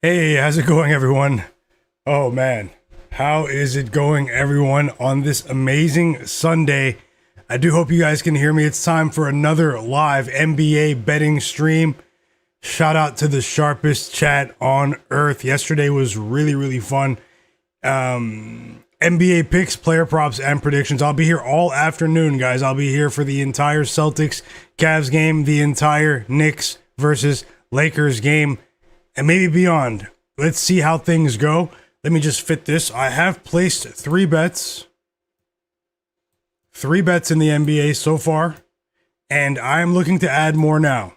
Hey, how's it going, everyone? Oh man, how is it going, everyone, on this amazing Sunday? I do hope you guys can hear me. It's time for another live NBA betting stream. Shout out to the sharpest chat on earth. Yesterday was really fun. NBA picks, player props, and predictions. I'll be here all afternoon, guys. I'll be here for the entire Celtics Cavs game, the entire Knicks versus Lakers game, and maybe beyond. Let's see how things go. Let me just fit this. I have placed three bets in the NBA so far, and I'm looking to add more now.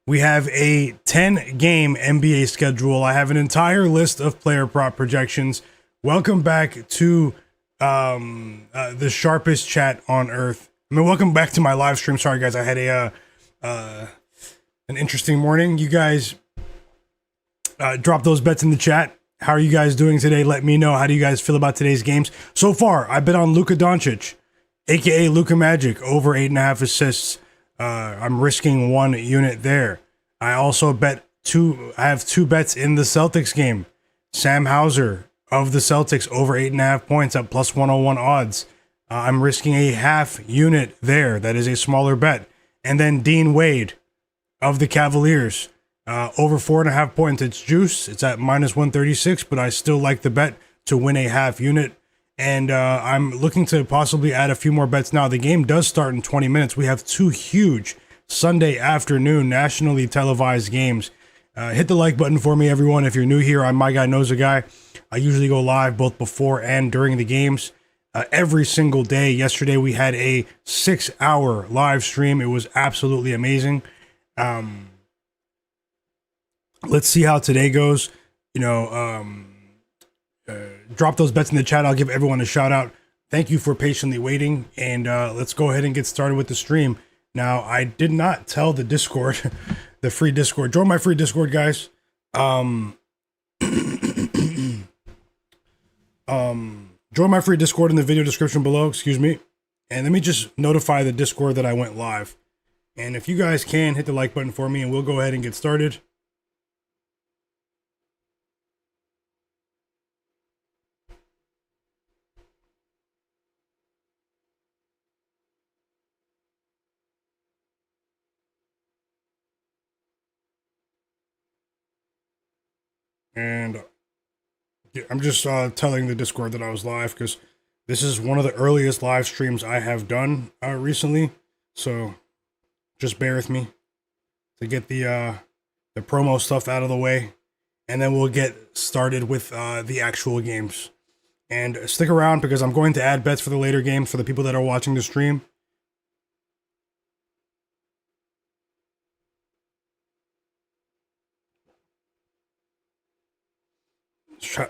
We have a 10-game NBA schedule. I have an entire list of player prop projections. Welcome back to the sharpest chat on earth. Welcome back to my live stream. Sorry, guys, I had an interesting morning. You guys drop those bets in the chat. How are you guys doing today? Let me know. How do you guys feel about today's games? So far, I bet on Luka Doncic, aka Luka Magic, over 8.5 assists. I'm risking 1 unit there. I also bet I have two bets in the Celtics game. Sam Hauser of the Celtics over 8.5 points at plus 101 odds. I'm risking a half unit there. That is a smaller bet. And then Dean Wade of the Cavaliers over 4.5 points. It's juice. It's at minus 136, but I still like the bet to win a half unit. And I'm looking to possibly add a few more bets now. The game does start in 20 minutes. We have two huge Sunday afternoon nationally televised games. Hit the like button for me, everyone. If you're new here, I'm Myguyknowsaguy. I usually go live both before and during the games every single day. Yesterday, we had a 6-hour live stream. It was absolutely amazing. Let's see how today goes. Drop those bets in the chat. I'll give everyone a shout out. Thank you for patiently waiting, and let's go ahead and get started with the stream. Now, I did not tell the Discord, the free Discord. Join my free Discord, guys. Join my free Discord in the video description below, excuse me. And let me just notify the Discord that I went live. And if you guys can, hit the like button for me, and we'll go ahead and get started. And yeah, I'm just telling the Discord that I was live because this is one of the earliest live streams I have done recently. So just bear with me to get the promo stuff out of the way, and then we'll get started with the actual games. And stick around because I'm going to add bets for the later games for the people that are watching the stream.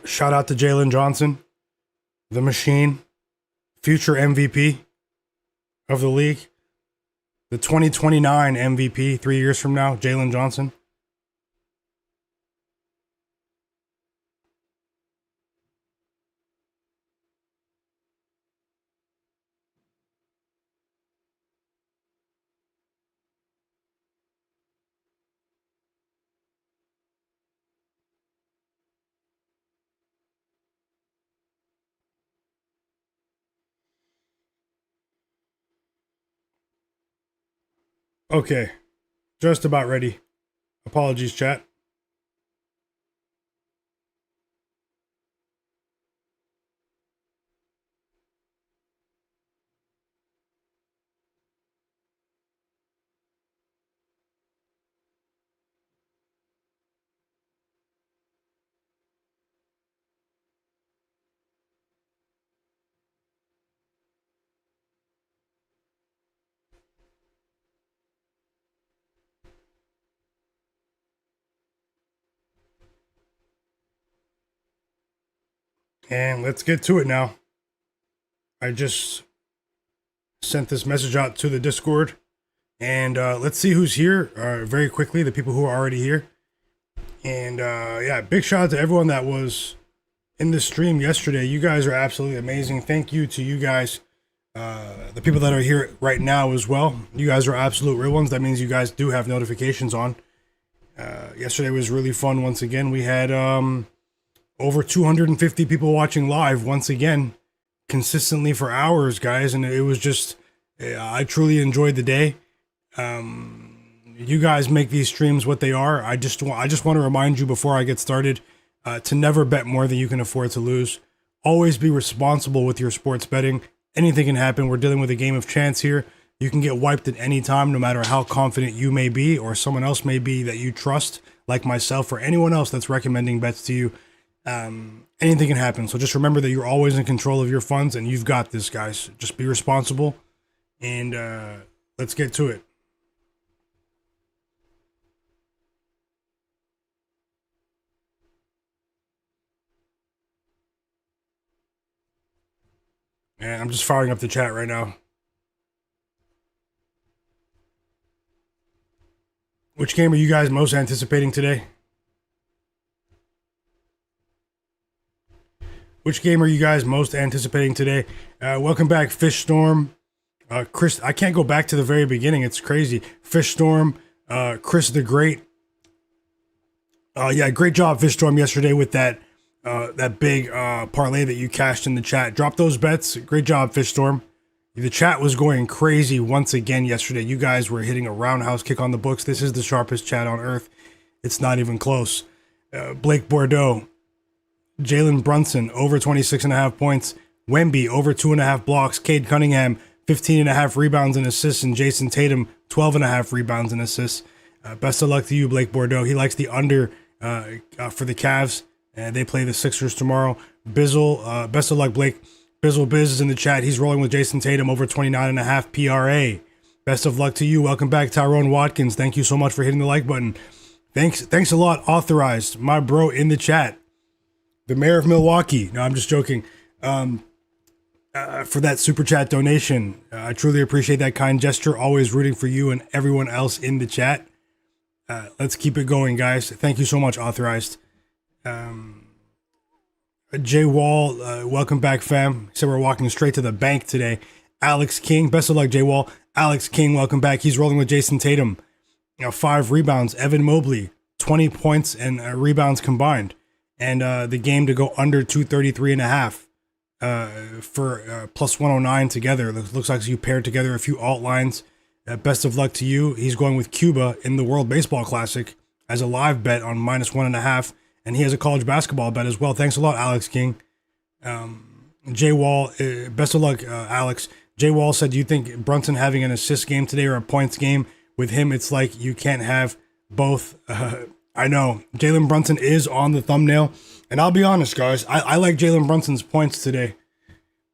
Shout out to Jalen Brunson, the machine, future MVP of the league, the 2029 MVP 3 years from now, Jalen Brunson. Okay, just about ready. Apologies, chat. And let's get to it now. I just sent this message out to the Discord. And let's see who's here very quickly, the people who are already here. And yeah, big shout out to everyone that was in the stream yesterday. You guys are absolutely amazing. Thank you to you guys, the people that are here right now as well. You guys are absolute real ones. That means you guys do have notifications on. Yesterday was really fun once again. We had over 250 people watching live once again, consistently for hours, guys, and it was just I truly enjoyed the day. You guys make these streams what they are. I just want to remind you before I get started to never bet more than you can afford to lose. Always be responsible with your sports betting. Anything can happen. We're dealing with a game of chance here. You can get wiped at any time, no matter how confident you may be or someone else may be that you trust, like myself or anyone else that's recommending bets to you. Anything can happen. So just remember that you're always in control of your funds, and you've got this, guys. Just be responsible, and let's get to it. And I'm just firing up the chat right now. Which game are you guys most anticipating today? Which game are you guys most anticipating today? Welcome back, Fishstorm. Chris, I can't go back to the very beginning. It's crazy. Fishstorm, Chris the Great. Yeah, great job, Fishstorm, yesterday with that big parlay that you cashed in the chat. Drop those bets. Great job, Fishstorm. The chat was going crazy once again yesterday. You guys were hitting a roundhouse kick on the books. This is the sharpest chat on earth. It's not even close. Blake Bordeaux, Jalen Brunson, over 26.5 points. Wemby, over 2.5 blocks. Cade Cunningham, 15.5 rebounds and assists. And Jayson Tatum, 12.5 rebounds and assists. Best of luck to you, Blake Bordeaux. He likes the under for the Cavs. They play the Sixers tomorrow. Bizzle, best of luck, Blake. Bizzle Biz is in the chat. He's rolling with Jayson Tatum, over 29.5 PRA. Best of luck to you. Welcome back, Tyrone Watkins. Thank you so much for hitting the like button. Thanks a lot, Authorized, my bro in the chat. The mayor of Milwaukee. No, I'm just joking. For that super chat donation. I truly appreciate that kind gesture. Always rooting for you and everyone else in the chat. Let's keep it going, guys. Thank you so much, Authorized. Jay Wall, welcome back, fam. He said we're walking straight to the bank today. Alex King, best of luck, Jay Wall. Alex King, welcome back. He's rolling with Jayson Tatum. 5 rebounds. Evan Mobley, 20 points and rebounds combined. And the game to go under 233.5 for plus 109 together. Looks like you paired together a few alt lines. Best of luck to you. He's going with Cuba in the World Baseball Classic as a live bet on minus 1.5. And he has a college basketball bet as well. Thanks a lot, Alex King. Jay Wall, best of luck, Alex. Jay Wall said, do you think Brunson having an assist game today or a points game? With him, it's like you can't have both. I know. Jalen Brunson is on the thumbnail. And I'll be honest, guys. I like Jalen Brunson's points today.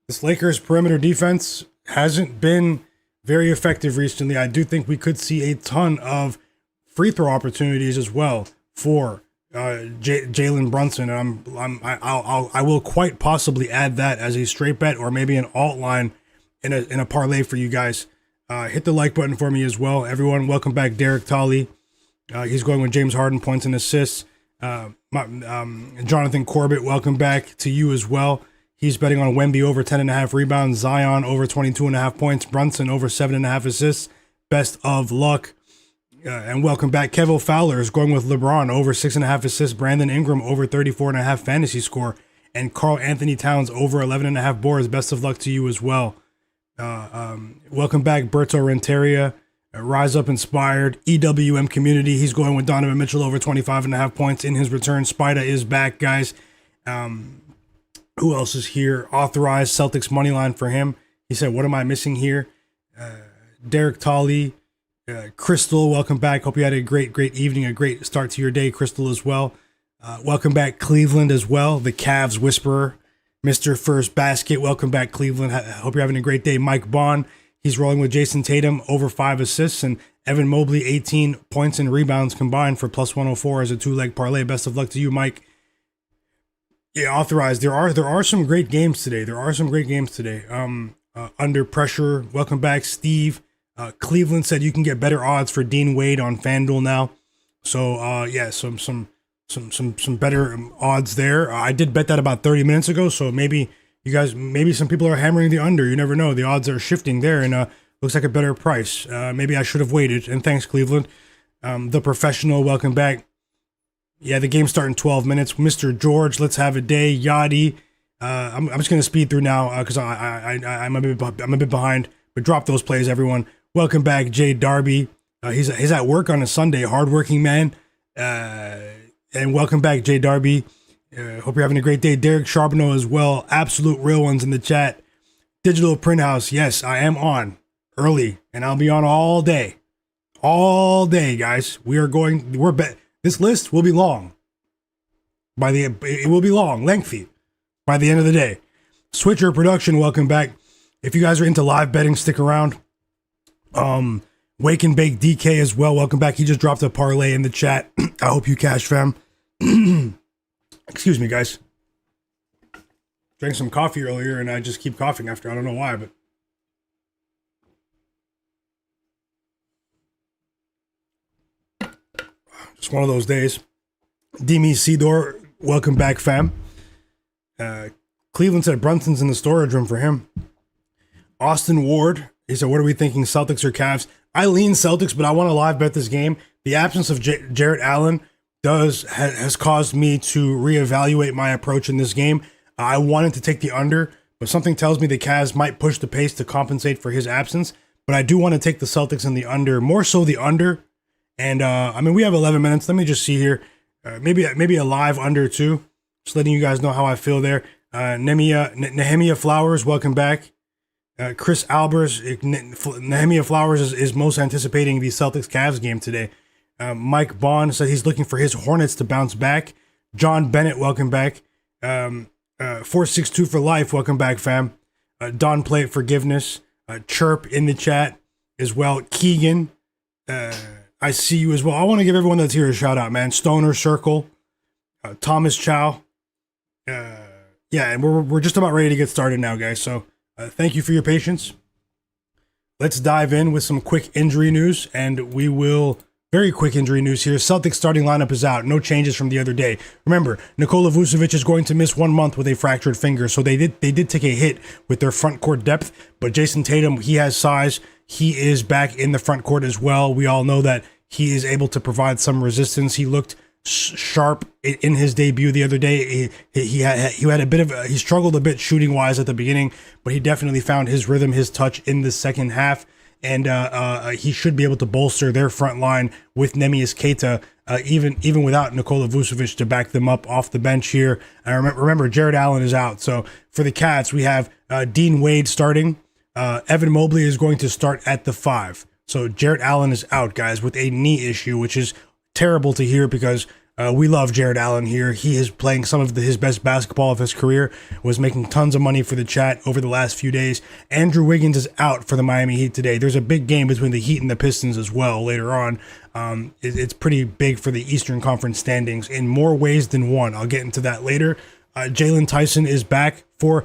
This Lakers perimeter defense hasn't been very effective recently. I do think we could see a ton of free throw opportunities as well for Jalen Brunson, and I will quite possibly add that as a straight bet or maybe an alt line in a parlay for you guys. Hit the like button for me as well, everyone. Welcome back, Derek Tolley. He's going with James Harden, points and assists. Jonathan Corbett, welcome back to you as well. He's betting on Wemby over 10.5 rebounds, Zion over 22.5 points, Brunson over 7.5 assists. Best of luck. And welcome back. Kevin Fowler is going with LeBron over 6.5 assists. Brandon Ingram over 34.5 fantasy score. And Karl Anthony Towns over 11.5 boards. Best of luck to you as well. Welcome back, Berto Renteria. Rise Up Inspired. EWM Community. He's going with Donovan Mitchell over 25.5 points in his return. Spida is back, guys. Who else is here? Authorized Celtics money line for him. He said, what am I missing here? Derek Tolley. Crystal, welcome back. Hope you had a great evening, a great start to your day, Crystal, as well. Welcome back, Cleveland, as well. The Cavs Whisperer, Mr. First Basket. Welcome back, Cleveland. Hope you're having a great day. Mike Bond, he's rolling with Jayson Tatum, over 5 assists, and Evan Mobley, 18 points and rebounds combined for plus 104 as a 2-leg parlay. Best of luck to you, Mike. Yeah, Authorized. There are some great games today. Under Pressure. Welcome back, Steve. Cleveland said you can get better odds for Dean Wade on FanDuel now. So yeah, some better odds there. I did bet that about 30 minutes ago, so maybe some people are hammering the under. You never know. The odds are shifting there, and looks like a better price. Maybe I should have waited. And thanks, Cleveland. The Professional, welcome back. Yeah, the game's starting 12 minutes. Mr. George, let's have a day. Yachty. I'm just gonna speed through now because I'm a bit behind. But drop those plays, everyone. Welcome back, Jay Darby. He's at work on a Sunday, hardworking man. And welcome back, Jay Darby. Hope you're having a great day. Derek Charbonneau as well. Absolute real ones in the chat. Digital Print House. Yes, I am on early, and I'll be on all day. All day, guys. This list will be long. It will be long, lengthy by the end of the day. Switcher Production, welcome back. If you guys are into live betting, stick around. Wake and Bake DK as well, welcome back. He just dropped a parlay in the chat. I hope you cash, fam. Excuse me, guys. Drank some coffee earlier and I just keep coughing after. I don't know why, but just one of those days. Demi Sidor, welcome back, fam. Cleveland said Brunson's in the storage room for him. Austin Ward, he said, what are we thinking, Celtics or Cavs? I lean Celtics, but I want to live bet this game. The absence of Jarrett Allen has caused me to reevaluate my approach in this game. I wanted to take the under, but something tells me the Cavs might push the pace to compensate for his absence. But I do want to take the Celtics in the under, more so the under. And we have 11 minutes. Let me just see here. Maybe a live under too. Just letting you guys know how I feel there. Nehemiah Flowers, welcome back. Chris Albers, Nehemiah Flowers is most anticipating the Celtics-Cavs game today. Mike Bond said he's looking for his Hornets to bounce back. John Bennett, welcome back. 462 for life, welcome back, fam. Don Plate, forgiveness. Chirp in the chat as well. Keegan, I see you as well. I want to give everyone that's here a shout out, man. Stoner Circle, Thomas Chow. Yeah, and we're just about ready to get started now, guys. So thank you for your patience. Let's dive in with some quick injury news, and we will. Very quick injury news here. Celtics starting lineup is out. No changes from the other day. Remember, Nikola Vucevic is going to miss 1 month with a fractured finger, so they did take a hit with their front court depth. But Jayson Tatum, he has size. He is back in the front court as well. We all know that he is able to provide some resistance. He looked sharp in his debut the other day. He struggled a bit shooting wise at the beginning, but he definitely found his rhythm, his touch in the second half. And he should be able to bolster their front line with Neemias Queta, even without Nikola Vucevic to back them up off the bench here. Remember, Jarrett Allen is out. So for the Cats, we have Dean Wade starting. Evan Mobley is going to start at the 5. So Jarrett Allen is out, guys, with a knee issue, which is terrible to hear because we love Jarrett Allen here. He is playing some of his best basketball of his career, was making tons of money for the chat over the last few days. Andrew Wiggins is out for the Miami Heat today. There's a big game between the Heat and the Pistons as well later on. It's pretty big for the Eastern Conference standings in more ways than one. I'll get into that later. Jalen Tyson is back for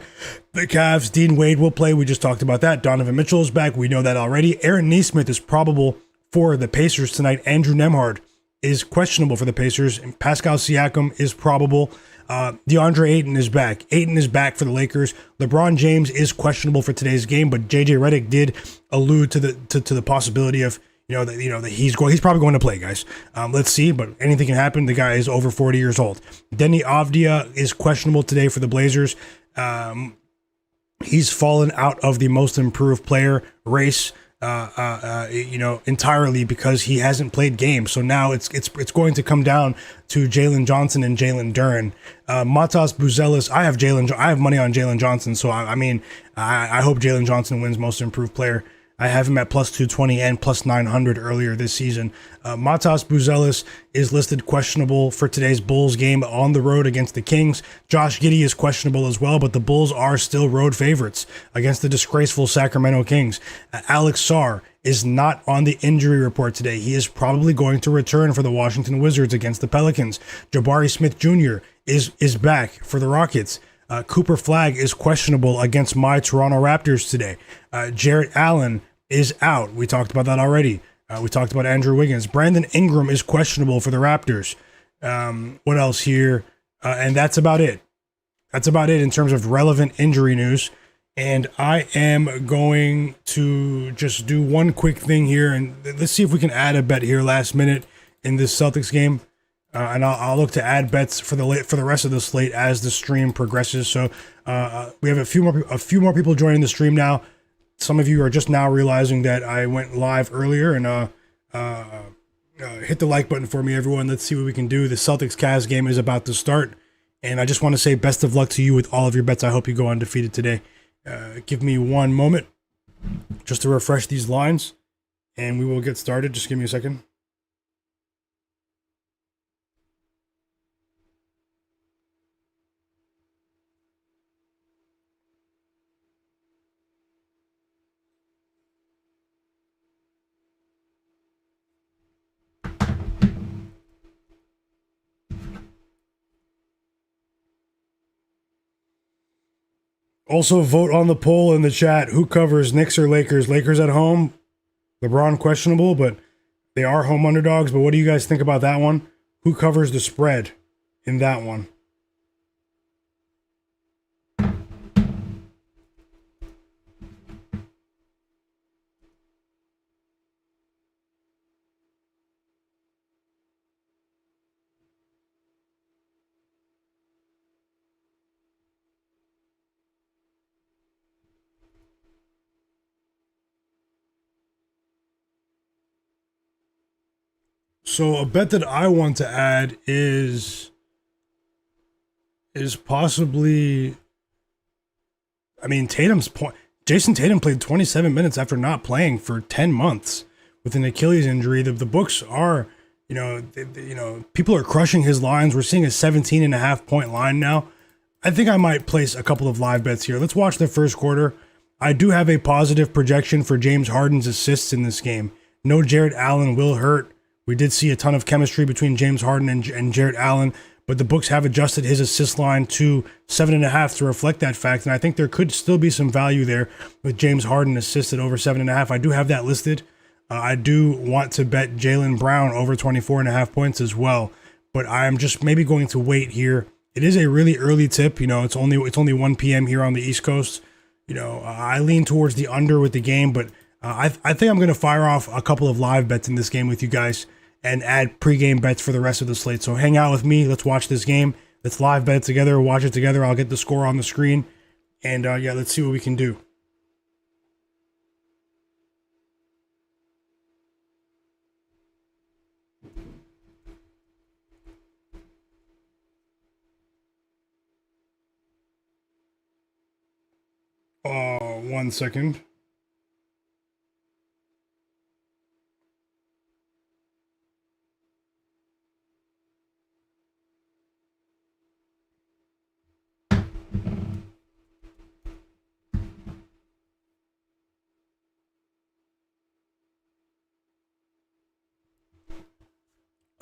the Cavs. Dean Wade will play. We just talked about that. Donovan Mitchell is back. We know that already. Aaron Nesmith is probable for the Pacers tonight. Andrew Nembhard is questionable for the Pacers, and Pascal Siakam is probable. DeAndre Ayton is back. Ayton is back for the Lakers. LeBron James is questionable for today's game, but JJ Redick did allude to the possibility of that he's probably going to play, guys. Let's see, but anything can happen. The guy is over 40 years old. Denny Avdia is questionable today for the Blazers. He's fallen out of the most improved player race. Entirely because he hasn't played games. So now it's going to come down to Jalen Johnson and Jalen Duren. Matas Buzelis, I have money on Jalen Johnson. So I hope Jalen Johnson wins most improved player. I have him at plus 220 and plus 900 earlier this season. Matas Buzelis is listed questionable for today's Bulls game on the road against the Kings. Josh Giddey is questionable as well, but the Bulls are still road favorites against the disgraceful Sacramento Kings. Alex Sarr is not on the injury report today. He is probably going to return for the Washington Wizards against the Pelicans. Jabari Smith Jr. is back for the Rockets. Cooper Flagg is questionable against my Toronto Raptors today. Jarrett Allen is out. We talked about that already. We talked about Andrew Wiggins. Brandon Ingram is questionable for the Raptors. What else here? And that's about it. That's about it in terms of relevant injury news. And I am going to just do one quick thing here. And let's see if we can add a bet here last minute in this Celtics game. and I'll look to add bets for the rest of the slate as the stream progresses. So we have a few more people joining the stream now. Some of you are just now realizing that I went live earlier, and hit the like button for me, everyone. Let's see what we can do. The Celtics Cavs game is about to start, and I just want to say best of luck to you with all of your bets. I hope you go undefeated today. Give me one moment just to refresh these lines, and we will get started. Just give me a second. Also, vote on the poll in the chat. Who covers, Knicks or Lakers? Lakers at home. LeBron questionable, but they are home underdogs. But what do you guys think about that one? Who covers the spread in that one? So a bet that I want to add is possibly, I mean, Tatum's point. Jayson Tatum played 27 minutes after not playing for 10 months with an Achilles injury. The books are, people are crushing his lines. We're seeing a 17.5 point line now. I think I might place a couple of live bets here. Let's watch the first quarter. I do have a positive projection for James Harden's assists in this game. No Jarrett Allen will hurt. We did see a ton of chemistry between James Harden and Jarrett Allen, but the books have adjusted his assist line to 7.5 to reflect that fact. And I think there could still be some value there with James Harden assisted over 7.5. I do have that listed. I do want to bet Jaylen Brown over 24.5 points as well, but I'm just maybe going to wait here. It is a really early tip. It's only 1 p.m. here on the East Coast. I lean towards the under with the game, but I think I'm going to fire off a couple of live bets in this game with you guys and add pregame bets for the rest of the slate. So hang out with me. Let's watch this game. Let's live bet it together, watch it together. I'll get the score on the screen. And let's see what we can do. One second.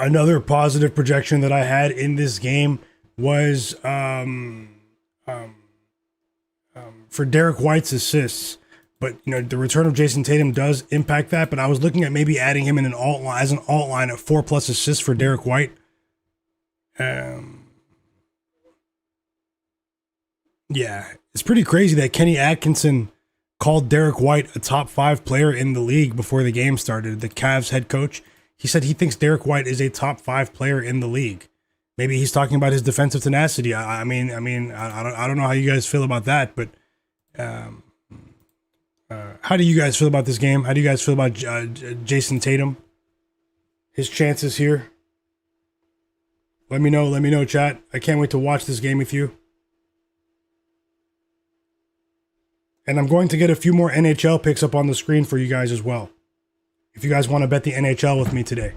Another positive projection that I had in this game was for Derek White's assists. But the return of Jayson Tatum does impact that. But I was looking at maybe adding him in an alt line as an alt line at 4+ assists for Derek White. Yeah, it's pretty crazy that Kenny Atkinson called Derek White a top 5 player in the league before the game started. The Cavs head coach, he said he thinks Derek White is a top 5 player in the league. Maybe he's talking about his defensive tenacity. I don't know how you guys feel about that, but how do you guys feel about this game? How do you guys feel about Jayson Tatum? His chances here? Let me know, chat. I can't wait to watch this game with you. And I'm going to get a few more NHL picks up on the screen for you guys as well, if you guys want to bet the NHL with me today.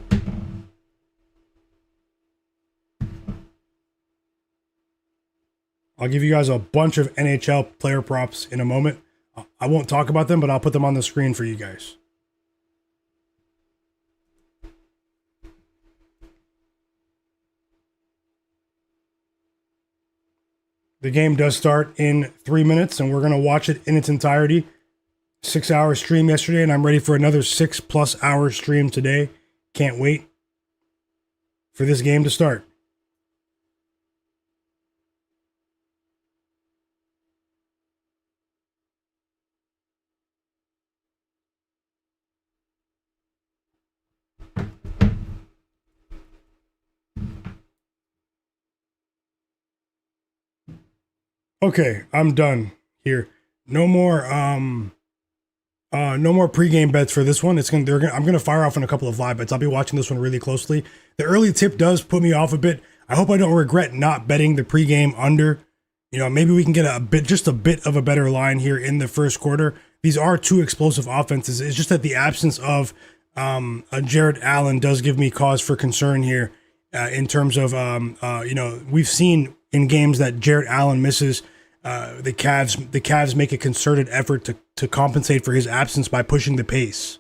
I'll give you guys a bunch of NHL player props in a moment. I won't talk about them, but I'll put them on the screen for you guys. The game does start in 3 minutes, and we're going to watch it in its entirety. 6-hour stream yesterday, and I'm ready for another 6+ hour stream today. Can't wait for this game to start. Okay, I'm done here. No more no more pregame bets for this one. I'm gonna fire off on a couple of live bets. I'll be watching this one really closely. The early tip does put me off a bit. I hope I don't regret not betting the pregame under. You know, maybe we can get just a bit of a better line here in the first quarter. These are two explosive offenses. It's just that the absence of a Jarrett Allen does give me cause for concern here in terms of, you know, we've seen in games that Jarrett Allen misses, the Cavs make a concerted effort to compensate for his absence by pushing the pace.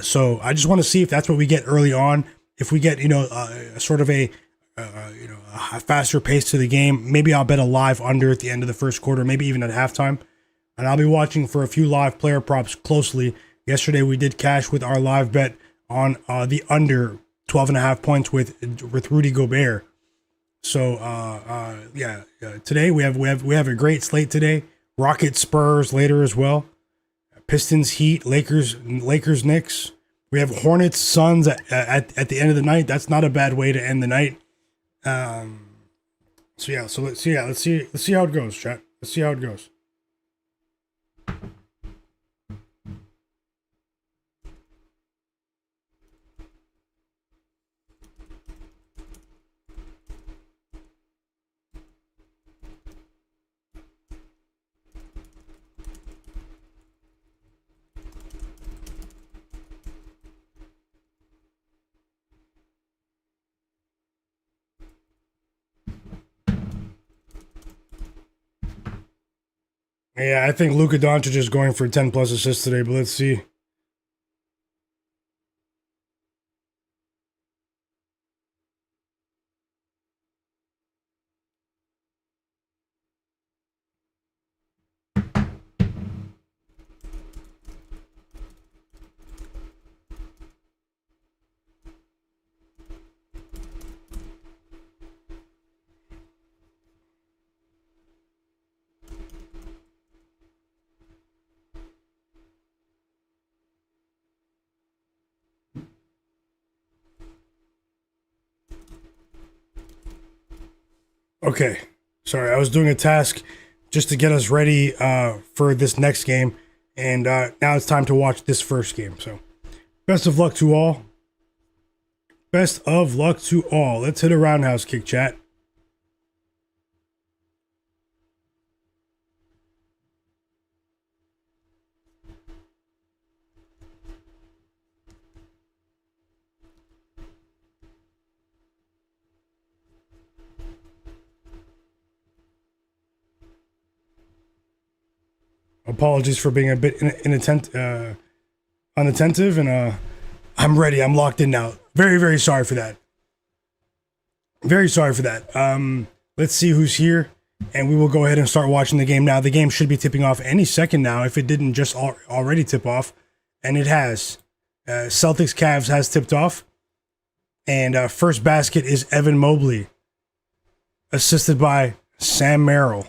So I just want to see if that's what we get early on. If we get, you know, sort of a faster pace to the game, maybe I'll bet a live under at the end of the first quarter, maybe even at halftime. And I'll be watching for a few live player props closely. Yesterday we did cash with our live bet on the under 12.5 points with Rudy Gobert. So today we have a great slate today. Rockets Spurs later as well. Pistons Heat, Lakers Knicks. We have Hornets Suns at the end of the night. That's not a bad way to end the night. Let's see how it goes, chat. Let's see how it goes. Yeah, I think Luka Doncic is going for 10 plus assists today, but let's see. Okay, sorry, I was doing a task just to get us ready for this next game, and now it's time to watch this first game. So, best of luck to all. Best of luck to all. Let's hit a roundhouse kick, chat. Apologies for being a bit unattentive, and I'm ready. I'm locked in now. Very, very sorry for that. Very sorry for that. Let's see who's here, and we will go ahead and start watching the game now. The game should be tipping off any second now, if it didn't just already tip off, and it has. Celtics Cavs has tipped off, and first basket is Evan Mobley, assisted by Sam Merrill.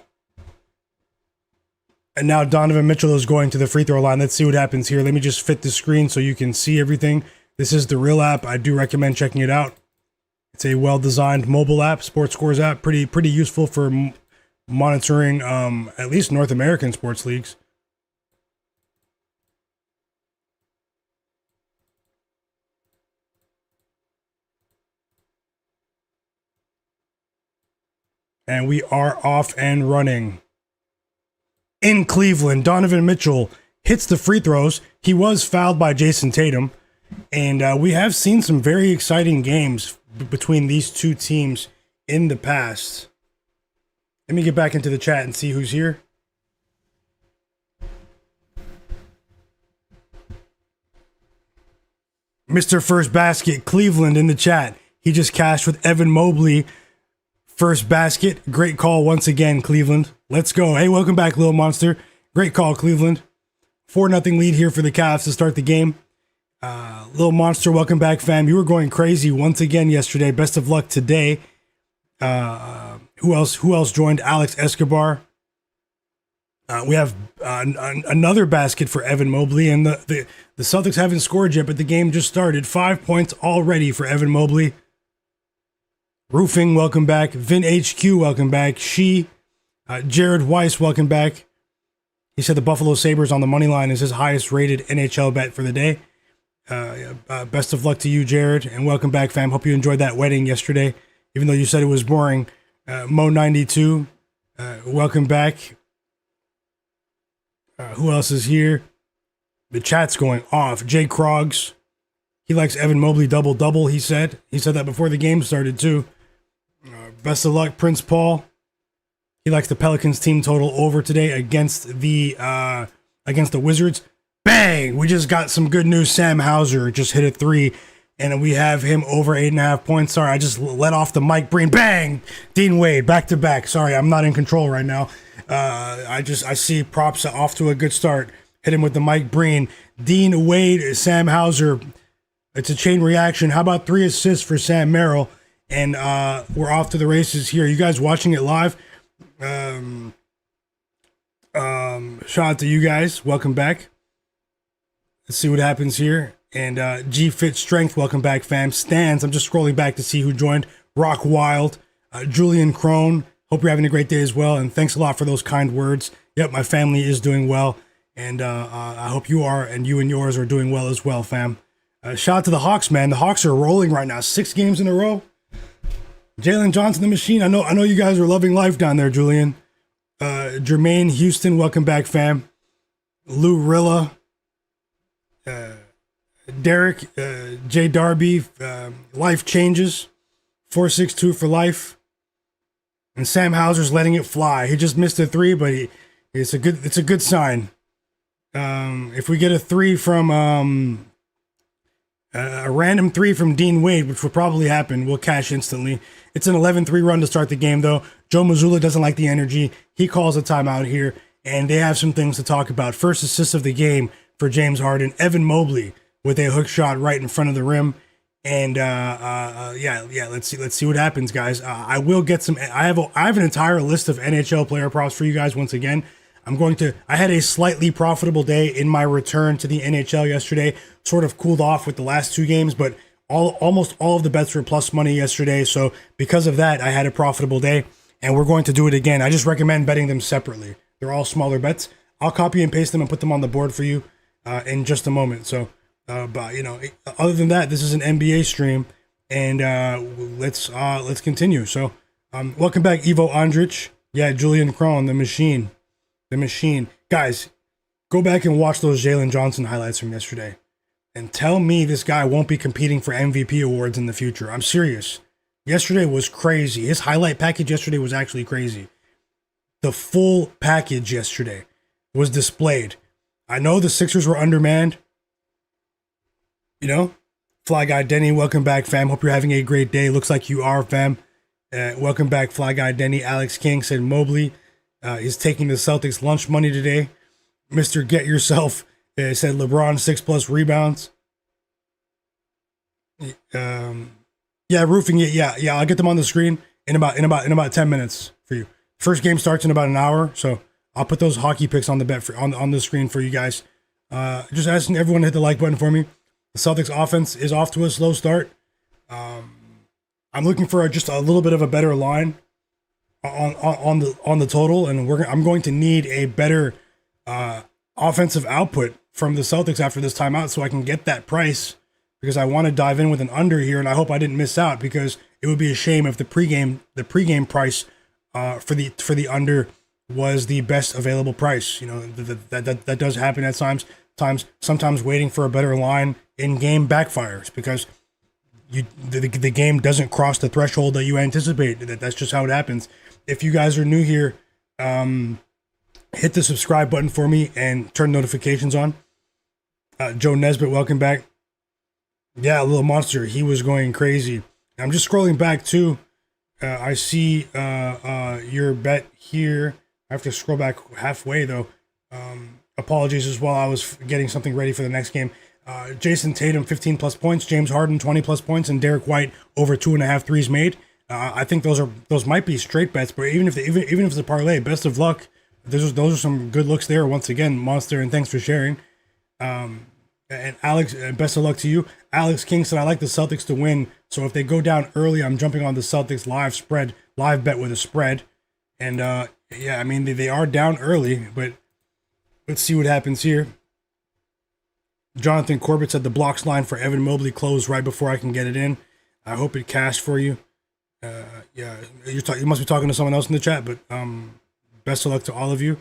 And now Donovan Mitchell is going to the free throw line. Let's see what happens here. Let me just fit the screen so you can see everything. This is the real app. I do recommend checking it out. It's a well-designed mobile app, sports scores app. Pretty useful for monitoring at least North American sports leagues. And we are off and running. In Cleveland, Donovan Mitchell hits the free throws. He was fouled by Jayson Tatum. And we have seen some very exciting games between these two teams in the past. Let me get back into the chat and see who's here. Mr. First Basket, Cleveland in the chat. He just cashed with Evan Mobley. First basket. Great call once again, Cleveland. Let's go. Hey, welcome back, Little Monster. Great call, Cleveland. 4-0 lead here for the Cavs to start the game. Little Monster, welcome back, fam. You were going crazy once again yesterday. Best of luck today. Who else joined? Alex Escobar. We have another basket for Evan Mobley, and the Celtics haven't scored yet, but the game just started. 5 points already for Evan Mobley. Roofing, welcome back. Vin HQ, welcome back. Jared Weiss, welcome back. He said the Buffalo Sabres on the money line is his highest rated NHL bet for the day. Best of luck to you, Jared, and welcome back, fam. Hope you enjoyed that wedding yesterday, even though you said it was boring. Mo92, welcome back. Who else is here? The chat's going off. Jay Kroggs, he likes Evan Mobley double-double, he said. He said that before the game started, too. Best of luck, Prince Paul. He likes the Pelicans team total over today against the Wizards. Bang! We just got some good news. Sam Hauser just hit a 3, and we have him over 8.5 points. Sorry, I just let off the mic. Breen. Bang! Dean Wade, back-to-back. Sorry, I'm not in control right now. I see props off to a good start. Hit him with the Mike Breen. Dean Wade, Sam Hauser. It's a chain reaction. How about 3 assists for Sam Merrill? And we're off to the races here. You guys watching it live? Shout out to you guys. Welcome back. Let's see what happens here. And G Fit Strength, welcome back, fam. Stans, I'm just scrolling back to see who joined. Rock Wild, Julian Crone. Hope you're having a great day as well. And thanks a lot for those kind words. Yep, my family is doing well. And I hope you are, and you and yours are doing well as well, fam. Shout out to the Hawks, man. The Hawks are rolling right now. 6 games in a row. Jalen Johnson, the machine. I know you guys are loving life down there, Julian. Jermaine Houston, welcome back, fam. Lou Rilla. Derek, J. Darby, Life Changes. 462 for life. And Sam Hauser's letting it fly. He just missed a 3, but it's a good sign. If we get a 3 from a random 3 from Dean Wade, which will probably happen, we'll cash instantly. It's an 11-3 run to start the game, though. Joe Mazzulla doesn't like the energy. He calls a timeout here, and they have some things to talk about. First assist of the game for James Harden. Evan Mobley with a hook shot right in front of the rim. And let's see what happens, guys. I will get some. I have an entire list of NHL player props for you guys. Once again, I had a slightly profitable day in my return to the NHL yesterday. Sort of cooled off with the last 2 games, but almost all of the bets were plus money yesterday. So because of that, I had a profitable day, and we're going to do it again. I just recommend betting them separately. They're all smaller bets. I'll copy and paste them and put them on the board for you in just a moment. So, but other than that, this is an NBA stream, and let's continue. So, welcome back, Ivo Andrich. Yeah, Julian Crone, the machine. Guys, go back and watch those Jalen Johnson highlights from yesterday and tell me this guy won't be competing for MVP awards in the future. I'm serious. Yesterday was crazy. His highlight package yesterday was actually crazy. The full package yesterday was displayed. I know the Sixers were undermanned. Fly Guy Denny, welcome back, fam. Hope you're having a great day. Looks like you are, fam. Welcome back, Fly Guy Denny. Alex King said Mobley is taking the Celtics lunch money today. Mr. Get Yourself said LeBron 6+ rebounds. Roofing it. Yeah. I'll get them on the screen in about 10 minutes for you. First game starts in about an hour, so I'll put those hockey picks on the bet on the screen for you guys. Just asking everyone to hit the like button for me. The Celtics offense is off to a slow start. I'm looking for just a little bit of a better line on the total, and I'm going to need a better offensive output from the Celtics after this timeout so I can get that price, because I want to dive in with an under here, and I hope I didn't miss out, because it would be a shame if the pregame price for the under was the best available price. That does happen at times. Sometimes waiting for a better line in game backfires because the game doesn't cross the threshold that you anticipate. That's just how it happens. If you guys are new here, hit the subscribe button for me and turn notifications on. Joe Nesbitt, welcome back. Yeah, Little Monster, he was going crazy. I'm just scrolling back too. I see your bet here. I have to scroll back halfway though. Apologies as well. I was getting something ready for the next game. Jayson Tatum, 15+ points. James Harden, 20+ points, and Derek White over 2.5 threes made. I think those might be straight bets, but even if it's a parlay, best of luck. Those are some good looks there. Once again, Monster, and thanks for sharing. And Alex, best of luck to you. Alex King said, I like the Celtics to win, so if they go down early, I'm jumping on the Celtics live bet with a spread. And Yeah, I mean, they are down early, but let's see what happens here. Jonathan Corbett said the blocks line for Evan Mobley closed right before I can get it in. I hope it cashed for you. Yeah, you must be talking to someone else in the chat, but best of luck to all of you.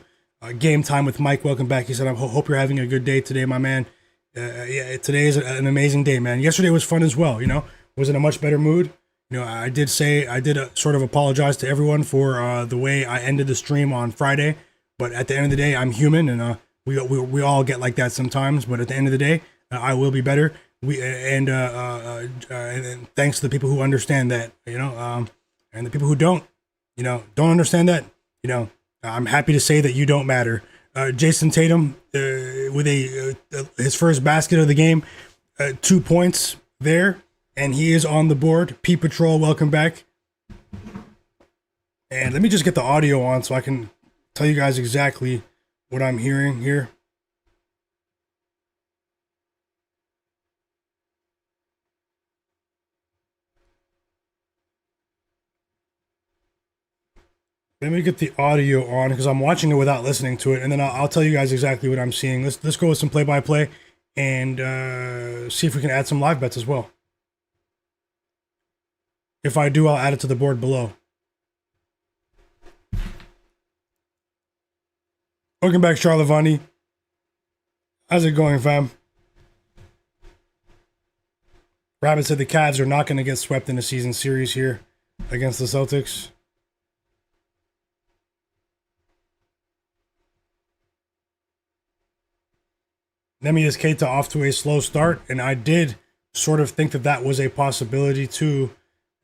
Game time with Mike. Welcome back. He said, I hope you're having a good day today, my man. Yeah, today is an amazing day, man. Yesterday was fun as well, Was in a much better mood. I did sort of apologize to everyone for the way I ended the stream on Friday, but at the end of the day, I'm human, and we all get like that sometimes. But at the end of the day, I will be better. And thanks to the people who understand that, and the people who don't understand that, I'm happy to say that you don't matter. Jayson Tatum with his first basket of the game, 2 points there. And he is on the board. P Patrol, welcome back. And let me just get the audio on so I can tell you guys exactly what I'm hearing here. Let me get the audio on because I'm watching it without listening to it, and then I'll tell you guys exactly what I'm seeing. Let's go with some play-by-play and see if we can add some live bets as well. If I do, I'll add it to the board below. Welcome back, Charlavani. How's it going, fam? Rabbit said the Cavs are not going to get swept in the season series here against the Celtics. Neemias Queta off to a slow start, and I did sort of think that was a possibility too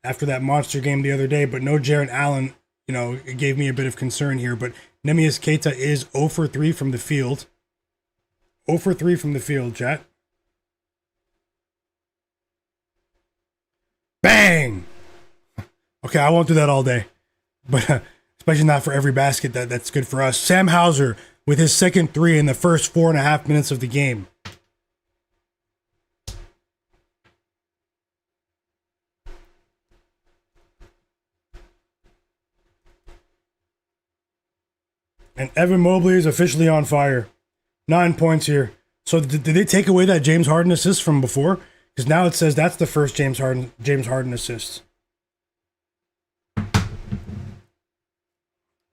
after that monster game the other day, but no Jarrett Allen, it gave me a bit of concern here. But Neemias Queta is 0 for 3 from the field. 0 for 3 from the field, chat. Bang! Okay, I won't do that all day, but especially not for every basket that's good for us. Sam Hauser with his second three in the first 4.5 minutes of the game. And Evan Mobley is officially on fire. 9 points here. So did they take away that James Harden assist from before? Because now it says that's the first James Harden assist.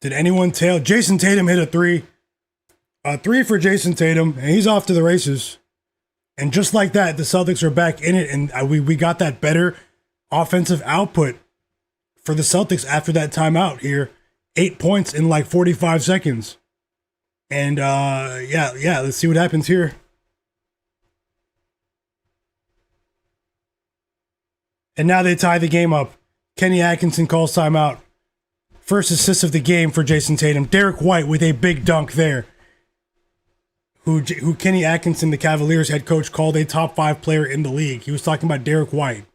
Did anyone tail? Jayson Tatum hit a three. A three for Jayson Tatum, and he's off to the races. And just like that, the Celtics are back in it, and we got that better offensive output for the Celtics after that timeout here. 8 points in like 45 seconds. And yeah, let's see what happens here. And now they tie the game up. Kenny Atkinson calls timeout. First assist of the game for Jayson Tatum. Derek White with a big dunk there. Who Kenny Atkinson, the Cavaliers head coach, called a top 5 player in the league. He was talking about Derek White.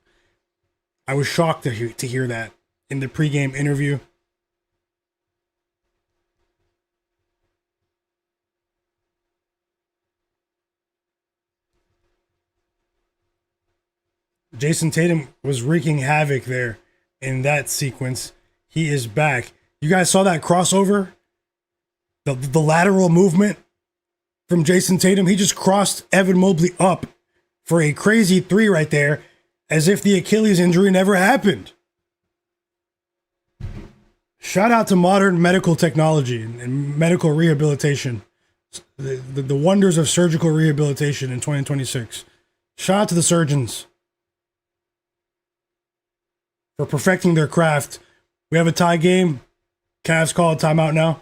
I was shocked to hear that in the pregame interview. Jayson Tatum was wreaking havoc there in that sequence. He is back. You guys saw that crossover? The lateral movement from Jayson Tatum. He just crossed Evan Mobley up for a crazy three right there, as if the Achilles injury never happened. Shout out to modern medical technology and medical rehabilitation. The wonders of surgical rehabilitation in 2026. Shout out to the surgeons for perfecting their craft. We have a tie game. Cavs call a timeout now.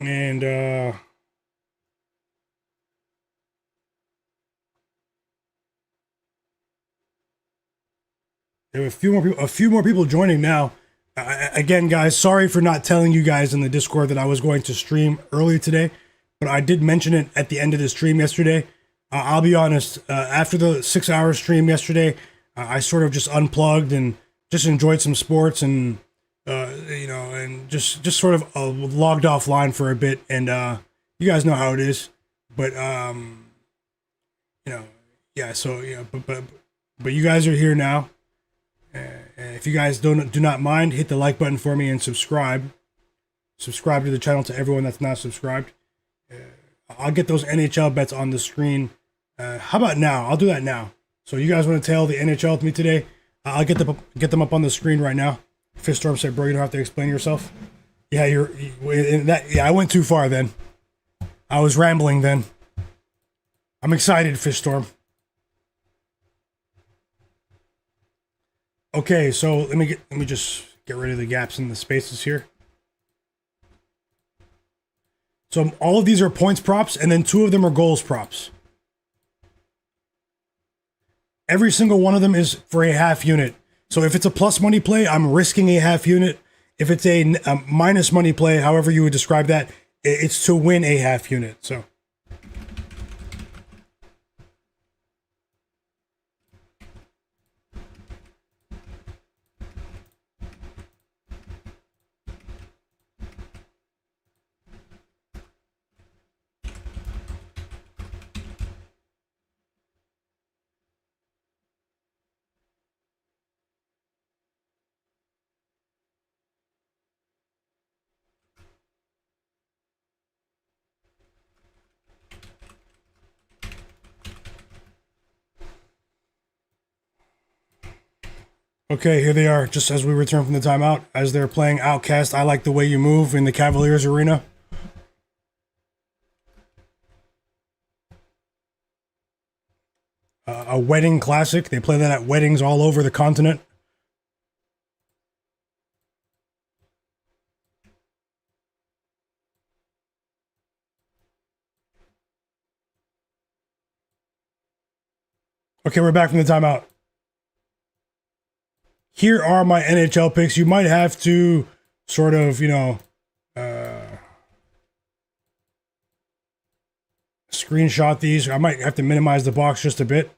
And there are a few more people joining now. Again, guys, sorry for not telling you guys in the Discord that I was going to stream early today, but I did mention it at the end of the stream yesterday. I'll be honest, after the 6-hour stream yesterday, I sort of just unplugged and just enjoyed some sports and and just sort of logged offline for a bit. And you guys know how it is, but yeah. So yeah, but you guys are here now. If you guys do not mind, hit the like button for me and subscribe. Subscribe to the channel to everyone that's not subscribed. I'll get those NHL bets on the screen. How about now? I'll do that now. So you guys want to tail the NHL with me today? I'll get them up on the screen right now. Fiststorm said, "Bro, you don't have to explain yourself." Yeah, Yeah, I went too far then. I was rambling then. I'm excited, Fiststorm. Okay, so let me just get rid of the gaps in the spaces here. So all of these are points props, and then 2 of them are goals props. Every single one of them is for a half unit. So if it's a plus money play, I'm risking a half unit. If it's a minus money play, however you would describe that, it's to win a half unit. So. Okay, here they are, just as we return from the timeout, as they're playing Outcast, I Like the Way You Move in the Cavaliers arena. A wedding classic. They play that at weddings all over the continent. Okay, we're back from the timeout. Here are my NHL picks. You might have to sort of, screenshot these. I might have to minimize the box just a bit.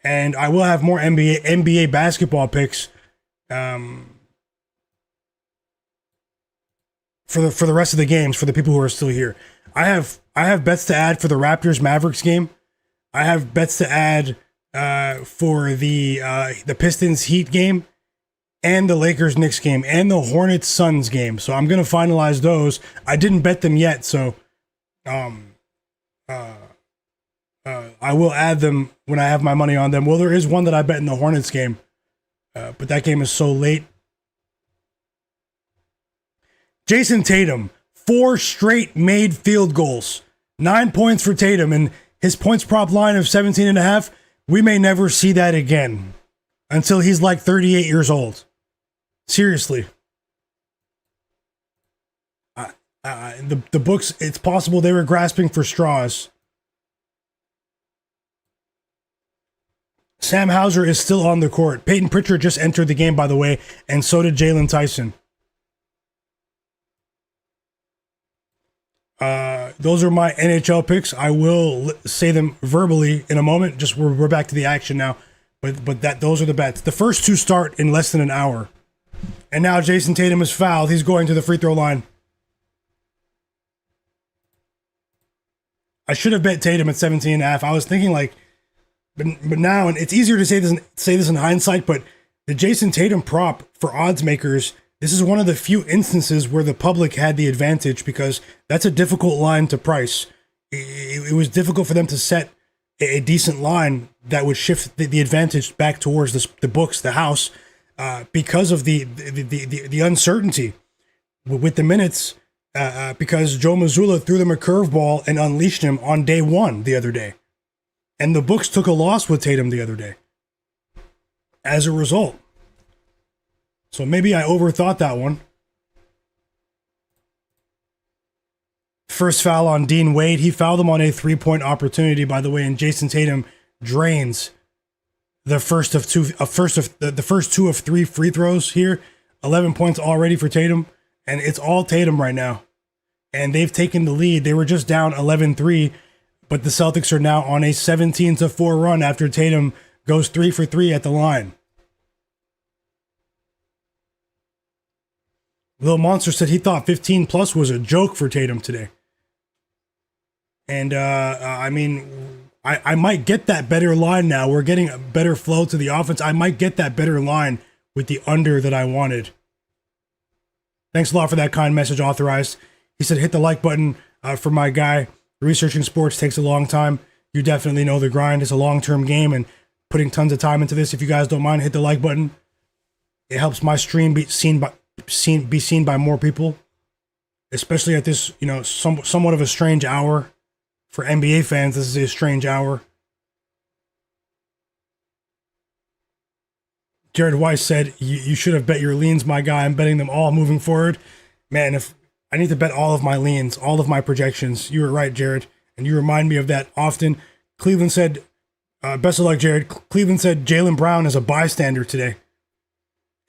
And I will have more NBA basketball picks for the rest of the games for the people who are still here. I have bets to add for the Raptors Mavericks game. I have bets to add for the Pistons Heat game and the Lakers Knicks game and the Hornets Suns game. So I'm gonna finalize those. I didn't bet them yet, so I will add them when I have my money on them. Well, there is one that I bet in the Hornets game, but that game is so late. Jayson Tatum, 4 straight made field goals, 9 points for Tatum, and his points prop line of 17.5. We may never see that again until he's like 38 years old. Seriously. The books, it's possible they were grasping for straws. Sam Hauser is still on the court. Peyton Pritchard just entered the game, by the way, and so did Jalen Tyson. Those are my NHL picks. I will say them verbally in a moment. Just we're back to the action now. But those are the bets. The first 2 start in less than an hour. And now Jayson Tatum is fouled. He's going to the free throw line. I should have bet Tatum at 17.5. I was thinking but now, and it's easier to say this in hindsight, but the Jayson Tatum prop for odds makers, this is one of the few instances where the public had the advantage because that's a difficult line to price. It was difficult for them to set a decent line that would shift the advantage back towards the books, the house, because of the uncertainty with the minutes, because Joe Mazzulla threw them a curveball and unleashed him on day 1 the other day. And the books took a loss with Tatum the other day as a result. So maybe I overthought that one. First foul on Dean Wade. He fouled him on a 3-point opportunity, by the way, and Jayson Tatum drains the first 2 of 3 free throws here. 11 points already for Tatum, and it's all Tatum right now. And they've taken the lead. They were just down 11-3, but the Celtics are now on a 17-4 run after Tatum goes 3 for 3 at the line. Lil Monster said he thought 15 plus was a joke for Tatum today. And I mean, I might get that better line now. We're getting a better flow to the offense. I might get that better line with the under that I wanted. Thanks a lot for that kind message, Authorized. He said, hit the like button for my guy. Researching sports takes a long time. You definitely know the grind. It's a long-term game and putting tons of time into this. If you guys don't mind, hit the like button. It helps my stream be seen by more people, especially at this, somewhat of a strange hour. For NBA fans, this is a strange hour. Jared Weiss said, you should have bet your leans, my guy. I'm betting them all moving forward. Man, if I need to bet all of my leans, all of my projections. You were right, Jared. And you remind me of that often. Cleveland said, best of luck, Jared. Cleveland said Jaylen Brown is a bystander today.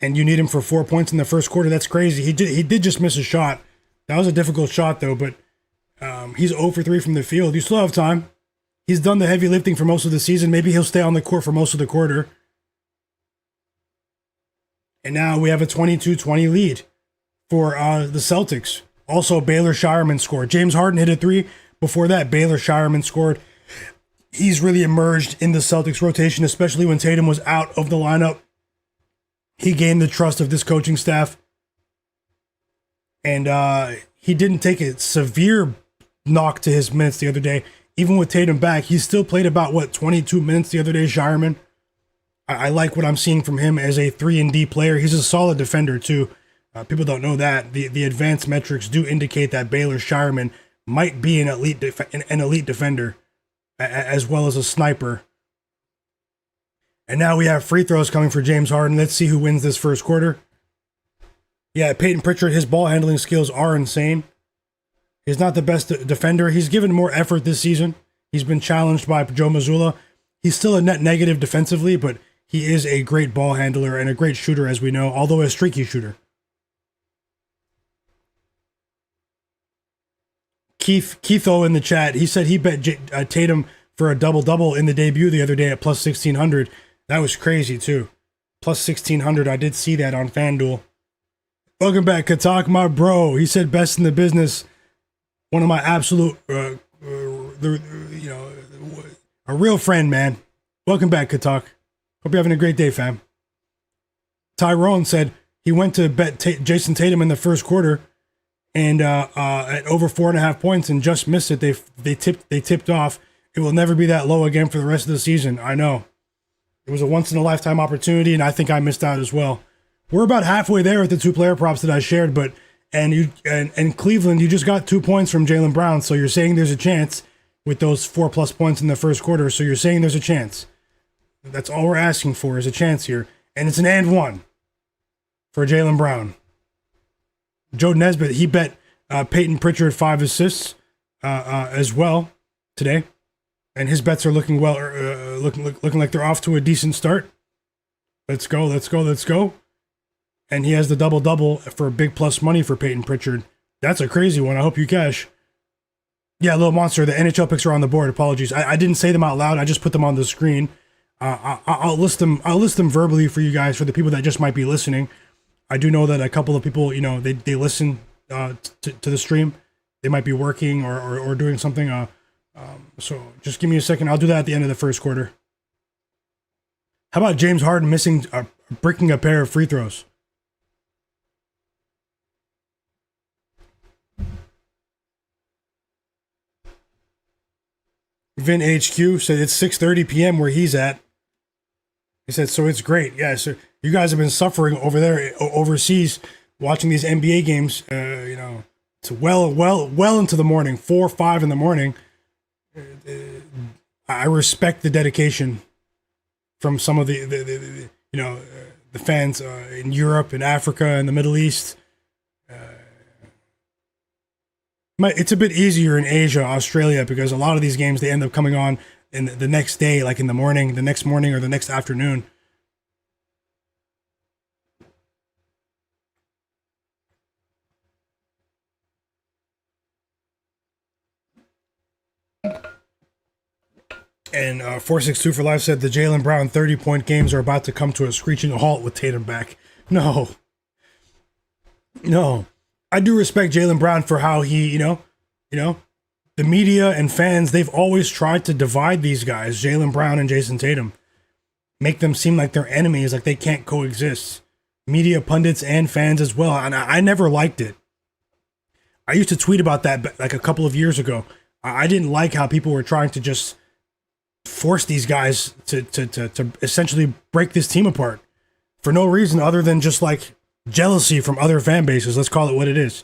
And you need him for 4 points in the first quarter. That's crazy. He did just miss a shot. That was a difficult shot, though, but he's 0 for 3 from the field. You still have time. He's done the heavy lifting for most of the season. Maybe he'll stay on the court for most of the quarter. And now we have a 22-20 lead for the Celtics. Also, Baylor Shireman scored. James Harden hit a 3. Before that, Baylor Shireman scored. He's really emerged in the Celtics rotation, especially when Tatum was out of the lineup. He gained the trust of this coaching staff. And he didn't take a severe knock to his minutes the other day. Even with Tatum back, he still played about, 22 minutes the other day, Shireman. I like what I'm seeing from him as a 3-and-D player. He's a solid defender, too. People don't know that. The advanced metrics do indicate that Baylor Shireman might be an elite defender, as well as a sniper. And now we have free throws coming for James Harden. Let's see who wins this first quarter. Yeah, Peyton Pritchard, his ball handling skills are insane. He's not the best defender. He's given more effort this season. He's been challenged by Joe Mazzulla. He's still a net negative defensively, but he is a great ball handler and a great shooter, as we know, although a streaky shooter. Keitho in the chat, he said he bet Tatum for a double-double in the debut the other day at plus 1,600. That was crazy, too. Plus 1,600, I did see that on FanDuel. Welcome back, Katak, my bro. He said best in the business. One of my absolute, a real friend, man. Welcome back, Katak. Hope you're having a great day, fam. Tyrone said he went to bet Jayson Tatum in the first quarter and at over 4.5 points and just missed it. They tipped off. It will never be that low again for the rest of the season. I know. It was a once in a lifetime opportunity, and I think I missed out as well. We're about halfway there with the 2 player props that I shared, but and Cleveland, you just got 2 points from Jaylen Brown, so you're saying there's a chance with those 4+ points in the first quarter. So you're saying there's a chance. That's all we're asking for is a chance here, and it's an and one for Jaylen Brown. Joe Nesbitt, he bet Peyton Pritchard 5 assists as well today, and his bets are looking well, looking like they're off to a decent start. Let's go. And he has the double-double for big plus money for Peyton Pritchard. That's a crazy one. I hope you cash. Yeah, Little Monster, the NHL picks are on the board. Apologies. I didn't say them out loud. I just put them on the screen. I'll list them verbally for you guys, for the people that just might be listening. I do know that a couple of people, they listen to the stream. They might be working or doing something. So just give me a second. I'll do that at the end of the first quarter. How about James Harden breaking a pair of free throws? Vin HQ said it's 6:30 p.m. where he's at. He said, so it's great. Yeah, so you guys have been suffering over there overseas watching these NBA games, it's well into the morning, 4 or 5 in the morning. I respect the dedication from some of the fans in Europe and Africa and the Middle East. It's a bit easier in Asia, Australia, because a lot of these games, they end up coming on in the next day, like in the morning, the next morning or the next afternoon. And 462 for Life said the Jaylen Brown 30-point games are about to come to a screeching halt with Tatum back. No. I do respect Jaylen Brown for how he, the media and fans, they've always tried to divide these guys, Jaylen Brown and Jayson Tatum. Make them seem like they're enemies, like they can't coexist. Media pundits and fans as well. And I never liked it. I used to tweet about that like a couple of years ago. I didn't like how people were trying to just force these guys to essentially break this team apart for no reason other than just like jealousy from other fan bases. Let's call it what it is.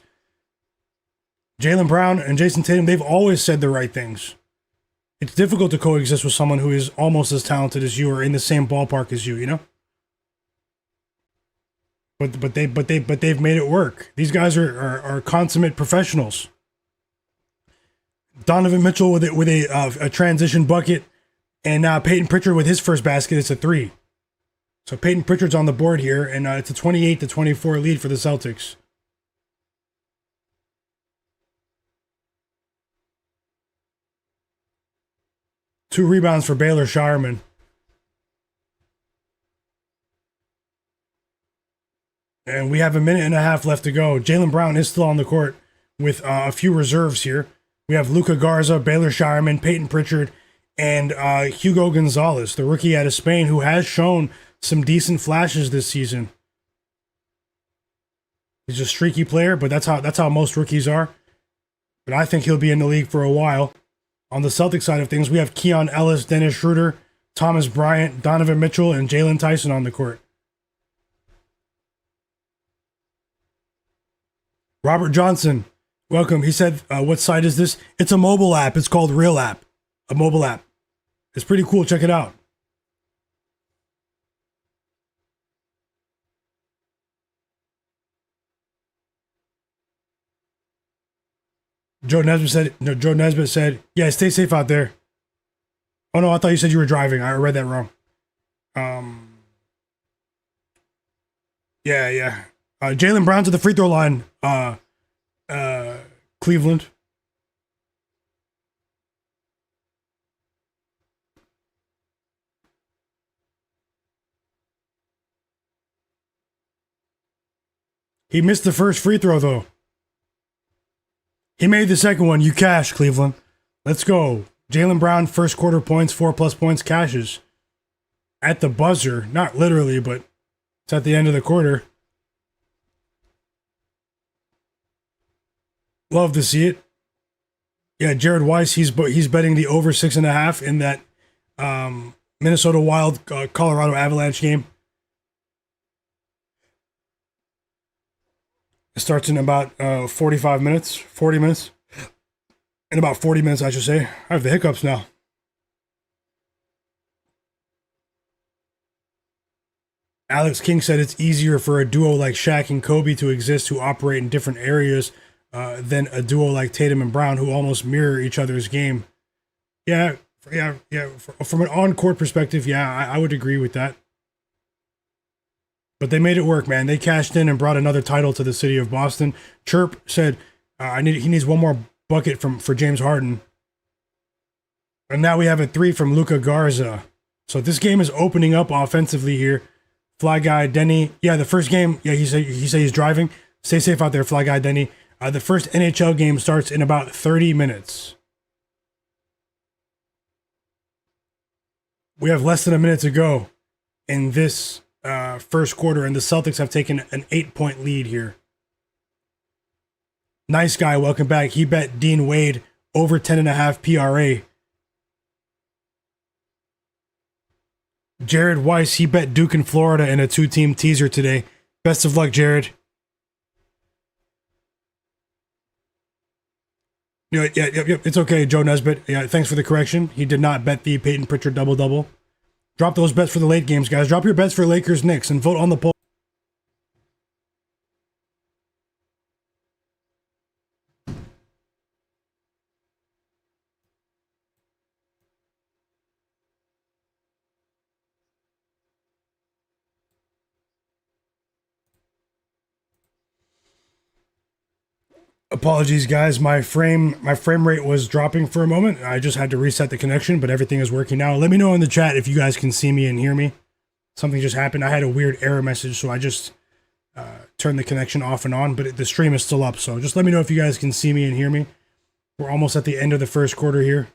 Jaylen Brown and Jayson Tatum, they've always said the right things. It's difficult to coexist with someone who is almost as talented as you or in the same ballpark as you, But they've made it work. These guys are consummate professionals. Donovan Mitchell with a transition bucket, and Peyton Pritchard with his first basket. It's a 3. So Peyton Pritchard's on the board here, and it's a 28-24 lead for the Celtics. Two rebounds for Baylor Shireman. And we have a minute and a half left to go. Jaylen Brown is still on the court with a few reserves here. We have Luka Garza, Baylor Shireman, Peyton Pritchard, and Hugo Gonzalez, the rookie out of Spain, who has shown some decent flashes this season. He's a streaky player, but that's how most rookies are. But I think he'll be in the league for a while. On the Celtics side of things, we have Keon Ellis, Dennis Schroeder, Thomas Bryant, Donovan Mitchell, and Jalen Tyson on the court. Robert Johnson, welcome. He said, what site is this? It's a mobile app. It's called Real App. A mobile app. It's pretty cool. Check it out. Joe Nesbitt said, yeah, stay safe out there. Oh no, I thought you said you were driving. I read that wrong. Yeah. Jaylen Brown to the free throw line. Cleveland. He missed the first free throw though. He made the second one. You cash, Cleveland. Let's go. Jaylen Brown, first quarter points, 4+ points, cashes. At the buzzer. Not literally, but it's at the end of the quarter. Love to see it. Yeah, Jared Weiss, he's betting the over 6.5 in that Minnesota Wild Colorado Avalanche game. It starts in about 40 minutes. In about 40 minutes, I should say. I have the hiccups now. Alex King said it's easier for a duo like Shaq and Kobe to exist who operate in different areas than a duo like Tatum and Brown who almost mirror each other's game. Yeah. From an on-court perspective, yeah, I would agree with that. But they made it work, man. They cashed in and brought another title to the city of Boston. Chirp said he needs one more bucket for James Harden. And now we have a 3 from Luka Garza. So this game is opening up offensively here. Fly guy Denny. Yeah, the first game. Yeah, he said he's driving. Stay safe out there, Fly guy Denny. The first NHL game starts in about 30 minutes. We have less than a minute to go in this first quarter, and the Celtics have taken an 8-point lead here. Nice guy, welcome back. He bet Dean Wade over 10.5 PRA. Jared Weiss, he bet Duke and Florida in a 2-team teaser today. Best of luck, Jared. Yeah, it's okay, Joe Nesbitt. Yeah, thanks for the correction. He did not bet the Peyton Pritchard double-double. Drop those bets for the late games, guys. Drop your bets for Lakers Knicks and vote on the poll. Apologies, guys. My frame rate was dropping for a moment. I just had to reset the connection, but everything is working now. Let me know in the chat if you guys can see me and hear me. Something just happened. I had a weird error message, so I just turned the connection off and on, but the stream is still up. So just let me know if you guys can see me and hear me. We're almost at the end of the first quarter here.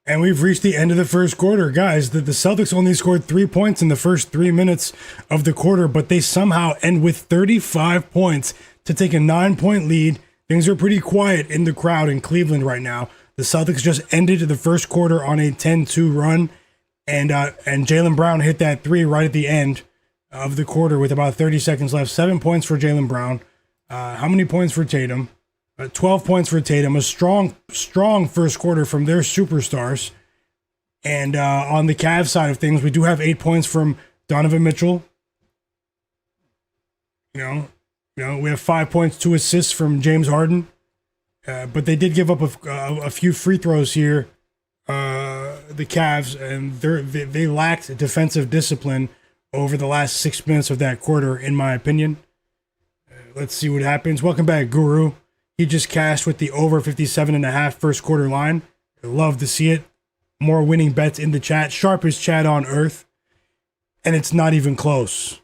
And we've reached the end of the first quarter. Guys, the Celtics only scored 3 points in the first 3 minutes of the quarter, but they somehow end with 35 points to take a 9-point lead. Things are pretty quiet in the crowd in Cleveland right now. The Celtics just ended the first quarter on a 10-2 run, and Jaylen Brown hit that three right at the end of the quarter with about 30 seconds left. 7 points for Jaylen Brown. How many points for Tatum? 12 points for Tatum, a strong first quarter from their superstars. And on the Cavs side of things, we do have 8 points from Donovan Mitchell. You know, we have 5 points, 2 assists from James Harden. But they did give up a few free throws here, the Cavs, and they lacked defensive discipline over the last 6 minutes of that quarter, in my opinion. Let's see what happens. Welcome back, Guru. He just cashed with the over 57.5 first quarter line. I love to see it. More winning bets in the chat. Sharpest chat on earth. And it's not even close.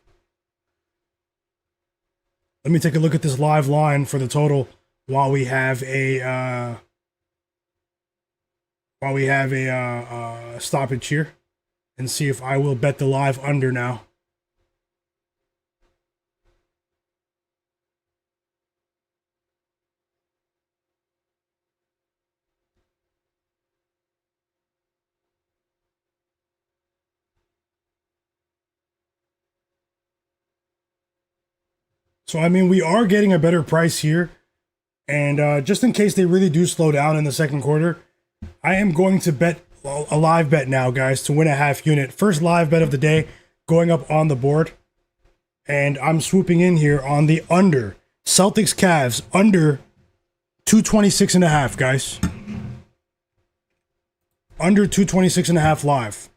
Let me take a look at this live line for the total while we have a stoppage here, and see if I will bet the live under now. So, I mean, we are getting a better price here. And just in case they really do slow down in the second quarter, I am going to bet a live bet now, guys, to win a half unit. First live bet of the day going up on the board. And I'm swooping in here on the under. Celtics Cavs under 226.5, guys. Under 226.5 live.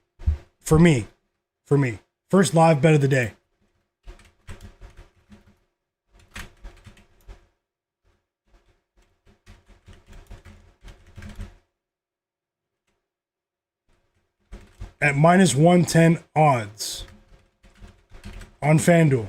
For me. First live bet of the day. At minus 110 odds on FanDuel.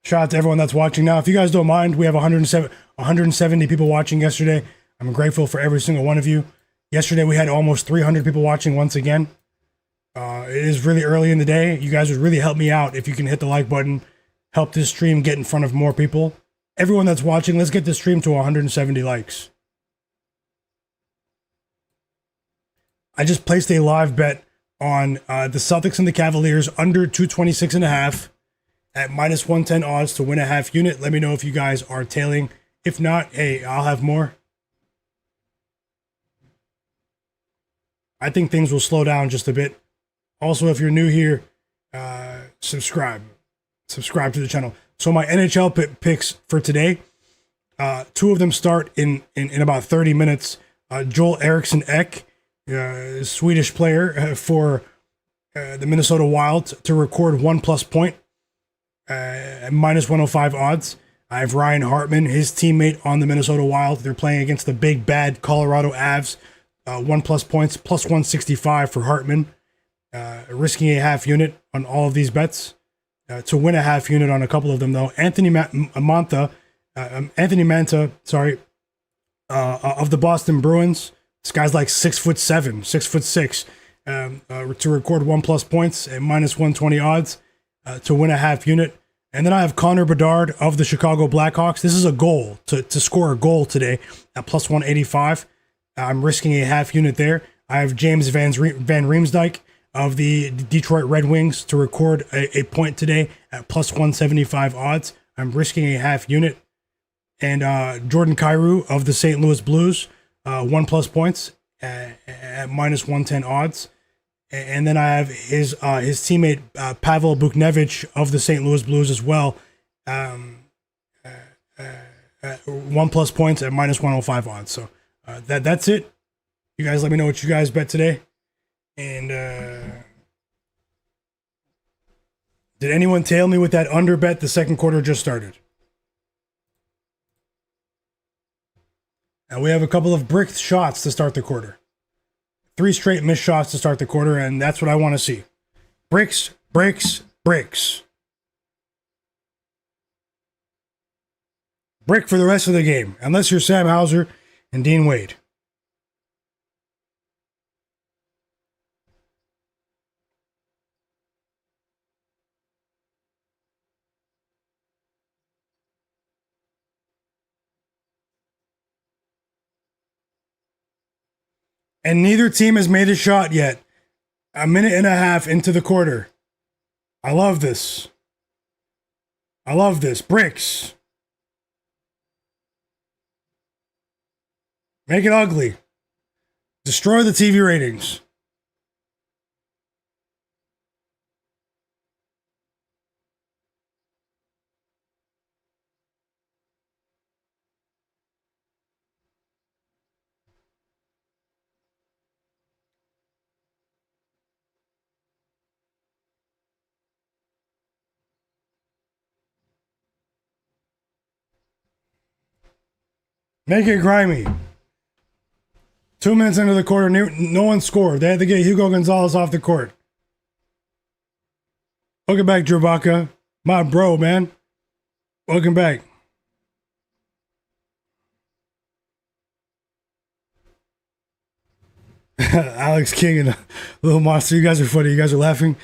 Shout out to everyone that's watching now. If you guys don't mind, we have 170 people watching yesterday. I'm grateful for every single one of you. Yesterday we had almost 300 people watching once again. It is really early in the day. You guys would really help me out if you can hit the like button. Help this stream get in front of more people. Everyone that's watching, let's get this stream to 170 likes. I just placed a live bet on the Celtics and the Cavaliers under 226.5 at minus 110 odds to win a half unit. Let me know if you guys are tailing. If not, hey, I'll have more. I think things will slow down just a bit. Also, if you're new here, subscribe to the channel. So my NHL picks for today, 2 of them start in about 30 minutes. Joel Eriksson Ek, Swedish player for the Minnesota Wild, to record 1+ point at minus 105 odds. I have Ryan Hartman, his teammate on the Minnesota Wild. They're playing against the big bad Colorado Avs. 1+ points, plus 165 for Hartman. Risking a half unit on all of these bets. To win a half unit on a couple of them, though. Anthony Manta, of the Boston Bruins. This guy's like 6'7", 6'6", to record 1+ points at minus 120 odds to win a half unit. And then I have Connor Bedard of the Chicago Blackhawks. This is a goal, to score a goal today at plus 185. I'm risking a half unit there. I have James Van Riemsdyk of the Detroit Red Wings to record a point today at plus 175 odds. I'm risking a half unit. And Jordan Kyrou of the St. Louis Blues, 1+ points at minus 110 odds. And then I have his teammate Pavel Buchnevich of the St. Louis Blues as well, 1+ points at minus 105 odds. So that's it. You guys let me know what you guys bet today. And did anyone tail me with that under bet? The second quarter just started. And we have a couple of bricked shots to start the quarter. 3 straight missed shots to start the quarter, and that's what I want to see. Bricks, bricks, bricks. Brick for the rest of the game, unless you're Sam Hauser and Dean Wade. And neither team has made a shot yet. A minute and a half into the quarter. I love this. I love this. Bricks. Make it ugly. Destroy the TV ratings. Make it grimy. 2 minutes into the quarter, no one scored. They had to get Hugo Gonzalez off the court. Welcome back, Drabaka. My bro, man. Welcome back. Alex King and Little Monster. You guys are funny. You guys are laughing.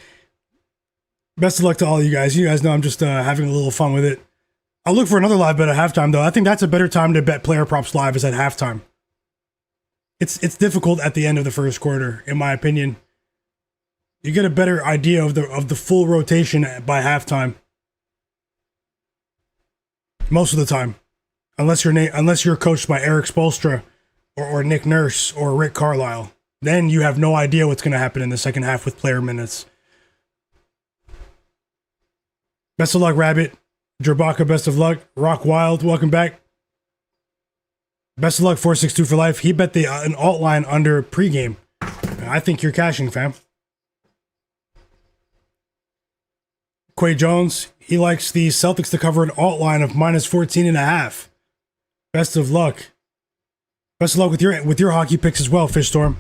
Best of luck to all of you guys. You guys know I'm just having a little fun with it. I'll look for another live bet at halftime, though. I think that's a better time to bet player props live is at halftime. It's difficult at the end of the first quarter, in my opinion. You get a better idea of the full rotation by halftime. Most of the time, unless you're coached by Eric Spoelstra or Nick Nurse or Rick Carlisle, then you have no idea what's going to happen in the second half with player minutes. Best of luck, Rabbit. Drabaka, best of luck. Rock Wild, welcome back. Best of luck, 462 for life. He bet an alt line under pregame. I think you're cashing, fam. Quay Jones, he likes the Celtics to cover an alt line of minus 14.5. Best of luck. Best of luck with your hockey picks as well, Fishstorm.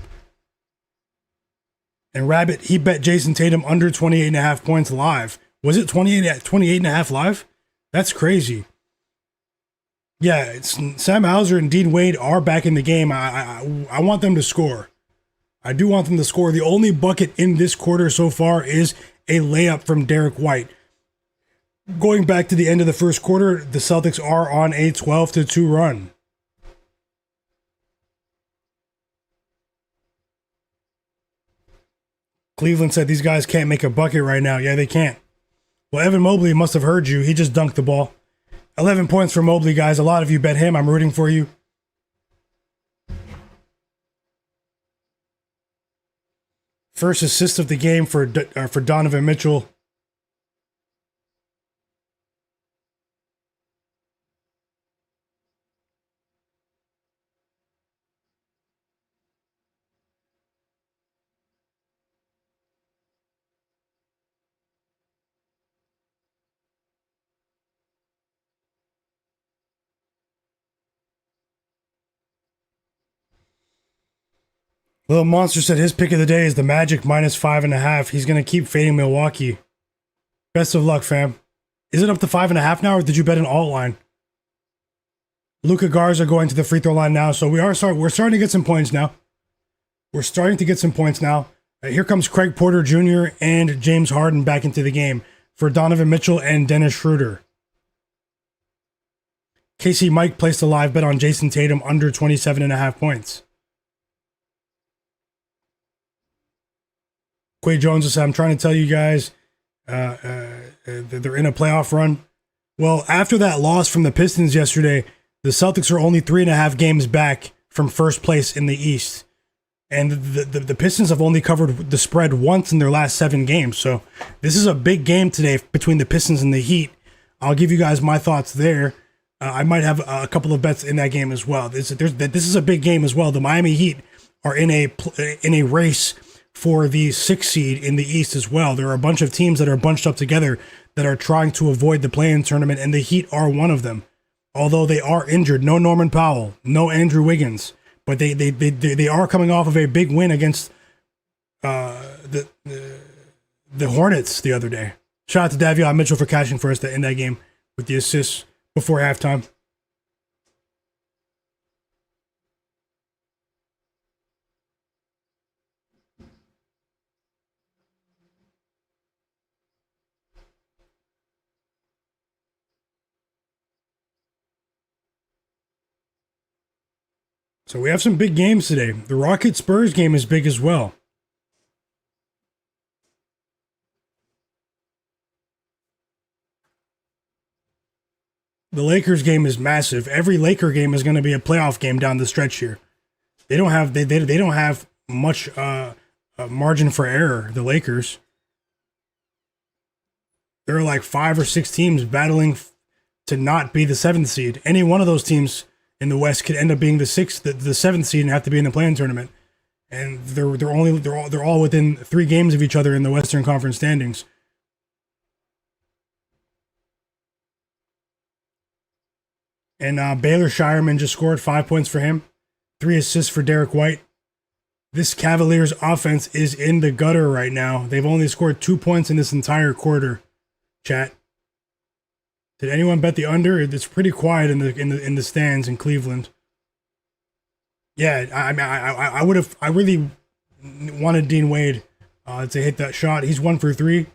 And Rabbit, he bet Jayson Tatum under 28.5 points live. Was it 28.5 live? That's crazy. Yeah, Sam Hauser and Dean Wade are back in the game. I want them to score. I do want them to score. The only bucket in this quarter so far is a layup from Derek White. Going back to the end of the first quarter, the Celtics are on a 12-2 run. Cleveland said these guys can't make a bucket right now. Yeah, they can't. Well, Evan Mobley must have heard you. He just dunked the ball. 11 points for Mobley, guys. A lot of you bet him. I'm rooting for you. First assist of the game for Donovan Mitchell. Little Monster said his pick of the day is the Magic minus 5.5. He's going to keep fading Milwaukee. Best of luck, fam. Is it up to 5.5 now, or did you bet an alt line? Luka Garza going to the free throw line now, so we're starting to get some points now. We're starting to get some points now. Here comes Craig Porter Jr. and James Harden back into the game for Donovan Mitchell and Dennis Schroeder. KC Mike placed a live bet on Jayson Tatum under 27.5 points. Quay Jones said, I'm trying to tell you guys that they're in a playoff run. Well, after that loss from the Pistons yesterday, the Celtics are only 3.5 games back from first place in the East. And the Pistons have only covered the spread once in their last 7 games. So this is a big game today between the Pistons and the Heat. I'll give you guys my thoughts there. I might have a couple of bets in that game as well. This is a big game as well. The Miami Heat are in a race for the 6th seed in the East as well. There are a bunch of teams that are bunched up together that are trying to avoid the play-in tournament, and the Heat are one of them. Although they are injured, no Norman Powell, no Andrew Wiggins, but they are coming off of a big win against the Hornets the other day. Shout out to Davion Mitchell for catching for us to end that game with the assists before halftime. So we have some big games today. The Rockets-Spurs game is big as well. The Lakers game is massive. Every Laker game is going to be a playoff game down the stretch here. They don't have much margin for error. The Lakers. There are like 5 or 6 teams battling to not be the 7th seed. Any one of those teams in the West could end up being the 7th seed and have to be in the play-in tournament. And they're all within 3 games of each other in the Western Conference standings. And Baylor Shireman just scored 5 points for him, 3 assists for Derek White. This Cavaliers offense is in the gutter right now. They've only scored 2 points in this entire quarter. Chat. Did anyone bet the under? It's pretty quiet in the stands in Cleveland. Yeah, I really wanted Dean Wade to hit that shot. He's 1 for 3.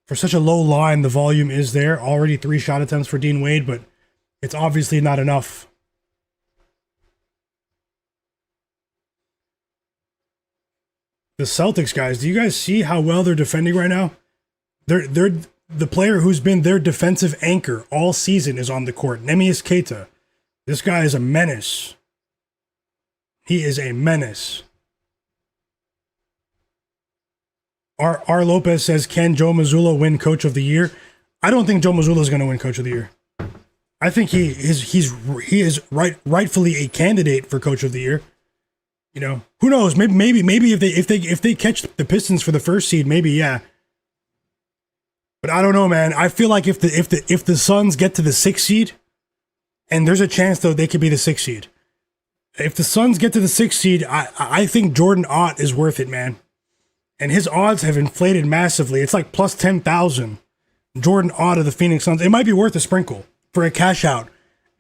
For such a low line, the volume is there. Already 3 shot attempts for Dean Wade, but it's obviously not enough. The Celtics, guys, do you guys see how well they're defending right now? They're the player who's been their defensive anchor all season is on the court. Neemias Queta. This guy is a menace. He is a menace. R. Lopez says, can Joe Mazzulla win Coach of the Year? I don't think Joe Mazzulla is going to win Coach of the Year. I think he is rightfully a candidate for Coach of the Year. You know, who knows? Maybe if they catch the Pistons for the 1st seed, maybe yeah. But I don't know, man. I feel like if the Suns get to the 6th seed, and there's a chance though they could be the 6th seed. If the Suns get to the 6th seed, I think Jordan Ott is worth it, man. And his odds have inflated massively. It's like plus 10,000. Jordan Ott of the Phoenix Suns. It might be worth a sprinkle for a cash out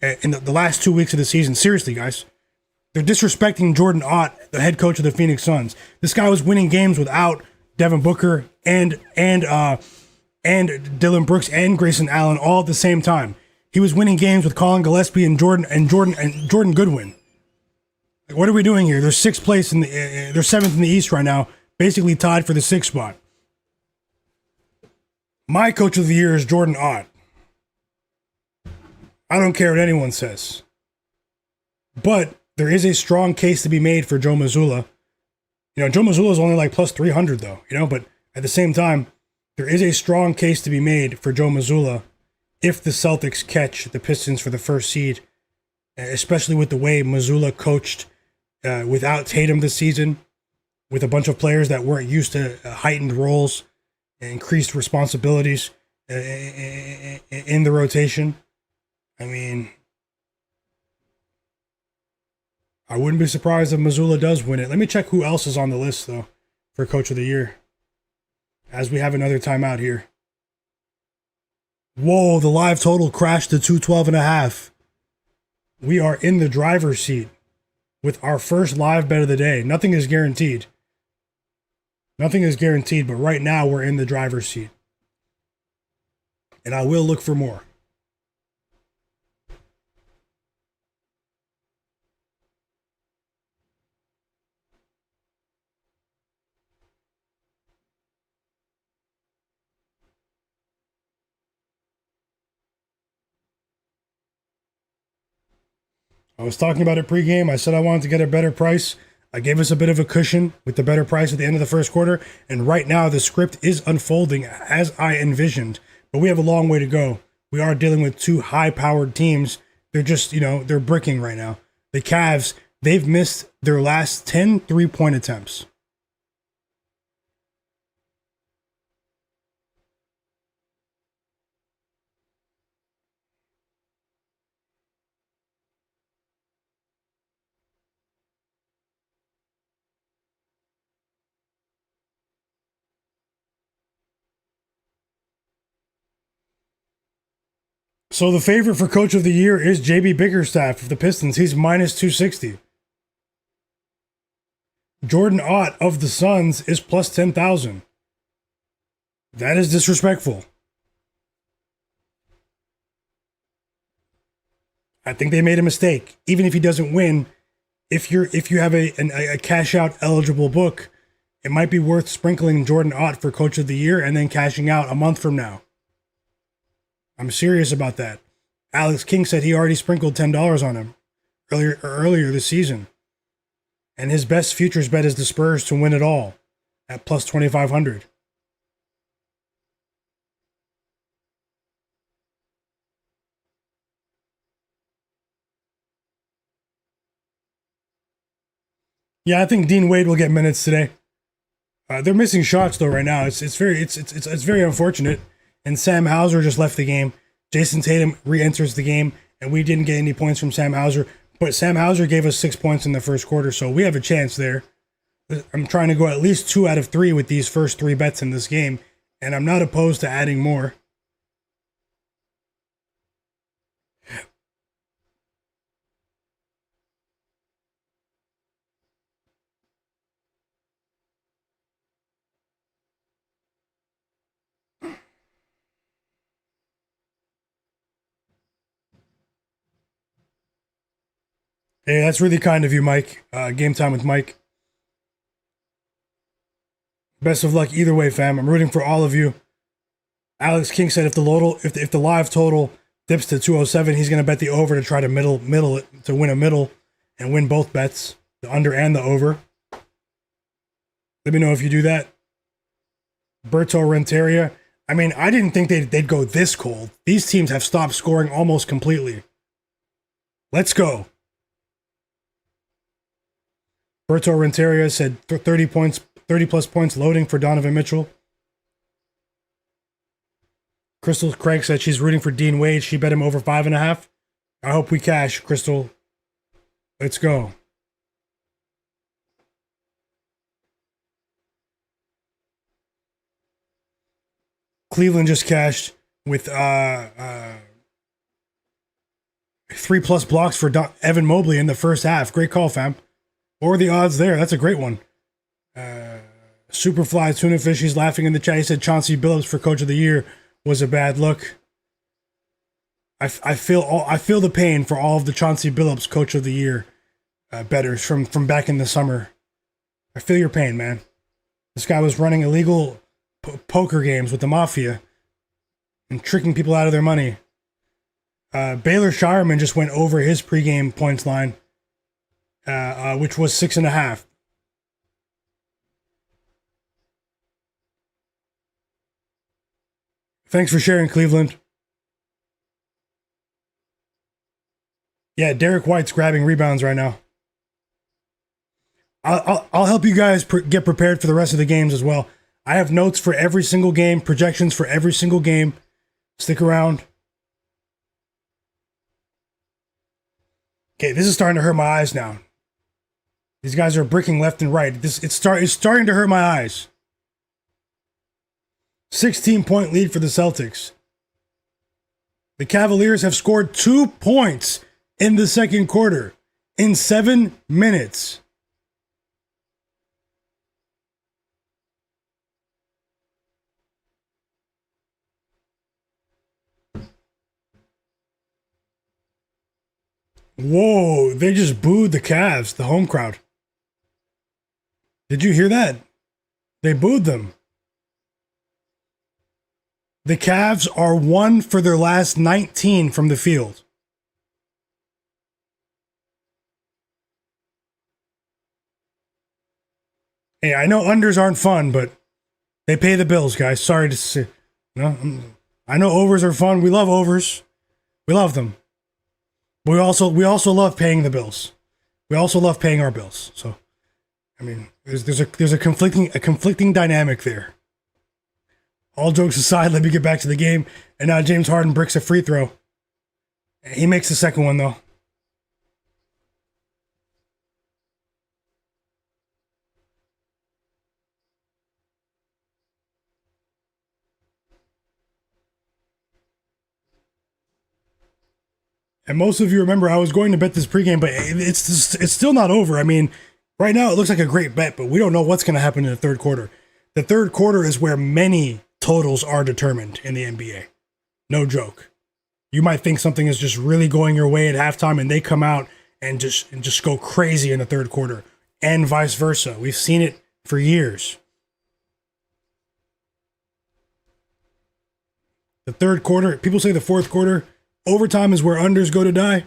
in the last 2 weeks of the season. Seriously, guys. They're disrespecting Jordan Ott, the head coach of the Phoenix Suns. This guy was winning games without Devin Booker and Dylan Brooks and Grayson Allen all at the same time. He was winning games with Colin Gillespie and Jordan Goodwin. Like, what are we doing here? They're 6th place they're 7th in the East right now, basically tied for the 6th spot. My Coach of the Year is Jordan Ott. I don't care what anyone says. But there is a strong case to be made for Joe Mazzulla. You know, Joe Mazzulla is only like plus 300 though, you know, but at the same time, there is a strong case to be made for Joe Mazzulla if the Celtics catch the Pistons for the 1st seed, especially with the way Mazzulla coached without Tatum this season, with a bunch of players that weren't used to heightened roles and increased responsibilities in the rotation. I mean, I wouldn't be surprised if Mazzulla does win it. Let me check who else is on the list, though, for Coach of the Year, as we have another timeout here. Whoa, the live total crashed to 212.5. We are in the driver's seat with our first live bet of the day. Nothing is guaranteed. Nothing is guaranteed, but right now we're in the driver's seat. And I will look for more. I was talking about it pregame. I said I wanted to get a better price. I gave us a bit of a cushion with the better price at the end of the first quarter. And right now, the script is unfolding as I envisioned. But we have a long way to go. We are dealing with two high-powered teams. They're just, they're bricking right now. The Cavs, they've missed their last 10 three-point attempts. So the favorite for coach of the year is JB Bickerstaff of the Pistons. He's minus 260. Jordan Ott of the Suns is plus 10,000. That is disrespectful. I think they made a mistake. Even if he doesn't win, if you have a cash out eligible book, it might be worth sprinkling Jordan Ott for coach of the year and then cashing out a month from now. I'm serious about that. Alex King said he already sprinkled $10 on him earlier this season. And his best futures bet is the Spurs to win it all at plus 2,500. Yeah, I think Dean Wade will get minutes today. They're missing shots though right now. It's very unfortunate. And Sam Hauser just left the game. Jayson Tatum re-enters the game, and we didn't get any points from Sam Hauser. But Sam Hauser gave us 6 points in the first quarter, so we have a chance there. I'm trying to go at least 2 out of 3 with these first 3 bets in this game, and I'm not opposed to adding more. Hey, that's really kind of you, Mike. Game time with Mike. Best of luck either way, fam. I'm rooting for all of you. Alex King said if the live total dips to 207, he's gonna bet the over to try to middle it to win a middle and win both bets, the under and the over. Let me know if you do that. Berto Renteria. I mean, I didn't think they'd go this cold. These teams have stopped scoring almost completely. Let's go. Berto Renteria said 30 plus points loading for Donovan Mitchell. Crystal Craig said she's rooting for Dean Wade. She bet him over 5.5. I hope we cash, Crystal. Let's go. Cleveland just cashed with 3+ blocks for Evan Mobley in the first half. Great call, fam. What were the odds there? That's a great one. Superfly Tuna Fish, he's laughing in the chat. He said Chauncey Billups for coach of the year was a bad look. I feel the pain for all of the Chauncey Billups coach of the year bettors from back in the summer. I feel your pain, man. This guy was running illegal poker games with the mafia and tricking people out of their money. Baylor Shireman just went over his pregame points line, which was 6.5. Thanks for sharing, Cleveland. Yeah, Derek White's grabbing rebounds right now. I'll help you guys get prepared for the rest of the games as well. I have notes for every single game, projections for every single game. Stick around. Okay, this is starting to hurt my eyes now. These guys are bricking left and right. It's starting to hurt my eyes. 16-point lead for the Celtics. The Cavaliers have scored 2 points in the second quarter in 7 minutes. Whoa, they just booed the Cavs, the home crowd. Did you hear that? They booed them. The Cavs are 1 for their last 19 from the field. Hey, I know unders aren't fun, but they pay the bills, guys. Sorry to say. No, I know overs are fun. We love overs. We love them. But we also love paying the bills. We also love paying our bills. So, I mean, there's a conflicting dynamic there. All jokes aside, let me get back to the game. And now James Harden bricks a free throw. He makes the second one though. And most of you remember I was going to bet this pregame, but it's still not over. I mean, right now it looks like a great bet, but we don't know what's going to happen in the third quarter. The third quarter is where many totals are determined in the NBA. No joke. You might think something is just really going your way at halftime, and they come out and just go crazy in the third quarter, and vice versa. We've seen it for years. The third quarter, people say the fourth quarter, overtime is where unders go to die.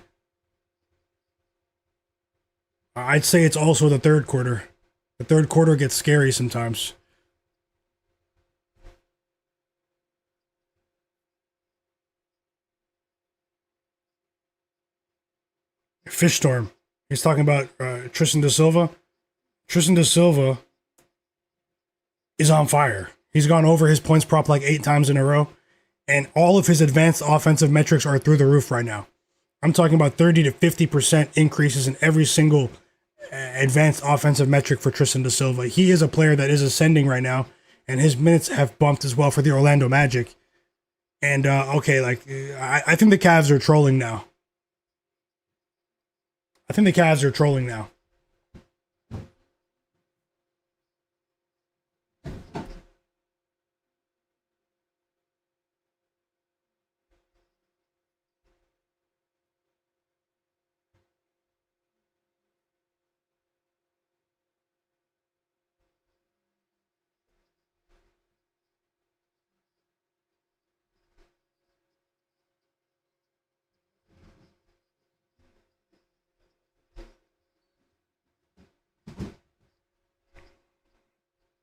I'd say it's also the third quarter. The third quarter gets scary sometimes. Fish Storm. He's talking about Tristan da Silva. Tristan da Silva is on fire. He's gone over his points prop like 8 times in a row, and all of his advanced offensive metrics are through the roof right now. I'm talking about 30 to 50% increases in every single advanced offensive metric for Tristan da Silva. He is a player that is ascending right now, and his minutes have bumped as well for the Orlando Magic. And okay, like I think the Cavs are trolling now. I think the Cavs are trolling now.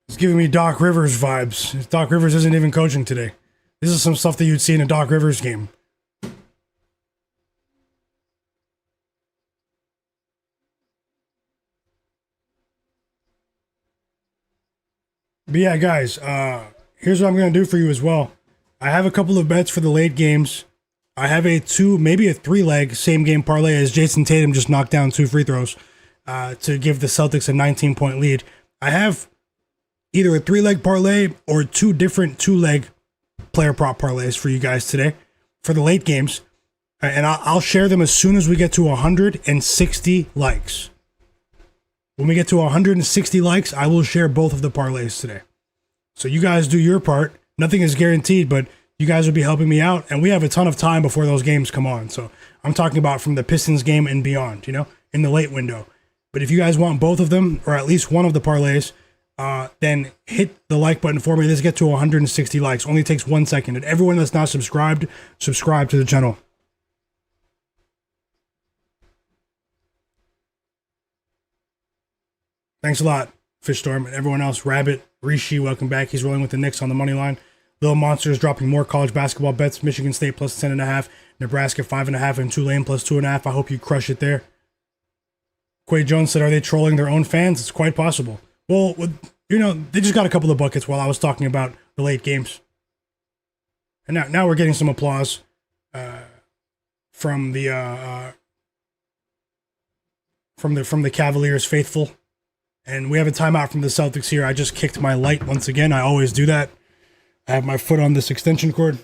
It's giving me Doc Rivers vibes. Doc Rivers isn't even coaching today. This is some stuff that you'd see in a Doc Rivers game. But yeah, guys, here's what I'm going to do for you as well. I have a couple of bets for the late games. I have a 2, maybe a 3-leg same game parlay as Jayson Tatum just knocked down 2 free throws to give the Celtics a 19-point lead. I have either a 3-leg parlay or 2 different 2-leg player prop parlays for you guys today for the late games. And I'll share them as soon as we get to 160 likes. When we get to 160 likes, I will share both of the parlays today. So you guys do your part. Nothing is guaranteed, but you guys will be helping me out. And we have a ton of time before those games come on. So I'm talking about from the Pistons game and beyond, in the late window. But if you guys want both of them, or at least one of the parlays, then hit the like button for me. Let's get to 160 likes. Only takes 1 second. And everyone that's not subscribed, subscribe to the channel. Thanks a lot, Fishstorm, and everyone else. Rabbit, Rishi, welcome back. He's rolling with the Knicks on the money line. Little Monsters dropping more college basketball bets. Michigan State plus 10.5, Nebraska 5.5, and Tulane plus 2.5. I hope you crush it there. Quay Jones said, are they trolling their own fans? It's quite possible. Well, they just got a couple of buckets while I was talking about the late games. And now we're getting some applause from the Cavaliers faithful. And we have a timeout from the Celtics here. I just kicked my light once again. I always do that. I have my foot on this extension cord.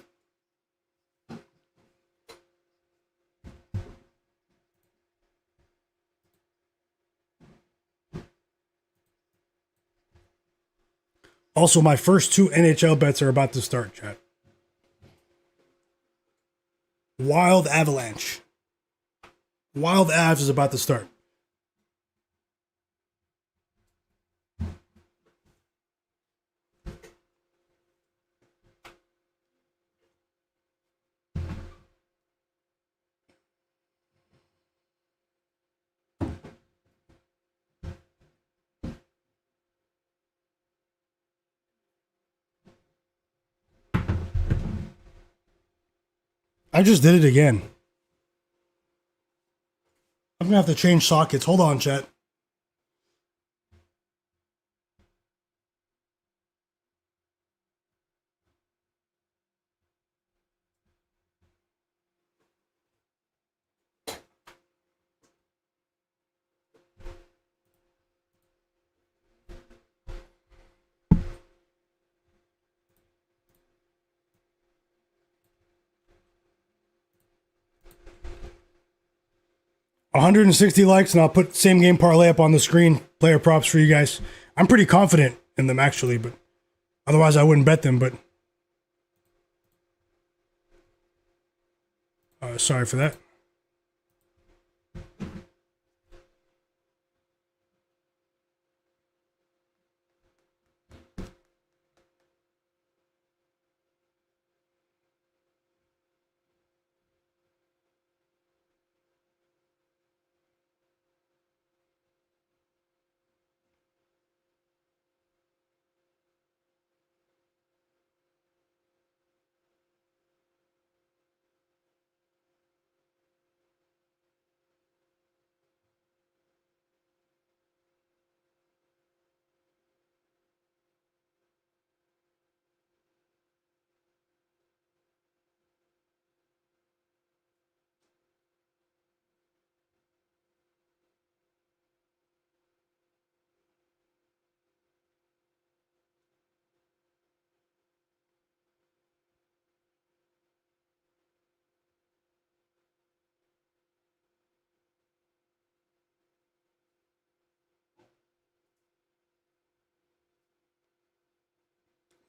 Also, my first 2 NHL bets are about to start, chat. Wild Avalanche. Wild Avs is about to start. I just did it again. I'm gonna have to change sockets. Hold on, chat. $160 likes, and I'll put same game parlay up on the screen. Player props for you guys. I'm pretty confident in them actually, but otherwise I wouldn't bet them. But sorry for that.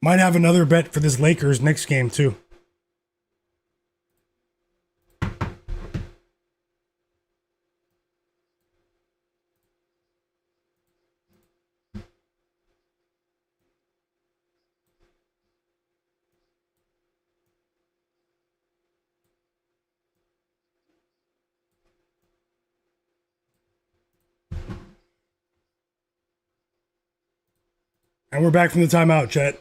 Might have another bet for this Lakers next game too. And we're back from the timeout, chat.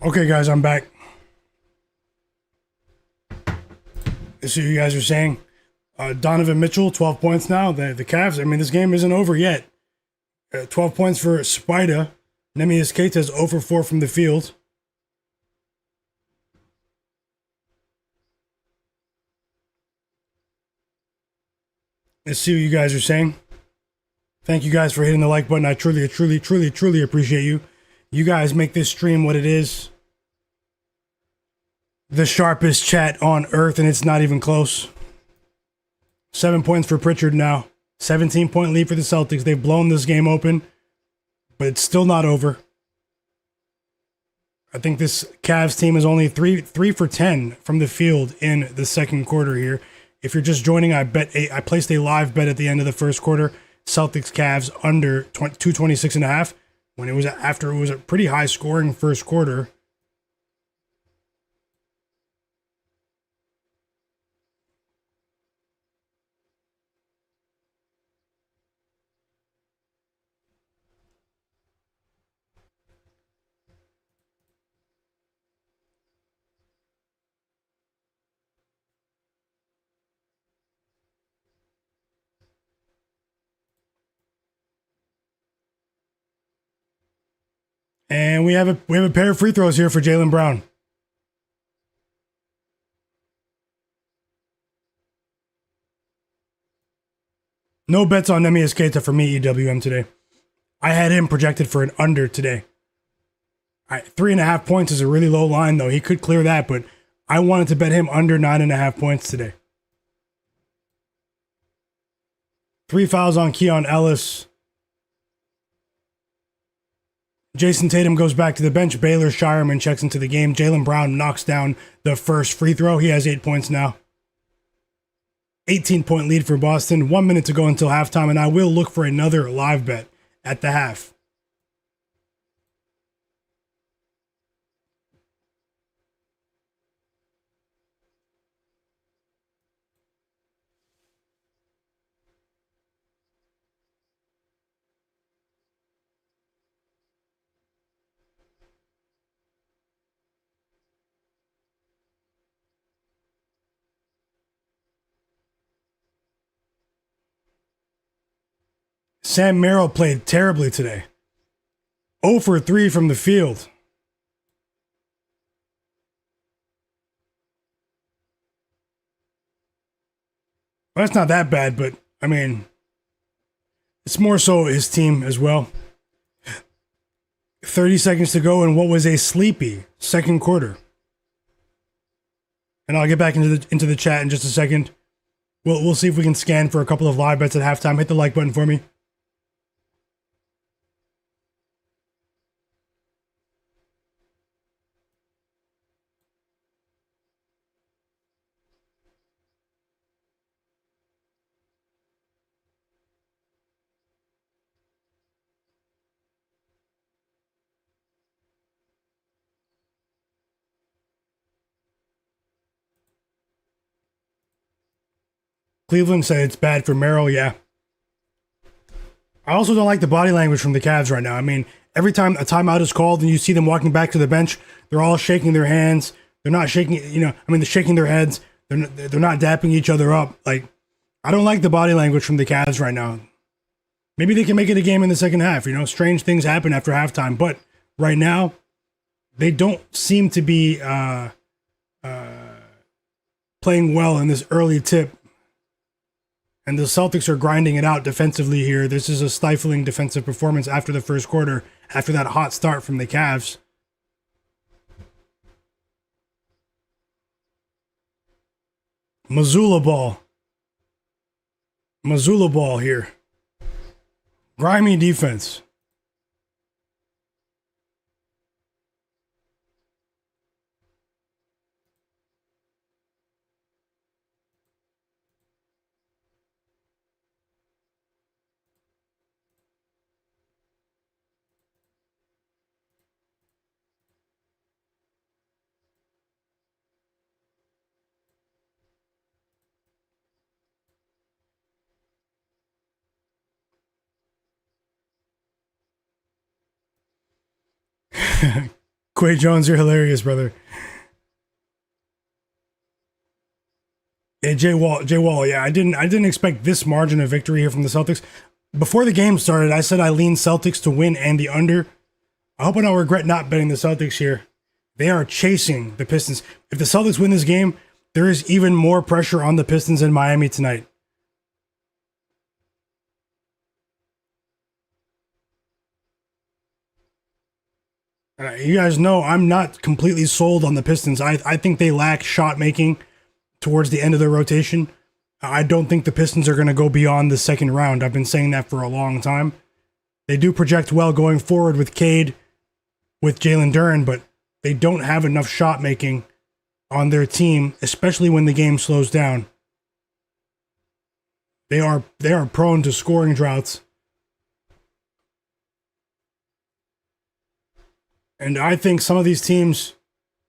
Okay, guys, I'm back. This is what you guys are saying. Donovan Mitchell, 12 points now. The Cavs, I mean, this game isn't over yet. 12 points for Spida. Neemias Queta's 0 for 4 from the field. Let's see what you guys are saying. Thank you guys for hitting the like button. I truly appreciate you. You guys make this stream what it is. The sharpest chat on earth, and it's not even close. 7 points for Pritchard now. 17-point lead for the Celtics. They've blown this game open, but it's still not over. I think this Cavs team is only 3 for 10 from the field in the second quarter here. If you're just joining, I placed a live bet at the end of the first quarter. Celtics Cavs under 226.5 when it was after it was a pretty high scoring first quarter. And we have a pair of free throws here for Jaylen Brown. No bets on Myguyknowsaguy for me, EWM today. I had him projected for an under today. 3.5 points is a really low line, though. He could clear that, but I wanted to bet him under 9.5 points today. 3 fouls on Keon Ellis. Jayson Tatum goes back to the bench. Baylor Shireman checks into the game. Jaylen Brown knocks down the first free throw. He has 8 points now. 18-point lead for Boston. 1 minute to go until halftime, and I will look for another live bet at the half. Sam Merrill played terribly today. 0 for 3 from the field. Well, that's not that bad, but I mean, it's more so his team as well. 30 seconds to go in what was a sleepy second quarter. And I'll get back into the chat in just a second. We'll see if we can scan for a couple of live bets at halftime. Hit the like button for me. Cleveland said it's bad for Merrill, yeah. I also don't like the body language from the Cavs right now. I mean, every time a timeout is called and you see them walking back to the bench, they're all shaking their hands. They're not shaking, they're shaking their heads. They're not dapping each other up. Like, I don't like the body language from the Cavs right now. Maybe they can make it a game in the second half. Strange things happen after halftime. But right now, they don't seem to be playing well in this early tip. And the Celtics are grinding it out defensively here. This is a stifling defensive performance after the first quarter, after that hot start from the Cavs. Mazzulla ball here. Grimy defense. Quay Jones, you're hilarious, brother. Yeah, Jay Wall. Yeah, I didn't expect this margin of victory here from the Celtics. Before the game started, I said I leaned Celtics to win and the under. I hope I don't regret not betting the Celtics here. They are chasing the Pistons. If the Celtics win this game, there is even more pressure on the Pistons in Miami tonight. You guys know I'm not completely sold on the Pistons. I think they lack shot making towards the end of their rotation. I don't think the Pistons are going to go beyond the second round. I've been saying that for a long time. They do project well going forward with Cade, with Jalen Duren, but they don't have enough shot making on their team, especially when the game slows down. They are prone to scoring droughts. And I think some of these teams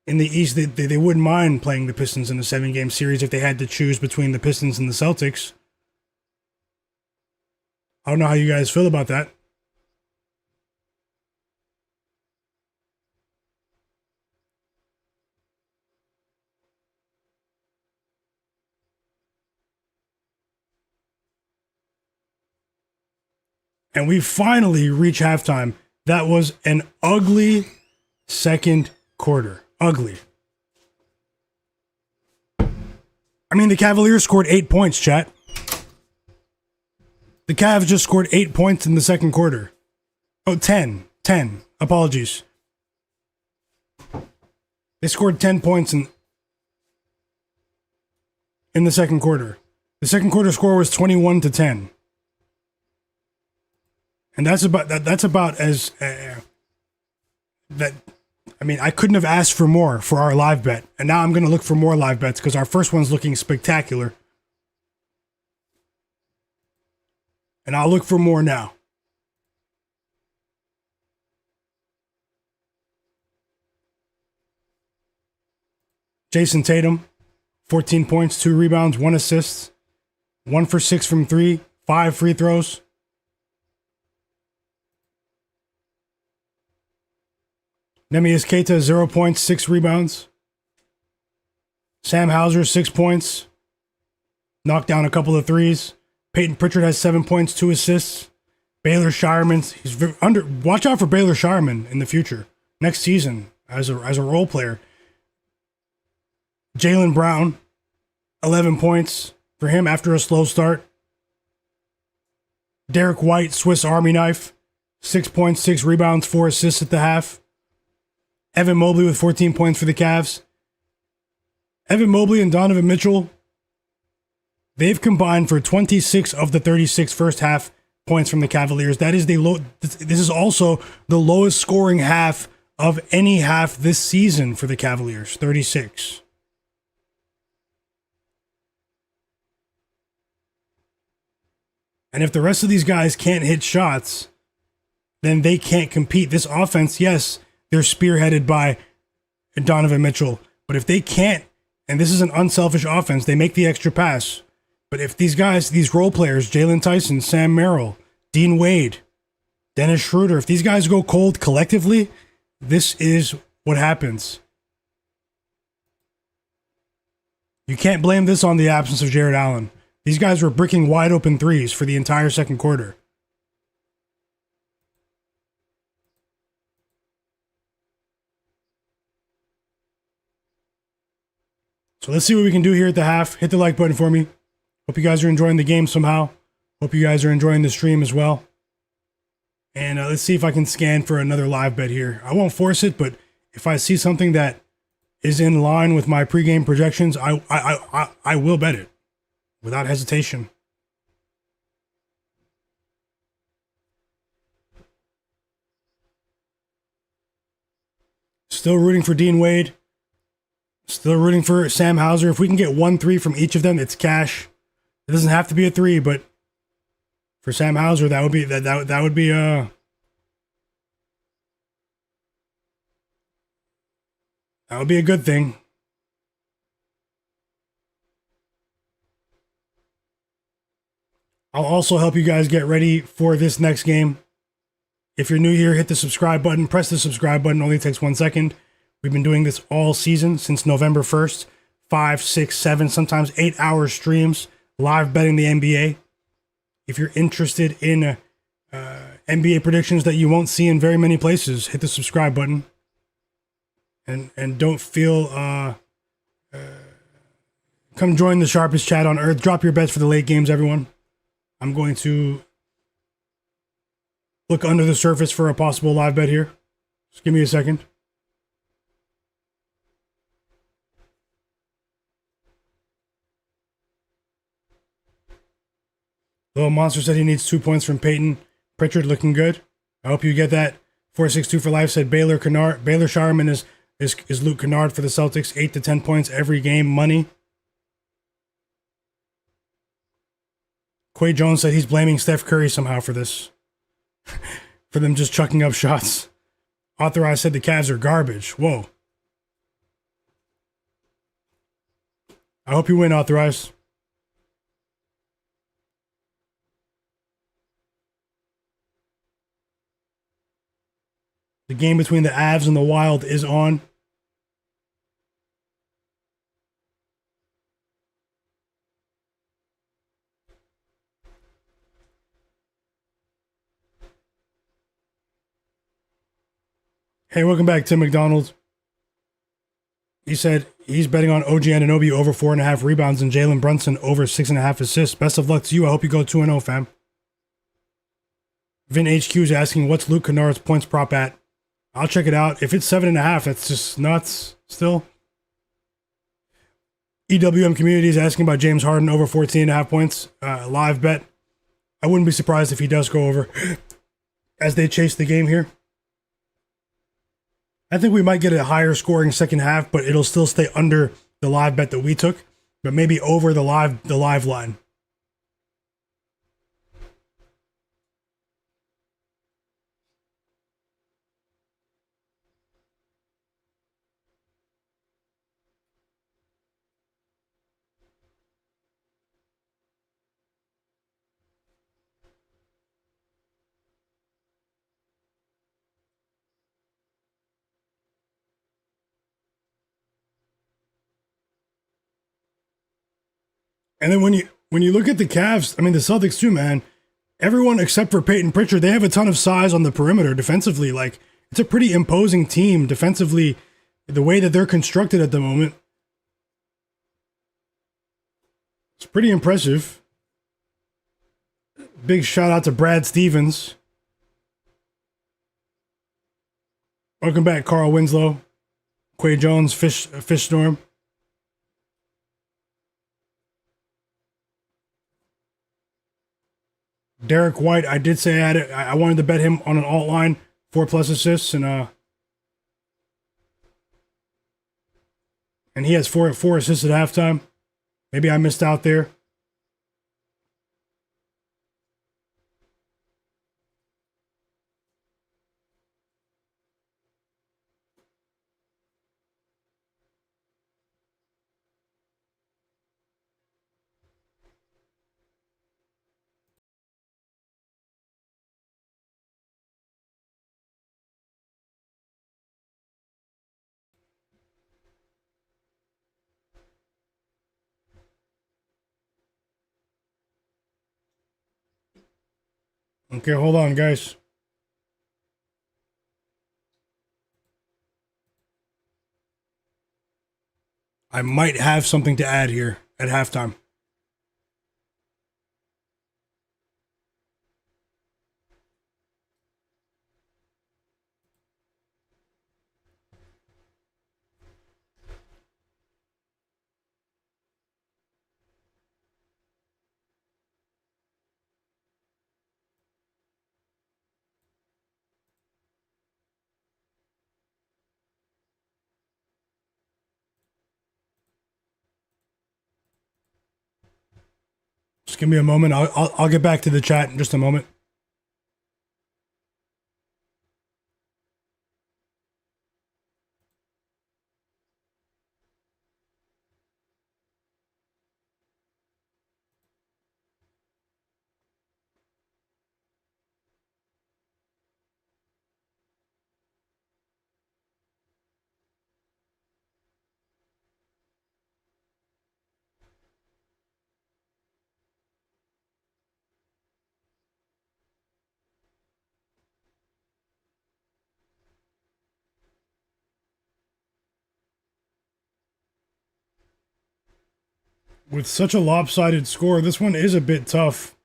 in the East, they wouldn't mind playing the Pistons in a 7-game series if they had to choose between the Pistons and the Celtics. I don't know how you guys feel about that. And we finally reach halftime. That was an ugly second quarter. Ugly. I mean, the Cavaliers scored 8 points, chat. The Cavs just scored 8 points in the second quarter. Oh, 10. 10. Apologies. They scored 10 points in the second quarter. The second quarter score was 21-10. And that's about as that. I mean, I couldn't have asked for more for our live bet, and now I'm going to look for more live bets because our first one's looking spectacular, and I'll look for more now. Jayson Tatum, 14 points, 2 rebounds, 1 assist, 1 for 6 from 3, 5 free throws. Neemias Queta, 0 points, 6 rebounds. Sam Hauser, 6 points. Knocked down a couple of threes. Peyton Pritchard has 7 points, 2 assists. Baylor Scheierman, watch out for Baylor Scheierman in the future. Next season as a role player. Jaylen Brown, 11 points for him after a slow start. Derek White, Swiss Army knife. 6 points, 6 rebounds, 4 assists at the half. Evan Mobley with 14 points for the Cavs. Evan Mobley and Donovan Mitchell, they've combined for 26 of the 36 first half points from the Cavaliers. That is this is also the lowest scoring half of any half this season for the Cavaliers, 36. And if the rest of these guys can't hit shots, then they can't compete. This offense, yes, they're spearheaded by Donovan Mitchell. But if they can't, and this is an unselfish offense, they make the extra pass. But if these guys, these role players, Jalen Tyson, Sam Merrill, Dean Wade, Dennis Schroeder, if these guys go cold collectively, this is what happens. You can't blame this on the absence of Jared Allen. These guys were bricking wide open threes for the entire second quarter. So let's see what we can do here at the half. Hit the like button for me. Hope you guys are enjoying the game somehow. Hope you guys are enjoying the stream as well. And let's see if I can scan for another live bet here. I won't force it, but if I see something that is in line with my pregame projections, I will bet it without hesitation. Still rooting for Dean Wade. Still rooting for Sam Hauser. If we can get 1-3 from each of them, it's cash. It doesn't have to be a 3, but for Sam Hauser, that would be that would be a good thing. I'll also help you guys get ready for this next game. If you're new here, hit the subscribe button. Press the subscribe button. It only takes 1 second. We've been doing this all season since November 1st. 5, 6, 7, sometimes 8-hour streams. Live betting the NBA. If you're interested in NBA predictions that you won't see in very many places, hit the subscribe button. And don't feel... come join the sharpest chat on earth. Drop your bets for the late games, everyone. I'm going to look under the surface for a possible live bet here. Just give me a second. Little Monster said he needs 2 points from Peyton Pritchard, looking good. I hope you get that. 462 for life said Baylor Scheierman is Luke Kennard for the Celtics. 8 to 10 points every game, money. Quay Jones said he's blaming Steph Curry somehow for this. For them just chucking up shots. Authorized said the Cavs are garbage. Whoa. I hope you win, Authorized. The game between the Avs and the Wild is on. Hey, welcome back, Tim McDonald. He said he's betting on OG Anunoby over 4.5 rebounds and Jalen Brunson over 6.5 assists. Best of luck to you. I hope you go 2-0, fam. Vin HQ is asking, what's Luke Kennard's points prop at? I'll check it out. If it's 7.5, that's just nuts still. EWM community is asking about James Harden over 14.5 points. Live bet. I wouldn't be surprised if he does go over as they chase the game here. I think we might get a higher scoring second half, but it'll still stay under the live bet that we took, but maybe over the live line. And then when you look at the Cavs, I mean the Celtics too, man. Everyone except for Peyton Pritchard, they have a ton of size on the perimeter defensively. Like, it's a pretty imposing team defensively, the way that they're constructed at the moment. It's pretty impressive. Big shout out to Brad Stevens. Welcome back, Carl Winslow. Quay Jones, Fish Storm. Derek White, I did say I had it. I wanted to bet him on an alt line, 4+ assists, and he has four assists at halftime. Maybe I missed out there. Okay, hold on, guys. I might have something to add here at halftime. Just give me a moment. I'll get back to the chat in just a moment. With such a lopsided score, this one is a bit tough.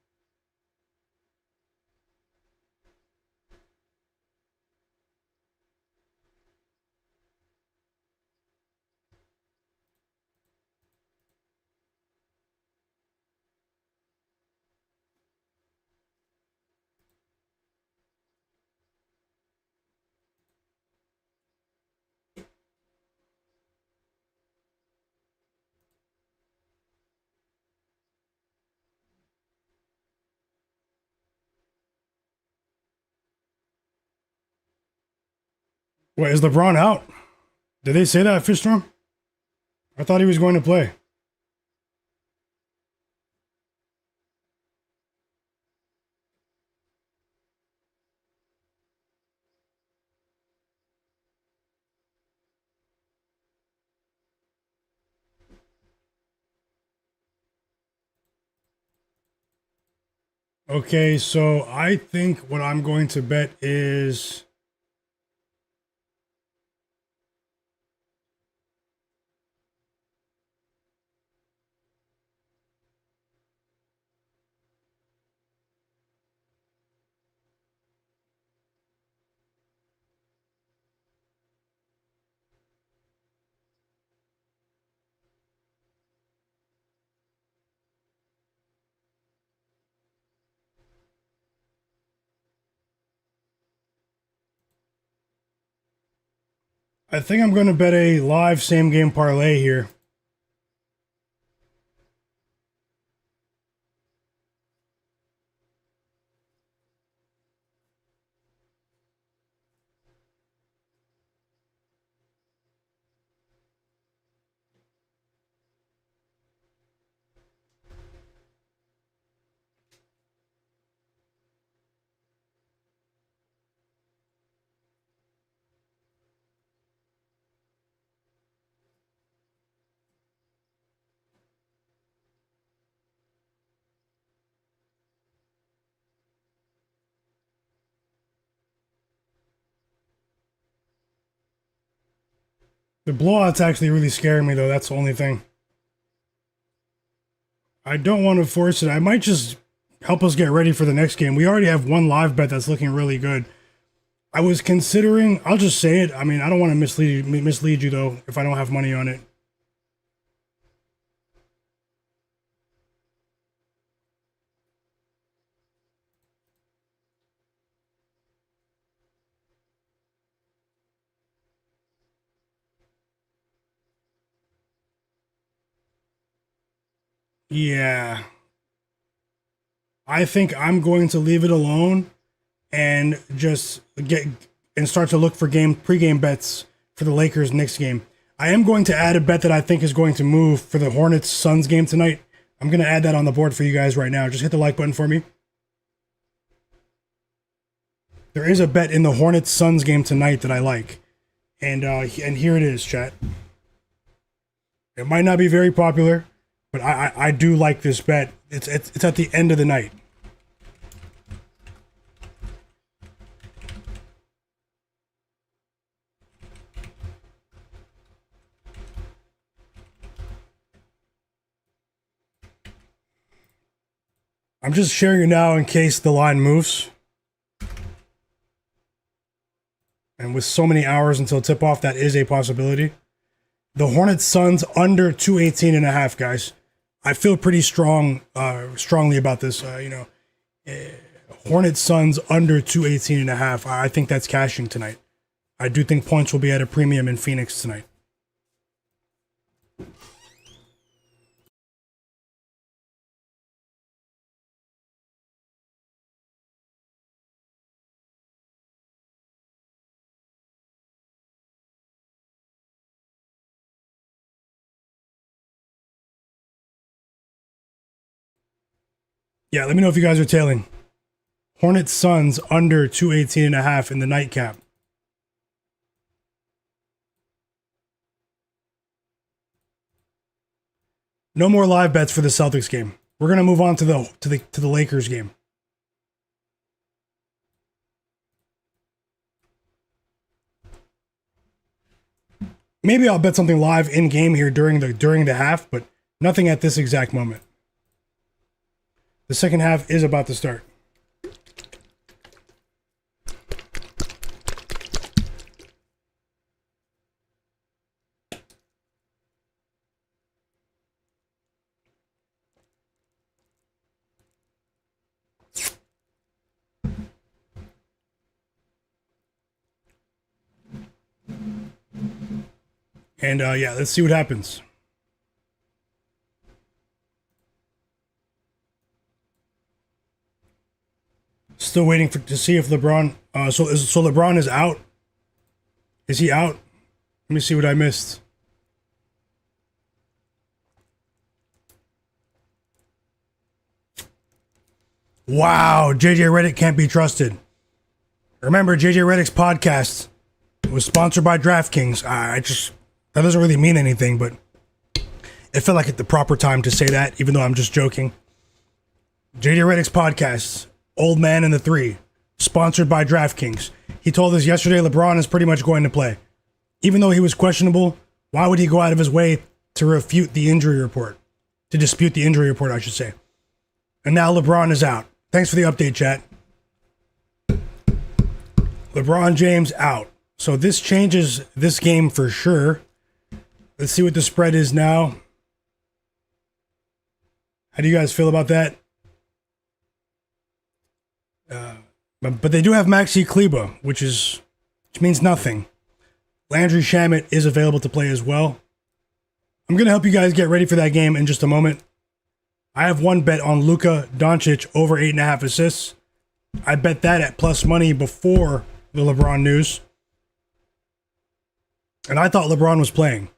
Wait, is LeBron out? Did they say that, Fishstorm? I thought he was going to play. Okay, so I think what I'm going to bet is I think I'm going to bet a live same game parlay here. The blowout's actually really scaring me, though. That's the only thing. I don't want to force it. I might just help us get ready for the next game. We already have one live bet that's looking really good. I was considering, I'll just say it. I mean, I don't want to mislead you, though, if I don't have money on it. Yeah. I think I'm going to leave it alone and just get and start to look for pregame bets for the Lakers Knicks game. I am going to add a bet that I think is going to move for the Hornets Suns game tonight. I'm going to add that on the board for you guys right now. Just hit the like button for me. There is a bet in the Hornets Suns game tonight that I like. And here it is, chat. It might not be very popular, but I do like this bet. It's at the end of the night. I'm just sharing it now in case the line moves. And with so many hours until tip-off, that is a possibility. The Hornets Suns under 218.5, guys. I feel pretty strongly about this. Hornets Suns under 218.5. I think that's cashing tonight. I do think points will be at a premium in Phoenix tonight. Yeah, let me know if you guys are tailing. Hornets Suns under 218.5 in the nightcap. No more live bets for the Celtics game. We're gonna move on to the Lakers game. Maybe I'll bet something live in game here during the half, but nothing at this exact moment. The second half is about to start. And yeah, let's see what happens. Still waiting to see if LeBron. So LeBron is out. Is he out? Let me see what I missed. Wow, JJ Redick can't be trusted. Remember, JJ Redick's podcast was sponsored by DraftKings. That doesn't really mean anything, but it felt like at the proper time to say that, even though I'm just joking. JJ Redick's podcast, Old Man and the Three, sponsored by DraftKings. He told us yesterday LeBron is pretty much going to play. Even though he was questionable, why would he go out of his way to refute the injury report? To dispute the injury report, I should say. And now LeBron is out. Thanks for the update, chat. LeBron James out. So this changes this game for sure. Let's see what the spread is now. How do you guys feel about that? But they do have Maxi Kleba, which means nothing. Landry Shamet is available to play as well. I'm going to help you guys get ready for that game in just a moment. I have one bet on Luka Doncic over 8.5 assists. I bet that at plus money before the LeBron news. And I thought LeBron was playing.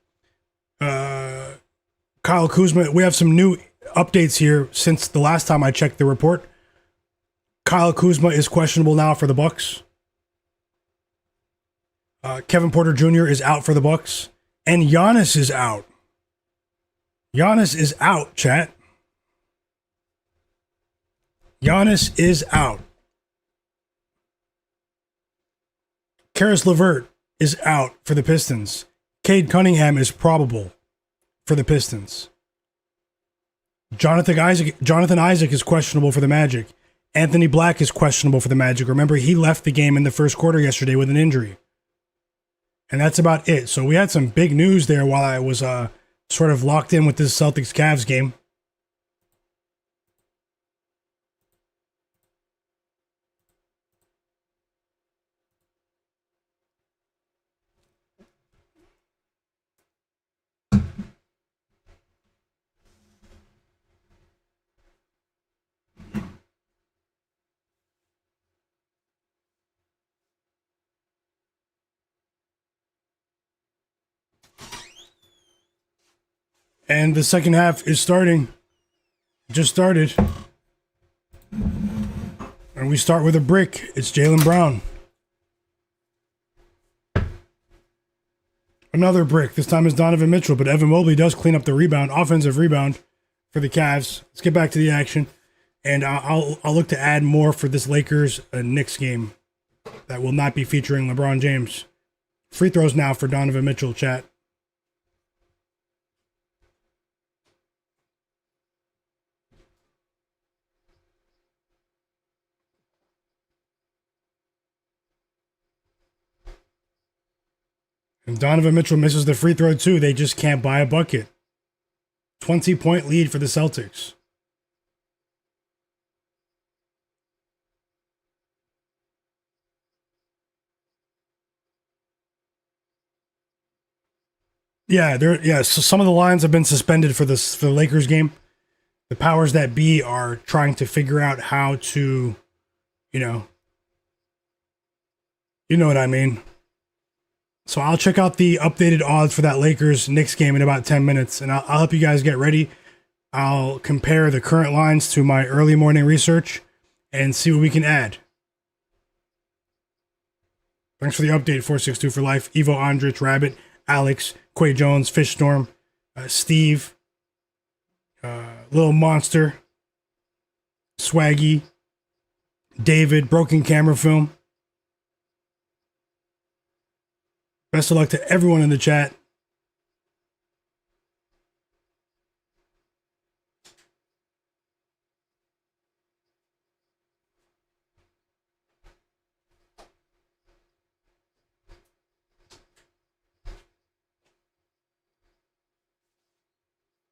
Kyle Kuzma, we have some new updates here since the last time I checked the report. Kyle Kuzma is questionable now for the Bucks. Kevin Porter Jr. is out for the Bucks. And Giannis is out. Giannis is out, chat. Giannis is out. Karis LeVert is out for the Pistons. Cade Cunningham is probable for the Pistons. Jonathan Isaac is questionable for the Magic. Anthony Black is questionable for the Magic. Remember, he left the game in the first quarter yesterday with an injury. And that's about it. So we had some big news there while I was sort of locked in with this Celtics-Cavs game. And the second half is starting. Just started. And we start with a brick. It's Jaylen Brown. Another brick. This time is Donovan Mitchell, but Evan Mobley does clean up the rebound, offensive rebound for the Cavs. Let's get back to the action. And I'll look to add more for this Lakers Knicks game that will not be featuring LeBron James. Free throws now for Donovan Mitchell, chat. And Donovan Mitchell misses the free throw too. They just can't buy a bucket. 20-point lead for the Celtics. So some of the lines have been suspended for the Lakers game. The powers that be are trying to figure out how to, you know what I mean. So I'll check out the updated odds for that Lakers-Knicks game in about 10 minutes, and I'll help you guys get ready. I'll compare the current lines to my early morning research and see what we can add. Thanks for the update, 462 for life. Evo Andrich, Rabbit, Alex, Quay Jones, Fishstorm, Steve, Little Monster, Swaggy, David, Broken Camera Film. Best of luck to everyone in the chat.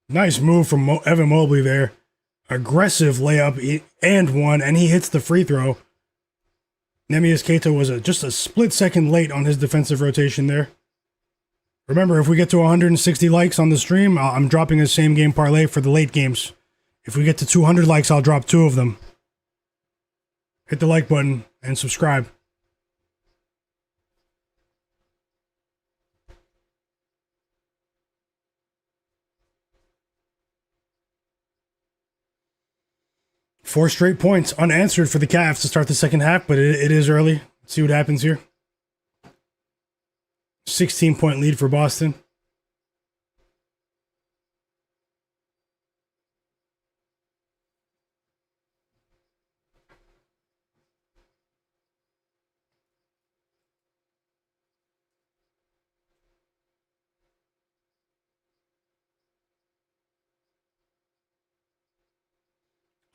Nice move from Evan Mobley there. Aggressive layup and one, and he hits the free throw. Neemias Queta was just a split second late on his defensive rotation there. Remember, if we get to 160 likes on the stream, I'm dropping a same game parlay for the late games. If we get to 200 likes, I'll drop 2 of them. Hit the like button and subscribe. Four straight points unanswered for the Cavs to start the second half, but it is early. Let's see what happens here. 16-point lead for Boston.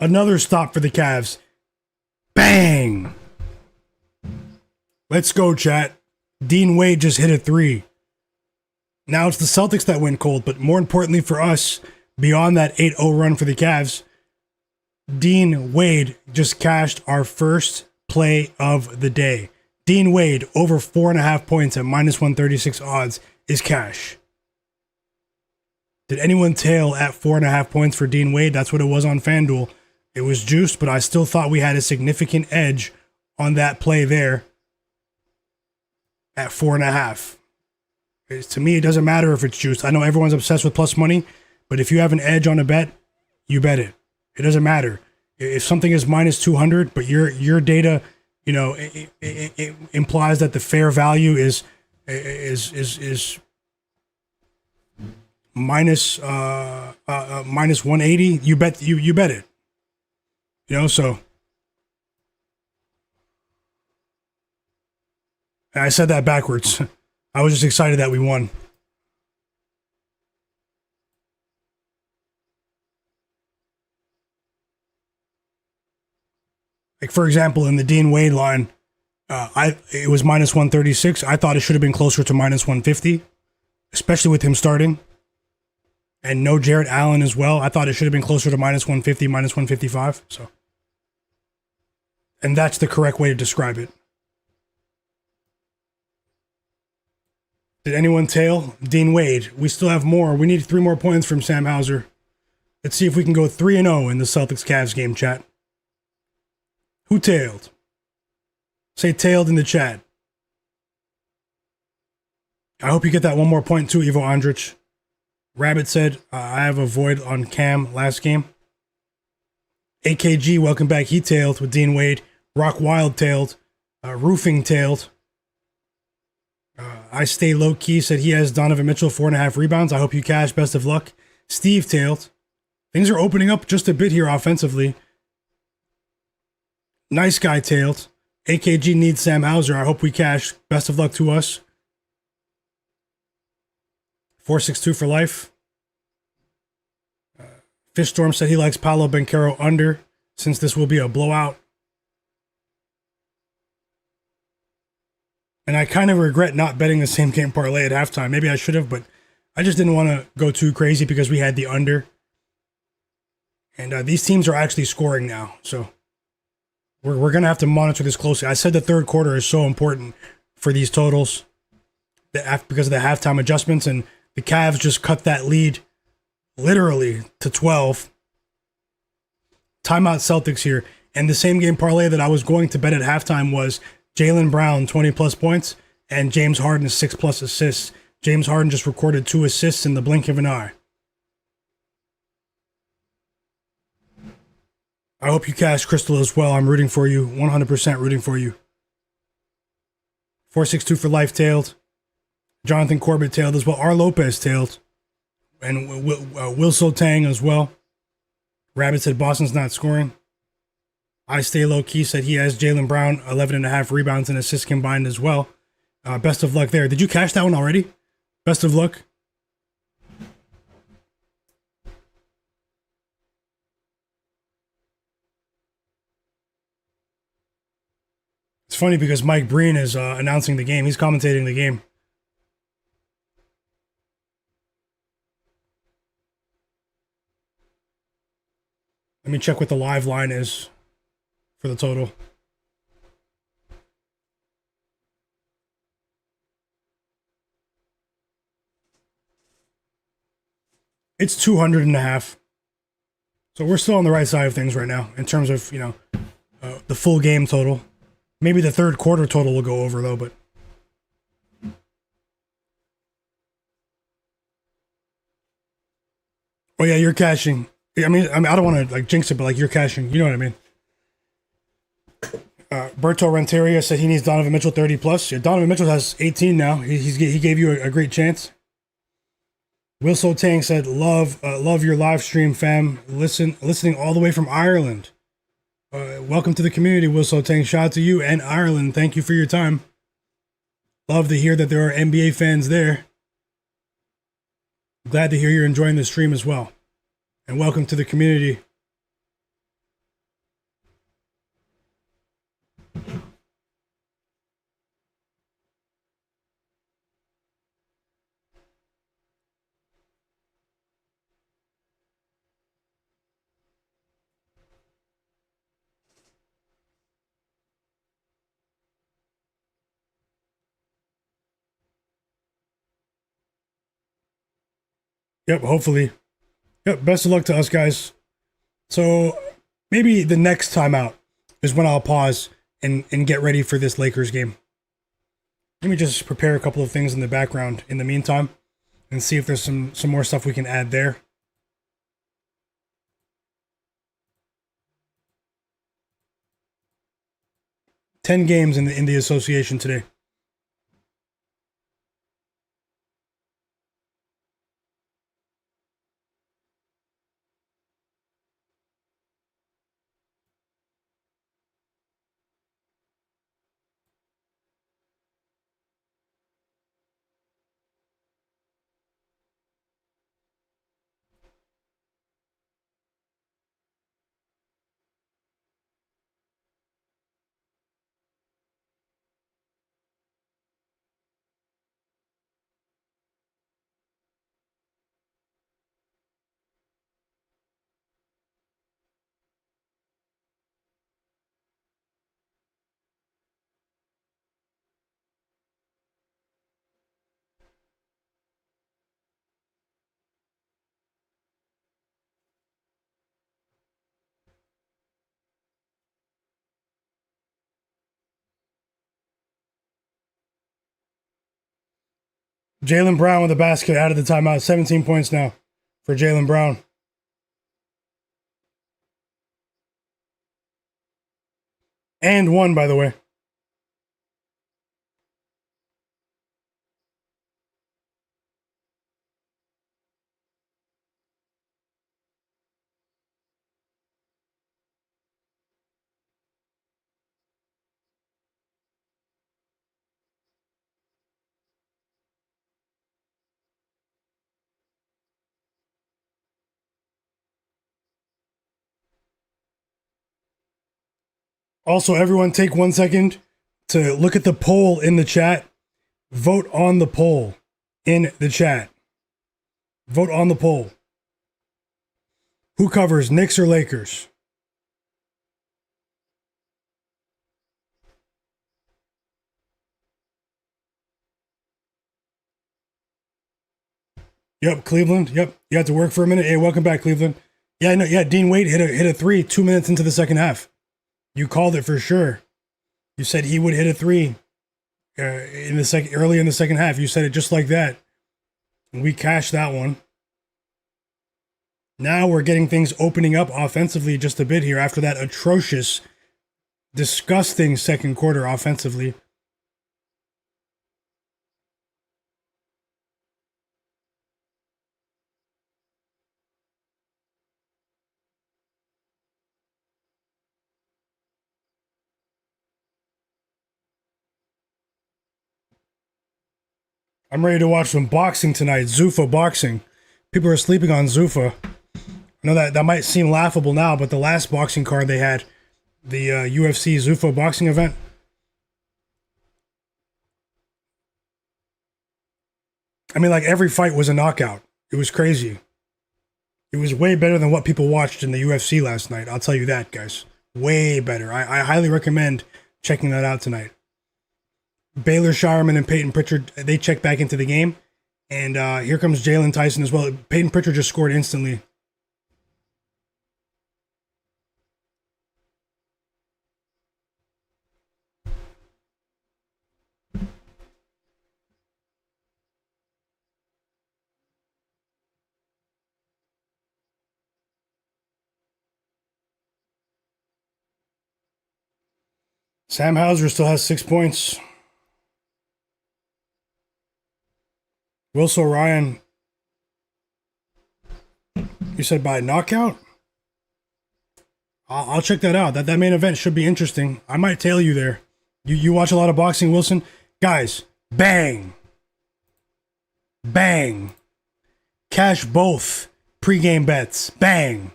Another stop for the Cavs. Bang! Let's go, chat. Dean Wade just hit a 3. Now it's the Celtics that went cold, but more importantly for us, beyond that 8-0 run for the Cavs, Dean Wade just cashed our first play of the day. Dean Wade over 4.5 points at minus 136 odds is cash. Did anyone tail at 4.5 points for Dean Wade? That's what it was on FanDuel. It was juiced, but I still thought we had a significant edge on that play there at 4.5. To me, it doesn't matter if it's juiced. I know everyone's obsessed with plus money, but if you have an edge on a bet, you bet it. It doesn't matter. If something is minus 200, but your data, it implies that the fair value is minus 180, you bet it. So and I said that backwards. I was just excited that we won. Like, for example, in the Dean Wade line, it was minus 136. I thought it should have been closer to minus 150, especially with him starting. And no Jarrett Allen as well. I thought it should have been closer to minus 150, minus 155. And that's the correct way to describe it. Did anyone tail Dean Wade? We still have more. We need 3 more points from Sam Hauser. Let's see if we can go 3-0 in the Celtics-Cavs game, chat. Who tailed? Say tailed in the chat. I hope you get that 1 more point too, Ivo Andrich. Rabbit said, I have a void on Cam last game. AKG, welcome back. He tailed with Dean Wade. Rock Wild tailed. Roofing tailed. I stay low key said he has Donovan Mitchell 4.5 rebounds. I hope you cash. Best of luck. Steve tailed. Things are opening up just a bit here offensively. Nice guy tailed. AKG needs Sam Hauser. I hope we cash. Best of luck to us. 462 for life. Fishstorm said he likes Paolo Banchero under, since this will be a blowout. And I kind of regret not betting the same game parlay at halftime. Maybe I should have, but I just didn't want to go too crazy because we had the under. And these teams are actually scoring now, so we're going to have to monitor this closely. I said the third quarter is so important for these totals because of the halftime adjustments, and the Cavs just cut that lead literally to 12. Timeout Celtics here. And the same game parlay that I was going to bet at halftime was Jaylen Brown, 20-plus points, and James Harden, 6-plus assists. James Harden just recorded 2 assists in the blink of an eye. I hope you cash Crystal as well. I'm rooting for you. 100% rooting for you. 462 for life tailed. Jonathan Corbett tailed as well. R. Lopez tailed. And Will Tang as well. Rabbit said Boston's not scoring. I stay low key said he has Jaylen Brown, 11.5 rebounds and assists combined as well. Best of luck there. Did you cash that one already? Best of luck. It's funny because Mike Breen is announcing the game. He's commentating the game. Let me check what the live line is for the total. It's 200.5. So we're still on the right side of things right now in terms of, the full game total. Maybe the third quarter total will go over though, but oh yeah, you're cashing. I mean, I don't want to jinx it, but you're cashing. You know what I mean? Berto Renteria said he needs Donovan Mitchell 30 plus. Yeah, Donovan Mitchell has 18 now. He gave you a great chance. Will Tang said, love your live stream, fam. Listening all the way from Ireland. Welcome to the community, Will Tang. Shout out to you and Ireland. Thank you for your time. Love to hear that there are NBA fans there. Glad to hear you're enjoying the stream as well. And welcome to the community. Yep, hopefully. Yep, best of luck to us, guys. So maybe the next time out is when I'll pause and get ready for this Lakers game. Let me just prepare a couple of things in the background in the meantime and see if there's some more stuff we can add there. Ten games in the association today. Jaylen Brown with the basket out of the timeout. 17 points now for Jaylen Brown. And one, by the way. Also, everyone take 1 second to look at the poll in the chat. Vote on the poll in the chat. Vote on the poll. Who covers, Knicks or Lakers? Yep, Cleveland. Yep, you had to work for a minute. Hey, welcome back, Cleveland. Yeah, no, yeah. Dean Wade hit a three 2 minutes into the second half. You called it for sure. You said he would hit a three early in the second half. You said it just like that. We cashed that one. Now we're getting things opening up offensively just a bit here after that atrocious, disgusting second quarter offensively. I'm ready to watch some boxing tonight. Zuffa boxing. People are sleeping on Zuffa. I know that might seem laughable now, but the last boxing card they had, the UFC Zuffa boxing event, I mean, like every fight was a knockout. It was crazy. It was way better than what people watched in the UFC last night. I'll tell you that, guys. Way better. I highly recommend checking that out tonight. Baylor Shireman and Peyton Pritchard, they check back into the game. And here comes Jalen Tyson as well. Peyton Pritchard just scored instantly. Sam Hauser still has 6 points. Wilson Ryan, you said by knockout? I'll check that out. That main event should be interesting. I might tail you there. You watch a lot of boxing, Wilson? Guys, bang. Bang. Cash both pregame bets. Bang.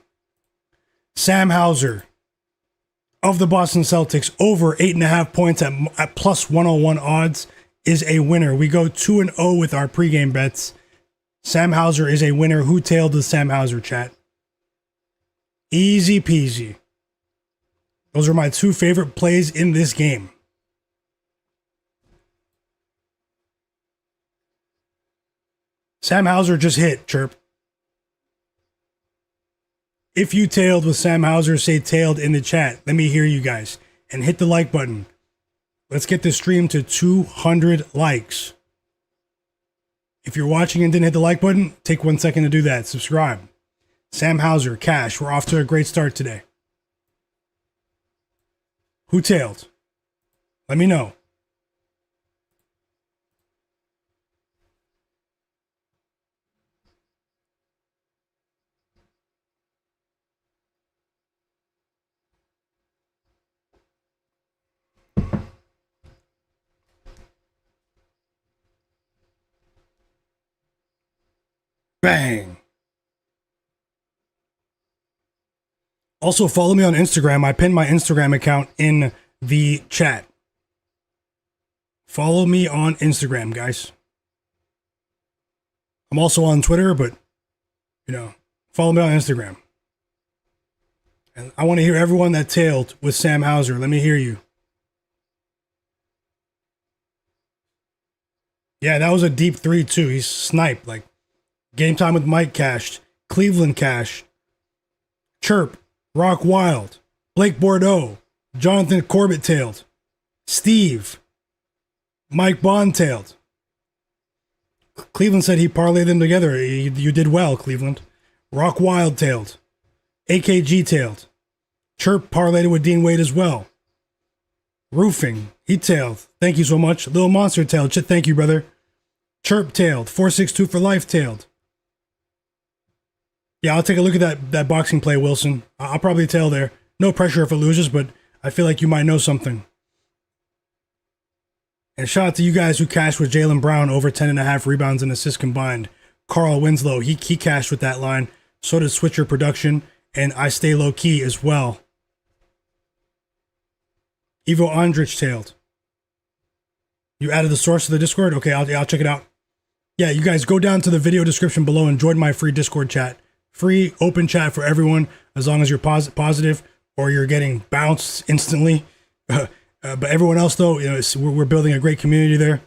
Sam Hauser of the Boston Celtics over 8.5 points at plus 101 odds is a winner. We go 2-0 with our pregame bets. Sam Hauser is a winner. Who tailed the Sam Hauser, chat? Easy peasy. Those are my two favorite plays in this game. Sam Hauser just hit, chirp. If you tailed with Sam Hauser, say tailed in the chat. Let me hear you guys. And hit the like button. Let's get this stream to 200 likes. If you're watching and didn't hit the like button, take 1 second to do that. Subscribe. Sam Hauser, Cash. We're off to a great start today. Who tailed? Let me know. Bang. Also, follow me on Instagram. I pinned my Instagram account in the chat. Follow me on Instagram, guys. I'm also on Twitter, but, follow me on Instagram. And I want to hear everyone that tailed with Sam Hauser. Let me hear you. Yeah, that was a deep 3, too. He's sniped, like. Game Time with Mike cashed. Cleveland cashed. Chirp. Rock Wild. Blake Bordeaux. Jonathan Corbett tailed. Steve. Mike Bond tailed. Cleveland said he parlayed them together. You did well, Cleveland. Rock Wild tailed. AKG tailed. Chirp parlayed with Dean Wade as well. Roofing. He tailed. Thank you so much. Little Monster tailed. Thank you, brother. Chirp tailed. 462 for life tailed. Yeah, I'll take a look at that boxing play, Wilson. I'll probably tail there. No pressure if it loses, but I feel like you might know something. And shout out to you guys who cashed with Jaylen Brown over 10.5 rebounds and assists combined. Carl Winslow, he cashed with that line. So did Switcher Production, and I Stay Low Key as well. Ivo Andrich tailed. You added the source to the Discord? Okay, I'll check it out. Yeah, you guys go down to the video description below and join my free Discord chat. Free open chat for everyone, as long as you're positive or you're getting bounced instantly. But everyone else, though, we're building a great community there.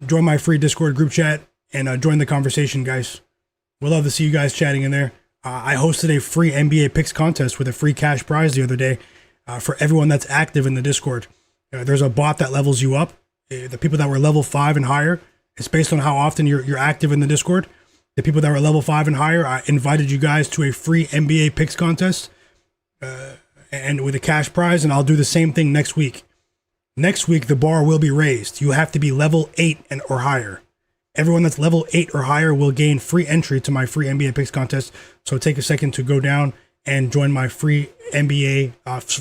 Join my free Discord group chat and join the conversation, guys. We'd love to see you guys chatting in there. I hosted a free NBA picks contest with a free cash prize the other day for everyone that's active in the Discord. There's a bot that levels you up. The people that were level 5 and higher, it's based on how often you're active in the Discord. The people that were level 5 and higher, I invited you guys to a free NBA picks contest and with a cash prize, and I'll do the same thing next week. Next week, the bar will be raised. You have to be level 8 or higher. Everyone that's level 8 or higher will gain free entry to my free NBA picks contest. So take a second to go down and join my free NBA,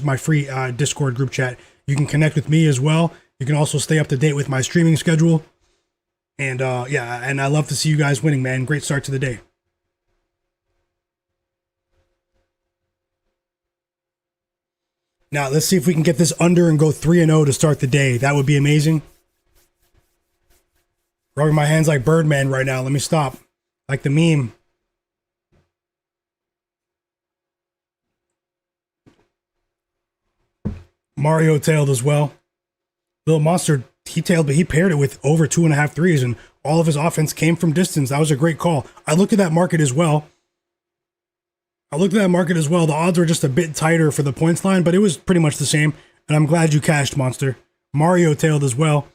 my free Discord group chat. You can connect with me as well. You can also stay up to date with my streaming schedule. And and I love to see you guys winning, man. Great start to the day. Now, let's see if we can get this under and go 3-0 to start the day. That would be amazing. Rubbing my hands like Birdman right now. Let me stop. Like the meme. Mario tailed as well. Little Monster, he tailed, but he paired it with over 2.5 threes, and all of his offense came from distance. That was a great call. I looked at that market as well. The odds were just a bit tighter for the points line, but it was pretty much the same, and I'm glad you cashed, Monster. Mario tailed as well.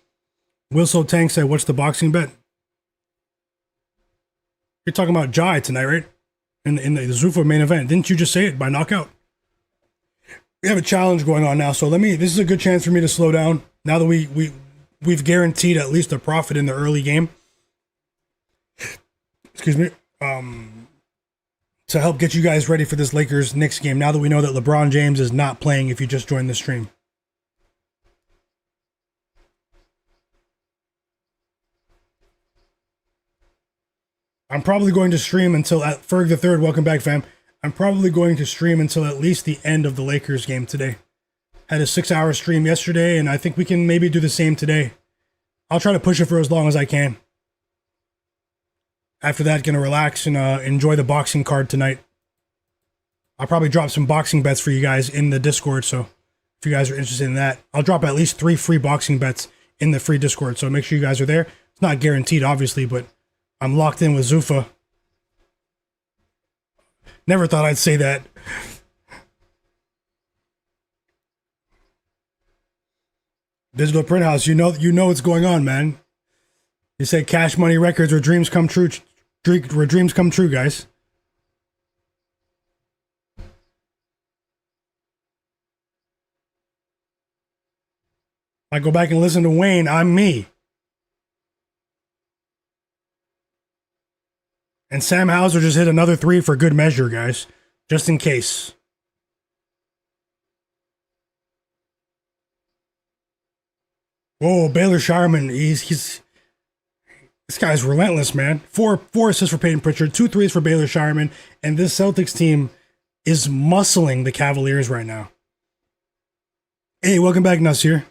Wilso Tank said, what's the boxing bet? You're talking about Jai tonight, right? In the Zuffa main event. Didn't you just say it by knockout? We have a challenge going on now, so this is a good chance for me to slow down. Now that we've guaranteed at least a profit in the early game. Excuse me. To help get you guys ready for this Lakers-Knicks game, now that we know that LeBron James is not playing if you just joined the stream. I'm probably going to stream until Ferg the Third. Welcome back, fam. I'm probably going to stream until at least the end of the Lakers game today. Had a 6-hour stream yesterday, and I think we can maybe do the same today. I'll try to push it for as long as I can. After that, gonna relax and enjoy the boxing card tonight. I'll probably drop some boxing bets for you guys in the Discord, so if you guys are interested in that, I'll drop at least 3 free boxing bets in the free Discord, so make sure you guys are there. It's not guaranteed, obviously, but I'm locked in with Zuffa. Never thought I'd say that. Digital Print House, you know what's going on, man. You say Cash Money Records where dreams come true, guys. I go back and listen to Wayne, I'm me. And Sam Hauser just hit another 3 for good measure, guys. Just in case. Whoa, Baylor Sharman, he's this guy's relentless, man. Four assists for Peyton Pritchard, 2 threes for Baylor Sharman, and this Celtics team is muscling the Cavaliers right now. Hey, welcome back, Nasir.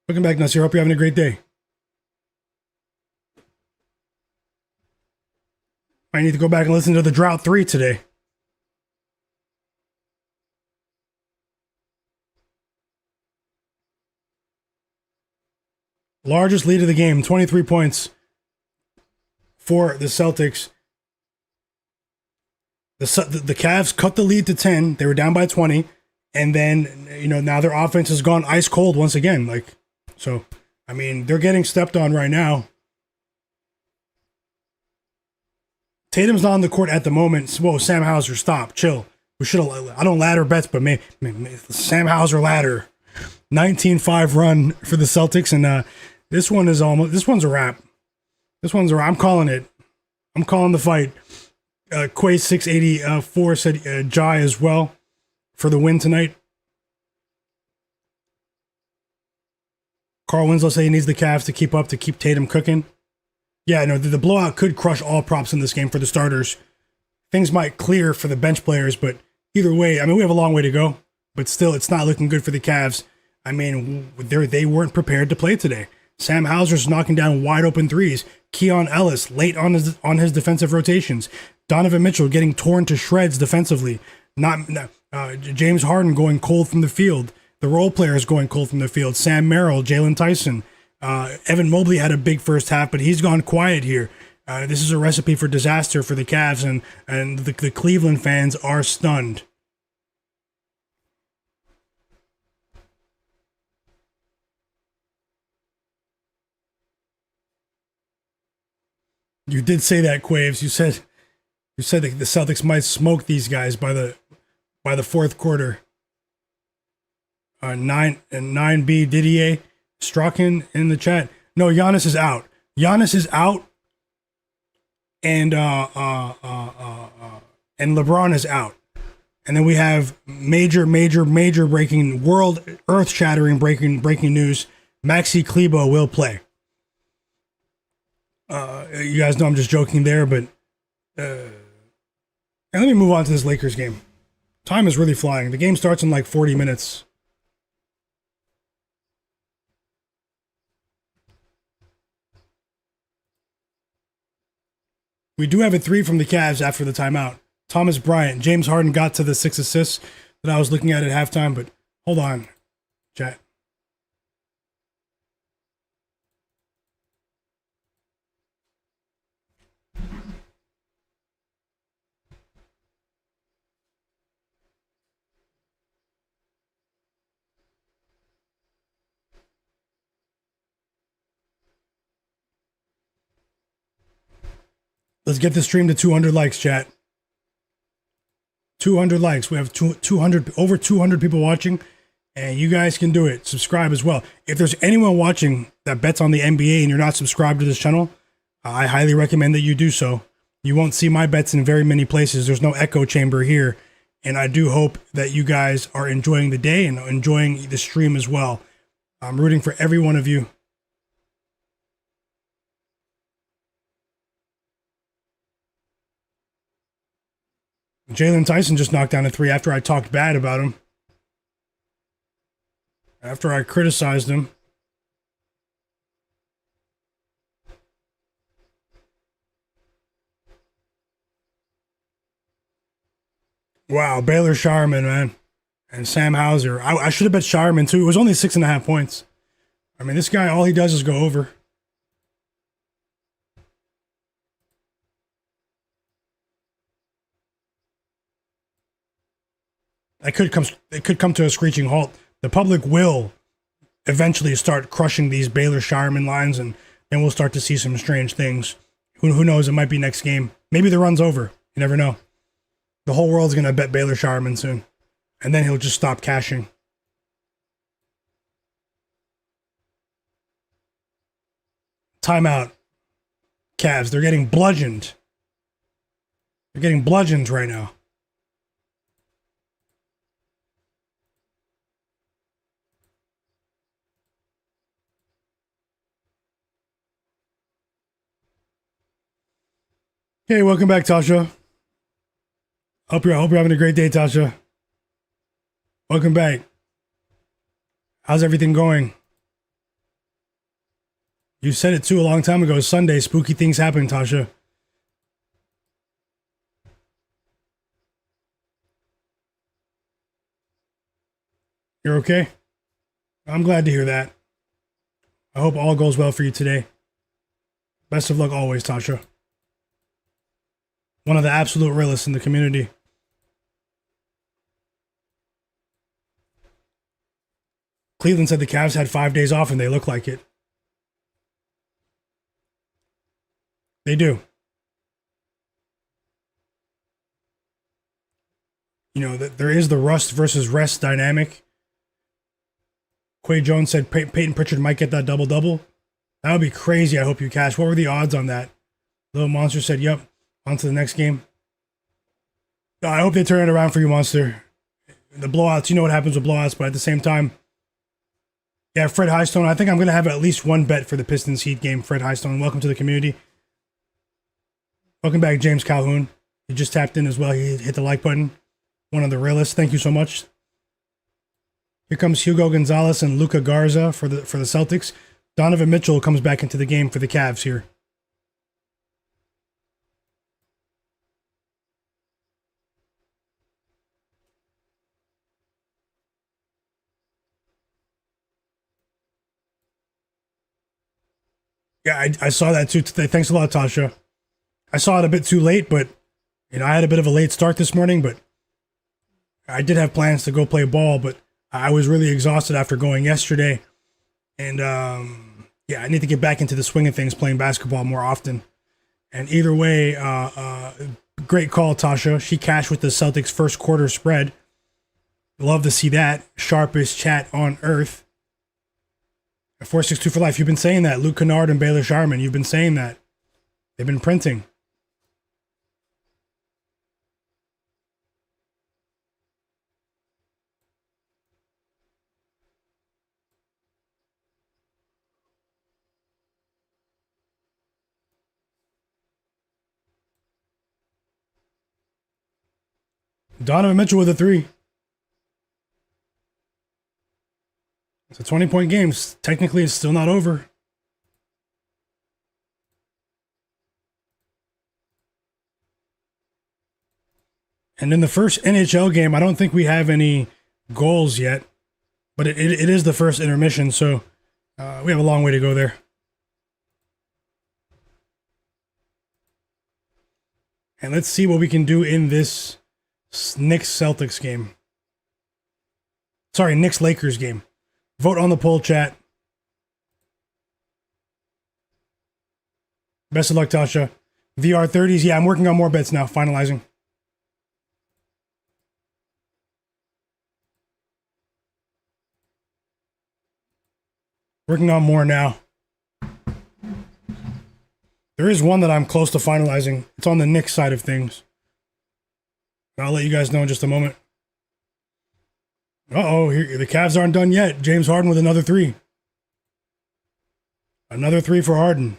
Welcome back, Nasir. Hope you're having a great day. I need to go back and listen to the Drought 3 today. Largest lead of the game, 23 points for the Celtics. The Cavs cut the lead to 10. They were down by 20. And then, now their offense has gone ice cold once again. So, I mean, they're getting stepped on right now. Tatum's not on the court at the moment. Whoa, Sam Hauser, stop, chill. I don't ladder bets, but Sam Hauser ladder. 19-5 run for the Celtics, and this one's a wrap. I'm calling it. I'm calling the fight. Quay 684 said Jai as well for the win tonight. Carl Winslow said he needs the Cavs to keep Tatum cooking. Yeah, no, the blowout could crush all props in this game for the starters. Things might clear for the bench players, but either way, I mean, we have a long way to go, but still, it's not looking good for the Cavs. I mean, they weren't prepared to play today. Sam Hauser's knocking down wide open threes. Keon Ellis late on his defensive rotations. Donovan Mitchell getting torn to shreds defensively. James Harden going cold from the field. The role players going cold from the field. Sam Merrill, Jalen Tyson. Evan Mobley had a big first half, but he's gone quiet here. This is a recipe for disaster for the Cavs, and the Cleveland fans are stunned. You did say that, Quaves. You said that the Celtics might smoke these guys by the fourth quarter. 9B Didier Strachan in the chat. No, Giannis is out. Giannis is out, and LeBron is out. And then we have major breaking, world earth-shattering breaking news. Maxi Kleber will play. You guys know I'm just joking there, but and let me move on to this Lakers game. Time is really flying. The game starts in like 40 minutes. We do have a 3 from the Cavs after the timeout. Thomas Bryant. James Harden got to the 6 assists that I was looking at halftime, but hold on, chat. Let's get the stream to 200 likes, chat. 200 likes. We have 200 over 200 people watching, and you guys can do it. Subscribe as well. If there's anyone watching that bets on the NBA and you're not subscribed to this channel, I highly recommend that you do so. You won't see my bets in very many places. There's no echo chamber here, and I do hope that you guys are enjoying the day and enjoying the stream as well. I'm rooting for every one of you. Jalen Tyson just knocked down a 3 after I talked bad about him. After I criticized him. Wow, Baylor Sharman, man. And Sam Hauser. I should have bet Sharman too. It was only 6.5 points. I mean, this guy, all he does is go over. it could come to a screeching halt. The public will eventually start crushing these Baylor Shireman lines, and then we'll start to see some strange things. Who knows? It might be next game. Maybe the run's over. You never know. The whole world's gonna bet Baylor Shireman soon, and then he'll just stop cashing. Timeout. Cavs. They're getting bludgeoned. They're getting bludgeoned right now. Hey, welcome back, Tasha. Hope you're having a great day, Tasha. Welcome back. How's everything going? You said it too a long time ago. Sunday, spooky things happen, Tasha. You're okay? I'm glad to hear that. I hope all goes well for you today. Best of luck always, Tasha. One of the absolute realists in the community. Cleveland said the Cavs had 5 days off and they look like it. They do. You know, there is the rust versus rest dynamic. Quay Jones said Peyton Pritchard might get that double-double. That would be crazy. I hope you cash. What were the odds on that? Little Monster said, yep. On to the next game. I hope they turn it around for you, Monster. The blowouts, you know what happens with blowouts, but at the same time, yeah, Fred Highstone, I think I'm going to have at least one bet for the Pistons Heat game. Fred Highstone, welcome to the community. Welcome back, James Calhoun. He just tapped in as well. He hit the like button. One of the realists. Thank you so much. Here comes Hugo Gonzalez and Luka Garza for the Celtics. Donovan Mitchell comes back into the game for the Cavs here. Yeah, I saw that too today. Thanks a lot, Tasha. I saw it a bit too late, but you know, I had a bit of a late start this morning, but I did have plans to go play ball, but I was really exhausted after going yesterday. And yeah, I need to get back into the swing of things, playing basketball more often. And either way, great call, Tasha. She cashed with the Celtics first quarter spread. Love to see that. Sharpest chat on earth. 462 for life. You've been saying that. Luke Kennard and Baylor Shireman. You've been saying that. They've been printing. Donovan Mitchell with a 3. It's a 20-point game. Technically, it's still not over. And in the first NHL game, I don't think we have any goals yet. But it is the first intermission, so we have a long way to go there. And let's see what we can do in this Knicks-Celtics game. Sorry, Knicks-Lakers game. Vote on the poll, chat. Best of luck, Tasha. VR 30s. Yeah, I'm working on more bets now, finalizing. Working on more now. There is one that I'm close to finalizing. It's on the Knicks side of things. I'll let you guys know in just a moment. Uh-oh, here, the Cavs aren't done yet. James Harden with another 3. Another 3 for Harden.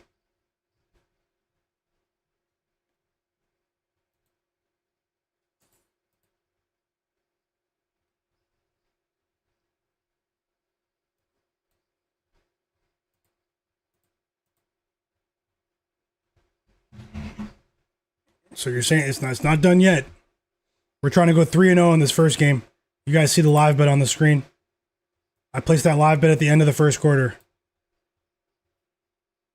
So you're saying it's not done yet. We're trying to go 3-0 in this first game. You guys see the live bet on the screen. I placed that live bet at the end of the first quarter.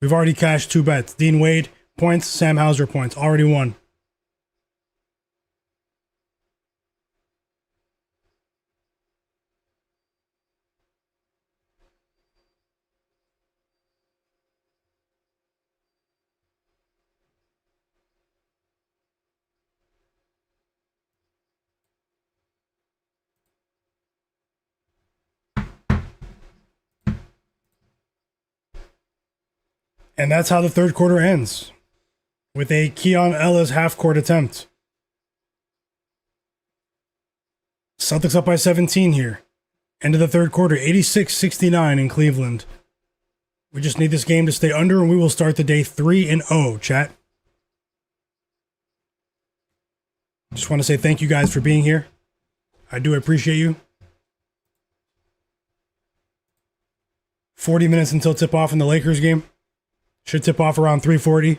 We've already cashed 2 bets. Dean Wade points, Sam Hauser points. Already won. And that's how the third quarter ends, with a Keon Ellis half-court attempt. Celtics up by 17 here. End of the third quarter, 86-69 in Cleveland. We just need this game to stay under, and we will start the day 3-0, chat. Just want to say thank you guys for being here. I do appreciate you. 40 minutes until tip-off in the Lakers game. Should tip off around 3:40.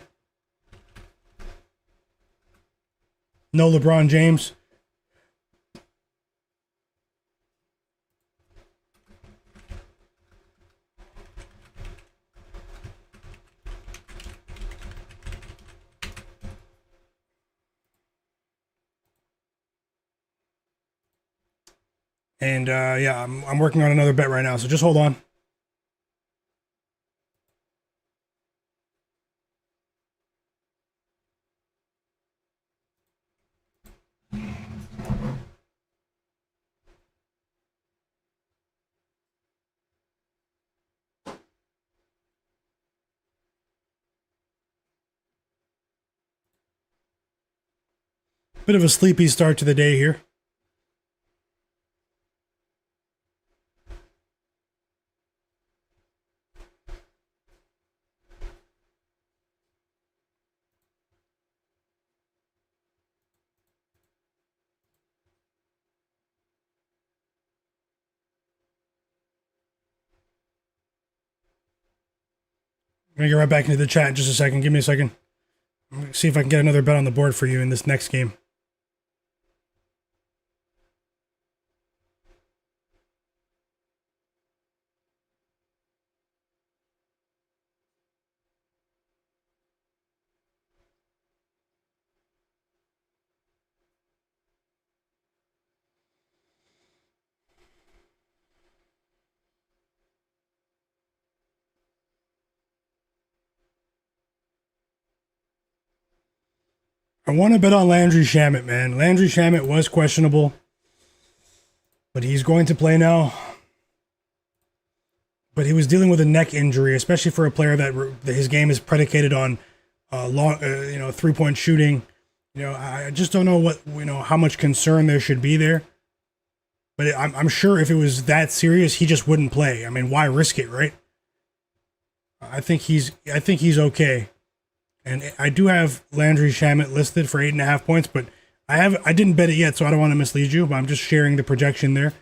No LeBron James. And yeah, I'm working on another bet right now, so just hold on. Bit of a sleepy start to the day here. I'm going to get right back into the chat in just a second. Give me a second. I'm going to see if I can get another bet on the board for you in this next game. I want to bet on Landry Shamet, man. Landry Shamet was questionable, but he's going to play now. But he was dealing with a neck injury, especially for a player that his game is predicated on long, 3-point shooting. I just don't know how much concern there should be there. But I'm sure if it was that serious, he just wouldn't play. I mean, why risk it, right? I think he's okay. And I do have Landry Shamet listed for 8.5 points, but I didn't bet it yet, so I don't want to mislead you, but I'm just sharing the projection there.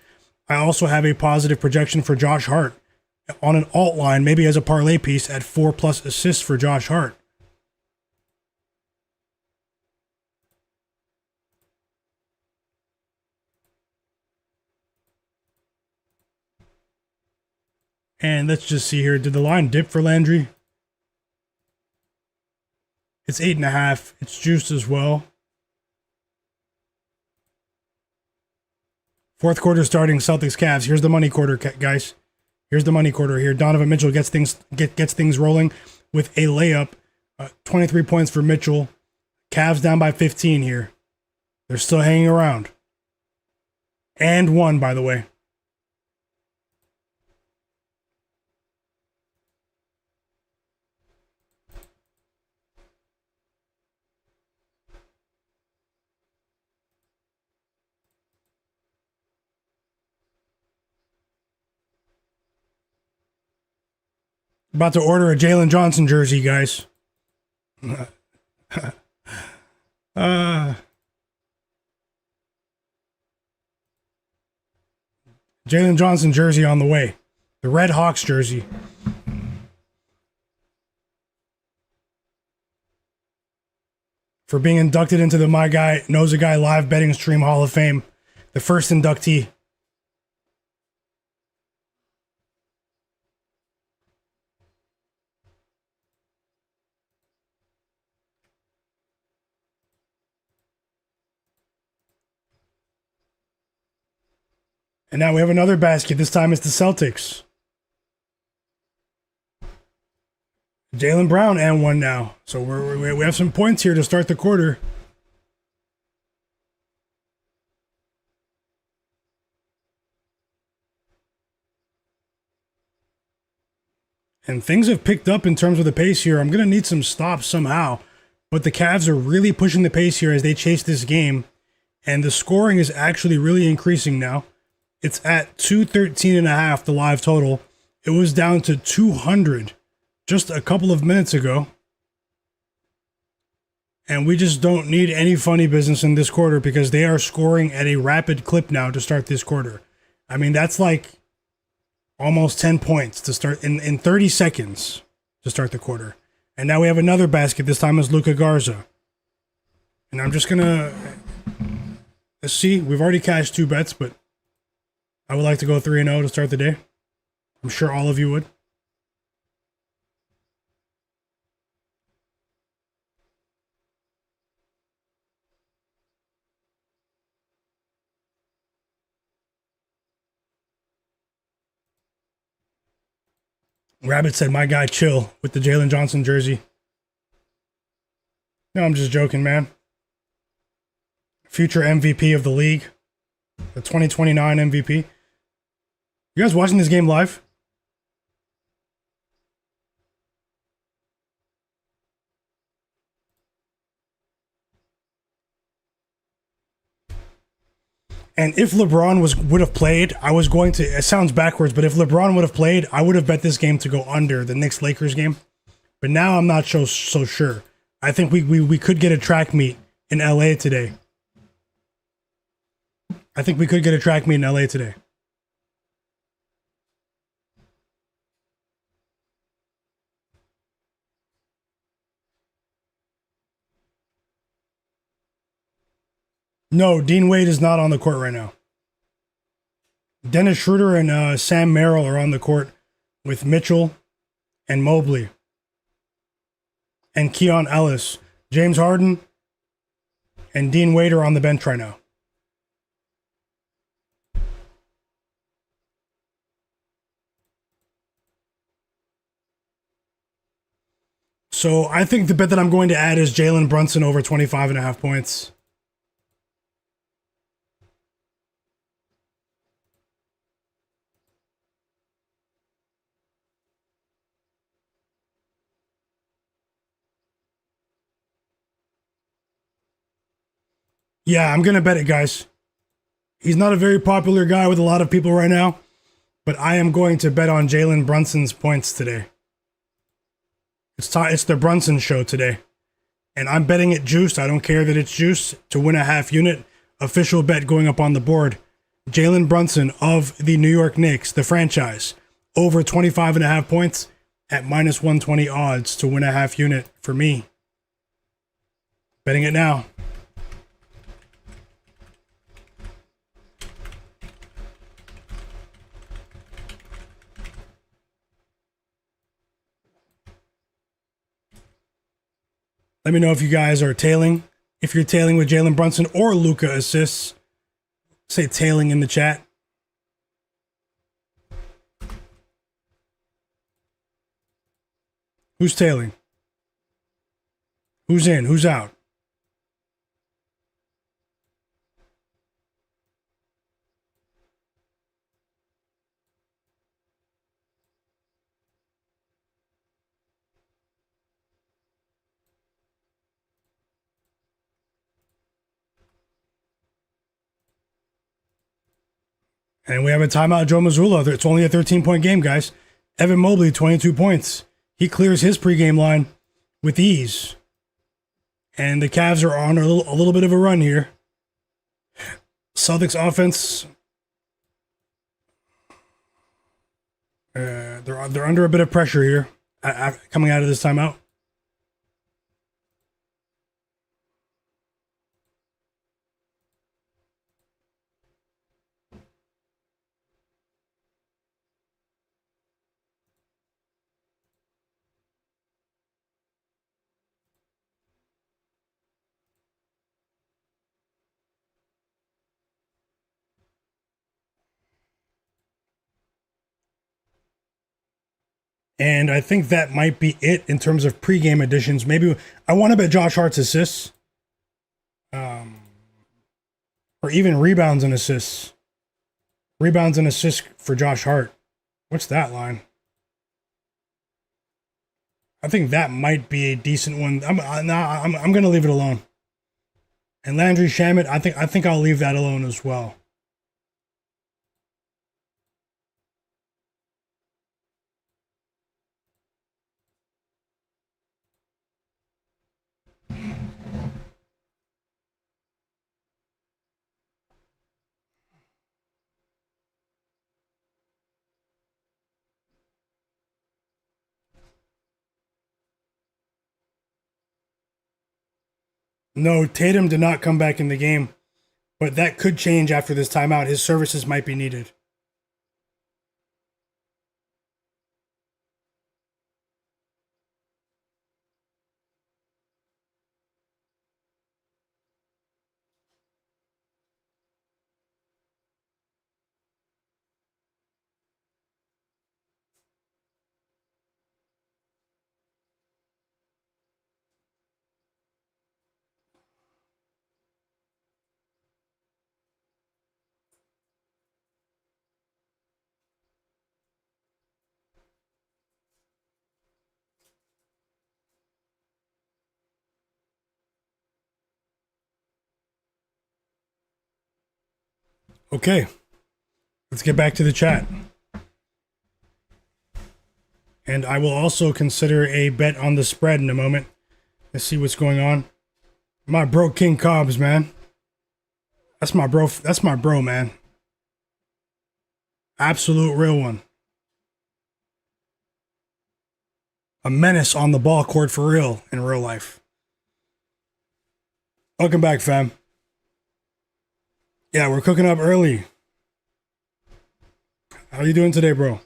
I also have a positive projection for Josh Hart on an alt line, maybe as a parlay piece at 4+ assists for Josh Hart. And let's just see here. Did the line dip for Landry? It's 8.5. It's juiced as well. Fourth quarter starting, Celtics Cavs. Here's the money quarter, guys. Here's the money quarter here. Donovan Mitchell gets things rolling with a layup. 23 points for Mitchell. Cavs down by 15 here. They're still hanging around. And one, by the way. About to order a Jalen Johnson jersey, guys. Jalen Johnson jersey on the way. The Red Hawks jersey. For being inducted into the Myguyknowsaguy live betting stream Hall of Fame. The first inductee. And now we have another basket. This time it's the Celtics. Jaylen Brown and one now. So we have some points here to start the quarter. And things have picked up in terms of the pace here. I'm going to need some stops somehow. But the Cavs are really pushing the pace here as they chase this game. And the scoring is actually really increasing now. It's at 213.5, the live total. It was down to 200 just a couple of minutes ago. And we just don't need any funny business in this quarter because they are scoring at a rapid clip now to start this quarter. I mean, that's like almost 10 points to start in 30 seconds to start the quarter. And now we have another basket. This time is Luka Garza. And I'm just going to... Let's see. We've already cashed 2 bets, but I would like to go 3-0 to start the day. I'm sure all of you would. Rabbit said, my guy chill with the Jalen Johnson jersey. No, I'm just joking, man. Future MVP of the league. The 2029 MVP. You guys watching this game live? And if LeBron would have played, I was going to, it sounds backwards, but if LeBron would have played, I would have bet this game to go under the Knicks-Lakers game. But now I'm not so sure. I think we could get a track meet in LA today. I think we could get a track meet in LA today. No, Dean Wade is not on the court right now. Dennis Schroeder and Sam Merrill are on the court with Mitchell and Mobley and Keon Ellis. James Harden and Dean Wade are on the bench right now. So I think the bet that I'm going to add is Jalen Brunson over 25.5 points. Yeah, I'm going to bet it, guys. He's not a very popular guy with a lot of people right now, but I am going to bet on Jalen Brunson's points today. It's the Brunson show today. And I'm betting it juiced. I don't care that it's juiced to win a half unit. Official bet going up on the board. Jalen Brunson of the New York Knicks, the franchise, over 25.5 points at minus 120 odds to win a half unit for me. Betting it now. Let me know if you guys are tailing. If you're tailing with Jalen Brunson or Luka assists, say tailing in the chat. Who's tailing? Who's in? Who's out? And we have a timeout, Joe Mazzulla. It's only a 13-point game, guys. Evan Mobley, 22 points. He clears his pregame line with ease. And the Cavs are on a little bit of a run here. Celtics offense, they're under a bit of pressure here coming out of this timeout. And I think that might be it in terms of pregame additions. Maybe I want to bet Josh Hart's assists. Or even rebounds and assists. Rebounds and assists for Josh Hart. What's that line? I think that might be a decent one. I'm gonna leave it alone. And Landry Shamet, I think I'll leave that alone as well. No, Tatum did not come back in the game, but that could change after this timeout. His services might be needed. Okay, let's get back to the chat. And I will also consider a bet on the spread in a moment. Let's see what's going on. My bro King Cobbs, man. That's my bro. That's my bro, man. Absolute real one. A menace on the ball court for real in real life. Welcome back, fam. Yeah, we're cooking up early. How you doing today, bro?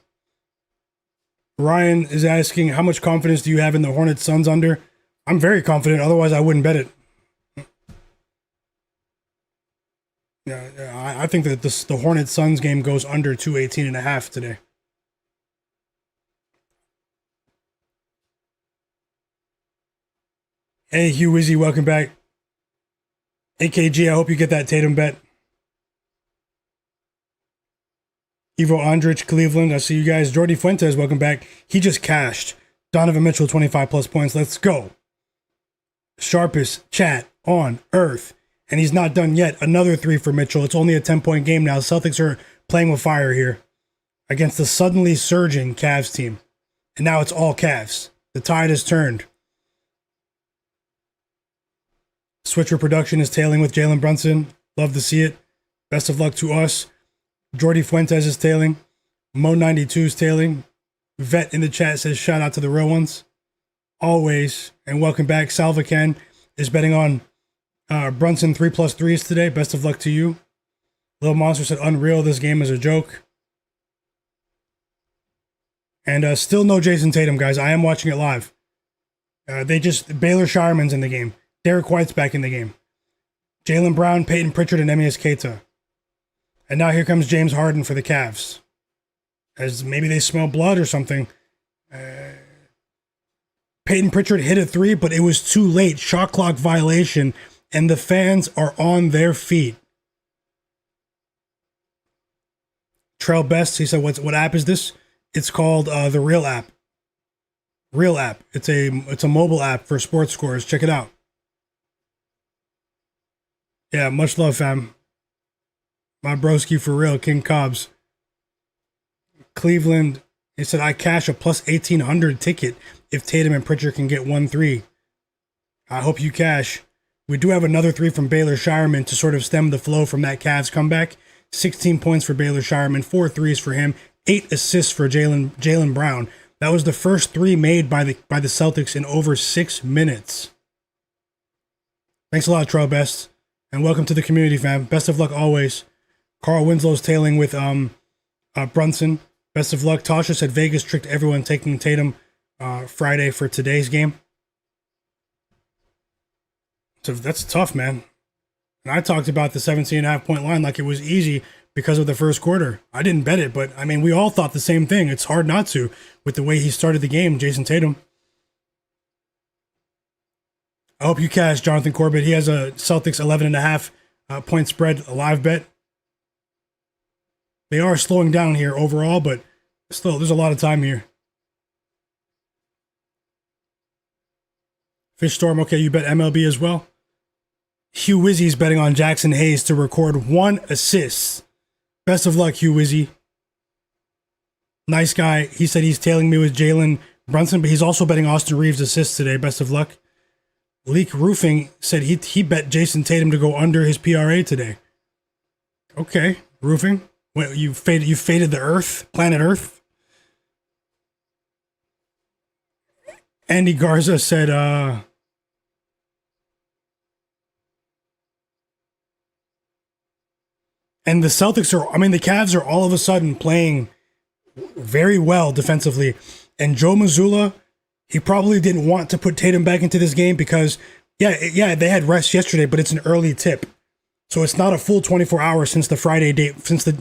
Ryan is asking, how much confidence do you have in the Hornets Suns under? I'm very confident, otherwise I wouldn't bet it. Yeah, I think that the Hornets Suns game goes under 218.5 today. Hey, Hugh Wizzy, welcome back. AKG, I hope you get that Tatum bet. Ivo Andrich, Cleveland, I see you guys. Jordi Fuentes, welcome back. He just cashed. Donovan Mitchell, 25 plus points. Let's go. Sharpest chat on earth. And he's not done yet. Another 3 for Mitchell. It's only a 10-point game now. Celtics are playing with fire here against the suddenly surging Cavs team. And now it's all Cavs. The tide has turned. Switcher production is tailing with Jalen Brunson. Love to see it. Best of luck to us. Jordi Fuentes is tailing. Mo92 is tailing. Vet in the chat says shout out to the real ones. Always. And welcome back. Salva Ken is betting on Brunson 3+3s today. Best of luck to you. Little Monster said unreal. This game is a joke. And still no Jayson Tatum, guys. I am watching it live. Baylor Shireman's in the game. Derek White's back in the game. Jaylen Brown, Peyton Pritchard, and Emias Keita. And now here comes James Harden for the Cavs. As maybe they smell blood or something. Peyton Pritchard hit a 3, but it was too late. Shot clock violation. And the fans are on their feet. Trell Best, he said, what app is this? It's called the Real app. Real app. It's a mobile app for sports scores. Check it out. Yeah, much love, fam. My broski for real, King Cobbs. Cleveland, he said, I cash a plus 1,800 ticket if Tatum and Pritchard can get 1-3. I hope you cash. We do have another 3 from Baylor Shireman to sort of stem the flow from that Cavs comeback. 16 points for Baylor Shireman, 4 threes for him, 8 assists for Jaylen Brown. That was the first 3 made by the Celtics in over 6 minutes. Thanks a lot, Troy Best. And welcome to the community, fam. Best of luck always. Carl Winslow's tailing with Brunson. Best of luck. Tasha said Vegas tricked everyone taking Tatum Friday for today's game. So that's tough, man. And I talked about the 17.5 point line like it was easy because of the first quarter. I didn't bet it, but I mean, we all thought the same thing. It's hard not to with the way he started the game, Jayson Tatum. I hope you cash, Jonathan Corbett. He has a Celtics 11.5 point spread, a live bet. They are slowing down here overall, but still, there's a lot of time here. Fish Storm, okay, you bet MLB as well. Hugh Wizzy's betting on Jackson Hayes to record 1 assist. Best of luck, Hugh Wizzy. Nice guy. He said he's tailing me with Jalen Brunson, but he's also betting Austin Reeves assists today. Best of luck. Leak Roofing said he bet Jayson Tatum to go under his PRA today. Okay, Roofing. Wait, you faded the Earth, planet Earth. Andy Garza said, and the Celtics the Cavs are all of a sudden playing very well defensively. And Joe Mazzulla, he probably didn't want to put Tatum back into this game because, yeah, they had rest yesterday, but it's an early tip. So it's not a full 24 hours since the Friday since the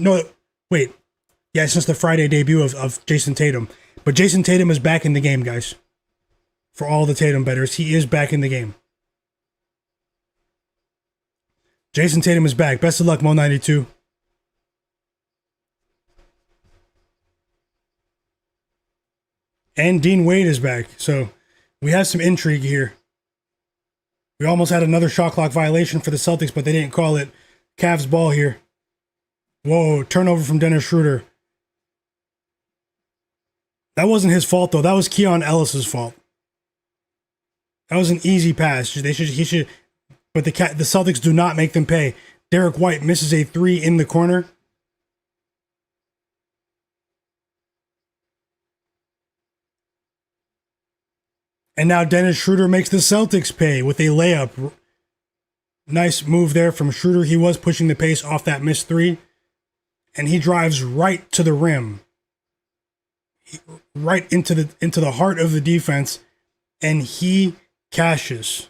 Friday debut of Jayson Tatum. But Jayson Tatum is back in the game, guys. For all the Tatum bettors, he is back in the game. Jayson Tatum is back. Best of luck, Mo92. And Dean Wade is back. So we have some intrigue here. We almost had another shot clock violation for the Celtics, but they didn't call it. Cavs ball here. Whoa, turnover from Dennis Schroeder. That wasn't his fault, though. That was Keon Ellis's fault. That was an easy pass. But the Celtics do not make them pay. Derek White misses a 3 in the corner. And now Dennis Schroeder makes the Celtics pay with a layup. Nice move there from Schroeder. He was pushing the pace off that missed 3. And he drives right to the rim. Right into the heart of the defense. And he cashes.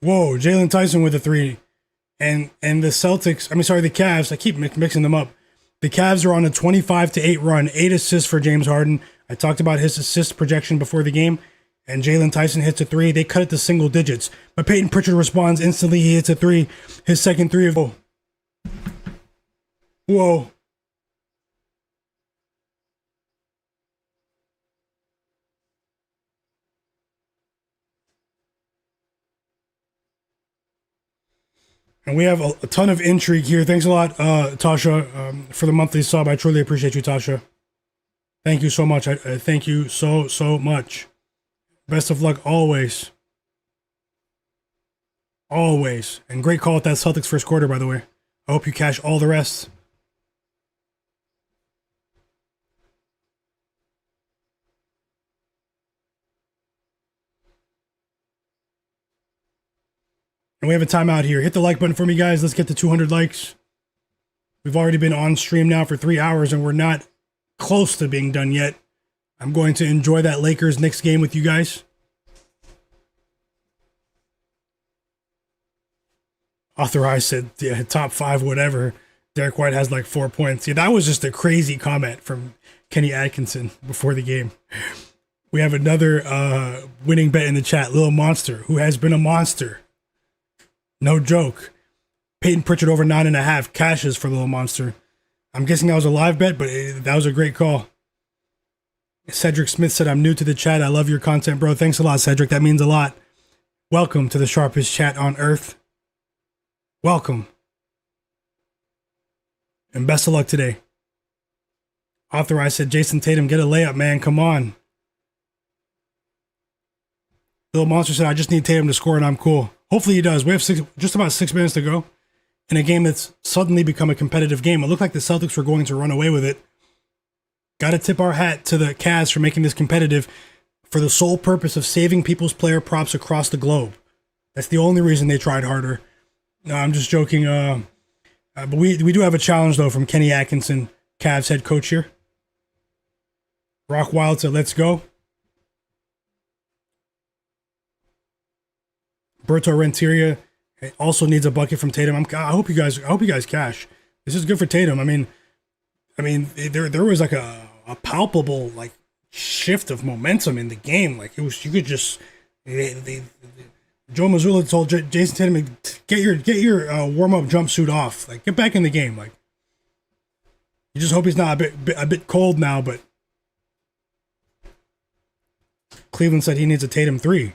Whoa, Jalen Tyson with a 3. And the Cavs, I keep mixing them up. The Cavs are on a 25-8 run, 8 assists for James Harden. I talked about his assist projection before the game, and Jalen Tyson hits a 3. They cut it to single digits, but Peyton Pritchard responds instantly. He hits a 3. His second 3 of whoa. And we have a ton of intrigue here. Thanks a lot, Tasha, for the monthly sub. I truly appreciate you, Tasha. Thank you so much. I thank you so much. Best of luck always. Always. And great call at that Celtics first quarter, by the way. I hope you cash all the rest. And we have a timeout here. Hit the like button for me, guys. Let's get to 200 likes. We've already been on stream now for 3 hours, and we're not close to being done yet. I'm going to enjoy that Lakers-Knicks game with you guys. Authorized said, yeah, top 5, whatever. Derek White has like 4 points. Yeah, that was just a crazy comment from Kenny Atkinson before the game. We have another winning bet in the chat, Little Monster, who has been a monster. No joke. Peyton Pritchard over 9.5 cashes for Little Monster. I'm guessing that was a live bet, but that was a great call. Cedric Smith said, I'm new to the chat. I love your content, bro. Thanks a lot, Cedric. That means a lot. Welcome to the sharpest chat on earth. Welcome. And best of luck today. Authorized said, Jayson Tatum, get a layup, man. Come on. Little Monster said, I just need Tatum to score and I'm cool. Hopefully he does. We have just about 6 minutes to go in a game that's suddenly become a competitive game. It looked like the Celtics were going to run away with it. Got to tip our hat to the Cavs for making this competitive for the sole purpose of saving people's player props across the globe. That's the only reason they tried harder. No, I'm just joking. But we do have a challenge, though, from Kenny Atkinson, Cavs head coach here. Rock Wild said, let's go. Berto Renteria also needs a bucket from Tatum. I hope you guys cash. This is good for Tatum. I mean, there was like a palpable like shift of momentum in the game. Like it was, you could just the Joe Mazzulla told Jayson Tatum, get your warm up jumpsuit off. Like, get back in the game. Like, you just hope he's not a bit cold now. But Cleveland said he needs a Tatum 3,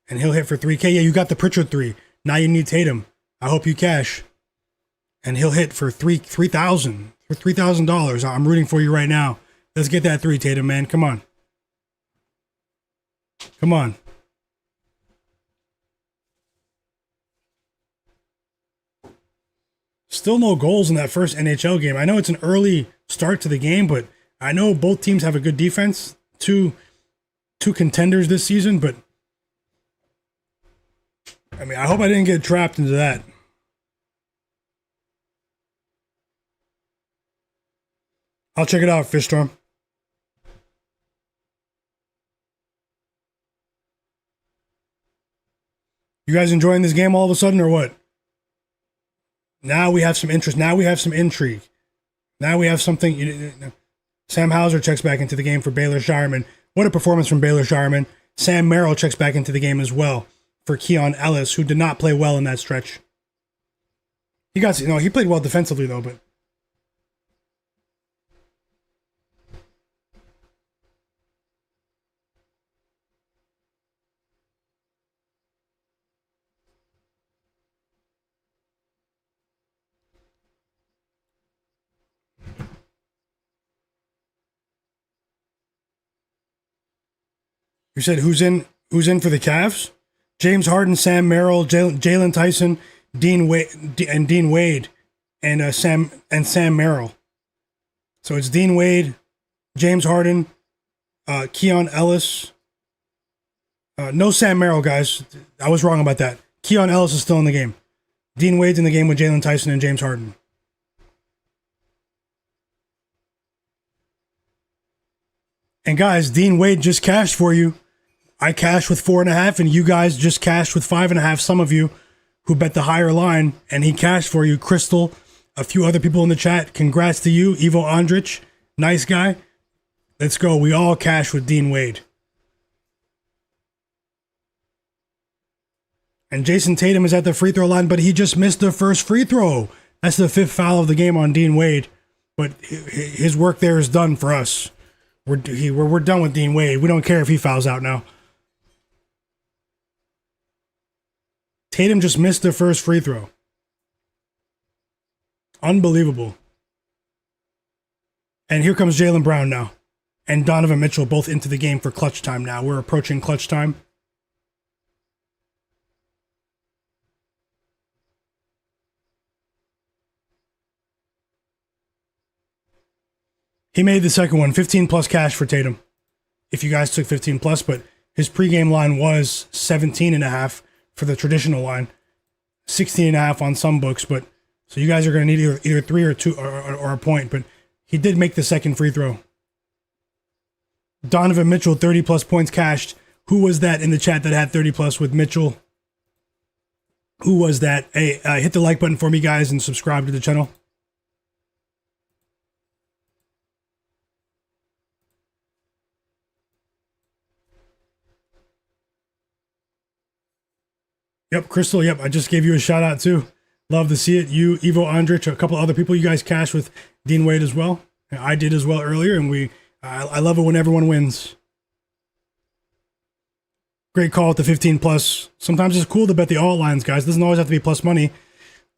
and he'll hit for 3K. Yeah, you got the Pritchard 3. Now you need Tatum. I hope you cash, and he'll hit for $3,000. I'm rooting for you right now. Let's get that 3, Tatum, man. Come on. Come on. Still no goals in that first NHL game. I know it's an early start to the game, but I know both teams have a good defense. Two contenders this season, but I mean, I hope I didn't get trapped into that. I'll check it out, Fishstorm. You guys enjoying this game all of a sudden, or what? Now we have some interest. Now we have some intrigue. Now we have something. Sam Hauser checks back into the game for Baylor Shireman. What a performance from Baylor Shireman. Sam Merrill checks back into the game as well for Keon Ellis, who did not play well in that stretch. He played well defensively though, but you said who's in for the Cavs? James Harden, Sam Merrill, Jalen Tyson, Dean Wade, and Sam Merrill. So it's Dean Wade, James Harden, Keon Ellis. No Sam Merrill, guys. I was wrong about that. Keon Ellis is still in the game. Dean Wade's in the game with Jalen Tyson and James Harden. And guys, Dean Wade just cashed for you. I cashed with 4.5, and you guys just cashed with 5.5. Some of you who bet the higher line, and he cashed for you. Crystal, a few other people in the chat. Congrats to you, Ivo Andrich. Nice guy. Let's go. We all cashed with Dean Wade. And Jayson Tatum is at the free throw line, but he just missed the first free throw. That's the 5th foul of the game on Dean Wade. But his work there is done for us. We're done with Dean Wade. We don't care if he fouls out now. Tatum just missed the first free throw. Unbelievable. And here comes Jaylen Brown now. And Donovan Mitchell both into the game for clutch time now. We're approaching clutch time. He made the second one, 15 plus cash for Tatum. If you guys took 15 plus, but his pregame line was 17.5 for the traditional line, 16.5 on some books. But so you guys are going to need either 3 or 2 or a point. But he did make the second free throw. Donovan Mitchell, 30 plus points cashed. Who was that in the chat that had 30 plus with Mitchell? Who was that? Hey, hit the like button for me, guys, and subscribe to the channel. Yep, Crystal, yep, I just gave you a shout out too. Love to see it. You, Ivo Andrich, a couple other people, you guys cashed with Dean Wade as well. I did as well earlier, and I love it when everyone wins. Great call at the 15 plus. Sometimes it's cool to bet the alt lines, guys. It doesn't always have to be plus money.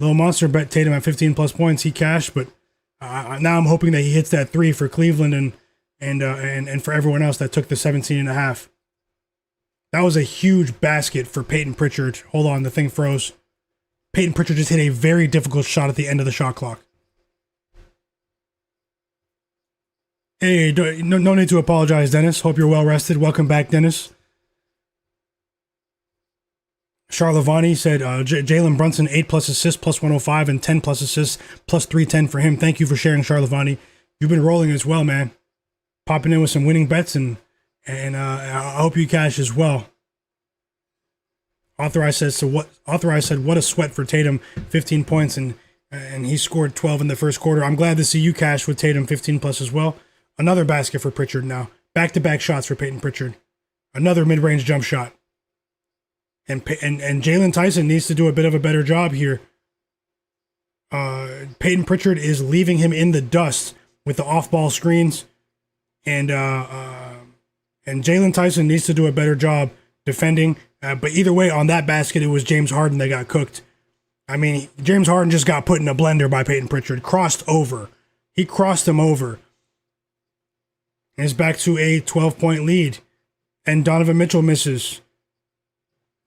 Little Monster bet Tatum at 15 plus points. He cashed, but now I'm hoping that he hits that 3 for Cleveland and for everyone else that took the 17.5. That was a huge basket for Peyton Pritchard. Hold on, the thing froze. Peyton Pritchard just hit a very difficult shot at the end of the shot clock. Hey, no need to apologize, Dennis. Hope you're well rested. Welcome back, Dennis. Charlavani said Jalen Brunson 8 plus assists plus 105 and 10 plus assists plus 310 for him. Thank you for sharing, Charlavani. You've been rolling as well, man. Popping in with some winning bets, and I hope you cash as well. Authorized said what a sweat for Tatum, 15 points, and he scored 12 in the first quarter. I'm glad to see you cash with Tatum 15 plus as well. Another basket for Pritchard now. Back-to-back shots for Peyton Pritchard. Another mid-range jump shot. And Jalen Tyson needs to do a bit of a better job here. Peyton Pritchard is leaving him in the dust with the off-ball screens, and Jalen Tyson needs to do a better job defending. But either way, on that basket, it was James Harden that got cooked. I mean, James Harden just got put in a blender by Peyton Pritchard, crossed over. He crossed him over. And it's back to a 12-point lead. And Donovan Mitchell misses.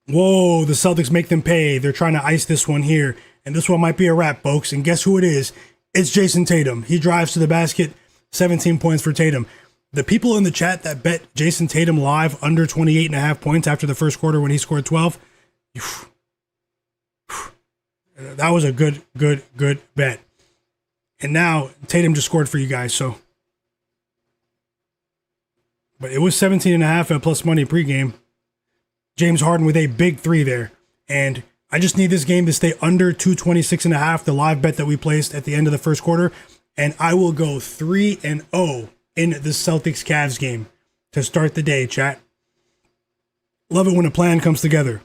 Whoa, the Celtics make them pay. They're trying to ice this one here. And this one might be a wrap, folks. And guess who it is? It's Jayson Tatum. He drives to the basket. 17 points for Tatum. The people in the chat that bet Jayson Tatum live under 28.5 points after the first quarter when he scored 12, that was a good bet. And now Tatum just scored for you guys, so. But it was 17.5 at plus money pregame. James Harden with a big three there. And I just need this game to stay under 226.5, the live bet that we placed at the end of the first quarter. And I will go 3-0 in the Celtics Cavs game to start the day, chat. Love it when a plan comes together.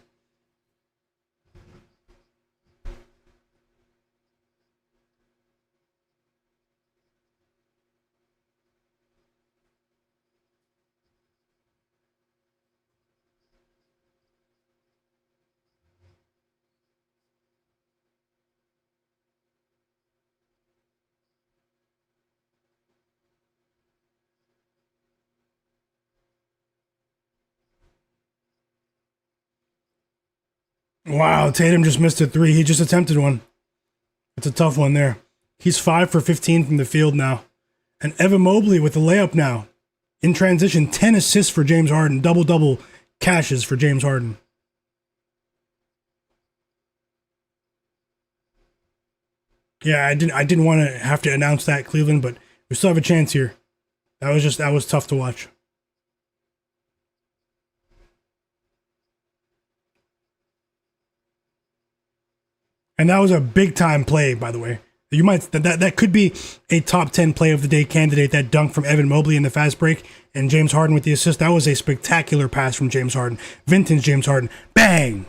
Wow, Tatum just missed a three. He just attempted one. It's a tough one there. He's 5 for 15 from the field now. And Evan Mobley with the layup now. In transition, 10 assists for James Harden. Double-double cashes for James Harden. Yeah, I didn't want to have to announce that, Cleveland, but we still have a chance here. That was tough to watch. And that was a big time play, by the way. You might that could be a top 10 play of the day candidate. That dunk from Evan Mobley in the fast break and James Harden with the assist. That was a spectacular pass from James Harden. Vintage James Harden. Bang!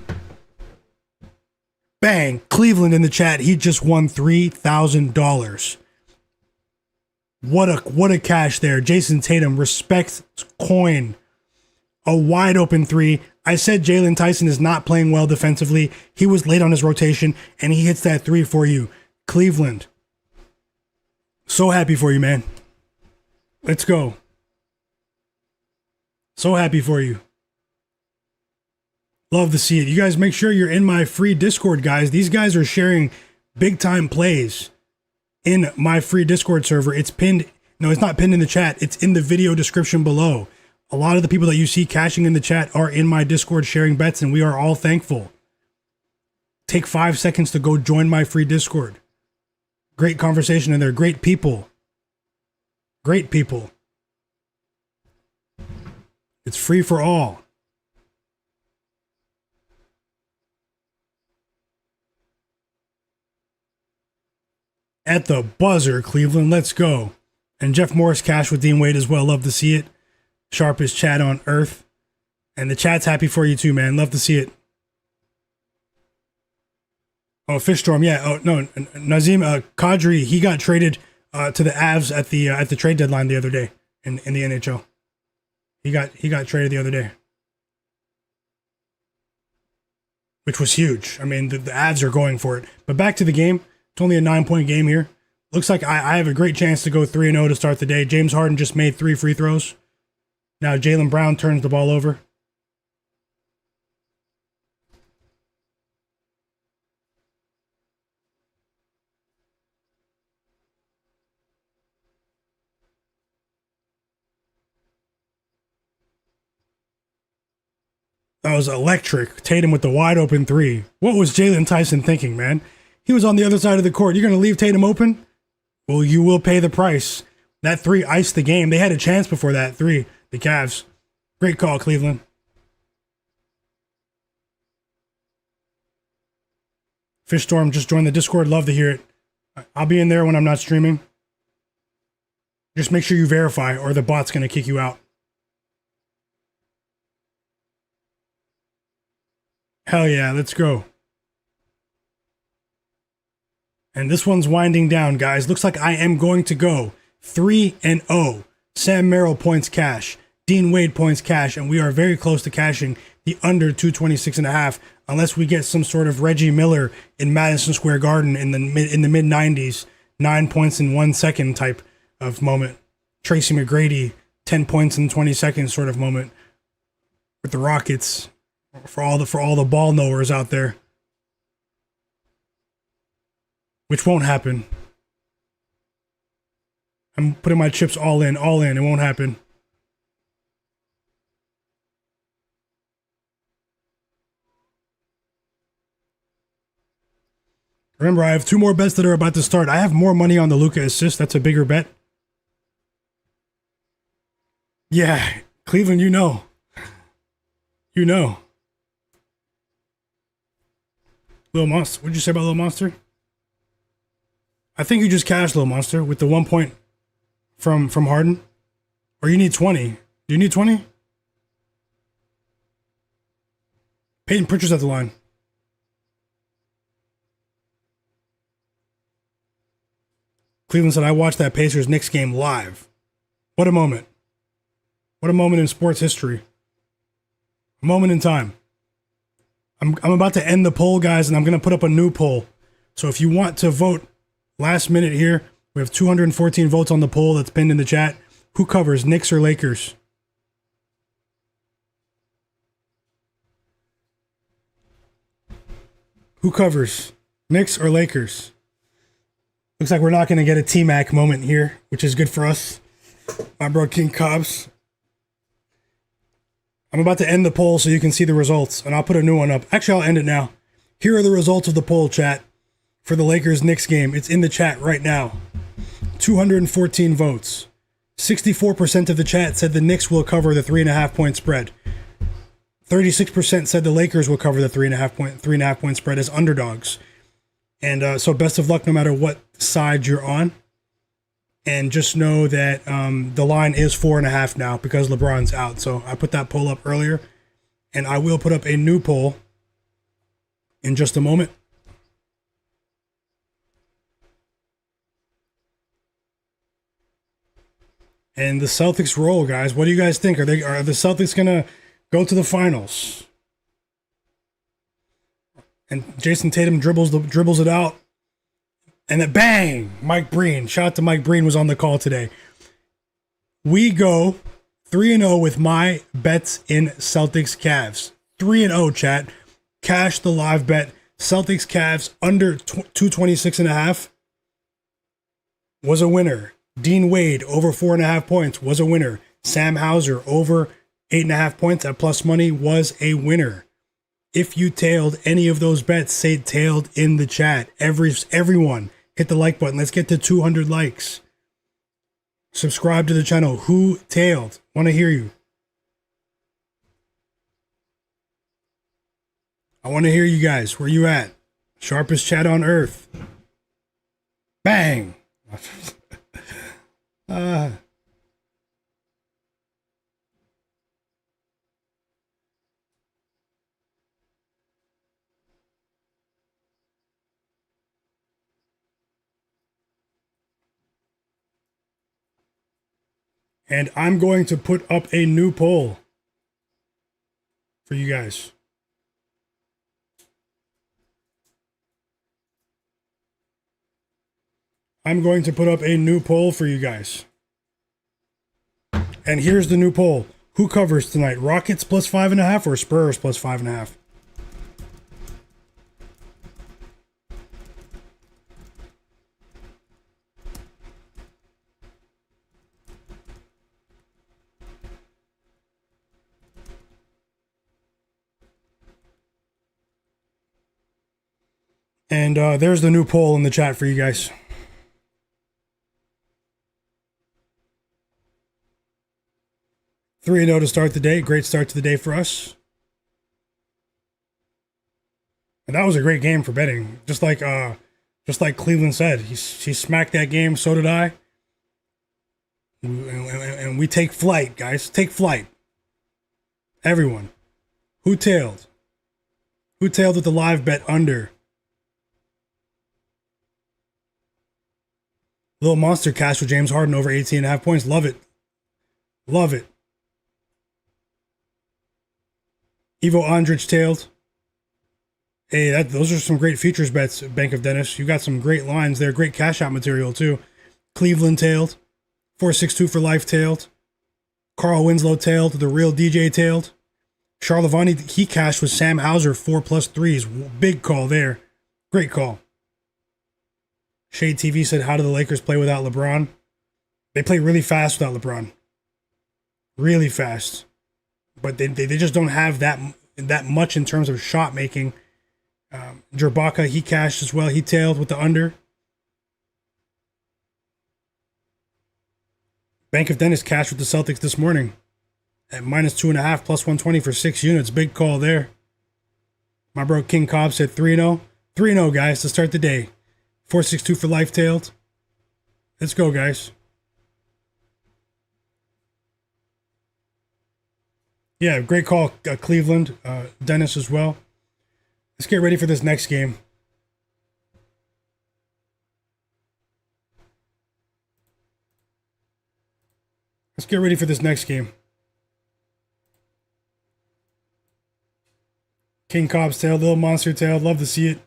Bang! Cleveland in the chat. He just won $3,000. What a cash there. Jayson Tatum, respect coin. A wide open three. I said Jalen Tyson is not playing well defensively. He was late on his rotation, and he hits that three for you. Cleveland. So happy for you, man. Let's go. So happy for you. Love to see it. You guys make sure you're in my free Discord, guys. These guys are sharing big time plays in my free Discord server. It's pinned. No, it's not pinned in the chat. It's in the video description below. A lot of the people that you see cashing in the chat are in my Discord sharing bets, and we are all thankful. Take 5 seconds to go join my free Discord. Great conversation in there. Great people. Great people. It's free for all. At the buzzer, Cleveland. Let's go. And Jeff Morris cash with Dean Wade as well. Love to see it. Sharpest chat on earth. And the chat's happy for you too, man. Love to see it. Oh, Fishstorm, yeah. Oh no, Nazim Kadri, he got traded to the Avs at the trade deadline the other day in the NHL. He got traded the other day, which was huge. I mean, the Avs are going for it. But back to the game. It's only a 9-point game here. Looks like I have a great chance to go 3-0 to start the day. James Harden just made 3 free throws. Now Jaylen Brown turns the ball over. That was electric. Tatum with the wide open three. What was Jalen Tyson thinking, man? He was on the other side of the court. You're going to leave Tatum open? Well, you will pay the price. That three iced the game. They had a chance before that three. The Cavs. Great call, Cleveland. Fishstorm just joined the Discord. Love to hear it. I'll be in there when I'm not streaming. Just make sure you verify or the bot's going to kick you out. Hell yeah, let's go. And this one's winding down, guys. Looks like I am going to go 3-0. Sam Merrill points cash. Dean Wade points cash. And we are very close to cashing the under 226.5, unless we get some sort of Reggie Miller in Madison Square Garden in the mid 90s, 9 points in 1 second type of moment. Tracy McGrady, 10 points in 20 seconds sort of moment with the Rockets. For all the ball knowers out there. Which won't happen. I'm putting my chips all in. It won't happen. Remember, I have 2 more bets that are about to start. I have more money on the Luka assist. That's a bigger bet. Yeah, Cleveland, you know. You know. Little Monster. What'd you say about Little Monster? I think you just cashed Little Monster with the 1 point from Harden. Or you need 20. Do you need 20? Peyton Pritchard's at the line. Cleveland said, I watched that Pacers-Knicks game live. What a moment. What a moment in sports history. A moment in time. I'm about to end the poll, guys, and I'm going to put up a new poll. So if you want to vote last minute here, we have 214 votes on the poll that's pinned in the chat. Who covers, Knicks or Lakers? Who covers, Knicks or Lakers? Looks like we're not going to get a T-Mac moment here, which is good for us. My bro King Cobbs. I'm about to end the poll so you can see the results, and I'll put a new one up. Actually, I'll end it now. Here are the results of the poll, chat, for the Lakers-Knicks game. It's in the chat right now. 214 votes. 64% of the chat said the Knicks will cover the 3.5-point spread. 36% said the Lakers will cover the 3.5 point spread as underdogs. And so best of luck no matter what side you're on. And just know that the line is 4.5 now because LeBron's out. So I put that poll up earlier. And I will put up a new poll in just a moment. And the Celtics roll, guys. What do you guys think? Are the Celtics gonna go to the finals? And Jayson Tatum dribbles it out. And then bang! Mike Breen. Shout out to Mike Breen was on the call today. We go 3-0 with my bets in Celtics Cavs. 3-0, chat. Cash the live bet. Celtics Cavs under 226.5 was a winner. Dean Wade over 4.5 points was a winner. Sam Hauser over 8.5 points at plus money was a winner. If you tailed any of those bets, say tailed in the chat. Everyone, hit the like button. Let's get to 200 likes. Subscribe to the channel. Who tailed? Want to hear you. I want to hear you guys. Where you at? Sharpest chat on earth. Bang. And I'm going to put up a new poll for you guys. I'm going to put up a new poll for you guys. And here's the new poll. Who covers tonight? Rockets plus 5.5 or Spurs plus 5.5? And there's the new poll in the chat for you guys. Three 3-0 to start the day. Great start to the day for us. And that was a great game for betting. Just like Cleveland said, he smacked that game. So did I. And we take flight, guys. Take flight. Everyone. Who tailed? Who tailed with the live bet under? Little Monster cash with James Harden over 18.5 points. Love it. Love it. Ivo Andrić tailed. Hey, those are some great futures bets, Bank of Dennis. You got some great lines there. Great cash out material, too. Cleveland tailed. 462 for life tailed. Carl Winslow tailed. The real DJ tailed. Charlevani, he cashed with Sam Hauser, 4+ threes. Big call there. Great call. Shade TV said, how do the Lakers play without LeBron? They play really fast without LeBron. Really fast. But they just don't have that much in terms of shot making. Drbaka, he cashed as well. He tailed with the under. Bank of Dennis cashed with the Celtics this morning at -2.5 plus 120 for 6 units. Big call there. My bro King Cobb said 3-0. 3-0, guys, to start the day. 462 for life tailed. Let's go, guys. Yeah, great call, Cleveland. Dennis as well. Let's get ready for this next game. Let's get ready for this next game. King Cobb's tail, Little Monster tail. Love to see it.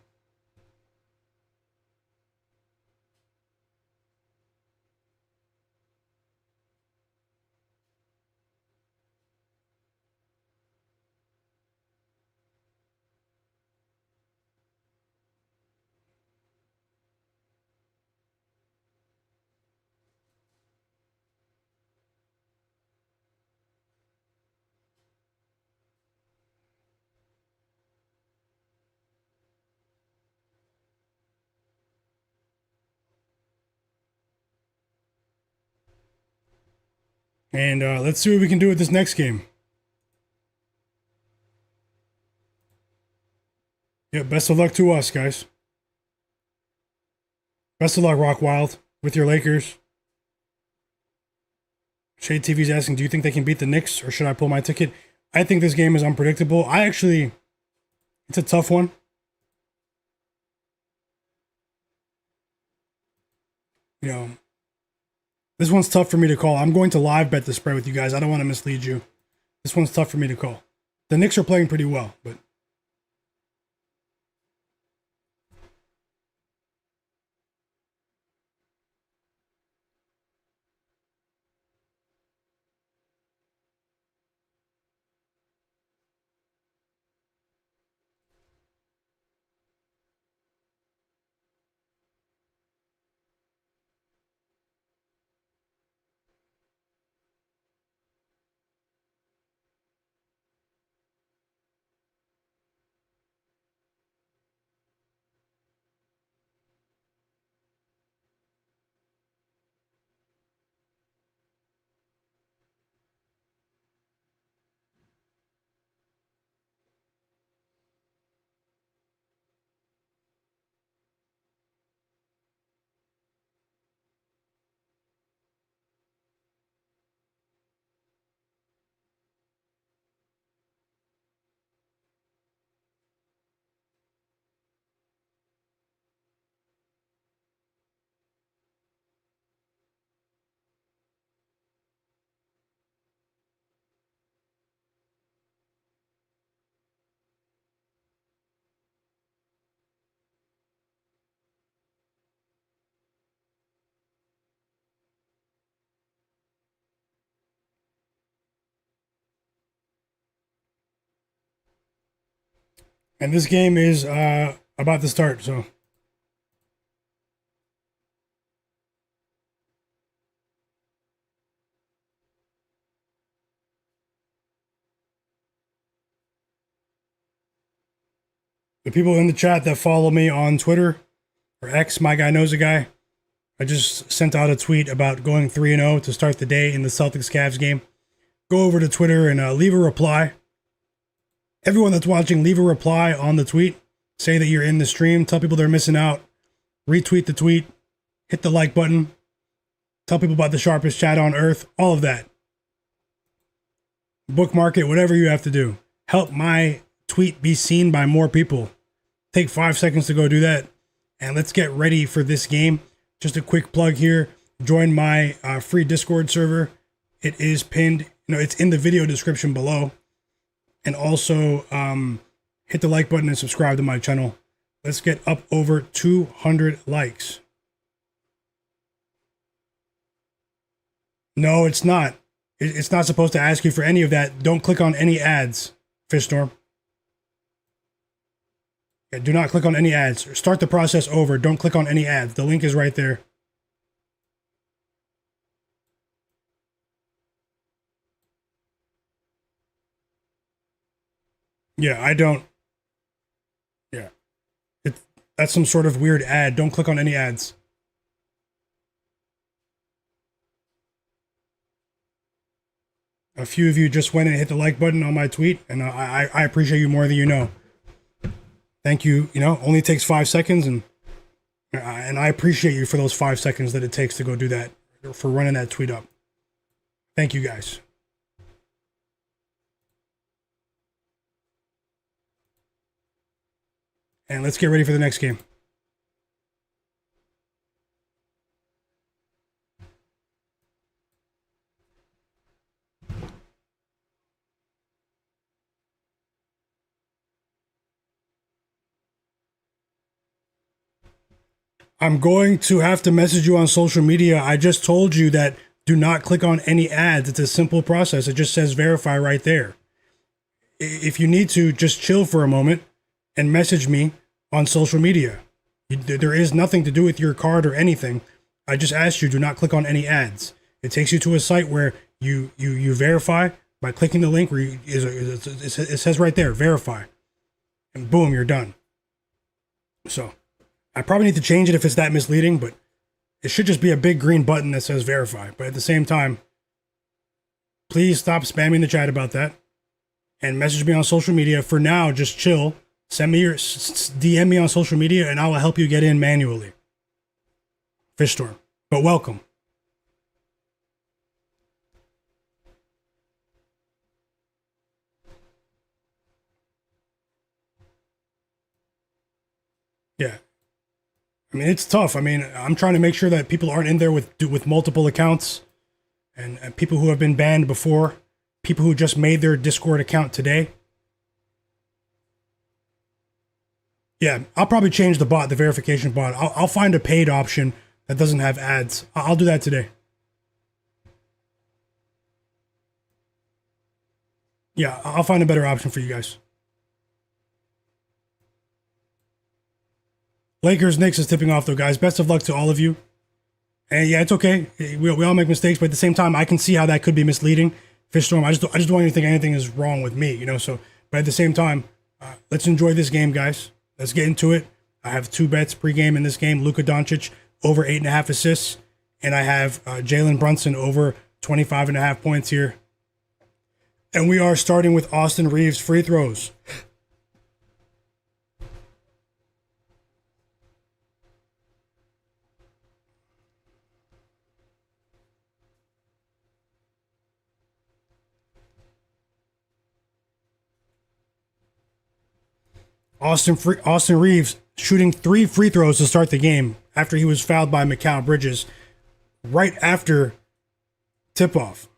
And let's see what we can do with this next game. Yeah, best of luck to us, guys. Best of luck, Rock Wild, with your Lakers. Shade TV's asking, do you think they can beat the Knicks, or should I pull my ticket? I think this game is unpredictable. It's a tough one. You know, this one's tough for me to call. I'm going to live bet the spread with you guys. I don't want to mislead you. This one's tough for me to call. The Knicks are playing pretty well, but and this game is about to start, so the people in the chat that follow me on Twitter or X, Myguyknowsaguy, I just sent out a tweet about going 3-0 to start the day in the Celtics-Cavs game. Go over to Twitter and leave a reply. Everyone that's watching, leave a reply on the tweet. Say that you're in the stream. Tell people they're missing out. Retweet the tweet. Hit the like button. Tell people about the sharpest chat on earth. All of that. Bookmark it, whatever you have to do. Help my tweet be seen by more people. Take 5 seconds to go do that. And let's get ready for this game. Just a quick plug here. Join my free Discord server. It is pinned, it's in the video description below. And also hit the like button and subscribe to my channel. Let's get up over 200 likes. No, it's not. It's not supposed to ask you for any of that. Don't click on any ads, Fishstorm. Yeah, do not click on any ads. Start the process over. Don't click on any ads. The link is right there. Yeah, I don't. Yeah. That's some sort of weird ad. Don't click on any ads. A few of you just went and hit the like button on my tweet, and I appreciate you more than you know. Thank you. Only takes 5 seconds, and I appreciate you for those 5 seconds that it takes to go do that, for running that tweet up. Thank you guys. And let's get ready for the next game. I'm going to have to message you on social media. I just told you that do not click on any ads. It's a simple process. It just says verify right there. If you need to, just chill for a moment and message me on social media. There is nothing to do with your card or anything. I just asked you, do not click on any ads. It takes you to a site where you verify by clicking the link where it says right there, verify. And boom, you're done. So I probably need to change it if it's that misleading, but it should just be a big green button that says verify. But at the same time, please stop spamming the chat about that and message me on social media. For now, just chill. Send me DM me on social media and I will help you get in manually. Fishstorm. But welcome. Yeah. I mean, it's tough. I mean, I'm trying to make sure that people aren't in there with multiple accounts and people who have been banned before, people who just made their Discord account today. Yeah, I'll probably change the bot, the verification bot. I'll find a paid option that doesn't have ads. I'll do that today. Yeah, I'll find a better option for you guys. Lakers Knicks is tipping off though, guys. Best of luck to all of you. And yeah, it's okay. We all make mistakes, but at the same time, I can see how that could be misleading. Fishstorm, I just don't want you to think anything is wrong with me, So, but at the same time, let's enjoy this game, guys. Let's get into it. I have 2 bets pregame in this game. Luka Doncic over 8.5 assists. And I have Jalen Brunson over 25.5 points here. And we are starting with Austin Reeves free throws. Austin Reeves shooting 3 free throws to start the game after he was fouled by Mikal Bridges right after tip-off.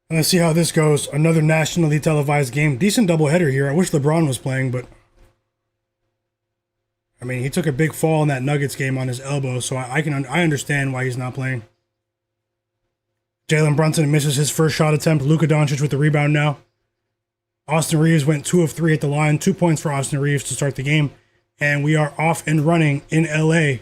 Let's see how this goes. Another nationally televised game. Decent doubleheader here. I wish LeBron was playing, but I mean, he took a big fall in that Nuggets game on his elbow, so I understand why he's not playing. Jalen Brunson misses his first shot attempt. Luka Doncic with the rebound now. Austin Reeves went 2 of 3 at the line. 2 points for Austin Reeves to start the game. And we are off and running in LA.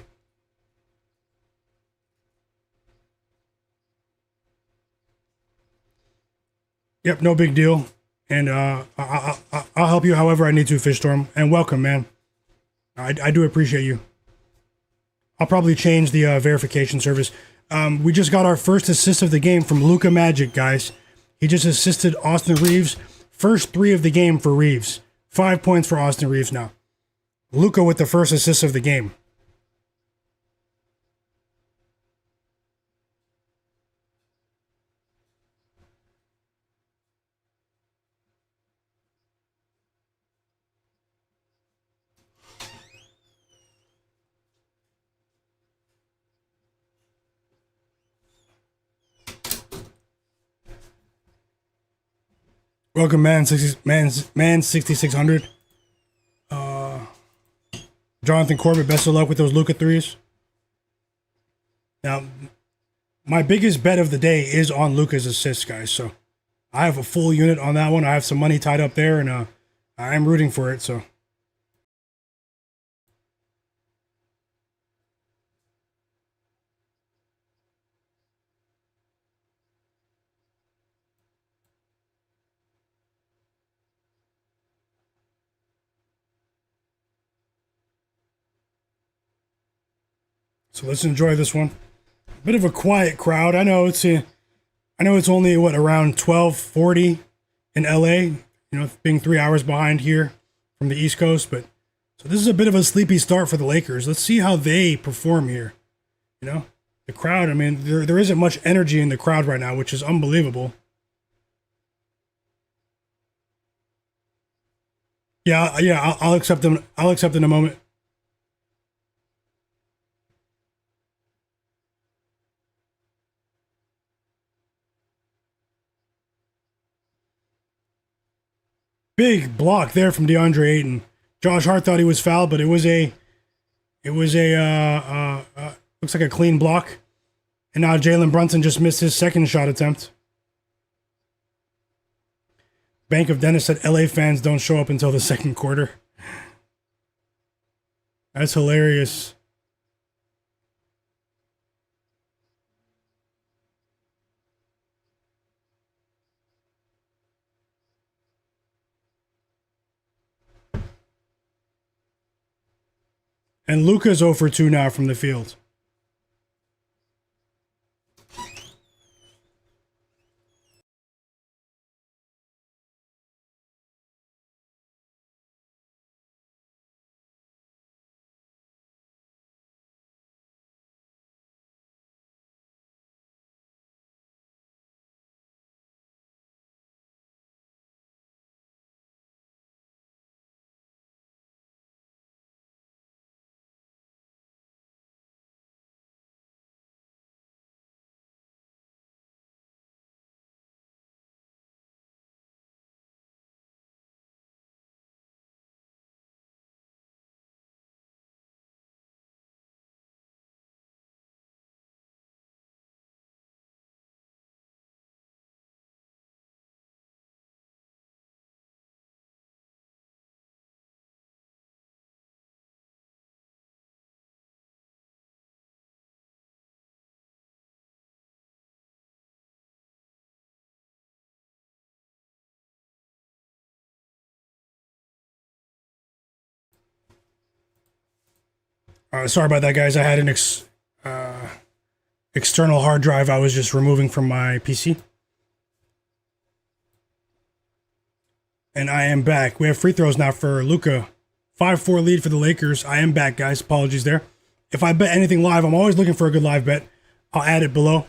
Yep, no big deal. and I'll help you however I need to, Fishstorm. And welcome, man. I do appreciate you. I'll probably change the verification service. We just got our first assist of the game from Luka Magic, guys. He just assisted Austin Reeves. First 3 of the game for Reeves. 5 points for Austin Reeves now. Luka with the first assist of the game. Welcome, man. 6600. Jonathan Corbett, best of luck with those Luka threes. Now, my biggest bet of the day is on Luka's assists, guys. So I have a full unit on that one. I have some money tied up there, and I'm rooting for it. So. So let's enjoy this one. Bit of a quiet crowd. I know it's only around 12:40 in LA. You know, being 3 hours behind here from the East Coast, but so this is a bit of a sleepy start for the Lakers. Let's see how they perform here. You know, the crowd. I mean, there isn't much energy in the crowd right now, which is unbelievable. Yeah. I'll accept them. I'll accept in a moment. Big block there from DeAndre Ayton. Josh Hart thought he was fouled, but it was a looks like a clean block. And now Jalen Brunson just missed his second shot attempt. Bank of Dennis said LA fans don't show up until the second quarter. That's hilarious. And Luka's 0 for 2 now from the field. Sorry about that, guys. I had an external hard drive I was just removing from my PC. And I am back. We have free throws now for Luka. 5-4 lead for the Lakers. I am back, guys. Apologies there. If I bet anything live, I'm always looking for a good live bet. I'll add it below.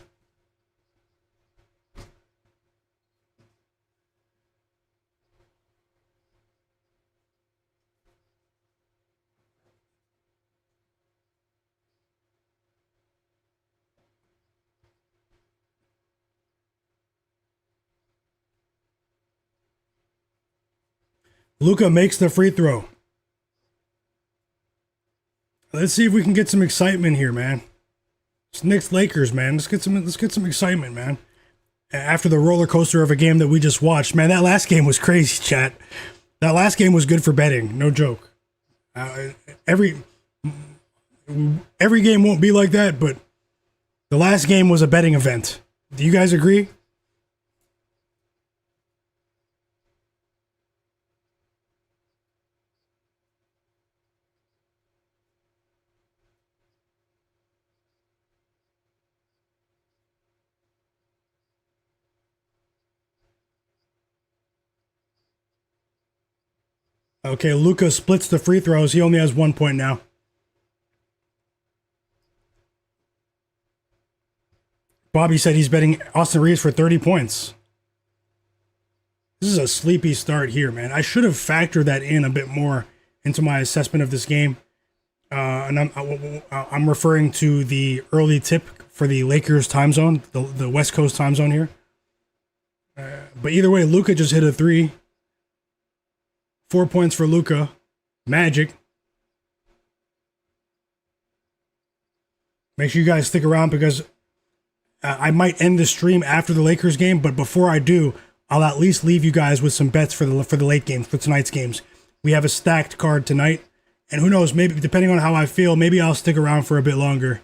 Luka makes the free throw. Let's see if we can get some excitement here, man. It's Knicks Lakers, man. Let's get some excitement, man. After the roller coaster of a game that we just watched, man, that last game was crazy, chat. That last game was good for betting, no joke. Every game won't be like that, but the last game was a betting event. Do you guys agree? Okay, Luka splits the free throws. He only has 1 point now. Bobby said he's betting Austin Reeves for 30 points. This is a sleepy start here, man. I should have factored that in a bit more into my assessment of this game. And I'm referring to the early tip for the Lakers time zone, the West Coast time zone here. But either way, Luka just hit a three. 4 points for Luka. Magic. Make sure you guys stick around because I might end the stream after the Lakers game, but before I do, I'll at least leave you guys with some bets for the late games, for tonight's games. We have a stacked card tonight, and who knows, maybe depending on how I feel, maybe I'll stick around for a bit longer.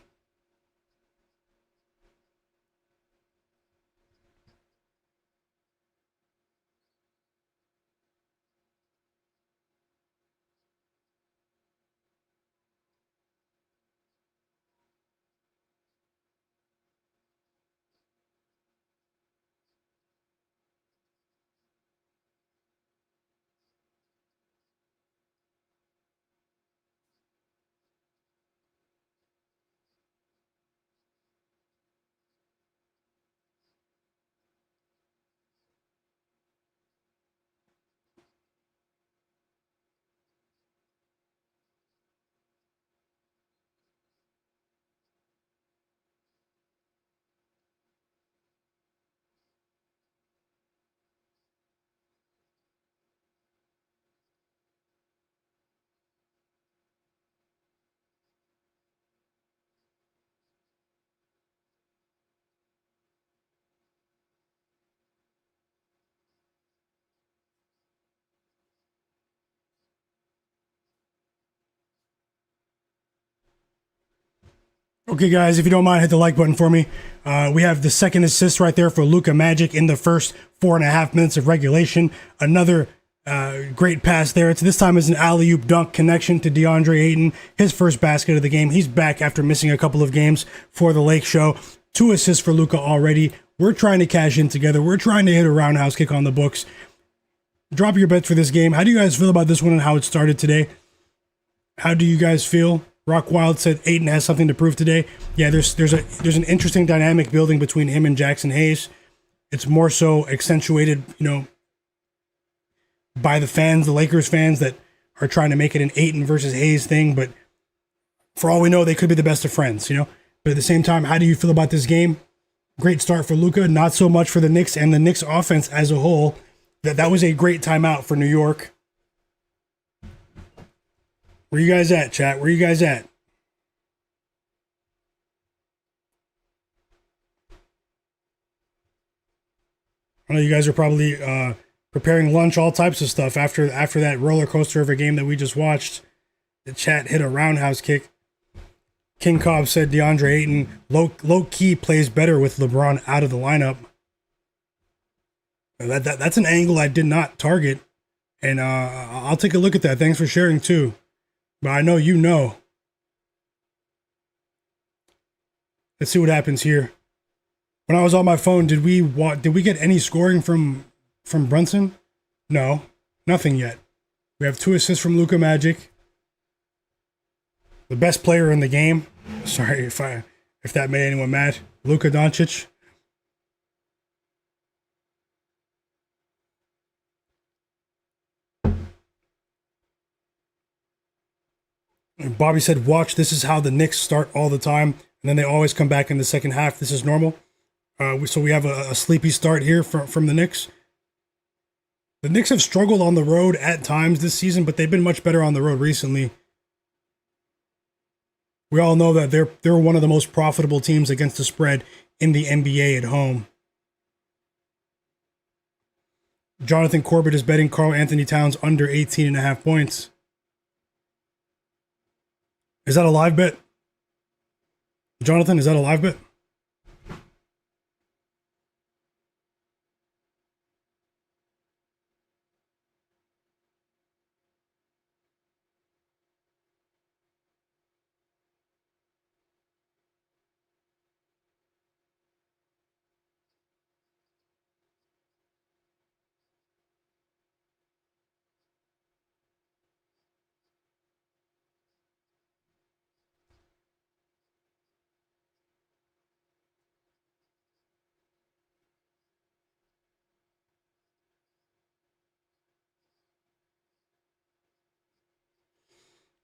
Okay, guys, if you don't mind, hit the like button for me. We have the second assist right there for Luka Magic in the first 4.5 minutes of regulation. Another great pass there. This time is an alley-oop dunk connection to DeAndre Ayton. His first basket of the game. He's back after missing a couple of games for the Lake Show. 2 assists for Luka already. We're trying to cash in together. We're trying to hit a roundhouse kick on the books. Drop your bets for this game. How do you guys feel about this one and how it started today? How do you guys feel? Rock Wild said Ayton has something to prove today. Yeah, there's an interesting dynamic building between him and Jackson Hayes. It's more so accentuated, by the fans, the Lakers fans that are trying to make it an Ayton versus Hayes thing. But for all we know, they could be the best of friends, But at the same time, how do you feel about this game? Great start for Luka, not so much for the Knicks and the Knicks offense as a whole. That was a great timeout for New York. Where you guys at, chat? Where you guys at? I know you guys are probably preparing lunch, all types of stuff after that roller coaster of a game that we just watched. The chat hit a roundhouse kick. King Cobb said DeAndre Ayton low key plays better with LeBron out of the lineup. That's an angle I did not target, and I'll take a look at that. Thanks for sharing too. But I know you know. Let's see what happens here. When I was on my phone, did we get any scoring from Brunson? No, nothing yet. We have 2 assists from Luka Magic, the best player in the game. Sorry if that made anyone mad. Luka Doncic. Bobby said, watch, this is how the Knicks start all the time, and then they always come back in the second half. This is normal. So we have a sleepy start here from the Knicks. The Knicks have struggled on the road at times this season, but they've been much better on the road recently. We all know that they're one of the most profitable teams against the spread in the NBA at home. Jonathan Corbett is betting Karl Anthony Towns under 18.5 points. Is that a live bet? Jonathan, is that a live bet?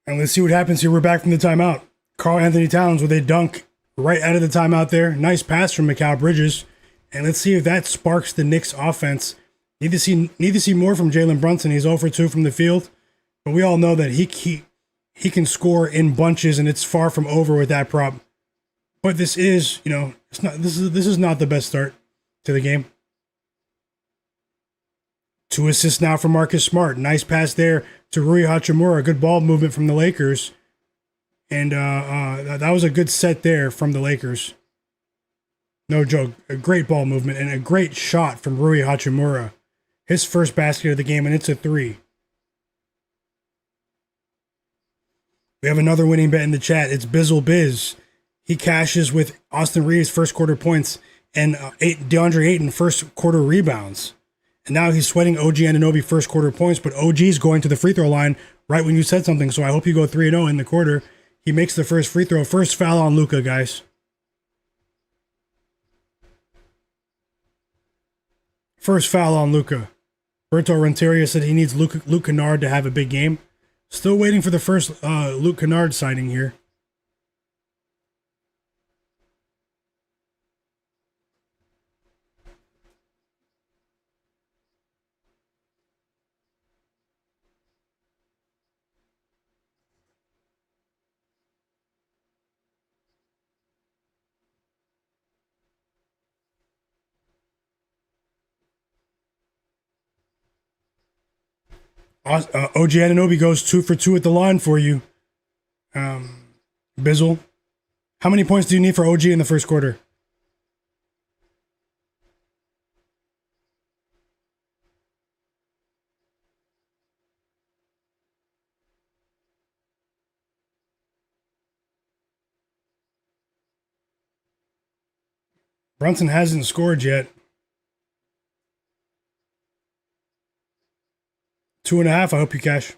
And let's see what happens here. We're back from the timeout. Karl Anthony Towns with a dunk right out of the timeout there. Nice pass from Mikal Bridges. And let's see if that sparks the Knicks offense. Need to see more from Jalen Brunson. He's 0 for 2 from the field. But we all know that he can score in bunches, and it's far from over with that prop. But this is, this is not the best start to the game. 2 assists now from Marcus Smart. Nice pass there to Rui Hachimura. Good ball movement from the Lakers. And that was a good set there from the Lakers. No joke. A great ball movement and a great shot from Rui Hachimura. His first basket of the game, and it's a 3. We have another winning bet in the chat. It's Bizzle Biz. He cashes with Austin Reeves' first quarter points and DeAndre Ayton first quarter rebounds. And now he's sweating OG Anunoby first quarter points, but OG's going to the free throw line right when you said something, so I hope you go 3-0 in the quarter. He makes the first free throw. First foul on Luka, guys. First foul on Luka. Berto Renteria said he needs Luke Kennard to have a big game. Still waiting for the first Luke Kennard signing here. OG Anunoby goes 2 for 2 at the line for you. Bizzle. How many points do you need for OG in the first quarter? Brunson hasn't scored yet. 2.5. I hope you cash.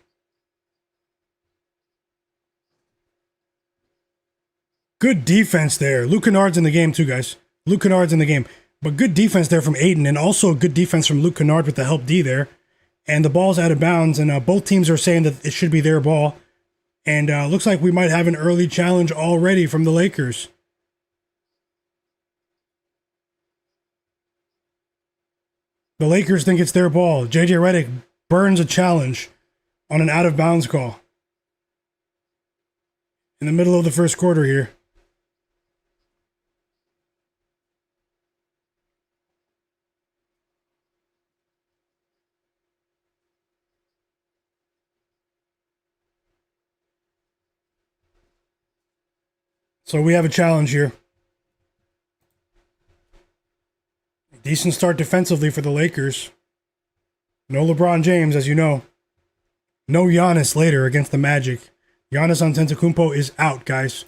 Good defense there. Luke Kennard's in the game too, guys. Luke Kennard's in the game. But good defense there from Ayton, and also good defense from Luke Kennard with the help D there. And the ball's out of bounds, and both teams are saying that it should be their ball. And looks like we might have an early challenge already from the Lakers. The Lakers think it's their ball. JJ Redick burns a challenge on an out-of-bounds call in the middle of the first quarter here. So we have a challenge here. Decent start defensively for the Lakers. No LeBron James, as you know. No Giannis later against the Magic. Giannis Antetokounmpo is out, guys.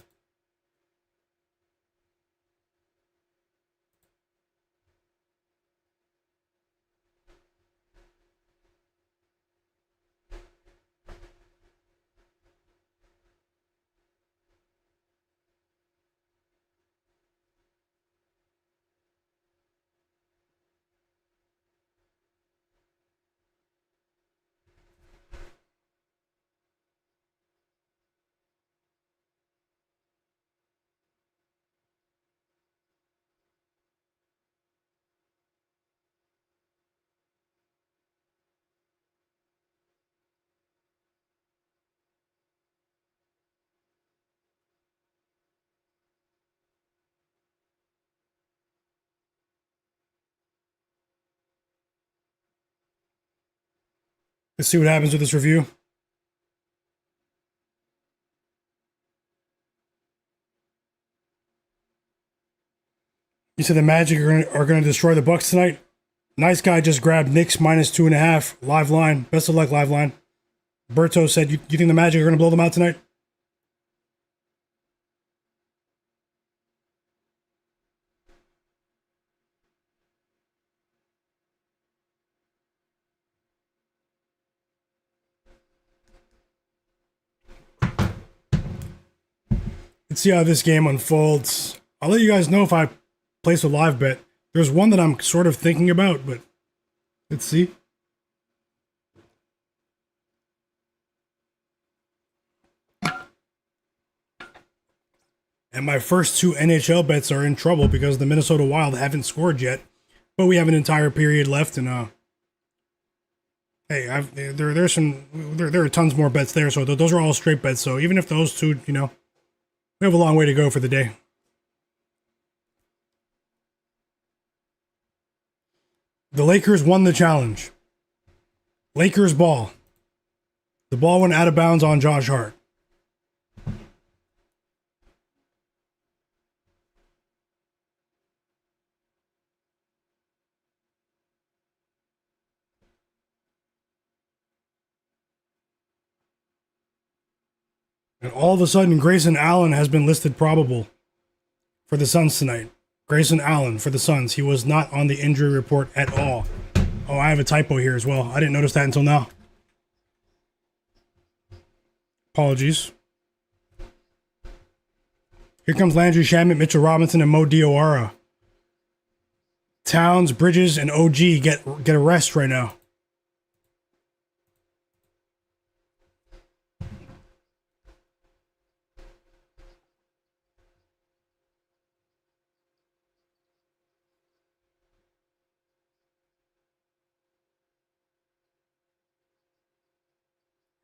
Let's see what happens with this review. You said the Magic are going to destroy the Bucks tonight? Nice guy just grabbed Knicks minus 2.5. Live line. Best of luck, live line. Berto said, you think the Magic are going to blow them out tonight? Let's see how this game unfolds. I'll let you guys know if I place a live bet. There's one that I'm sort of thinking about, but let's see. And my first two NHL bets are in trouble because the Minnesota Wild haven't scored yet. But we have an entire period left, and hey, there are tons more bets there. So those are all straight bets. So even if those two, we have a long way to go for the day. The Lakers won the challenge. Lakers ball. The ball went out of bounds on Josh Hart. And all of a sudden, Grayson Allen has been listed probable for the Suns tonight. Grayson Allen for the Suns. He was not on the injury report at all. Oh, I have a typo here as well. I didn't notice that until now. Apologies. Here comes Landry Shamet, Mitchell Robinson, and Mo Diawara. Towns, Bridges, and OG get a rest right now.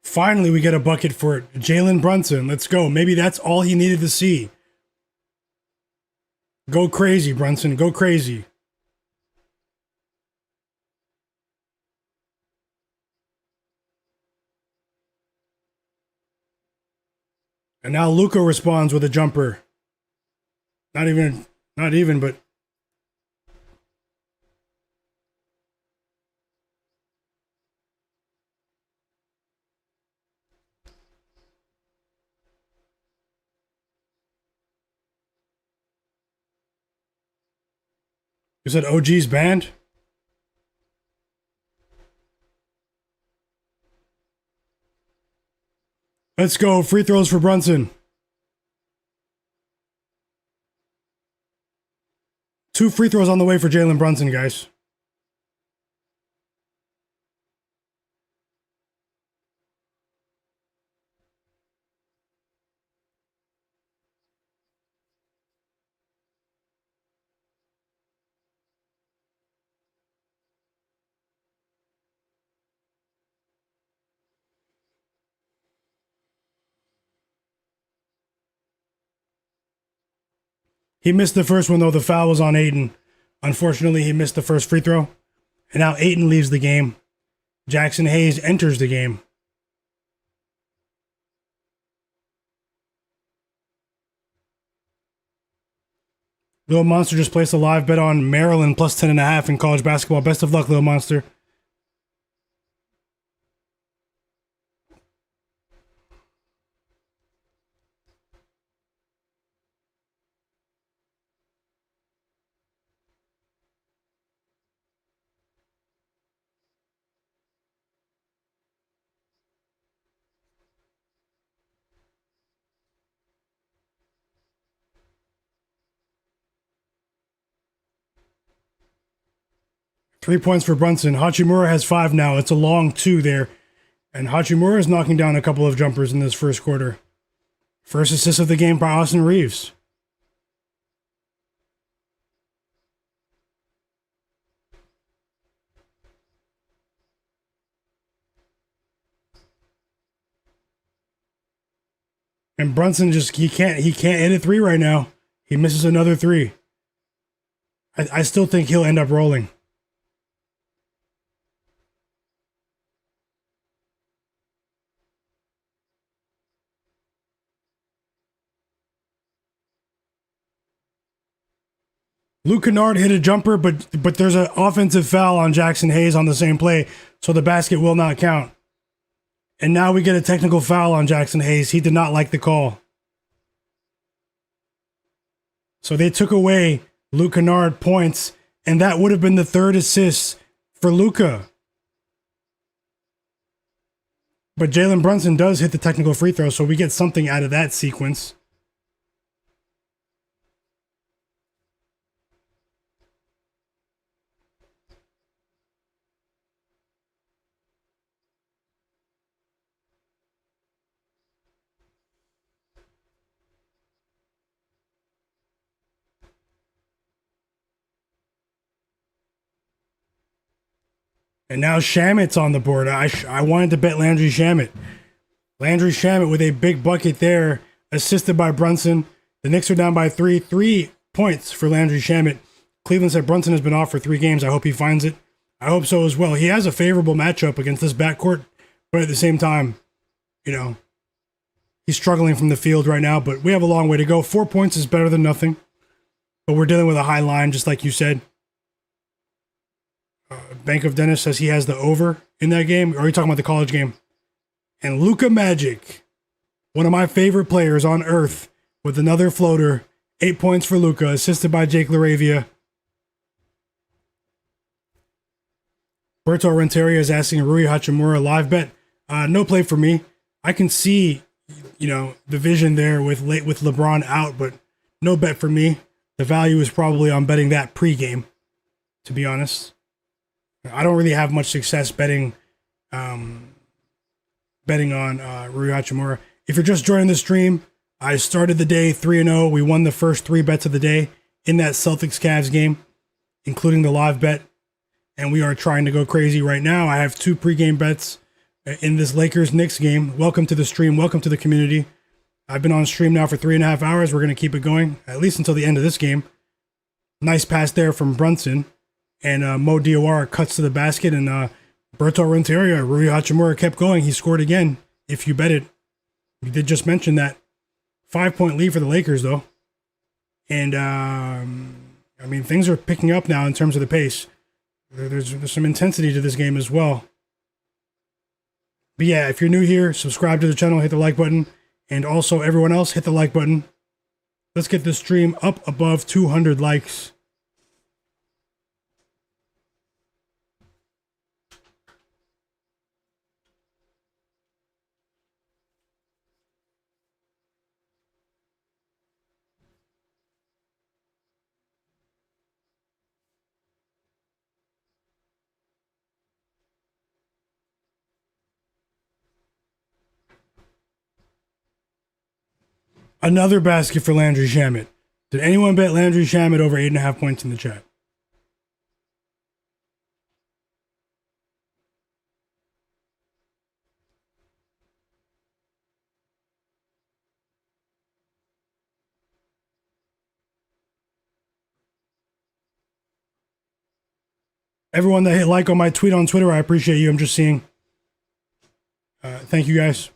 Finally, we get a bucket for Jalen Brunson. Let's go. Maybe that's all he needed to see. Go crazy, Brunson. Go crazy. And now Luka responds with a jumper. Not even, but you said OG's banned? Let's go. Free throws for Brunson. 2 free throws on the way for Jalen Brunson, guys. He missed the first one, though. The foul was on Ayton. Unfortunately, he missed the first free throw. And now Ayton leaves the game. Jackson Hayes enters the game. Little Monster just placed a live bet on Maryland plus 10.5 in college basketball. Best of luck, Little Monster. Three points for Brunson. Hachimura has 5 now. It's a long 2 there. And Hachimura is knocking down a couple of jumpers in this first quarter. First assist of the game by Austin Reeves. And Brunson he can't hit a 3 right now. He misses another 3. I still think he'll end up rolling. Luke Kennard hit a jumper, but there's an offensive foul on Jackson Hayes on the same play, so the basket will not count. And now we get a technical foul on Jackson Hayes. He did not like the call. So they took away Luke Kennard points, and that would have been the 3rd assist for Luka. But Jalen Brunson does hit the technical free throw, so we get something out of that sequence. And now Shamit's on the board. I wanted to bet Landry Shamet. Landry Shamet with a big bucket there, assisted by Brunson. The Knicks are down by 3. 3 points for Landry Shamet. Cleveland said Brunson has been off for 3 games. I hope he finds it. I hope so as well. He has a favorable matchup against this backcourt, but at the same time, you know, he's struggling from the field right now, but we have a long way to go. 4 points is better than nothing, but we're dealing with a high line, just like you said. Bank of Dennis says he has the over in that game. Or are you talking about the college game? And Luka Magic, one of my favorite players on earth, with another floater. 8 points for Luka, assisted by Jake LaRavia. Berto Renteria is asking Rui Hachimura live bet. No play for me. I can see, the vision there with LeBron out, but no bet for me. The value is probably on betting that pregame, to be honest. I don't really have much success betting on Rui Hachimura. If you're just joining the stream, I started the day 3-0. We won the first 3 bets of the day in that Celtics-Cavs game, including the live bet. And we are trying to go crazy right now. I have 2 pregame bets in this Lakers-Knicks game. Welcome to the stream. Welcome to the community. I've been on stream now for 3.5 hours. We're going to keep it going, at least until the end of this game. Nice pass there from Brunson. And Mo Diawara cuts to the basket. And Berto Renteria, Rui Hachimura kept going. He scored again, if you bet it. We did just mention that. 5-point lead for the Lakers, though. And, things are picking up now in terms of the pace. There's some intensity to this game as well. But yeah, if you're new here, subscribe to the channel, hit the like button. And also, everyone else, hit the like button. Let's get this stream up above 200 likes. Another basket for Landry Shamet. Did anyone bet Landry Shamet over 8.5 points in the chat? Everyone that hit like on my tweet on Twitter, I appreciate you. I'm just seeing. Thank you, guys.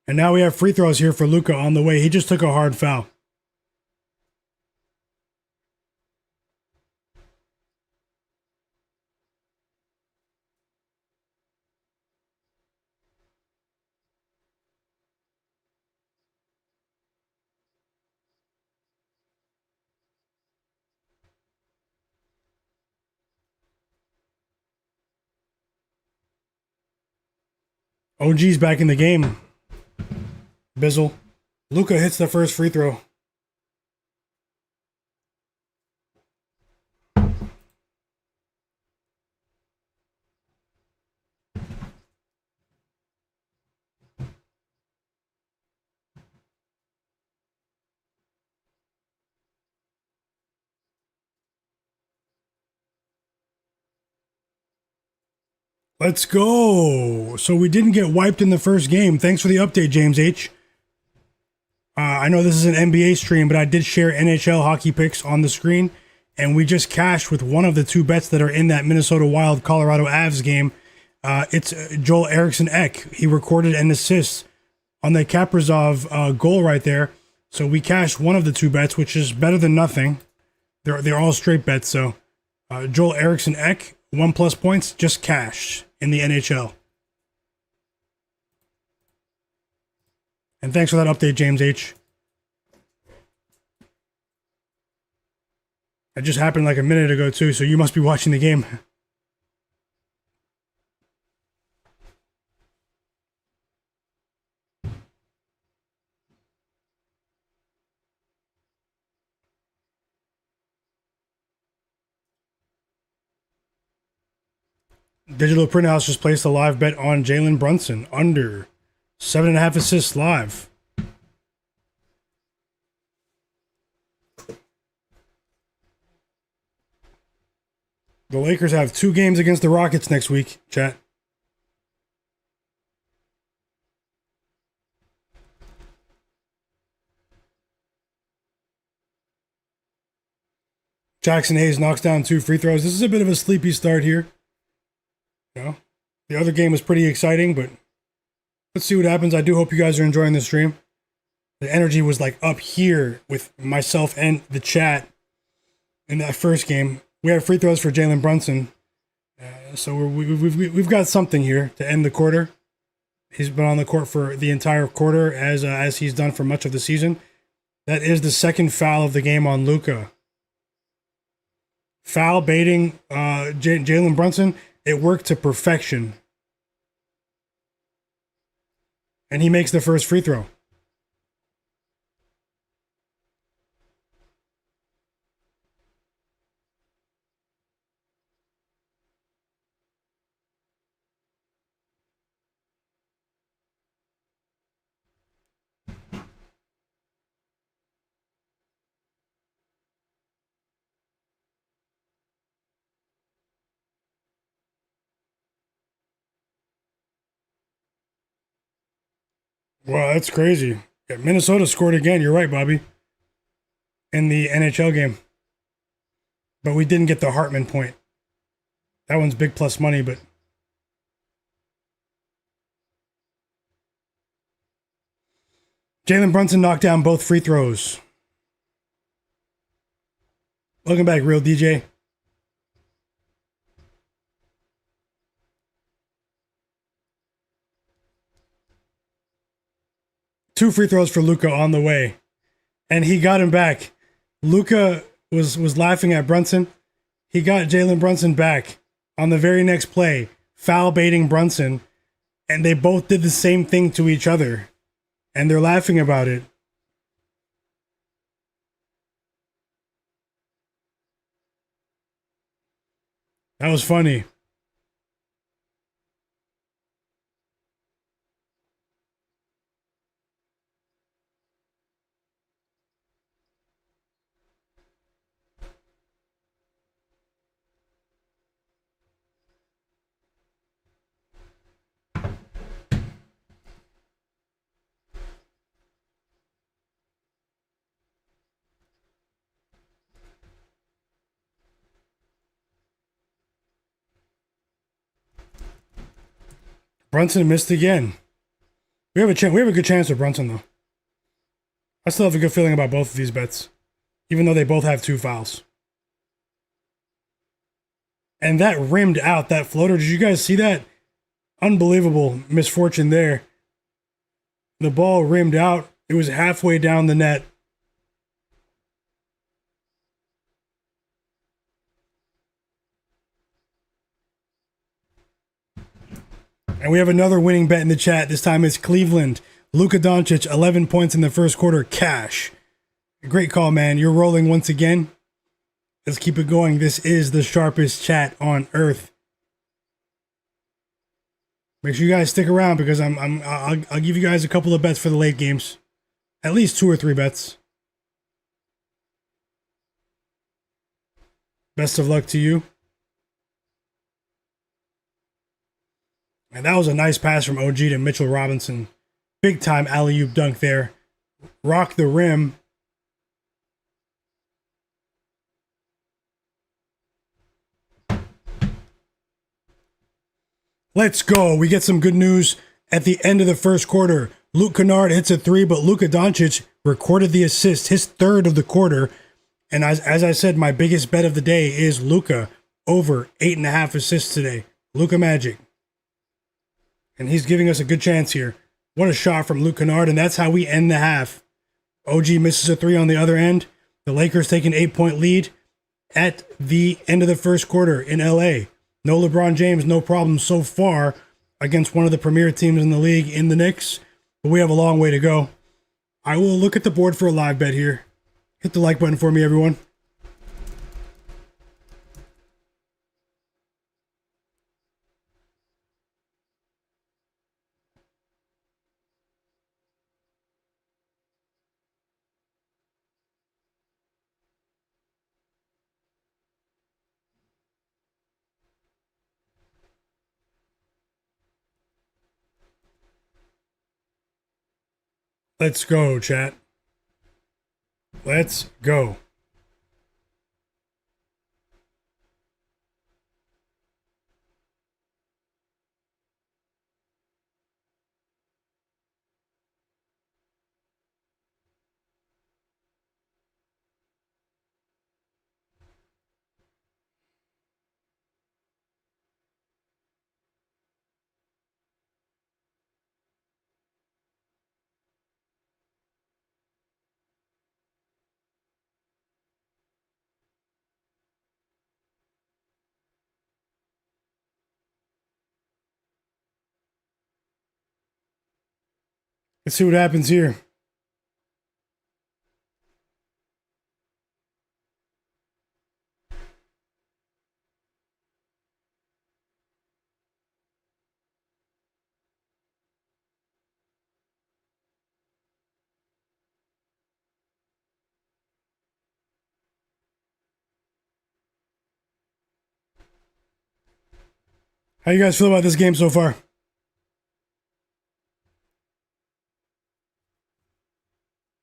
And now we have free throws here for Luka on the way. He just took a hard foul. OG's back in the game. Bizzle. Luka hits the first free throw. Let's go. So we didn't get wiped in the first game. Thanks for the update, James H. I know this is an NBA stream, but I did share NHL hockey picks on the screen, and we just cashed with one of the 2 bets that are in that Minnesota Wild Colorado Avs game. It's Joel Eriksson Ek. He recorded an assist on the Kaprizov goal right there. So we cashed one of the 2 bets, which is better than nothing. They're all straight bets. So Joel Eriksson Ek, 1+ points, just cashed in the NHL. And thanks for that update, James H. It just happened like a minute ago, too, so you must be watching the game. Digital Print House just placed a live bet on Jalen Brunson under 7.5 assists live. The Lakers have 2 games against the Rockets next week, chat. Jackson Hayes knocks down 2 free throws. This is a bit of a sleepy start here. You know, the other game was pretty exciting, but let's see what happens. I do hope you guys are enjoying the stream. The energy was like up here with myself and the chat in that first game. We have free throws for Jalen Brunson. So we've got something here to end the quarter. He's been on the court for the entire quarter as he's done for much of the season. That is the second foul of the game on Luka. Foul baiting Jalen Brunson. It worked to perfection. And he makes the first free throw. Wow, that's crazy. Yeah, Minnesota scored again. You're right, Bobby. In the NHL game. But we didn't get the Hartman point. That one's big plus money, but... Jalen Brunson knocked down both free throws. Welcome back, Real DJ. Two free throws for Luka on the way. And he got him back. Luka was laughing at Brunson. He got Jalen Brunson back on the very next play, foul baiting Brunson. And they both did the same thing to each other. And they're laughing about it. That was funny. Brunson missed again. We have a good chance with Brunson though. I still have a good feeling about both of these bets, even though they both have 2 fouls. And that rimmed out that floater. Did you guys see that? Unbelievable misfortune there. The ball rimmed out. It was halfway down the net. And we have another winning bet in the chat. This time it's Cleveland. Luka Doncic, 11 points in the first quarter. Cash. Great call, man. You're rolling once again. Let's keep it going. This is the sharpest chat on earth. Make sure you guys stick around because I'll give you guys a couple of bets for the late games. At least 2 or 3 bets. Best of luck to you. And that was a nice pass from OG to Mitchell Robinson. Big time alley-oop dunk there. Rock the rim. Let's go. We get some good news at the end of the first quarter. Luke Kennard hits a 3, but Luka Doncic recorded the assist, his 3rd of the quarter. And as I said, my biggest bet of the day is Luka over 8.5 assists today. Luka Magic. And he's giving us a good chance here. What a shot from Luke Kennard, and that's how we end the half. OG misses a 3 on the other end. The Lakers take an 8-point lead at the end of the first quarter in LA. No LeBron James, no problem so far against one of the premier teams in the league in the Knicks. But we have a long way to go. I will look at the board for a live bet here. Hit the like button for me, everyone. Let's go, chat. Let's go. Let's see what happens here. How you guys feel about this game so far?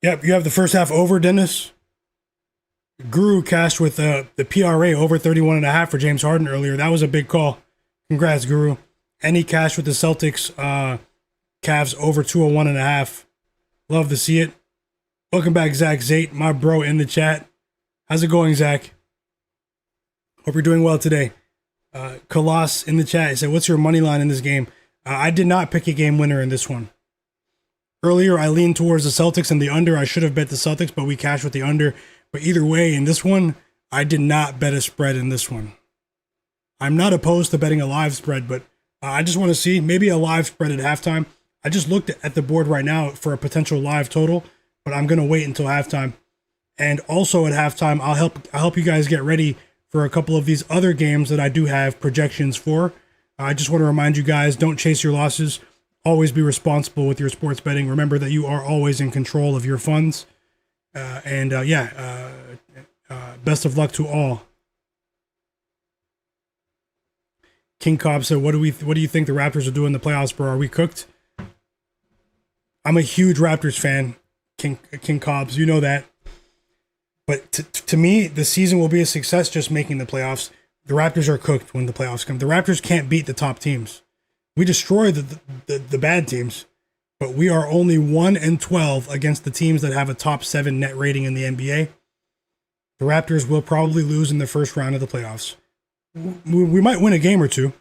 Yep, you have the first half over, Dennis. Guru cashed with the PRA over 31.5 for James Harden earlier. That was a big call. Congrats, Guru. And he cashed with the Celtics Cavs over 201.5. Love to see it. Welcome back, Zach Zate, my bro in the chat. How's it going, Zach? Hope you're doing well today. Colossus in the chat, he said, what's your money line in this game? I did not pick a game winner in this one. Earlier, I leaned towards the Celtics and the under. I should have bet the Celtics, but we cashed with the under. But either way, in this one, I did not bet a spread in this one. I'm not opposed to betting a live spread, but I just want to see maybe a live spread at halftime. I just looked at the board right now for a potential live total, but I'm going to wait until halftime. And also at halftime, I'll help you guys get ready for a couple of these other games that I do have projections for. I just want to remind you guys, don't chase your losses. Always be responsible with your sports betting. Remember that you are always in control of your funds. Best of luck to all. King Cobb said, what do you think the Raptors will do in the playoffs, bro? Are we cooked? I'm a huge Raptors fan, King Cobbs. You know that. But to me, the season will be a success just making the playoffs. The Raptors are cooked when the playoffs come. The Raptors can't beat the top teams. We destroy the bad teams, but we are only 1-12 against the teams that have a top 7 net rating in the NBA. The Raptors will probably lose in the first round of the playoffs. We might win a game or two.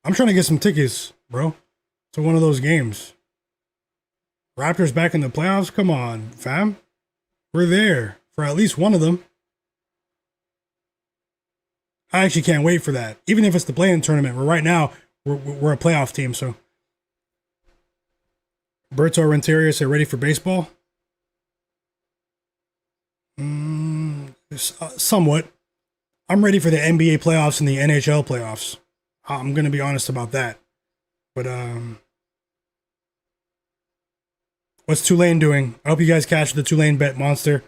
I'm trying to get some tickets, bro, to one of those games. Raptors back in the playoffs? Come on, fam. We're there for at least one of them. I actually can't wait for that. Even if it's the play-in tournament, where right now we're a playoff team. So, Berto Renteria said, ready for baseball? Somewhat. I'm ready for the NBA playoffs and the NHL playoffs. I'm going to be honest about that. But, what's Tulane doing? I hope you guys catch the Tulane bet monster.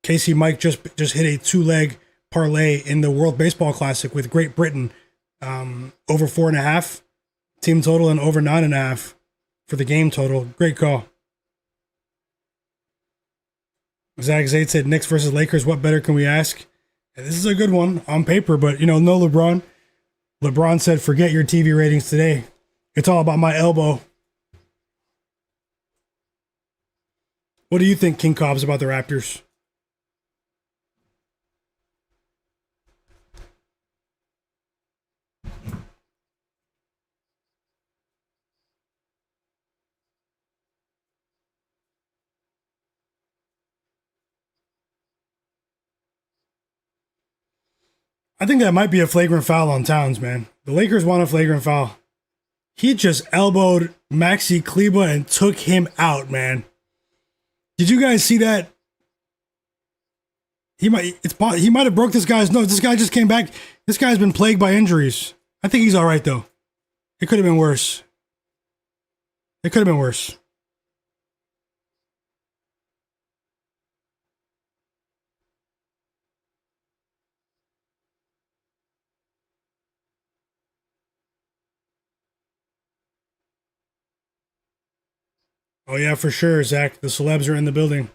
Casey Mike just hit a 2-leg parlay in the World Baseball Classic with Great Britain. Over 4.5 team total and over 9.5 for the game total. Great call. Zach Zate said Knicks versus Lakers. What better can we ask? Yeah, this is a good one on paper, but no LeBron. LeBron said, forget your TV ratings today. It's all about my elbow. What do you think, King Cobbs, about the Raptors? I think that might be a flagrant foul on Towns, man. The Lakers want a flagrant foul. He just elbowed Maxi Kleber and took him out, man. Did you guys see that? He might have broke this guy's nose. This guy just came back. This guy's been plagued by injuries. I think he's all right, though. It could have been worse. It could have been worse. Oh yeah, for sure, Zach. The celebs are in the building.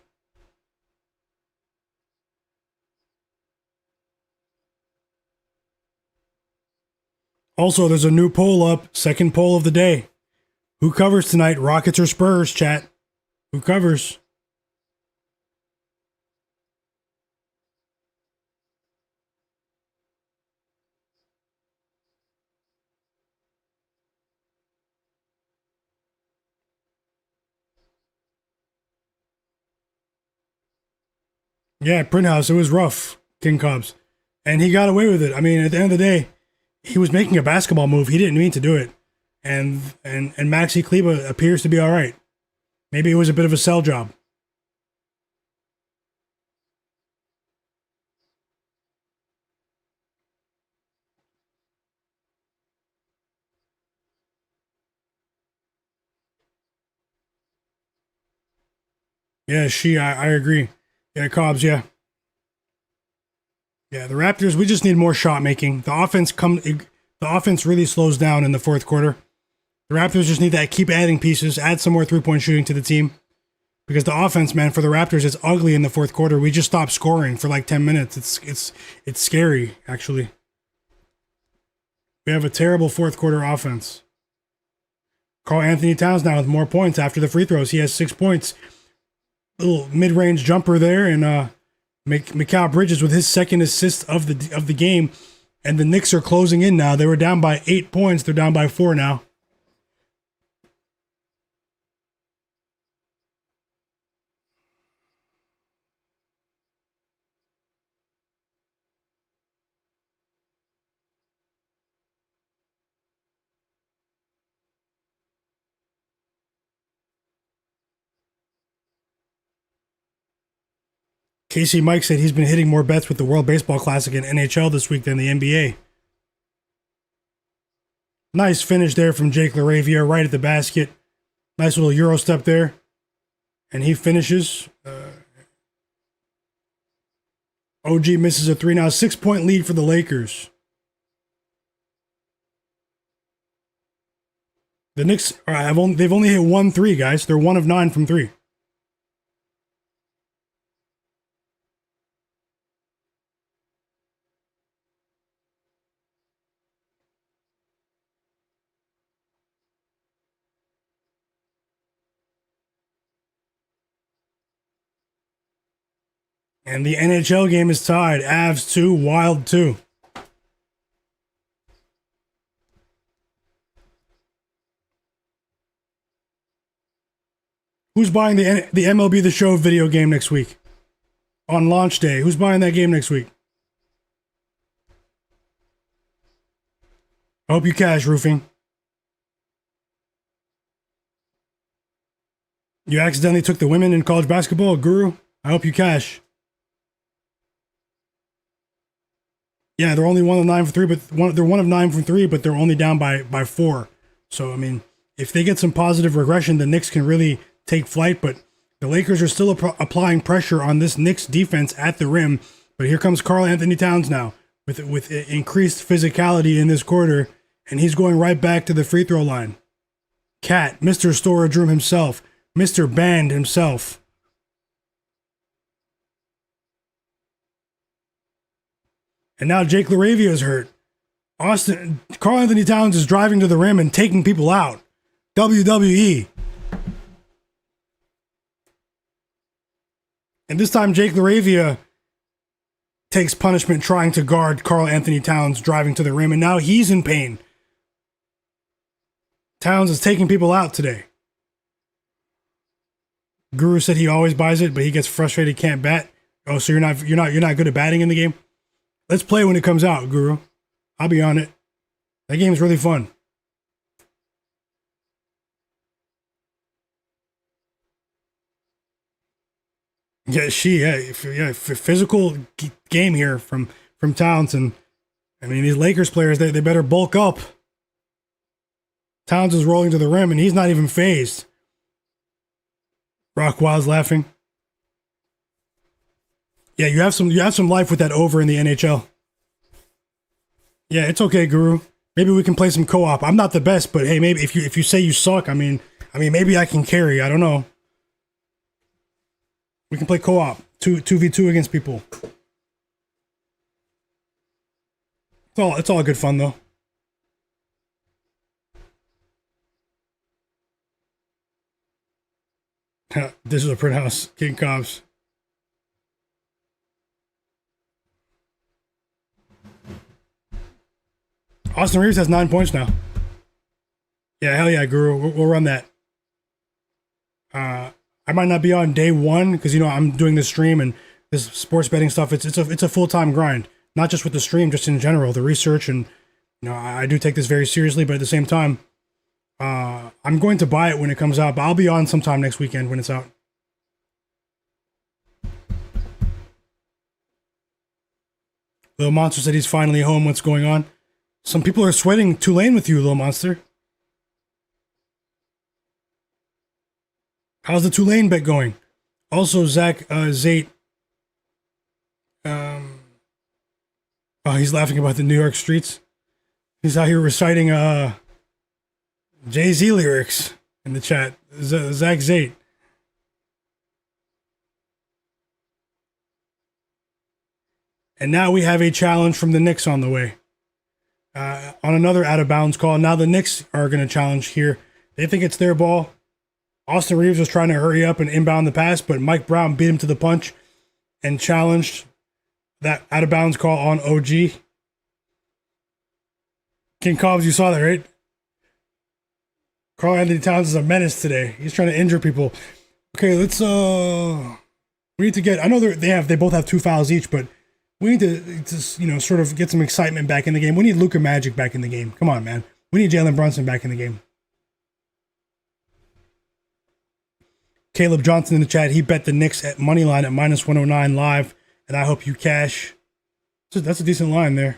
Also, there's a new poll up. Second poll of the day. Who covers tonight? Rockets or Spurs, chat? Who covers? Yeah, Printhouse, it was rough, King Cubs. And he got away with it. I mean, at the end of the day, he was making a basketball move. He didn't mean to do it. And Maxi Kleba appears to be all right. Maybe it was a bit of a sell job. Yeah, I agree. Yeah, Cobbs, yeah. Yeah, the Raptors, we just need more shot making. The offense really slows down in the fourth quarter. The Raptors just need to keep adding pieces, add some more three-point shooting to the team. Because the offense, man, for the Raptors, it's ugly in the fourth quarter. We just stopped scoring for like 10 minutes. It's scary, actually. We have a terrible fourth quarter offense. Karl Anthony Towns now with more points after the free throws. He has 6 points. Little mid-range jumper there, and Mikal Bridges with his second assist of the game. And the Knicks are closing in now. They were down by 8 points. They're down by 4 now. Casey Mike said he's been hitting more bets with the World Baseball Classic and NHL this week than the NBA. Nice finish there from Jake LaRavia right at the basket. Nice little Euro step there. And he finishes. OG misses a 3 now. 6-point lead for the Lakers. The Knicks they've only hit 1 3, guys. They're 1 of 9 from 3. And the NHL game is tied. Avs 2, Wild 2. Who's buying the MLB The Show video game next week? On launch day. Who's buying that game next week? I hope you cash, Roofing. You accidentally took the women in college basketball, Guru? I hope you cash. Yeah, they're only 1 of 9 from 3, but they're 1 of 9 from 3, but they're only down by 4. So, I mean, if they get some positive regression, the Knicks can really take flight, but the Lakers are still applying pressure on this Knicks defense at the rim. But here comes Karl Anthony Towns now with increased physicality in this quarter, and he's going right back to the free throw line. Cat, Mr. Storage Room himself, Mr. Band himself. And now Jake LaRavia is hurt. Karl Anthony Towns is driving to the rim and taking people out. WWE. And this time Jake LaRavia takes punishment trying to guard Karl Anthony Towns driving to the rim, and now he's in pain. Towns is taking people out today. Guru said he always buys it, but he gets frustrated, can't bat. Oh, so you're not good at batting in the game? Let's play when it comes out, Guru. I'll be on it. That game's really fun. Yeah, physical game here from Towns, and I mean these Lakers players they better bulk up. Towns is rolling to the rim and he's not even phased. Rockwild's laughing. Yeah, you have some life with that over in the NHL. Yeah, it's okay, Guru. Maybe we can play some co-op. I'm not the best, but hey, maybe if you say you suck, I mean, I mean, maybe I can carry. I don't know. We can play co-op, 2v2 against people. It's all good fun though. This is a print house. King Cobbs. Austin Reeves has 9 points now. Yeah, hell yeah, Guru. We'll run that. I might not be on day one because I'm doing this stream and this sports betting stuff. It's a full-time grind, not just with the stream, just in general, the research, and I do take this very seriously. But at the same time, I'm going to buy it when it comes out. But I'll be on sometime next weekend when it's out. Little Monster said he's finally home. What's going on? Some people are sweating Tulane with you, Little Monster. How's the Tulane bet going? Also, Zach Zate. Oh, he's laughing about the New York streets. He's out here reciting Jay-Z lyrics in the chat. Zach Zate. And now we have a challenge from the Knicks on the way. On another out of bounds call. Now the Knicks are going to challenge here. They think it's their ball. Austin Reeves was trying to hurry up and inbound the pass, but Mike Brown beat him to the punch and challenged that out of bounds call on OG. King Cobbs, you saw that, right? Karl Anthony Towns is a menace today. He's trying to injure people. Okay, let's we need to get, I know they both have 2 fouls each, but we need to just, sort of get some excitement back in the game. We need Luka Magic back in the game. Come on, man. We need Jalen Brunson back in the game. Caleb Johnson in the chat, he bet the Knicks at money line at -109 live, and I hope you cash. So that's a decent line there.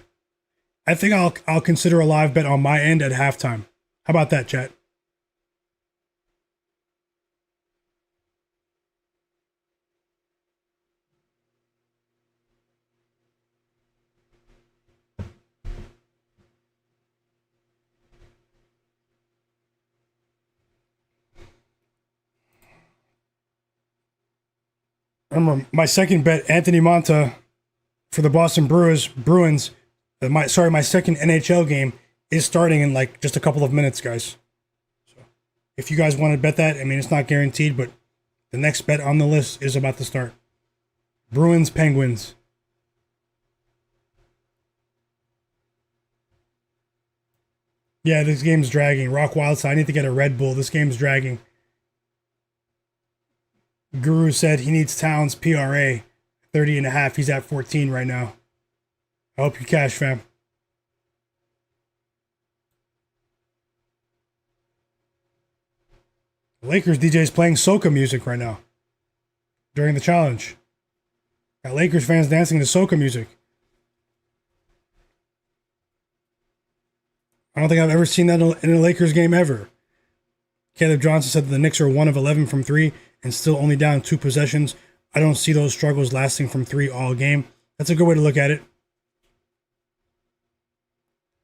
I think I'll consider a live bet on my end at halftime. How about that, chat? Remember, my second bet, Anthony Monta, for the Boston Bruins. My second NHL game is starting in like just a couple of minutes, guys. So if you guys want to bet that, I mean, it's not guaranteed, but the next bet on the list is about to start. Bruins, Penguins. Yeah, this game's dragging. Rock Wildside, I need to get a Red Bull. This game's dragging. Guru said he needs Towns PRA 30.5. He's at 14 right now. I hope you cash, fam. Lakers DJ is playing soca music right now during the challenge. Got Lakers fans dancing to soca music. I don't think I've ever seen that in a Lakers game ever. Caleb Johnson said that the Knicks are 1 of 11 from 3 and still only down 2 possessions. I don't see those struggles lasting from 3 all game. That's a good way to look at it.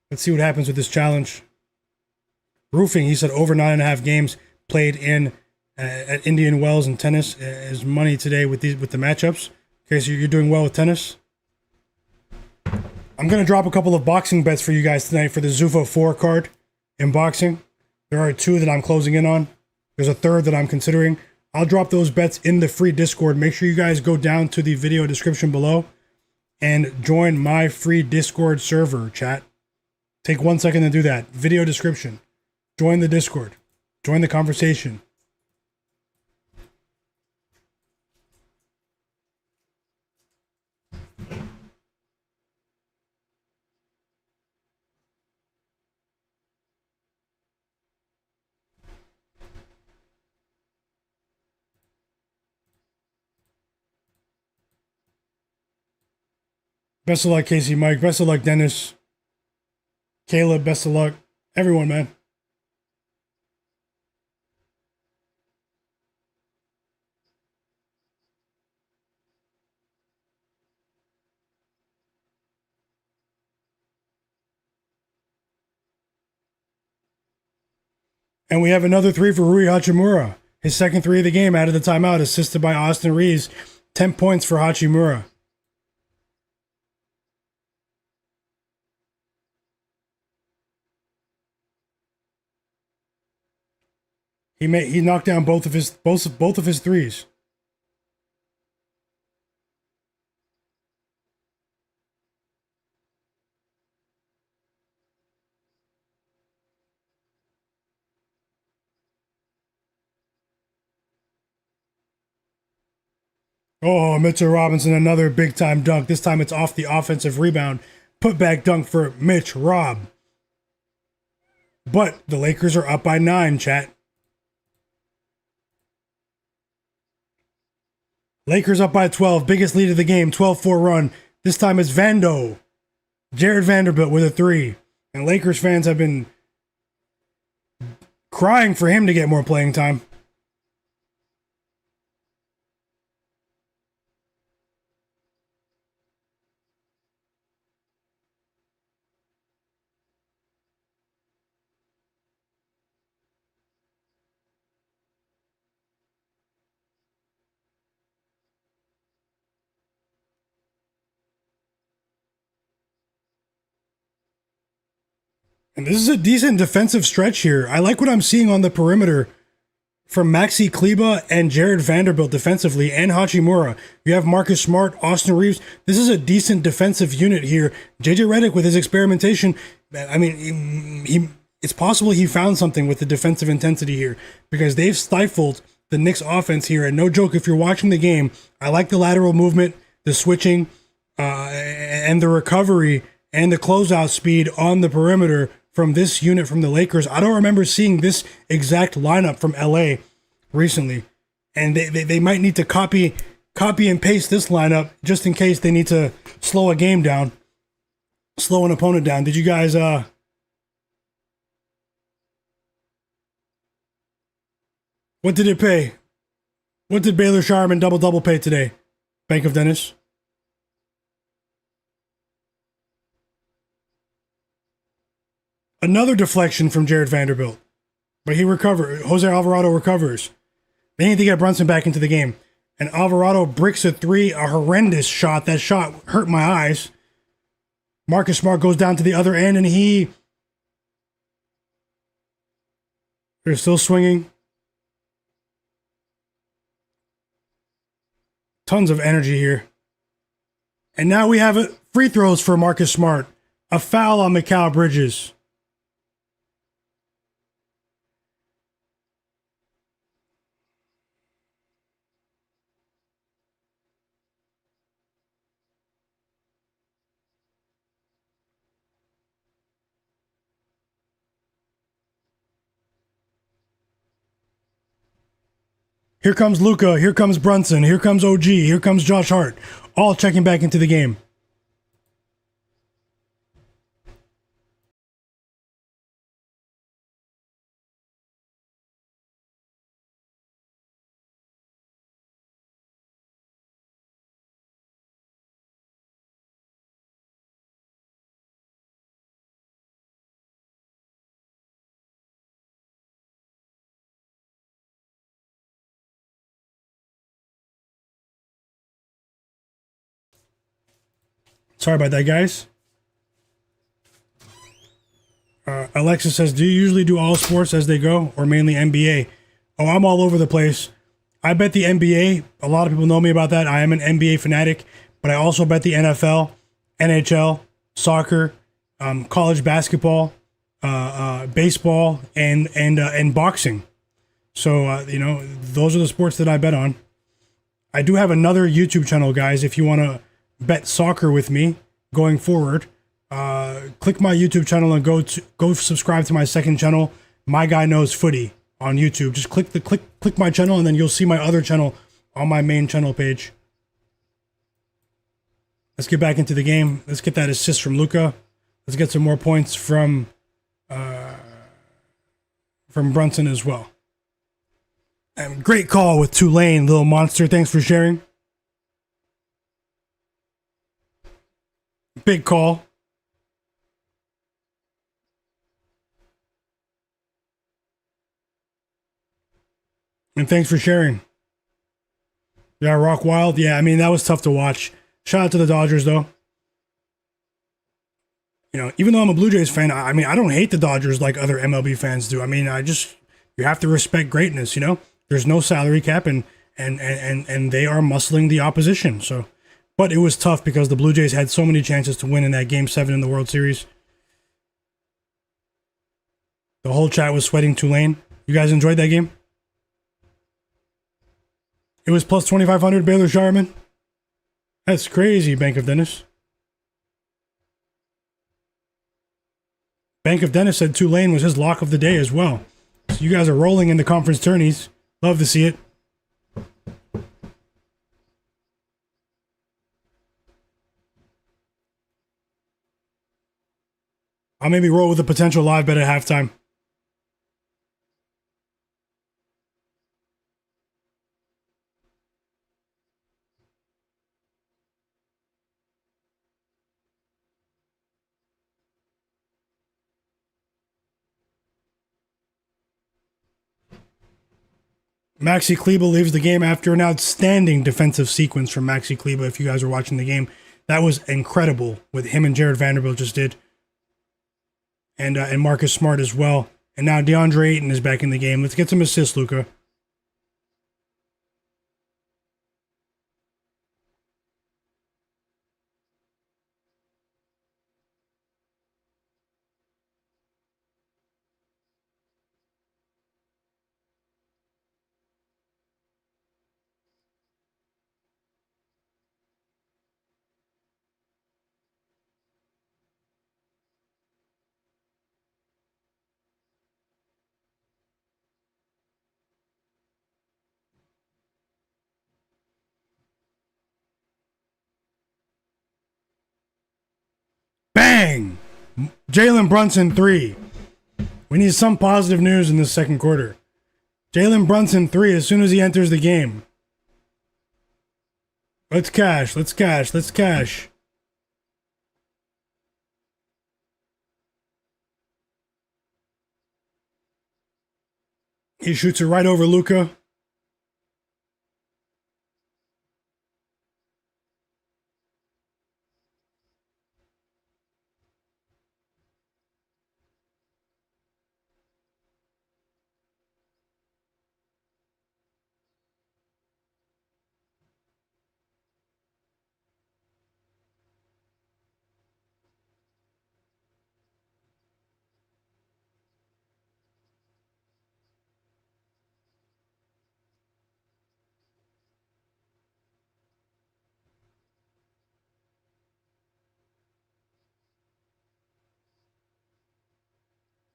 Let's see what happens with this challenge. Roofing, he said over 9.5 games played in at Indian Wells and tennis is money today with the matchups. Okay, so you're doing well with tennis. I'm going to drop a couple of boxing bets for you guys tonight for the Zuffa 4 card in boxing. There are 2 that I'm closing in on. There's a third that I'm considering. I'll drop those bets in the free Discord. Make sure you guys go down to the video description below and join my free Discord server, chat. Take 1 second to do that. Video description. Join the Discord. Join the conversation. Best of luck, Casey Mike. Best of luck, Dennis. Caleb, best of luck. Everyone, man. And we have another three for Rui Hachimura. His second three of the game out of the timeout, assisted by Austin Reeves. 10 points for Hachimura. He knocked down both of his threes. Oh, Mitchell Robinson, another big time dunk. This time it's off the offensive rebound. Put back dunk for Mitch Rob. But the Lakers are up by 9, chat. Lakers up by 12. Biggest lead of the game. 12-4 run. This time it's Vando. Jared Vanderbilt with a 3. And Lakers fans have been crying for him to get more playing time. And this is a decent defensive stretch here. I like what I'm seeing on the perimeter from Maxi Kleba and Jared Vanderbilt defensively, and Hachimura. You have Marcus Smart, Austin Reeves. This is a decent defensive unit here. JJ Redick with his experimentation. I mean, it's possible he found something with the defensive intensity here, because they've stifled the Knicks offense here. And no joke, if you're watching the game, I like the lateral movement, the switching, and the recovery and the closeout speed on the perimeter from this unit from the Lakers. I don't remember seeing this exact lineup from LA recently. And they might need to copy and paste this lineup just in case they need to slow a game down, slow an opponent down. Did you guys what did it pay? What did Baylor Sharman double pay today? Bank of Dennis? Another deflection from Jared Vanderbilt. But he recovered. Jose Alvarado recovers. They need to get Brunson back into the game. And Alvarado bricks a 3, a horrendous shot. That shot hurt my eyes. Marcus Smart goes down to the other end, and they're still swinging. Tons of energy here. And now we have free throws for Marcus Smart. A foul on Mikal Bridges. Here comes Luka, here comes Brunson, here comes OG, here comes Josh Hart, all checking back into the game. Sorry about that, guys. Alexa says, do you usually do all sports as they go, or mainly NBA? Oh, I'm all over the place. I bet the NBA. A lot of people know me about that. I am an NBA fanatic, but I also bet the NFL, NHL, soccer, college basketball, baseball, and boxing. So, those are the sports that I bet on. I do have another YouTube channel, guys, if you want to bet soccer with me going forward. Click my YouTube channel and go subscribe to my second channel, My Guy Knows Footy, on YouTube. Just click my channel, and then you'll see my other channel on my main channel page. Let's get back into the game. Let's get that assist from Luka. Let's get some more points from Brunson as well. And great call with Tulane, little monster. Thanks for sharing. Big call. And thanks for sharing. Yeah, Rock Wild. Yeah, I mean, that was tough to watch. Shout out to the Dodgers, though. You know, even though I'm a Blue Jays fan, I mean, I don't hate the Dodgers like other MLB fans do. I mean, you have to respect greatness, you know? There's no salary cap, and they are muscling the opposition. So, but it was tough because the Blue Jays had so many chances to win in that Game 7 in the World Series. The whole chat was sweating Tulane. You guys enjoyed that game? It was plus 2,500 Baylor Sharman. That's crazy, Bank of Dennis. Bank of Dennis said Tulane was his lock of the day as well. So you guys are rolling in the conference tourneys. Love to see it. I'll maybe roll with a potential live bet at halftime. Maxi Kleba leaves the game after an outstanding defensive sequence from Maxi Kleba. If you guys were watching the game, that was incredible what him and Jared Vanderbilt just did. And Marcus Smart as well. And now DeAndre Ayton is back in the game. Let's get some assists, Luka. Bang! Jalen Brunson 3. We need some positive news in this second quarter. Jalen Brunson 3 as soon as he enters the game. Let's cash, let's cash, let's cash. He shoots it right over Luka.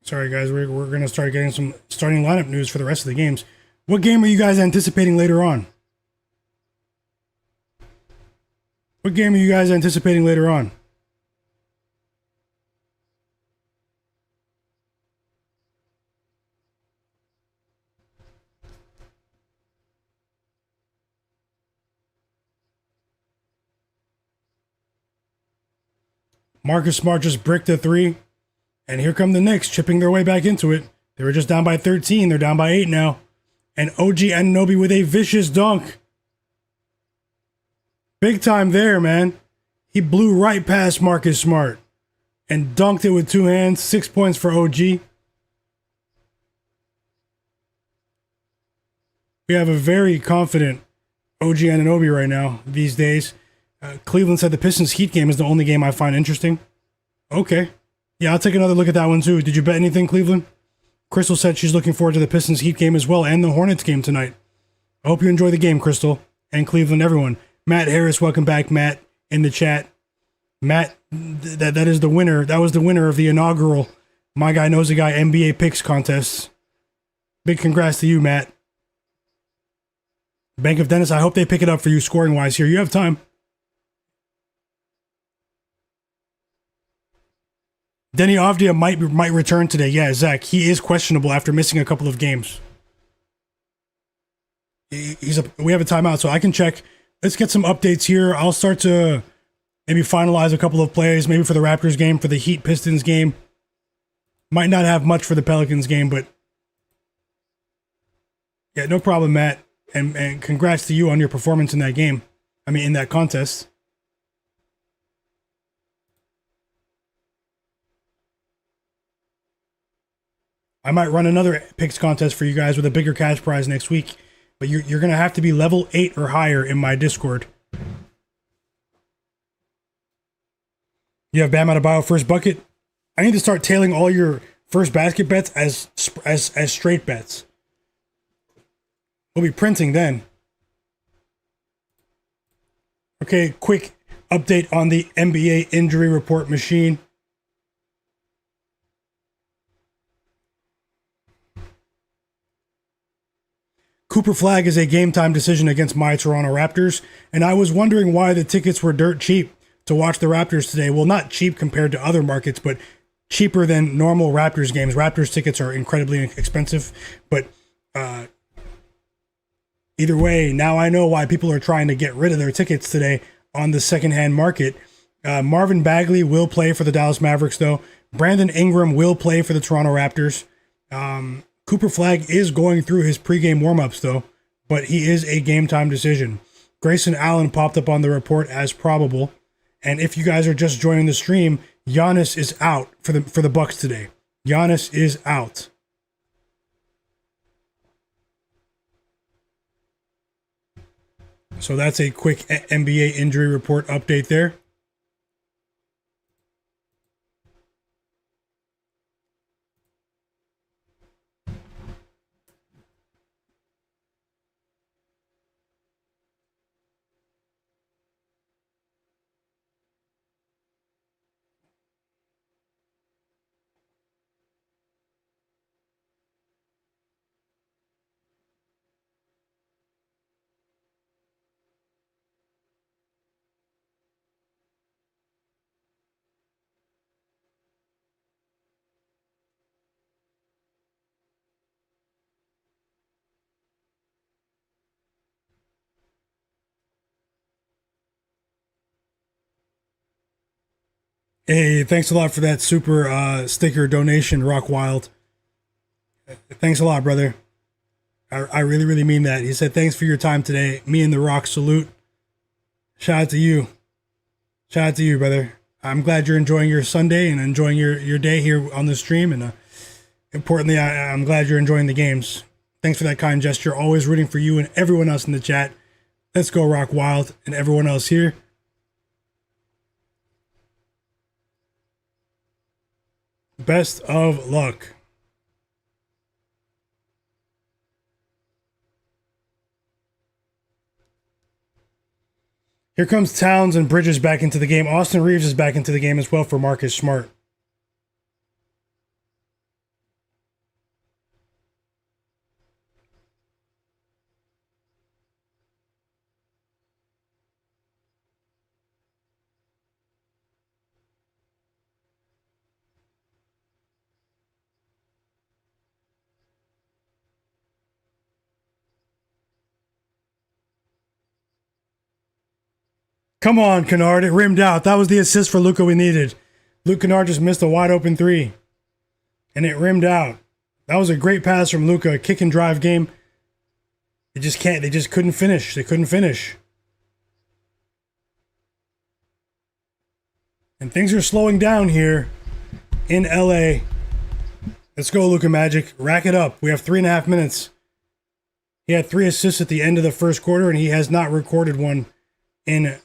Sorry, guys, we're going to start getting some starting lineup news for the rest of the games. What game are you guys anticipating later on? What game are you guys anticipating later on? Marcus Smart just bricked a 3. And here come the Knicks chipping their way back into it. They were just down by 13. They're down by 8 now. And OG Anunoby with a vicious dunk. Big time there, man. He blew right past Marcus Smart and dunked it with 2 hands. 6 points for OG. We have a very confident OG Anunoby right now these days. Cleveland said the Pistons Heat game is the only game I find interesting. Okay. Yeah, I'll take another look at that one too. Did you bet anything, Cleveland? Crystal said she's looking forward to the Pistons Heat game as well and the Hornets game tonight. I hope you enjoy the game, Crystal, and Cleveland, everyone. Matt Harris, welcome back, Matt, in the chat. Matt, that is the winner. That was the winner of the inaugural Myguyknowsaguy NBA Picks contest. Big congrats to you, Matt. Bank of Dennis, I hope they pick it up for you scoring-wise here. You have time. Denny Avdia might return today. Yeah, Zach, he is questionable after missing a couple of games. We have a timeout, so I can check. Let's get some updates here. I'll start to maybe finalize a couple of plays, maybe for the Raptors game, for the Heat Pistons game. Might not have much for the Pelicans game, but Yeah, no problem, Matt. And congrats to you on your performance in that game. I mean, in that contest. I might run another picks contest for you guys with a bigger cash prize next week. But you're going to have to be level 8 or higher in my Discord. You have Bam Adebayo first bucket. I need to start tailing all your first basket bets as straight bets. We'll be printing then. Okay, quick update on the NBA injury report machine. Cooper Flagg is a game time decision against my Toronto Raptors, and I was wondering why the tickets were dirt cheap to watch the Raptors today. Well, not cheap compared to other markets, but cheaper than normal Raptors games. Raptors tickets are incredibly expensive, but either way, now I know why people are trying to get rid of their tickets today on the secondhand market. Marvin Bagley will play for the Dallas Mavericks, though. Brandon Ingram will play for the Toronto Raptors. Cooper Flagg is going through his pregame warmups, though, but he is a game-time decision. Grayson Allen popped up on the report as probable. And if you guys are just joining the stream, Giannis is out for the Bucks today. Giannis is out. So that's a quick NBA injury report update there. Hey, thanks a lot for that super sticker donation, Rock Wild. Thanks a lot, brother. I really, really mean that. He said, thanks for your time today. Me and The Rock salute. Shout out to you. Shout out to you, brother. I'm glad you're enjoying your Sunday and enjoying your day here on the stream. And importantly, I'm glad you're enjoying the games. Thanks for that kind gesture. Always rooting for you and everyone else in the chat. Let's go, Rock Wild, and everyone else here. Best of luck. Here comes Towns and Bridges back into the game. Austin Reeves is back into the game as well for Marcus Smart. Come on, Kennard. It rimmed out. That was the assist for Luka we needed. Luke Kennard just missed a wide open three. And it rimmed out. That was a great pass from Luka. Kick and drive game. They just couldn't finish. They couldn't finish. And things are slowing down here in LA. Let's go, Luka Magic. Rack it up. We have 3.5 minutes. He had 3 assists at the end of the first quarter, and he has not recorded one in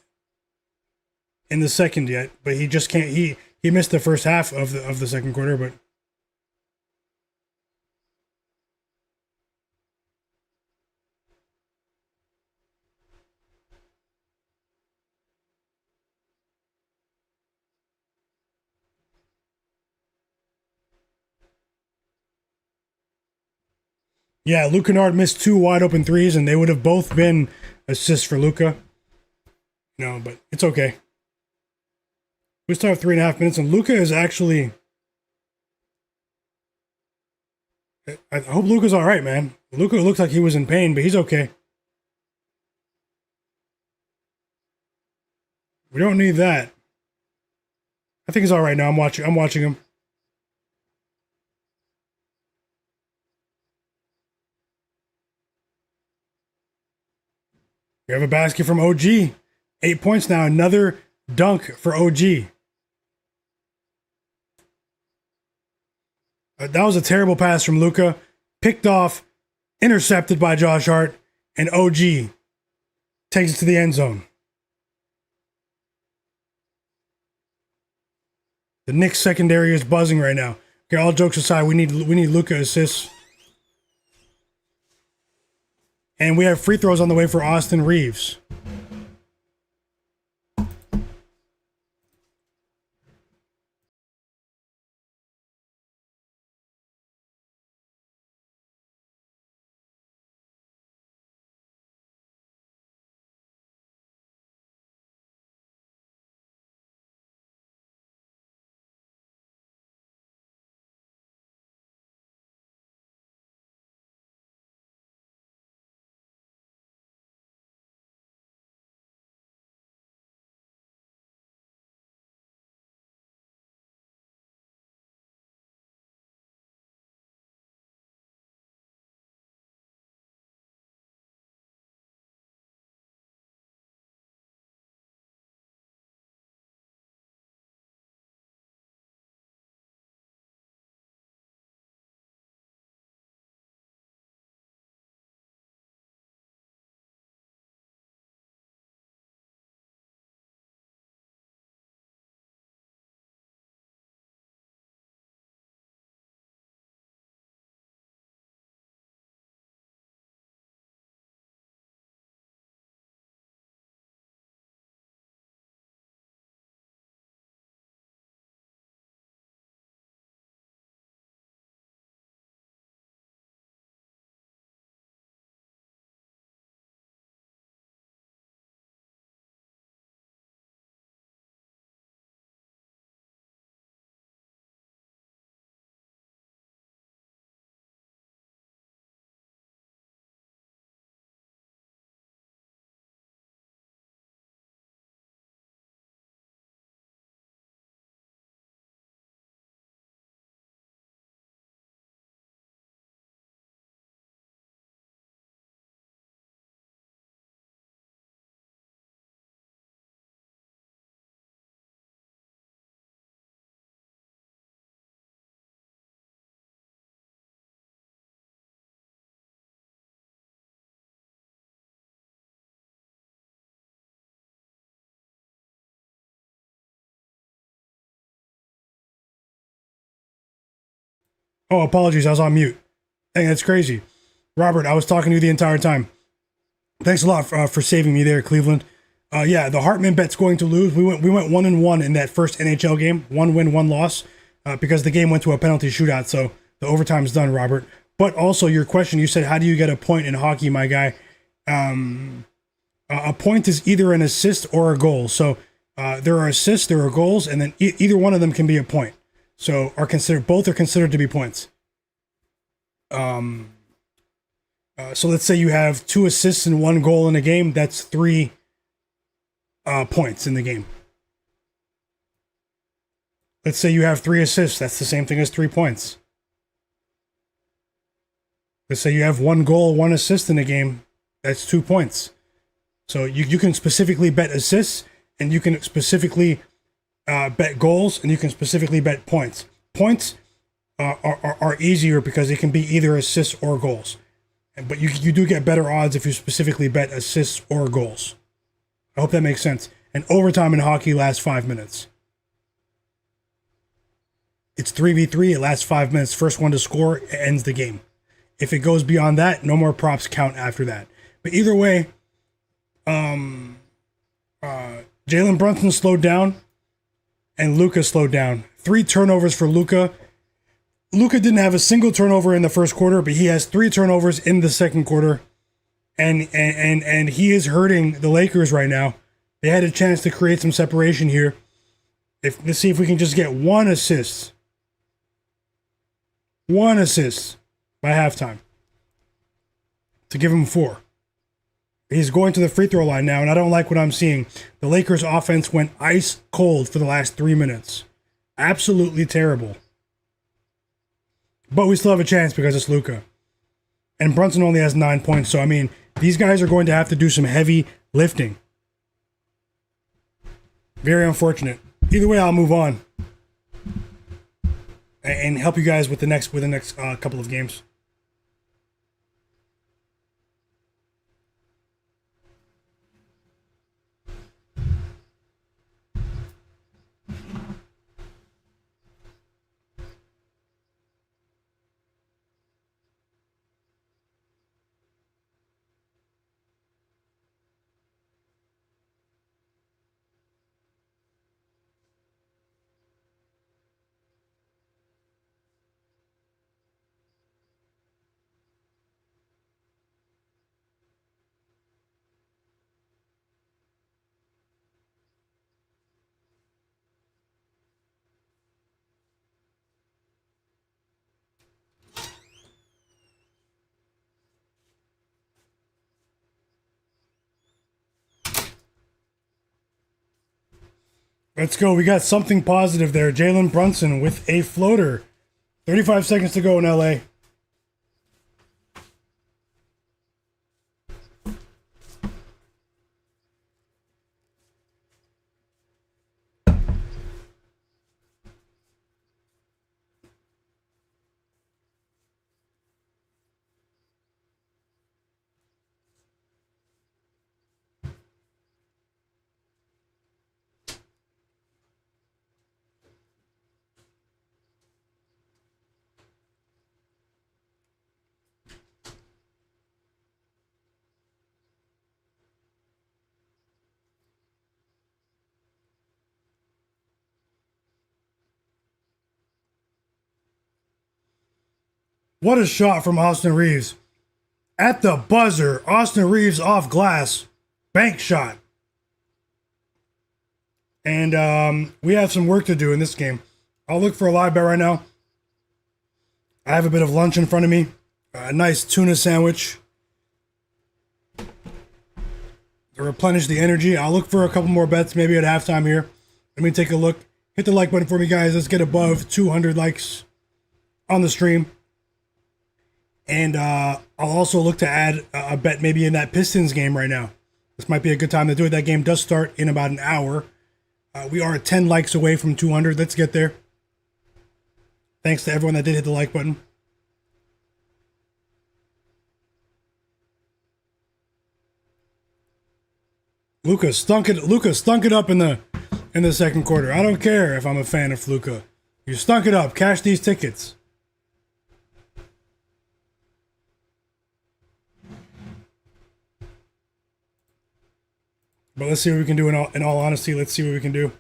the second yet, but he just can't. He missed the first half of the second quarter, but yeah, Luke Kennard missed 2 wide open threes, and they would have both been assists for Luka. No, but it's okay. We still have 3.5 minutes, and Luka is actually. I hope Luka's all right, man. Luka looks like he was in pain, but he's okay. We don't need that. I think he's all right now. I'm watching him. We have a basket from OG. 8 points now. Another dunk for OG. That was a terrible pass from Luka. Picked off, intercepted by Josh Hart, and OG takes it to the end zone. The Knicks secondary is buzzing right now. Okay, all jokes aside, we need Luka assists. And we have free throws on the way for Austin Reeves. Oh, apologies. I was on mute. Dang, that's crazy. Robert, I was talking to you the entire time. Thanks a lot for saving me there, Cleveland. Yeah, the Hartman bet's going to lose. We went 1-1 in that first NHL game. 1 win, 1 loss, because the game went to a penalty shootout. So the overtime's done, Robert. But also your question, you said, how do you get a point in hockey, my guy? A point is either an assist or a goal. So there are assists, there are goals, and then either one of them can be a point. So both are considered to be points. So let's say you have 2 assists and 1 goal in a game. That's 3 points in the game. Let's say you have 3 assists. That's the same thing as 3 points. Let's say you have 1 goal, 1 assist in a game. That's 2 points. So you can specifically bet assists, and you can specifically bet goals, and you can specifically bet points. Points are easier because it can be either assists or goals. But you do get better odds if you specifically bet assists or goals. I hope that makes sense. And overtime in hockey lasts 5 minutes. It's 3v3, it lasts 5 minutes. First one to score ends the game. If it goes beyond that, no more props count after that. But either way, Jalen Brunson slowed down and Luka slowed down. 3 turnovers for Luka. Luka didn't have a single turnover in the first quarter, but he has 3 turnovers in the second quarter. And he is hurting the Lakers right now. They had a chance to create some separation here. Let's see if we can just get 1 assist. 1 assist by halftime to give him 4. He's going to the free throw line now, and I don't like what I'm seeing. The Lakers offense went ice cold for the last 3 minutes. Absolutely terrible. But we still have a chance because it's Luka. And Brunson only has 9 points, so I mean, These guys are going to have to do some heavy lifting. Very unfortunate. Either way, I'll move on and help you guys with the next couple of games. Let's go. We got something positive there. Jalen Brunson with a floater. 35 seconds to go in LA. What a shot from Austin Reeves. At the buzzer, Austin Reeves off glass. Bank shot. And we have some work to do in this game. I'll look for a live bet right now. I have a bit of lunch in front of me. A nice tuna sandwich. To replenish the energy. I'll look for a couple more bets maybe at halftime here. Let me take a look. Hit the like button for me, guys. Let's get above 200 likes on the stream. And I'll also look to add a bet maybe in that Pistons game right now. This might be a good time to do it. That game does start in about an hour. We are 10 likes away from 200. Let's get there. Thanks to everyone that did hit the like button. Luka stunk it up in the second quarter. I don't care if I'm a fan of Luka. You stunk it up. Cash these tickets. But let's see what we can do in all honesty. Let's see what we can do.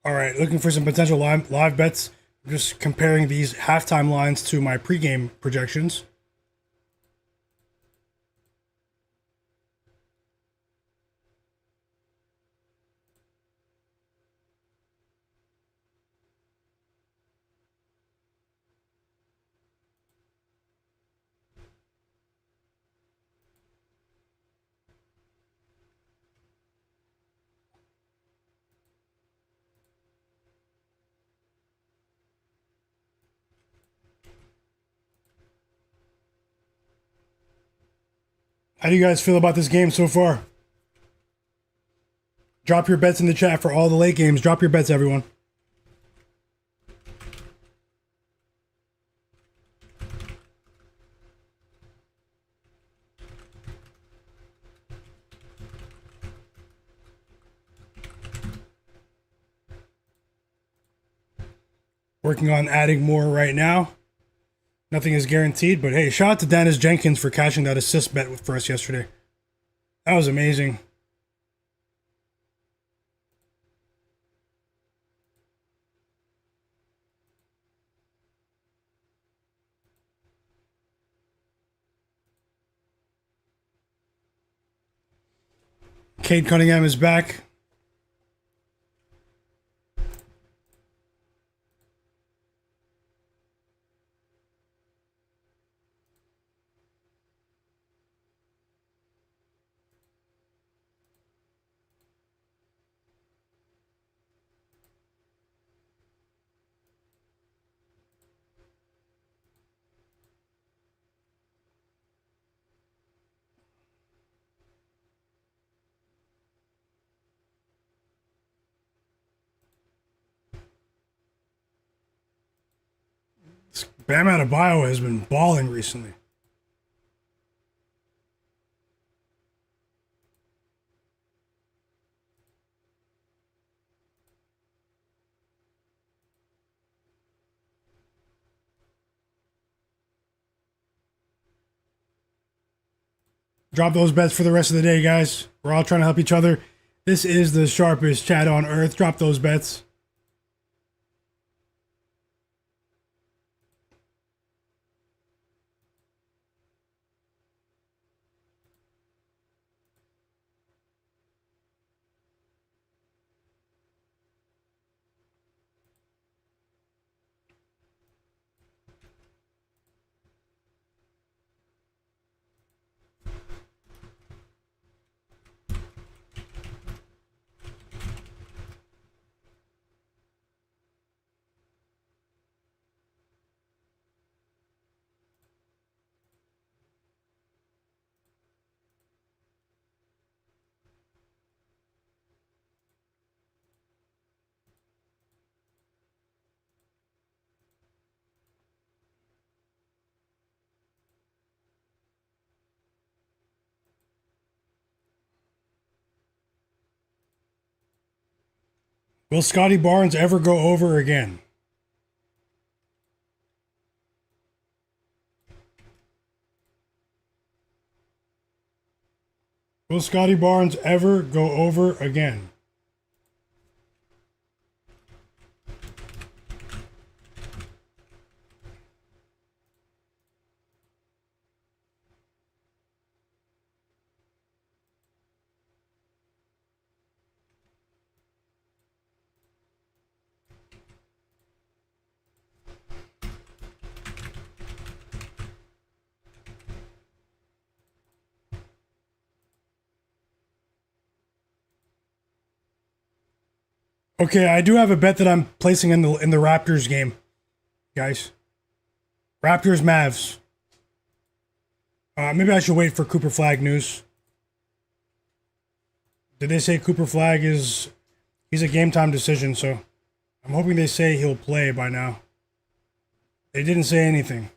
All right, looking for some potential live bets. I'm just comparing these halftime lines to my pregame projections. How do you guys feel about this game so far? Drop your bets in the chat for all the late games. Drop your bets, everyone. Working on adding more right now. Nothing is guaranteed, but hey, shout out to Dennis Jenkins for cashing that assist bet for us yesterday. That was amazing. Cade Cunningham is back. Bam Adebayo has been balling recently. Drop those bets for the rest of the day, guys. We're all trying to help each other. This is the sharpest chat on earth. Drop those bets. Will Scottie Barnes ever go over again? Will Scottie Barnes ever go over again? Okay, I do have a bet that I'm placing in the Raptors game, guys. Raptors Mavs. Maybe I should wait for Cooper Flagg news. Did they say Cooper Flagg is he's a game time decision, so I'm hoping they say he'll play by now. They didn't say anything.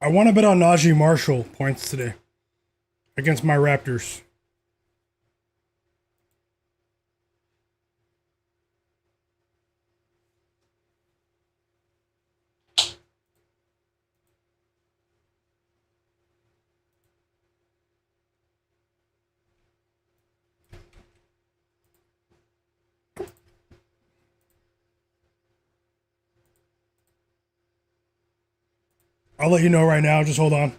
I want to bet on Najee Marshall points today against my Raptors. I'll let you know right now. Just hold on.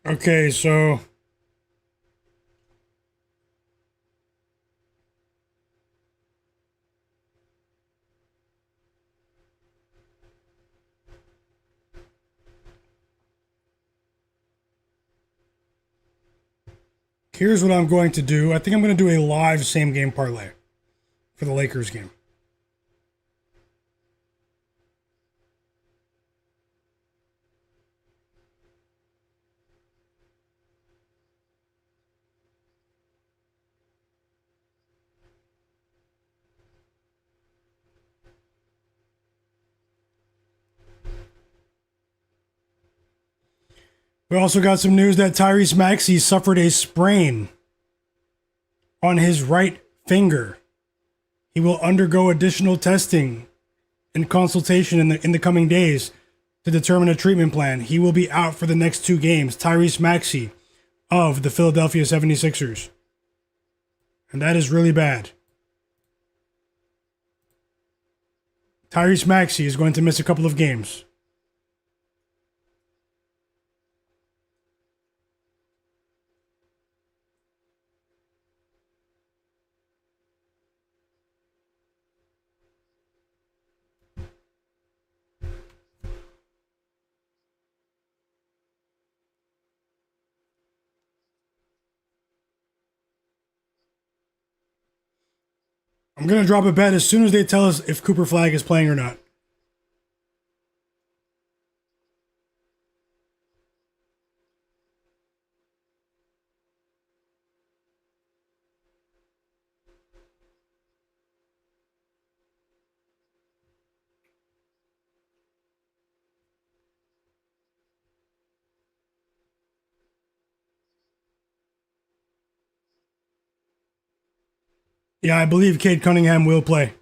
Okay, so here's what I'm going to do. I think I'm going to do a live same game parlay for the Lakers game. We also got some news that Tyrese Maxey suffered a sprain on his right finger. He will undergo additional testing and consultation in the coming days to determine a treatment plan. He will be out for the next 2 games. Tyrese Maxey of the Philadelphia 76ers. And that is really bad. Tyrese Maxey is going to miss a couple of games. I'm going to drop a bet as soon as they tell us if Cooper Flagg is playing or not. Yeah, I believe Cade Cunningham will play.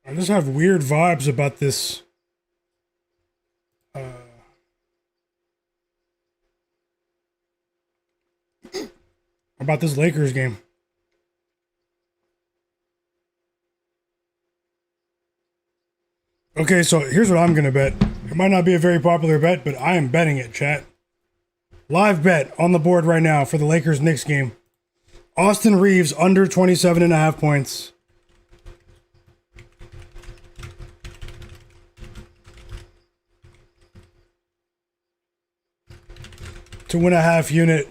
I just have weird vibes about this. About this Lakers game. Okay, so here's what I'm going to bet. It might not be a very popular bet, but I am betting it, chat. Live bet on the board right now for the Lakers-Knicks game. Austin Reeves under 27.5 points. To win a half unit.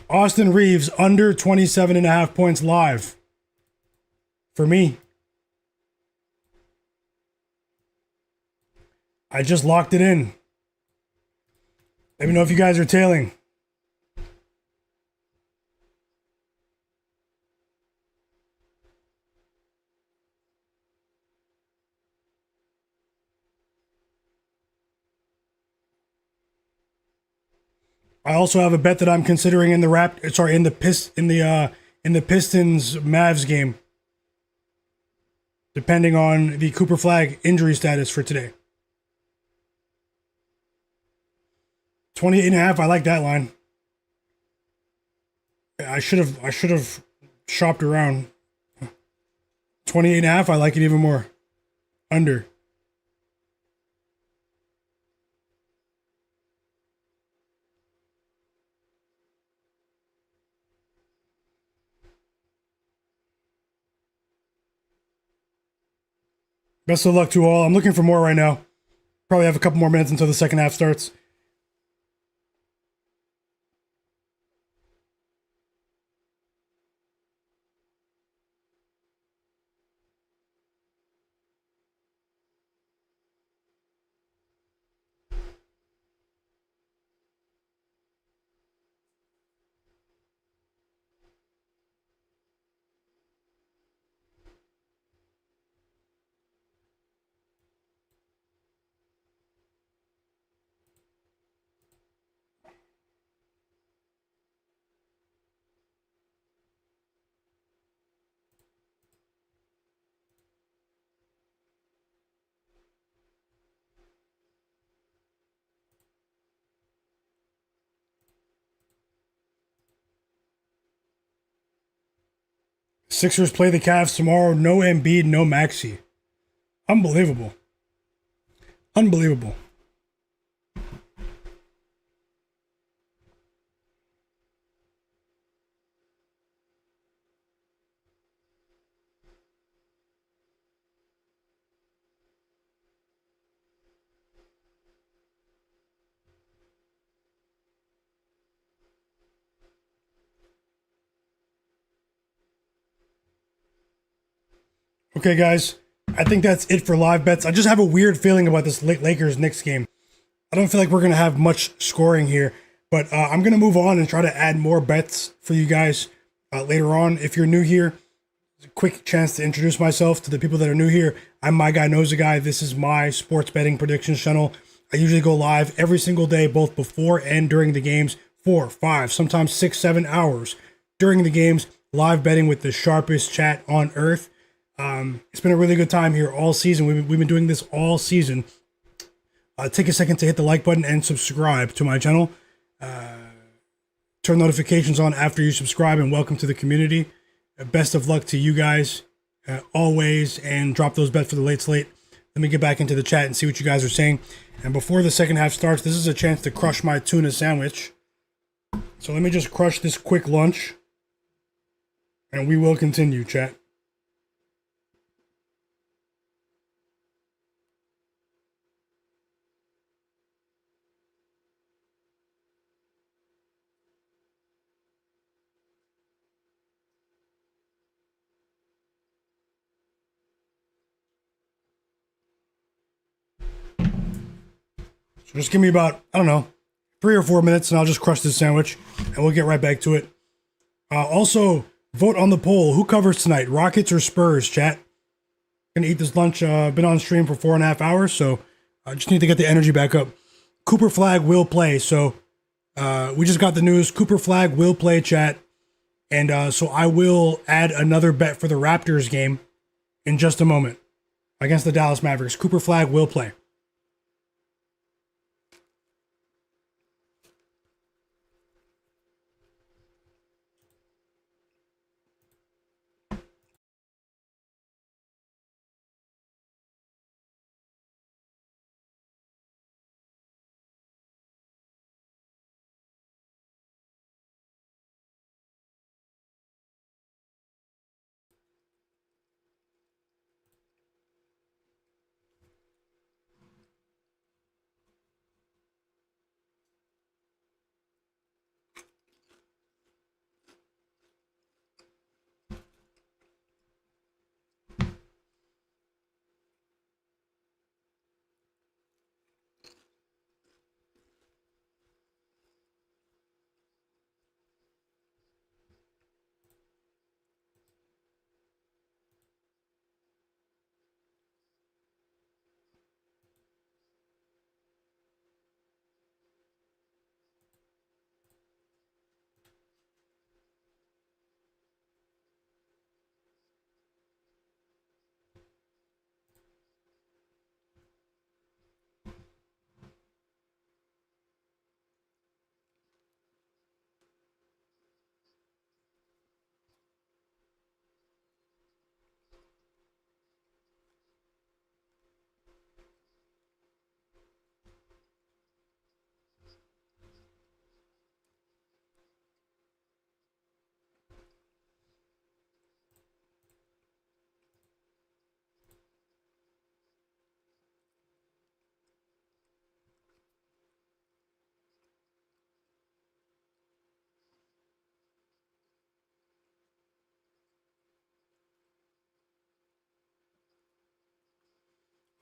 Austin Reeves under 27.5 points live. For me. I just locked it in. Let me know if you guys are tailing. I also have a bet that I'm considering in the Pistons Mavs game. Depending on the Cooper Flagg injury status for today. 28.5, I like that line. I should have shopped around. 28.5, I like it even more. Under. Best of luck to all. I'm looking for more right now. Probably have a couple more minutes until the second half starts. Sixers play the Cavs tomorrow. No Embiid, no Maxey. Unbelievable. Unbelievable. Okay, guys. I think that's it for live bets. I just have a weird feeling about this Lakers-Knicks game. I don't feel like we're going to have much scoring here, but I'm going to move on and try to add more bets for you guys later on. If you're new here, it's a quick chance to introduce myself to the people that are new here. I'm Myguyknowsaguy. This is my sports betting predictions channel. I usually go live every single day, both before and during the games, 4, 5, sometimes 6, 7 hours during the games, live betting with the sharpest chat on earth. It's been a really good time here all season. We've been doing this all season. Take a second to hit the like button and subscribe to my channel. Turn notifications on after you subscribe, and welcome to the community. Best of luck to you guys always, and drop those bets for the late slate. Let me get back into the chat and see what you guys are saying. And before the second half starts, this is a chance to crush my tuna sandwich. So let me just crush this quick lunch, and we will continue, chat. So just give me about, I don't know, 3 or 4 minutes, and I'll just crush this sandwich, and we'll get right back to it. Also, vote on the poll. Who covers tonight, Rockets or Spurs, chat? Gonna eat this lunch. Been on stream for 4.5 hours, so I just need to get the energy back up. Cooper Flagg will play, so we just got the news. Cooper Flagg will play, chat. And so I will add another bet for the Raptors game in just a moment against the Dallas Mavericks. Cooper Flagg will play.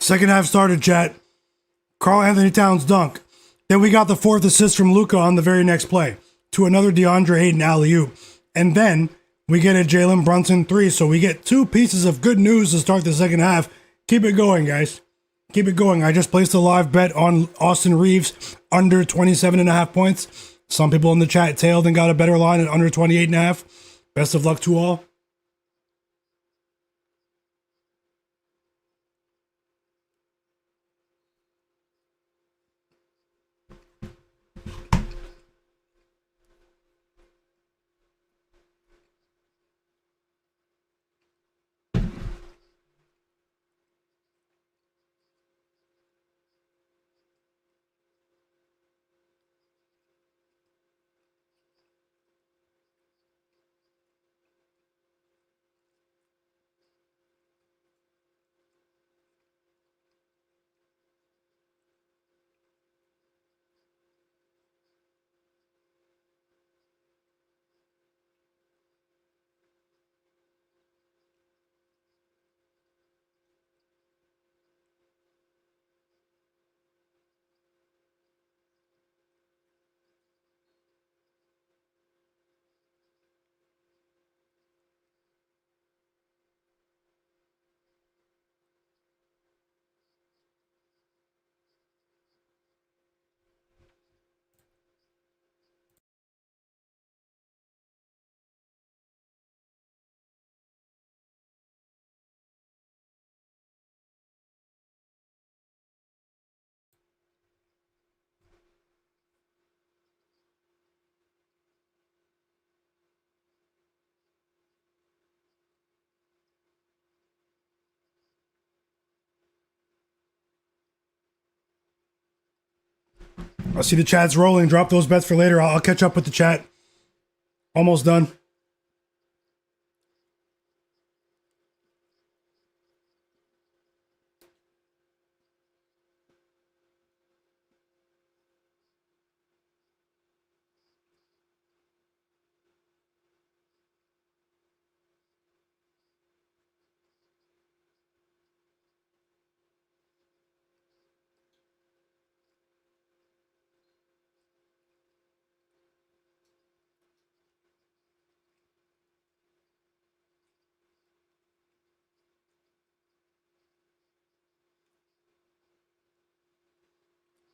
Second half started, chat. Karl Anthony Towns dunk. Then we got the fourth assist from Luka on the very next play to another DeAndre Ayton alley-oop. And then we get a Jalen Brunson 3. So we get 2 pieces of good news to start the second half. Keep it going, guys. Keep it going. I just placed a live bet on Austin Reeves under 27.5 points. Some people in the chat tailed and got a better line at under 28.5. Best of luck to all. I see the chat's rolling. Drop those bets for later. I'll catch up with the chat. Almost done.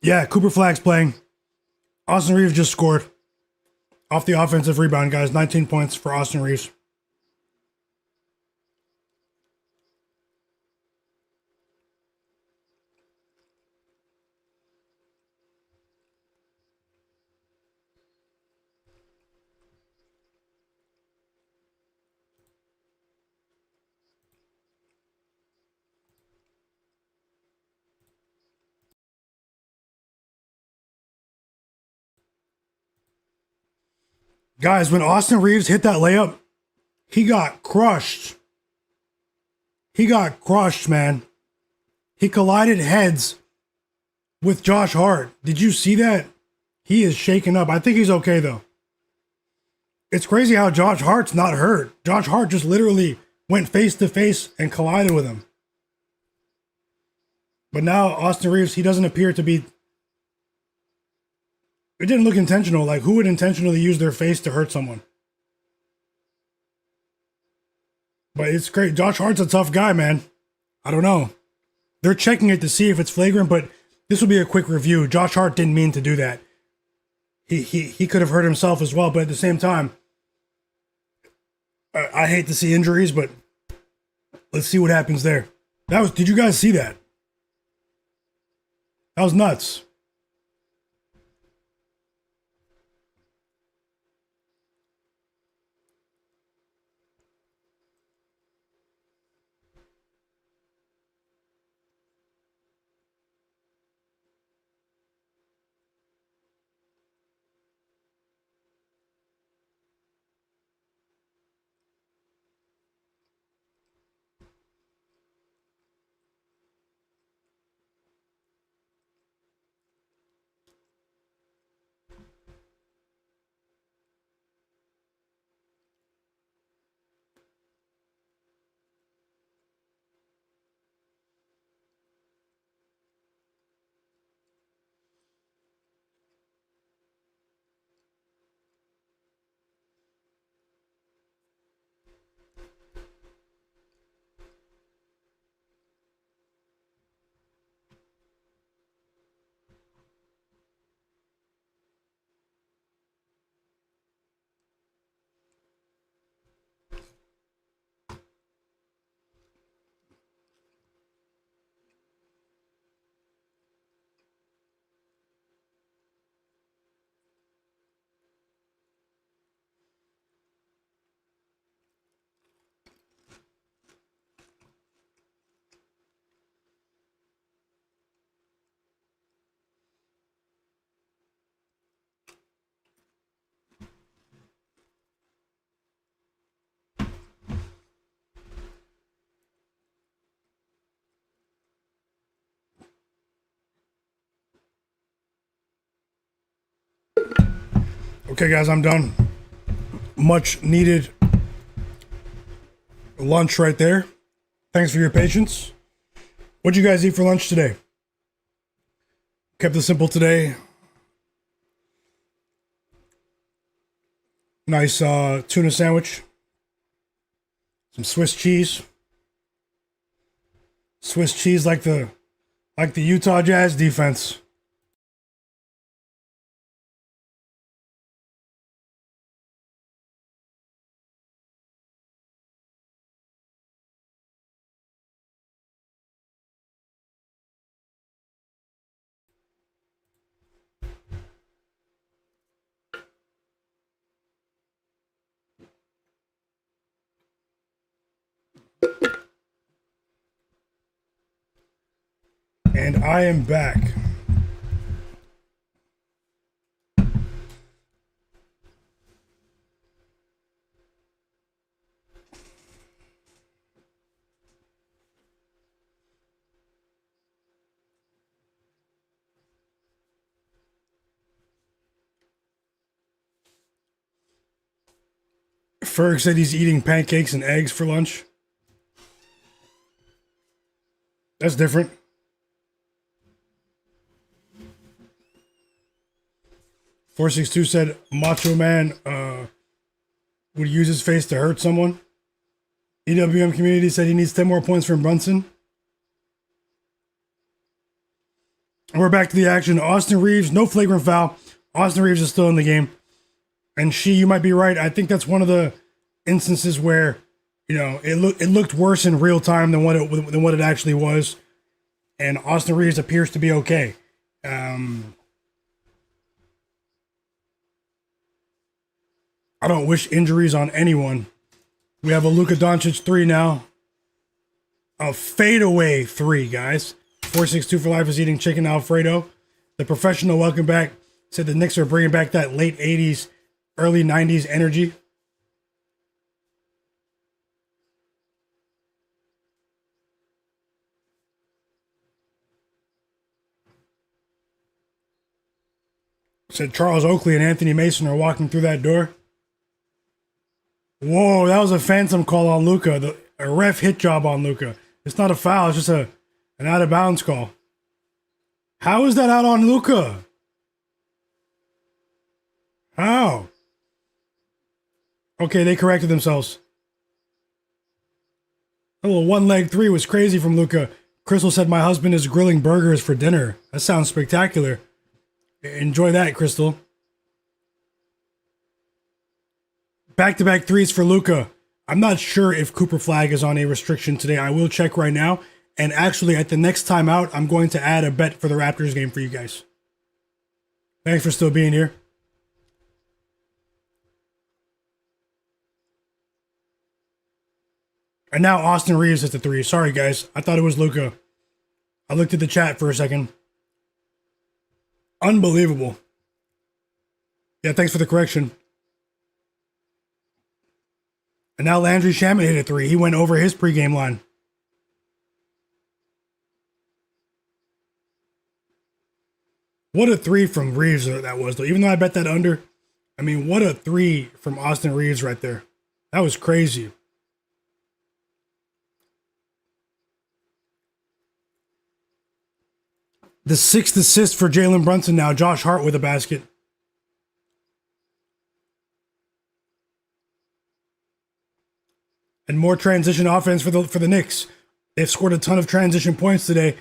Yeah, Cooper Flagg's playing. Austin Reeves just scored off the offensive rebound, guys. 19 points for Austin Reeves. Guys, when Austin Reeves hit that layup, he got crushed. He got crushed, man. He collided heads with Josh Hart. Did you see that? He is shaken up. I think he's okay, though. It's crazy how Josh Hart's not hurt. Josh Hart just literally went face to face and collided with him. But now Austin Reeves, he doesn't appear to be... It didn't look intentional. Like, who would intentionally use their face to hurt someone? But it's great. Josh Hart's a tough guy, man. I don't know. They're checking it to see if it's flagrant, but this will be a quick review. Josh Hart didn't mean to do that. He could have hurt himself as well, but at the same time, I hate to see injuries, but let's see what happens there. Did you guys see that? That was nuts. Okay, guys, I'm done. Much needed lunch right there. Thanks for your patience. What'd you guys eat for lunch today? Kept it simple today. Nice tuna sandwich. Some Swiss cheese. Swiss cheese like the Utah Jazz defense. And I am back. Ferg said he's eating pancakes and eggs for lunch. That's different. $462 said Macho Man would use his face to hurt someone. EWM community said he needs 10 more points from Brunson. And we're back to the action. Austin Reeves, no flagrant foul. Austin Reeves is still in the game. And you might be right. I think that's one of the instances where, it looked worse in real time than what it actually was. And Austin Reeves appears to be okay. I don't wish injuries on anyone. We have a Luka Doncic 3 now. A fadeaway 3, guys. 462 for life is eating chicken Alfredo. The professional, welcome back, said the Knicks are bringing back that late 80s, early 90s energy. Said Charles Oakley and Anthony Mason are walking through that door. Whoa, that was a phantom call on Luka. A ref hit job on Luka. It's not a foul, it's just an out of bounds call. How is that out on Luka? How? Okay, they corrected themselves. A little one-leg 3 was crazy from Luka. Crystal said my husband is grilling burgers for dinner. That sounds spectacular. Enjoy that, Crystal. Back-to-back 3s for Luka. I'm not sure if Cooper Flagg is on a restriction today. I will check right now. And actually, at the next time out, I'm going to add a bet for the Raptors game for you guys. Thanks for still being here. And now Austin Reeves hits the 3. Sorry, guys. I thought it was Luka. I looked at the chat for a second. Unbelievable. Yeah, thanks for the correction. And now Landry Shamet hit a 3. He went over his pregame line. What a 3 from Reeves that was, though. Even though I bet that under, I mean, what a 3 from Austin Reeves right there. That was crazy. The 6th assist for Jalen Brunson now. Josh Hart with a basket. And more transition offense for the Knicks. They've scored a ton of transition points today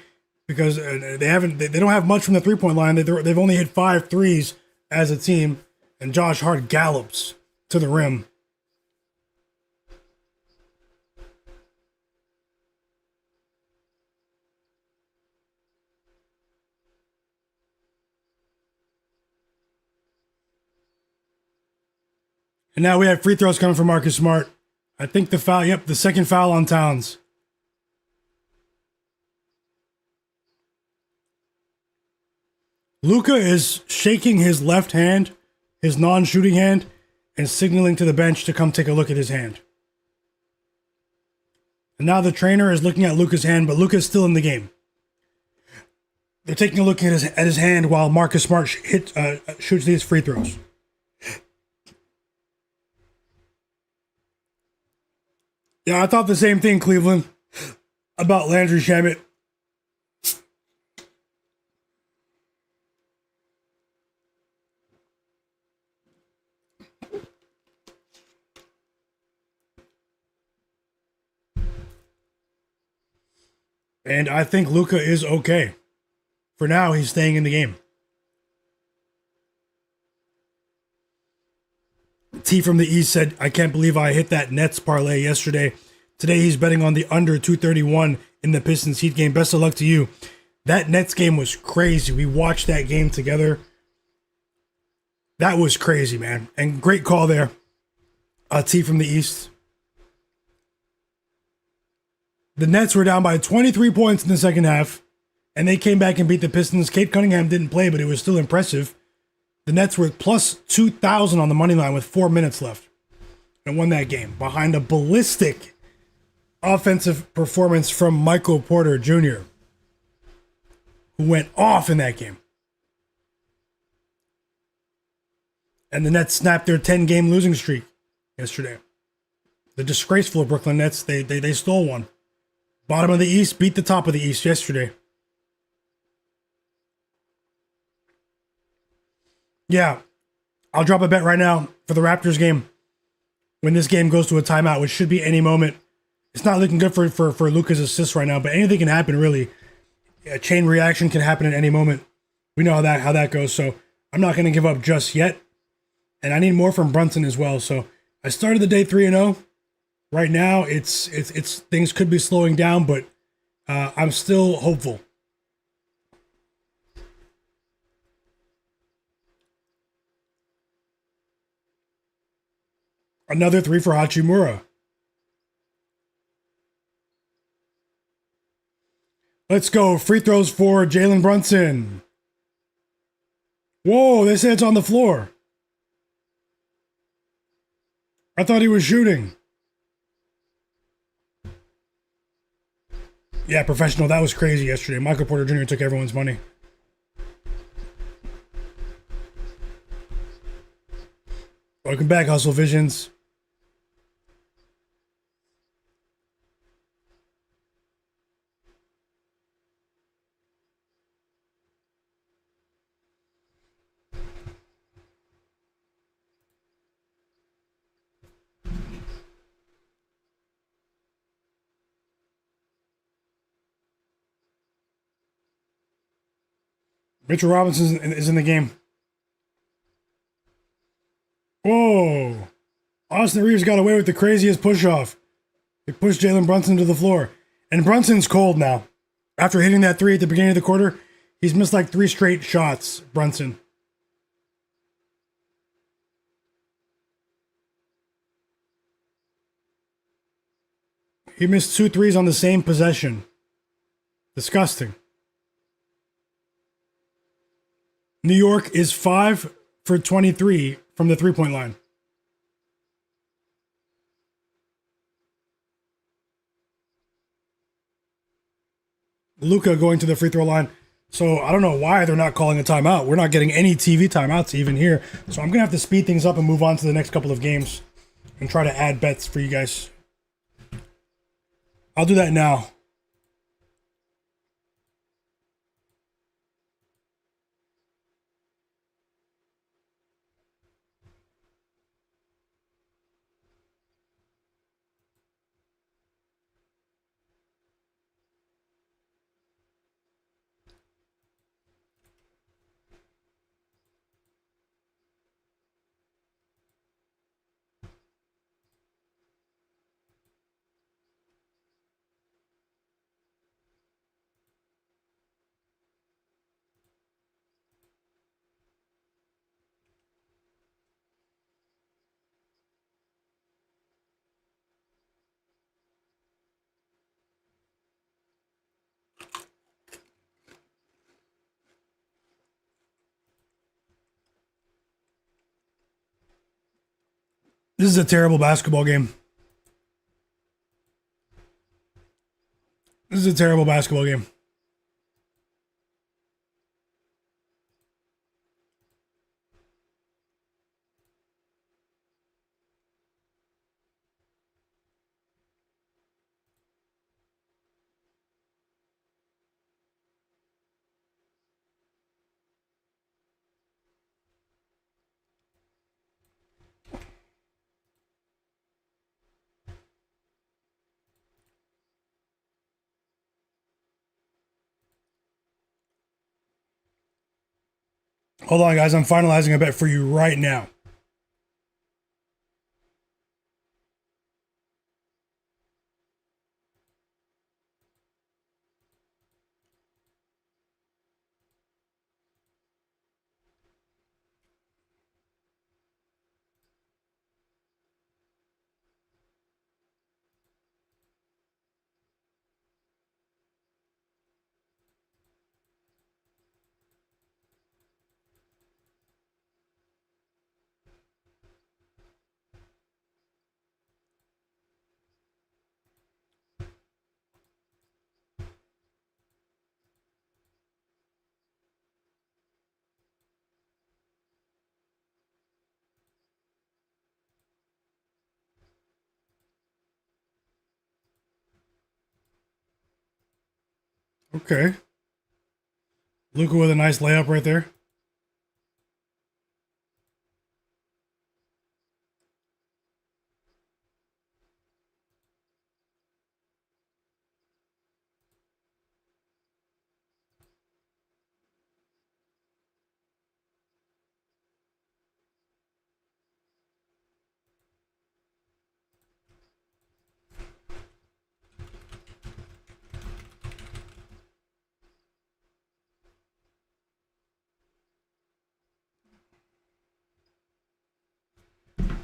because they don't have much from the 3-point line. They've only hit 5 threes as a team, and Josh Hart gallops to the rim. And now we have free throws coming from Marcus Smart. I think the foul, the second foul on Towns. Luka is shaking his left hand, his non-shooting hand, and signaling to the bench to come take a look at his hand. And now the trainer is looking at Luka's hand, but Luka is still in the game. They're taking a look at his hand while Marcus Smart shoots these free throws. Yeah, I thought the same thing, Cleveland, about Landry Shamet. And I think Luka is okay. For now, he's staying in the game. T from the East said, I can't believe I hit that Nets parlay yesterday. Today he's betting on the under 231 in the Pistons Heat game. Best of luck to you. That Nets game was crazy. We watched that game together. That was crazy, man. And great call there. T from the East. The Nets were down by 23 points in the second half, and they came back and beat the Pistons. Cade Cunningham didn't play, but it was still impressive. The Nets were plus 2,000 on the money line with 4 minutes left and won that game behind a ballistic offensive performance from Michael Porter Jr., who went off in that game. And the Nets snapped their 10-game losing streak yesterday. The disgraceful Brooklyn Nets, they stole one. Bottom of the East beat the top of the East yesterday. Yeah, I'll drop a bet right now for the Raptors game. When this game goes to a timeout, which should be any moment. It's not looking good for Luka's assist right now, but anything can happen, really. A chain reaction can happen at any moment. We know how that goes, so I'm not going to give up just yet. And I need more from Brunson as well. So I started the day 3-0. Right now, it's things could be slowing down, but I'm still hopeful. Another 3 for Hachimura. Let's go. Free throws for Jalen Brunson. Whoa, they say it's on the floor. I thought he was shooting. Yeah, professional. That was crazy yesterday. Michael Porter Jr. took everyone's money. Welcome back, Hustle Visions. Mitchell Robinson is in the game. Whoa. Austin Reeves got away with the craziest push-off. He pushed Jalen Brunson to the floor. And Brunson's cold now. After hitting that 3 at the beginning of the quarter, he's missed like 3 straight shots, Brunson. He missed 2 threes on the same possession. Disgusting. New York is 5 for 23 from the 3-point line. Luka going to the free throw line. So I don't know why they're not calling a timeout. We're not getting any TV timeouts even here. So I'm going to have to speed things up and move on to the next couple of games and try to add bets for you guys. I'll do that now. This is a terrible basketball game. This is a terrible basketball game. Hold on, guys. I'm finalizing a bet for you right now. Okay. Luka with a nice layup right there.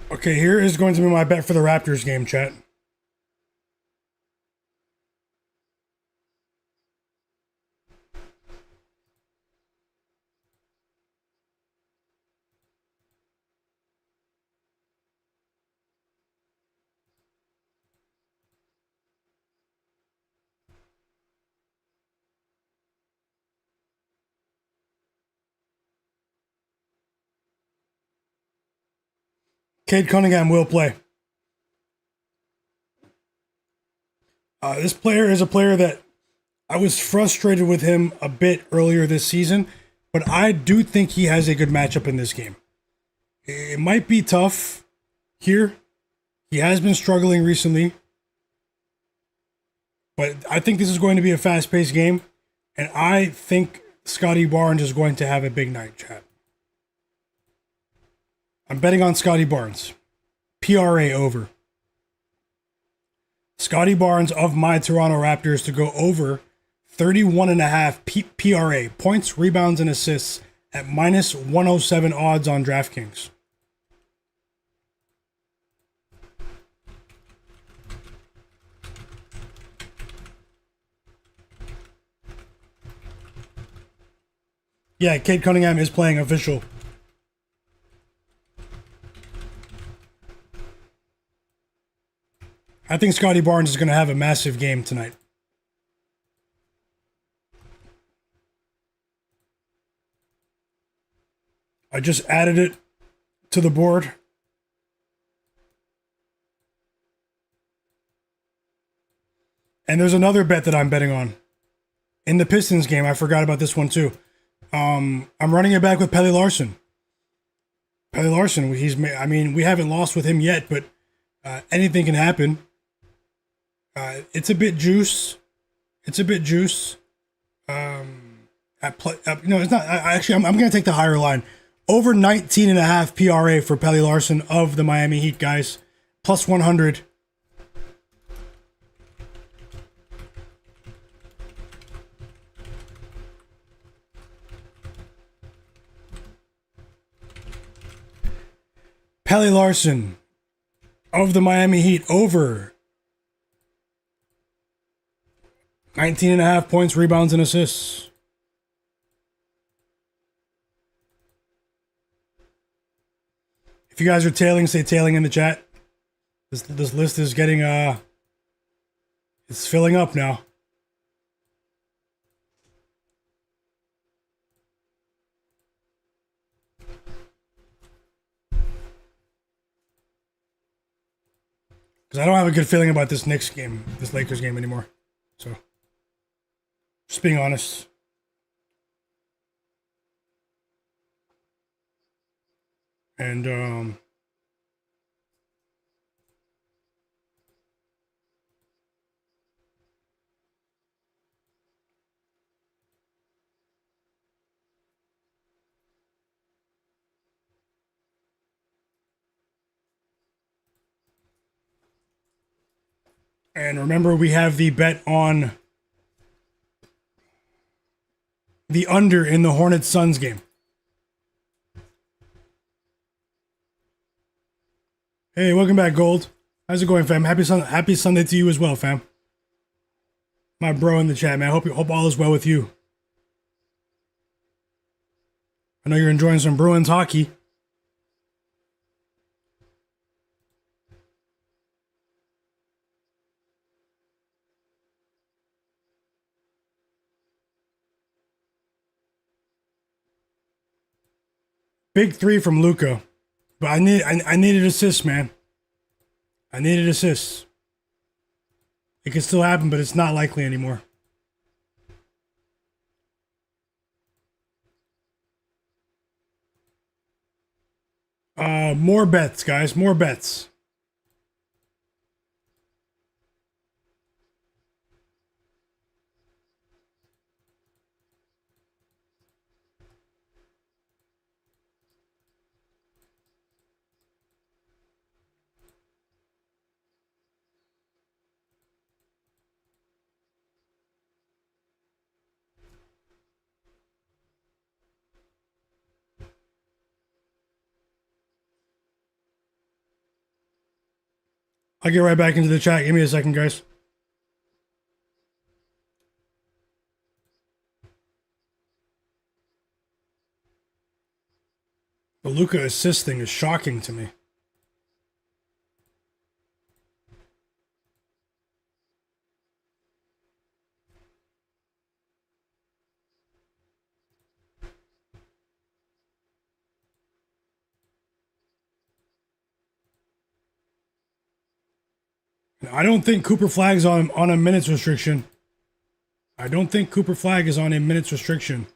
Okay, here is going to be my bet for the Raptors game, chat. Cade Cunningham will play. This player is a player that I was frustrated with him a bit earlier this season, but I do think he has a good matchup in this game. It might be tough here. He has been struggling recently, but I think this is going to be a fast-paced game, and I think Scottie Barnes is going to have a big night, chat. I'm betting on Scottie Barnes. PRA over. Scottie Barnes of my Toronto Raptors to go over 31.5 PRA, points, rebounds, and assists at minus 107 odds on DraftKings. Yeah, Cade Cunningham is playing official. I think Scottie Barnes is going to have a massive game tonight. I just added it to the board. And there's another bet that I'm betting on. In the Pistons game, I forgot about this one too. I'm running it back with Pelle Larsson. Pelle Larsson, we haven't lost with him yet, but anything can happen. It's a bit juice. It's not. It's not. I'm going to take the higher line. Over 19.5 PRA for Pelle Larsson of the Miami Heat, guys. Plus 100. Pelle Larsson of the Miami Heat over 19.5 points, rebounds, and assists. If you guys are tailing, say tailing in the chat. This list is getting it's filling up now. Because I don't have a good feeling about this Knicks game, this Lakers game anymore. So, just being honest. And remember, we have the bet on the under in the Hornets Suns game. Hey, welcome back, Gold. How's it going, fam? Happy Sunday to you as well, fam. My bro in the chat, man. Hope all is well with you. I know you're enjoying some Bruins hockey. Big three from Luka. But I needed assists, man. I needed assists. It can still happen, but it's not likely anymore. More bets, guys. More bets. I'll get right back into the chat. Give me a second, guys. The Luka assist thing is shocking to me. I don't think Cooper Flagg's on a minutes restriction. I don't think Cooper Flagg is on a minutes restriction.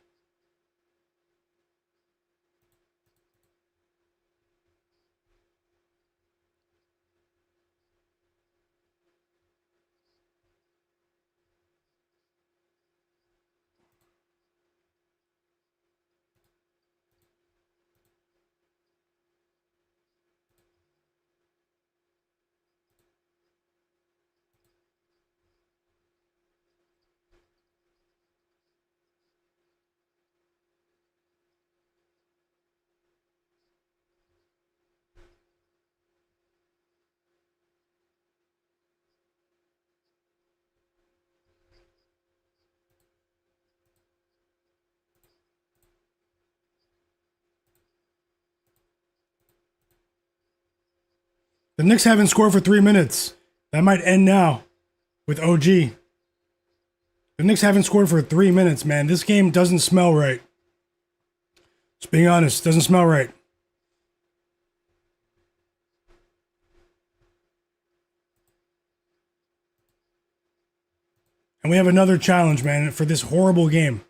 The Knicks haven't scored for 3 minutes. That might end now with OG. The Knicks haven't scored for 3 minutes, man. This game doesn't smell right. Just being honest, doesn't smell right. And we have another challenge, man, for this horrible game.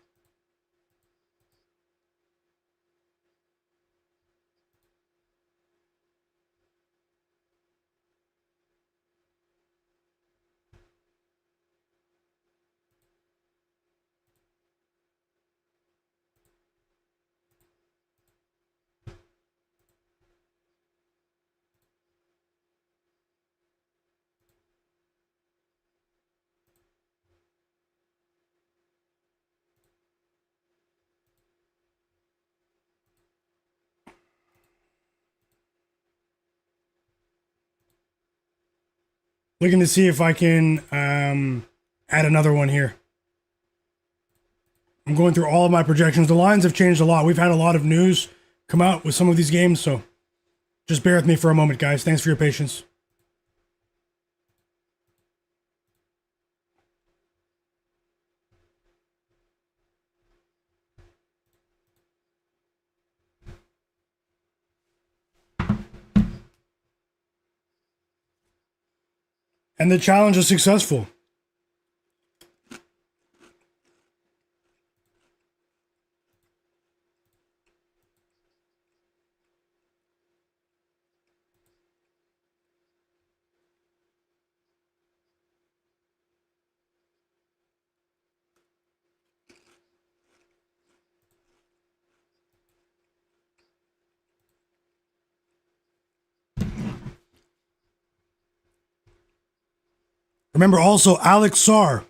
Looking to see if I can add another one here. I'm going through all of my projections. The lines have changed a lot. We've had a lot of news come out with some of these games, so just bear with me for a moment, guys. Thanks for your patience. And the challenge is successful. Remember also Alex Sarr.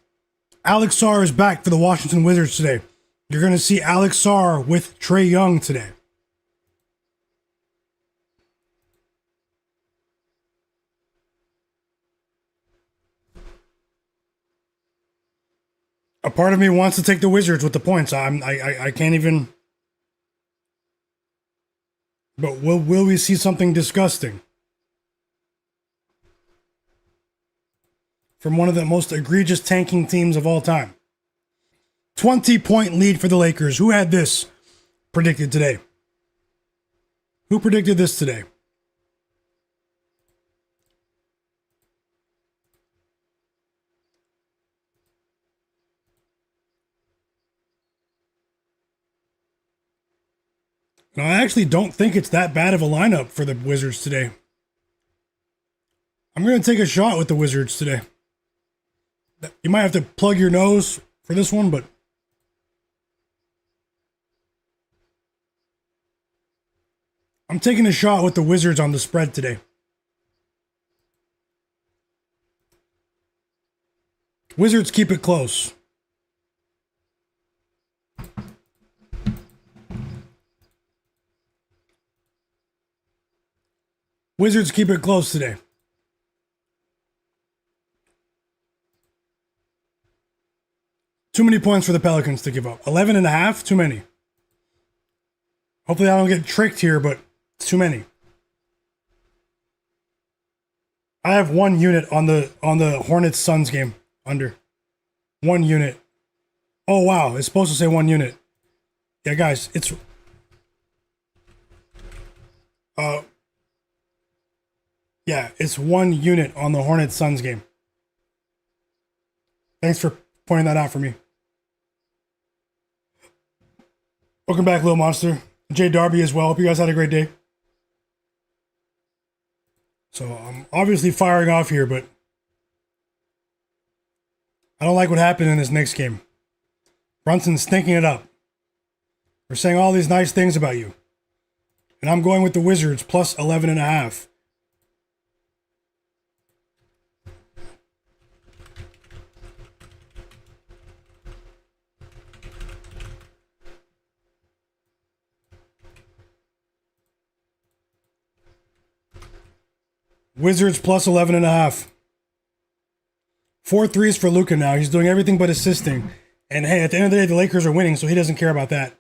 Alex Sarr is back for the Washington Wizards today. You're going to see Alex Sarr with Trae Young today. A part of me wants to take the Wizards with the points. I can't even. But will we see something disgusting from one of the most egregious tanking teams of all time? 20-point lead for the Lakers. Who had this predicted today? Who predicted this today? And I actually don't think it's that bad of a lineup for the Wizards today. I'm going to take a shot with the Wizards today. You might have to plug your nose for this one, but I'm taking a shot with the Wizards on the spread today. Wizards keep it close. Wizards keep it close today. Too many points for the Pelicans to give up. 11.5, too many. Hopefully I don't get tricked here, but it's too many. I have 1 unit on the Hornets Suns game under. 1 unit. Oh wow, it's supposed to say 1 unit. Yeah, guys, it's yeah, it's 1 unit on the Hornets Suns game. Thanks for pointing that out for me. Welcome back, Lil Monster. Jay Darby as well. Hope you guys had a great day. So I'm obviously firing off here, but I don't like what happened in this Knicks game. Brunson's stinking it up. We're saying all these nice things about you. And I'm going with the Wizards plus 11.5. Wizards plus 11.5. 4 threes for Luka now. He's doing everything but assisting. And hey, at the end of the day, the Lakers are winning, so he doesn't care about that.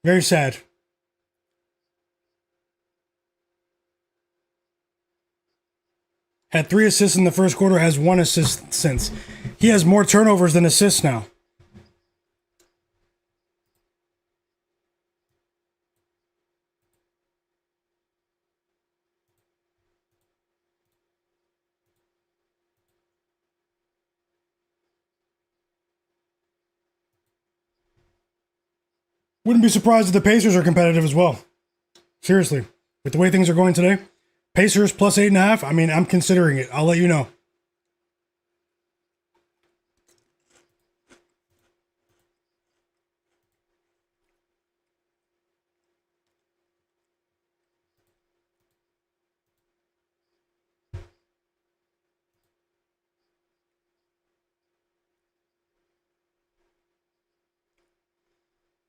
Very sad. Had 3 assists in the first quarter, has 1 assist since. He has more turnovers than assists now. Wouldn't be surprised if the Pacers are competitive as well. Seriously, with the way things are going today, Pacers plus 8.5. I mean, I'm considering it. I'll let you know.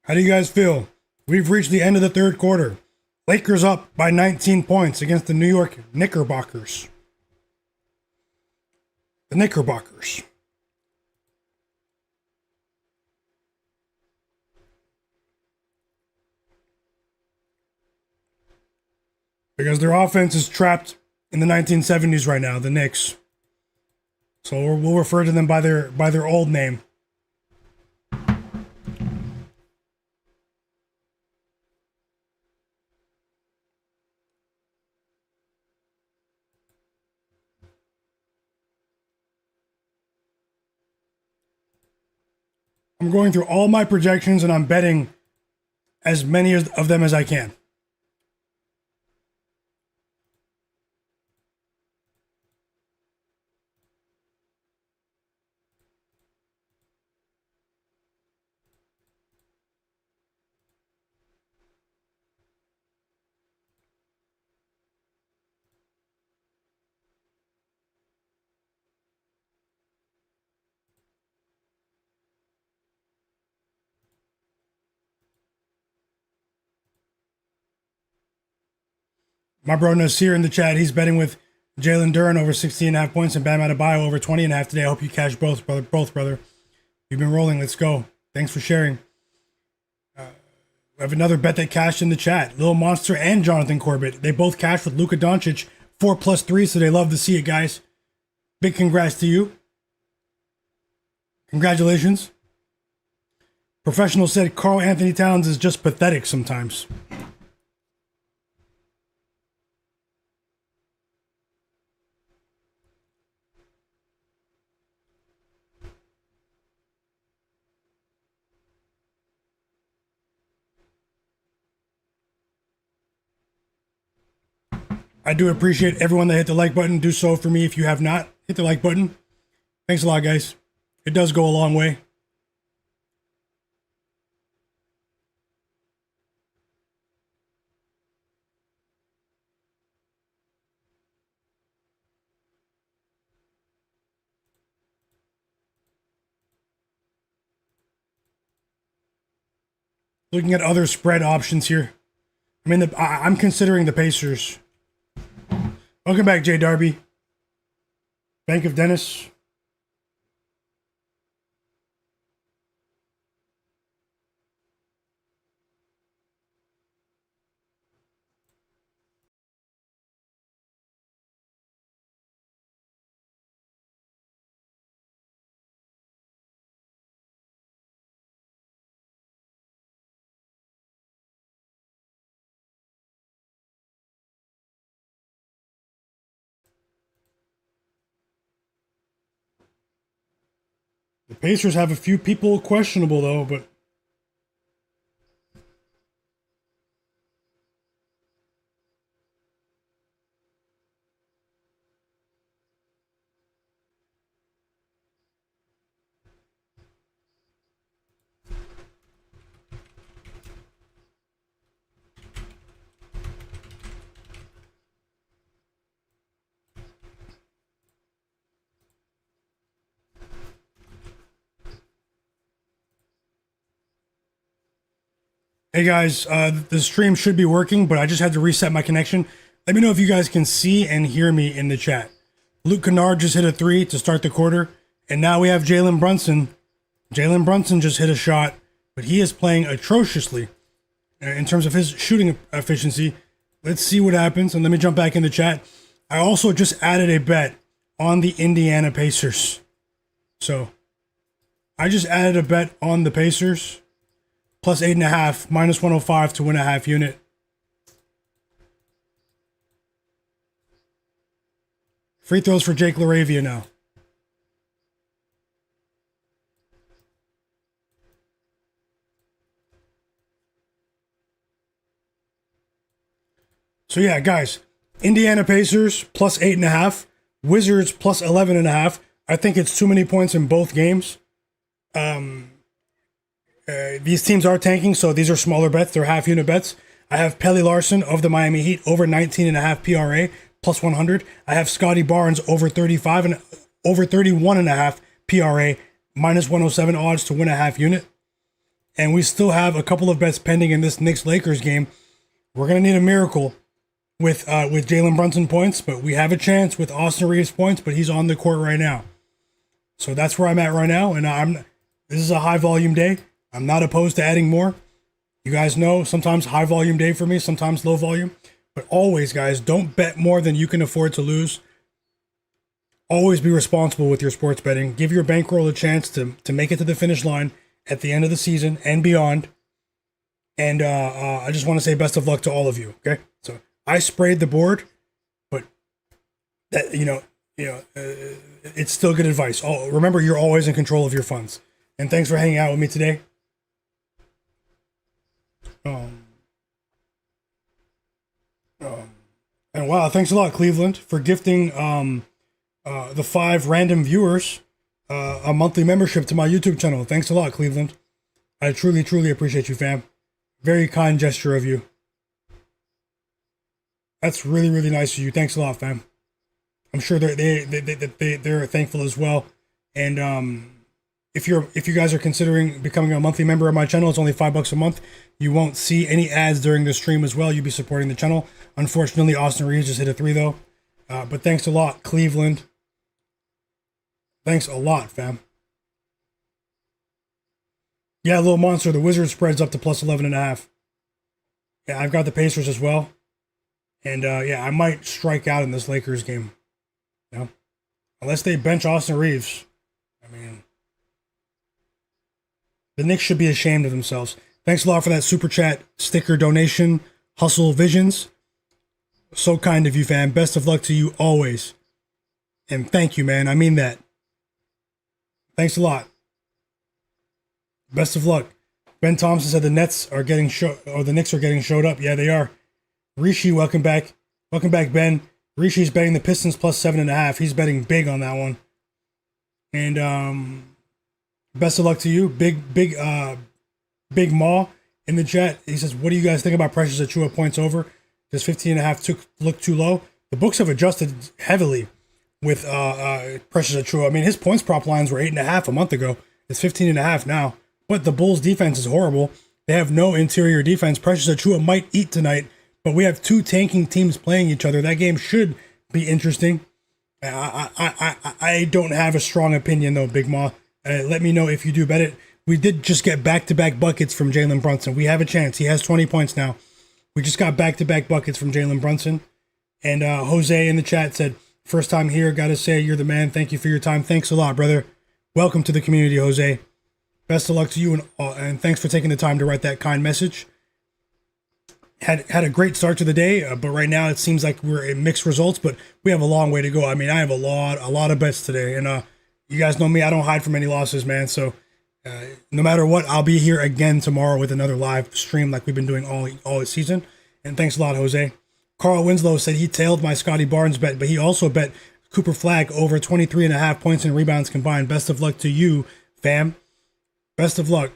How do you guys feel? We've reached the end of the third quarter. Lakers up by 19 points against the New York Knickerbockers. The Knickerbockers. Because their offense is trapped in the 1970s right now, the Knicks. So we'll refer to them by their old name. I'm going through all my projections and I'm betting as many of them as I can. My bro Nasir in the chat, he's betting with Jalen Duren over 16.5 points and Bam Adebayo over 20.5 today. I hope you cash both, brother. Both, brother. You've been rolling. Let's go. Thanks for sharing. We have another bet that cashed in the chat. Lil Monster and Jonathan Corbett. They both cashed with Luka Doncic. 4+3, so they love to see it, guys. Big congrats to you. Congratulations. Professional said Karl Anthony Towns is just pathetic sometimes. I do appreciate everyone that hit the like button. Do so for me if you have not hit the like button. Thanks a lot, guys. It does go a long way. Looking at other spread options here. I mean, I'm considering the Pacers. Welcome back, Jay Darby. Bank of Dennis. The Pacers have a few people questionable, though, but hey guys, the stream should be working, but I just had to reset my connection. Let me know if you guys can see and hear me in the chat. Luke Kennard just hit a 3 to start the quarter, and now we have Jalen Brunson. Jalen Brunson just hit a shot, but he is playing atrociously in terms of his shooting efficiency. Let's see what happens, and let me jump back in the chat. I also just added a bet on the Indiana Pacers. So, I just added a bet on the Pacers. Plus 8.5, minus 105 to win a half unit. Free throws for Jake LaRavia now. So yeah, guys, Indiana Pacers plus 8.5, Wizards plus 11.5. I think it's too many points in both games. These teams are tanking, so these are smaller bets. They're half unit bets. I have Pelly Larson of the Miami Heat over 19.5 PRA plus 100. I have Scottie Barnes over 35 and over 31.5 PRA minus 107 odds to win a half unit. And we still have a couple of bets pending in this Knicks Lakers game. We're gonna need a miracle with Jalen Brunson points, but we have a chance with Austin Reeves points. But he's on the court right now, so that's where I'm at right now. And this is a high volume day. I'm not opposed to adding more. You guys know sometimes high volume day for me, sometimes low volume. But always, guys, don't bet more than you can afford to lose. Always be responsible with your sports betting. Give your bankroll a chance to make it to the finish line at the end of the season and beyond. And I just want to say best of luck to all of you. Okay, so I sprayed the board, but that it's still good advice. Remember, you're always in control of your funds. And thanks for hanging out with me today. And wow, thanks a lot, Cleveland, for gifting the 5 random viewers a monthly membership to my YouTube channel. Thanks a lot, Cleveland. I truly, truly appreciate you, fam. Very kind gesture of you. That's really, really nice of you. Thanks a lot, fam. I'm sure they're thankful as well. And if you guys are considering becoming a monthly member of my channel, it's only $5 a month. You won't see any ads during the stream as well. You'll be supporting the channel. Unfortunately, Austin Reeves just hit a 3 though. But thanks a lot, Cleveland. Thanks a lot, fam. Yeah, little monster. The Wizards spreads up to plus 11.5. Yeah, I've got the Pacers as well. And yeah, I might strike out in this Lakers game. You know, unless they bench Austin Reeves. I mean, the Knicks should be ashamed of themselves. Thanks a lot for that super chat sticker donation, Hustle Visions. So kind of you, fam. Best of luck to you always. And thank you, man. I mean that. Thanks a lot. Best of luck. Ben Thompson said the Nets are getting the Knicks are getting showed up. Yeah, they are. Rishi, welcome back. Welcome back, Ben. Rishi's betting the Pistons plus 7.5. He's betting big on that one. And best of luck to you. Big Maw in the chat. He says, what do you guys think about Precious Achiuwa points over? Does 15.5 look too low? The books have adjusted heavily with Precious Achiuwa. I mean, his points prop lines were 8.5 a month ago. It's 15.5 now. But the Bulls' defense is horrible. They have no interior defense. Precious Achiuwa might eat tonight, but we have two tanking teams playing each other. That game should be interesting. I don't have a strong opinion, though, Big Ma. Let me know if you do bet it. We did just get back-to-back buckets from Jalen Brunson. We have a chance. He has 20 points now. We just got back-to-back buckets from Jalen Brunson. And Jose in the chat said, first time here, gotta say, you're the man. Thank you for your time. Thanks a lot, brother. Welcome to the community, Jose. Best of luck to you, and thanks for taking the time to write that kind message. Had a great start to the day, but right now it seems like we're in mixed results, but we have a long way to go. I mean, I have a lot of bets today, and you guys know me, I don't hide from any losses, man. So no matter what, I'll be here again tomorrow with another live stream like we've been doing all season. And thanks a lot, Jose. Carl Winslow said he tailed my Scottie Barnes bet, but he also bet Cooper Flagg over 23.5 points and rebounds combined. Best of luck to you, fam. Best of luck.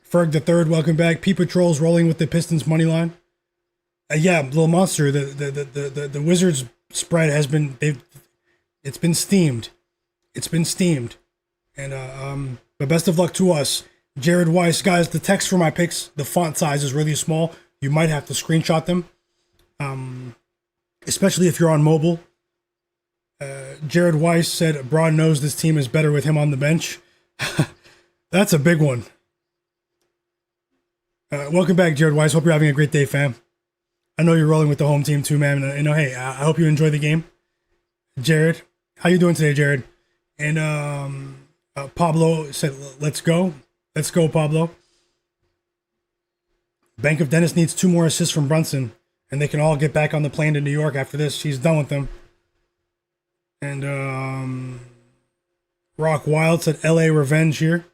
Ferg the Third, welcome back. P Patrol's rolling with the Pistons money line. Yeah, little monster. The Wizards spread has been it's been steamed. It's been steamed. And but best of luck to us. Jared Weiss, guys, the text for my picks, the font size is really small. You might have to screenshot them. Especially if you're on mobile. Jared Weiss said Braun knows this team is better with him on the bench. That's a big one. Welcome back, Jared Weiss. Hope you're having a great day, fam. I know you're rolling with the home team too, man. And hey, I hope you enjoy the game. Jared, how you doing today, Jared? And Pablo said, let's go. Let's go, Pablo. Bank of Dennis needs 2 more assists from Brunson, and they can all get back on the plane to New York after this. She's done with them. And Rock Wild said, LA revenge here.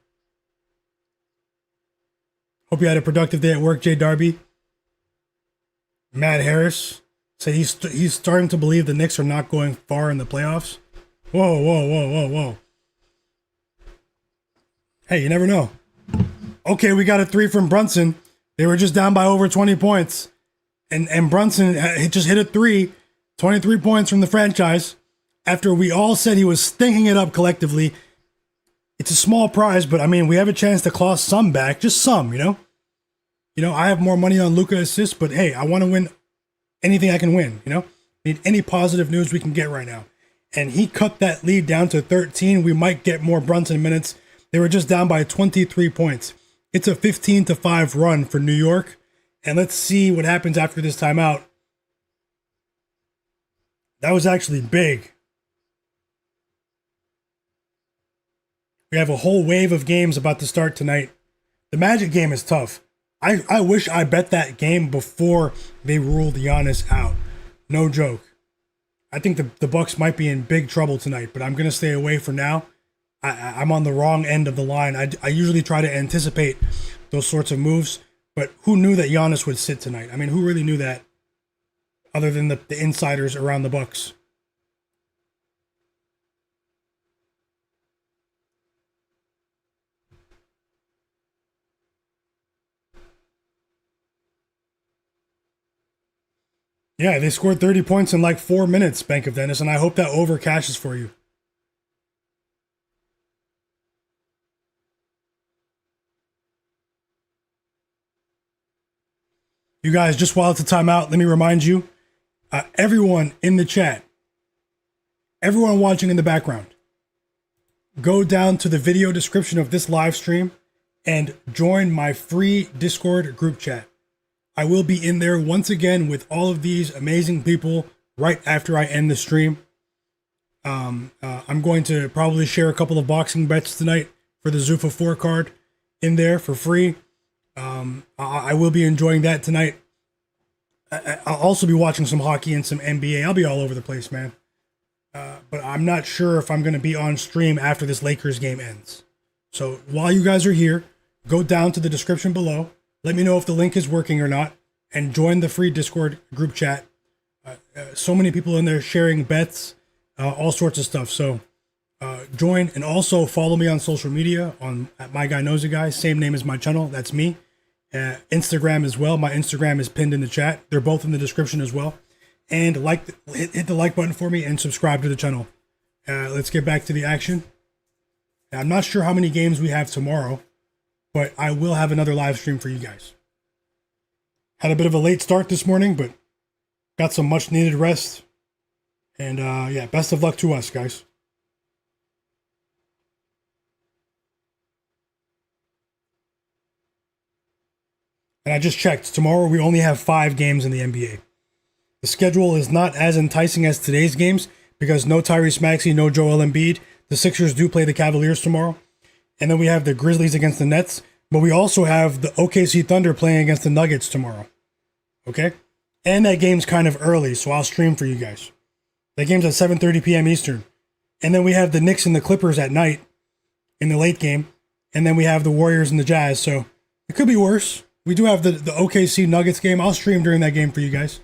Hope you had a productive day at work, Jay Darby. Matt Harris said he's starting to believe the Knicks are not going far in the playoffs. Whoa. Hey, you never know. Okay, we got a 3 from Brunson. They were just down by over 20 points. And Brunson just hit a 3. 23 points from the franchise. After we all said he was stinking it up collectively. It's a small prize, but I mean, we have a chance to claw some back. Just some, you know? I have more money on Luka assists, but hey, I want to win anything I can win, Need any positive news we can get right now. And he cut that lead down to 13. We might get more Brunson minutes. They were just down by 23 points. It's a 15-5 run for New York. And let's see what happens after this timeout. That was actually big. We have a whole wave of games about to start tonight. The Magic game is tough. I wish I bet that game before they ruled Giannis out. No joke. I think the Bucks might be in big trouble tonight, but I'm going to stay away for now. I'm on the wrong end of the line. I usually try to anticipate those sorts of moves, but who knew that Giannis would sit tonight? I mean, who really knew that other than the insiders around the Bucks? Yeah, they scored 30 points in like 4 minutes, Bank of Dennis, and I hope that over cashes for you. You guys, just while it's a timeout, let me remind you, everyone in the chat, everyone watching in the background, go down to the video description of this live stream and join my free Discord group chat. I will be in there once again with all of these amazing people right after I end the stream. I'm going to probably share a couple of boxing bets tonight for the Zuffa 4 card in there for free. I will be enjoying that tonight. I'll also be watching some hockey and some NBA. I'll be all over the place, man. But I'm not sure if I'm going to be on stream after this Lakers game ends. So while you guys are here, go down to the description below. Let me know if the link is working or not, and join the free Discord group chat. So many people in there sharing bets, all sorts of stuff. So join, and also follow me on social media on at Myguyknowsaguy. Same name as my channel. That's me. Instagram as well. My Instagram is pinned in the chat. They're both in the description as well. And hit the like button for me and subscribe to the channel. Let's get back to the action. I'm not sure how many games we have tomorrow, but I will have another live stream for you guys. Had a bit of a late start this morning, but got some much needed rest. And yeah, best of luck to us, guys. And I just checked. Tomorrow we only have 5 games in the NBA. The schedule is not as enticing as today's games because no Tyrese Maxey, no Joel Embiid. The Sixers do play the Cavaliers tomorrow. And then we have the Grizzlies against the Nets. But we also have the OKC Thunder playing against the Nuggets tomorrow. Okay? And that game's kind of early, so I'll stream for you guys. That game's at 7:30 p.m. Eastern. And then we have the Knicks and the Clippers at night in the late game. And then we have the Warriors and the Jazz. So it could be worse. We do have the OKC Nuggets game. I'll stream during that game for you guys.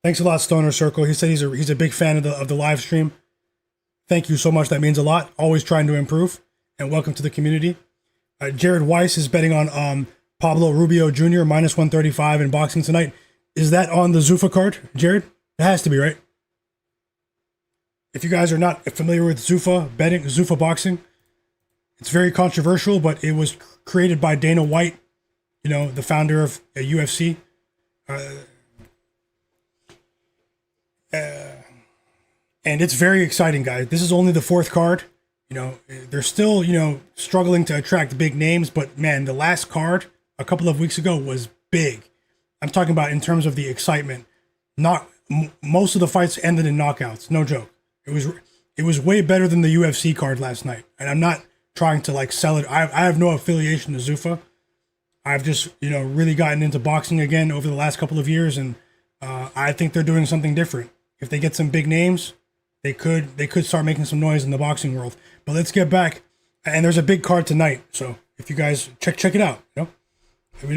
Thanks a lot, Stoner Circle. He said he's a big fan of the live stream. Thank you so much. That means a lot. Always trying to improve. And welcome to the community. Jared Weiss is betting on Pablo Rubio Jr. minus 135 in boxing tonight. Is that on the Zuffa card, Jared? It has to be, right? If you guys are not familiar with Zuffa betting, Zuffa boxing, it's very controversial, but it was created by Dana White, you know, the founder of UFC. And it's very exciting, guys. This is only the 4th card. You know, they're still, you know, struggling to attract big names, but man, the last card a couple of weeks ago was big. I'm talking about in terms of the excitement. Most of the fights ended in knockouts. No joke. It was way better than the UFC card last night. And I'm not trying to like sell it. I have no affiliation to Zuffa. I've just, you know, really gotten into boxing again over the last couple of years, and I think they're doing something different. If they get some big names, they could start making some noise in the boxing world. But let's get back. And there's a big card tonight, so if you guys check it out, you know,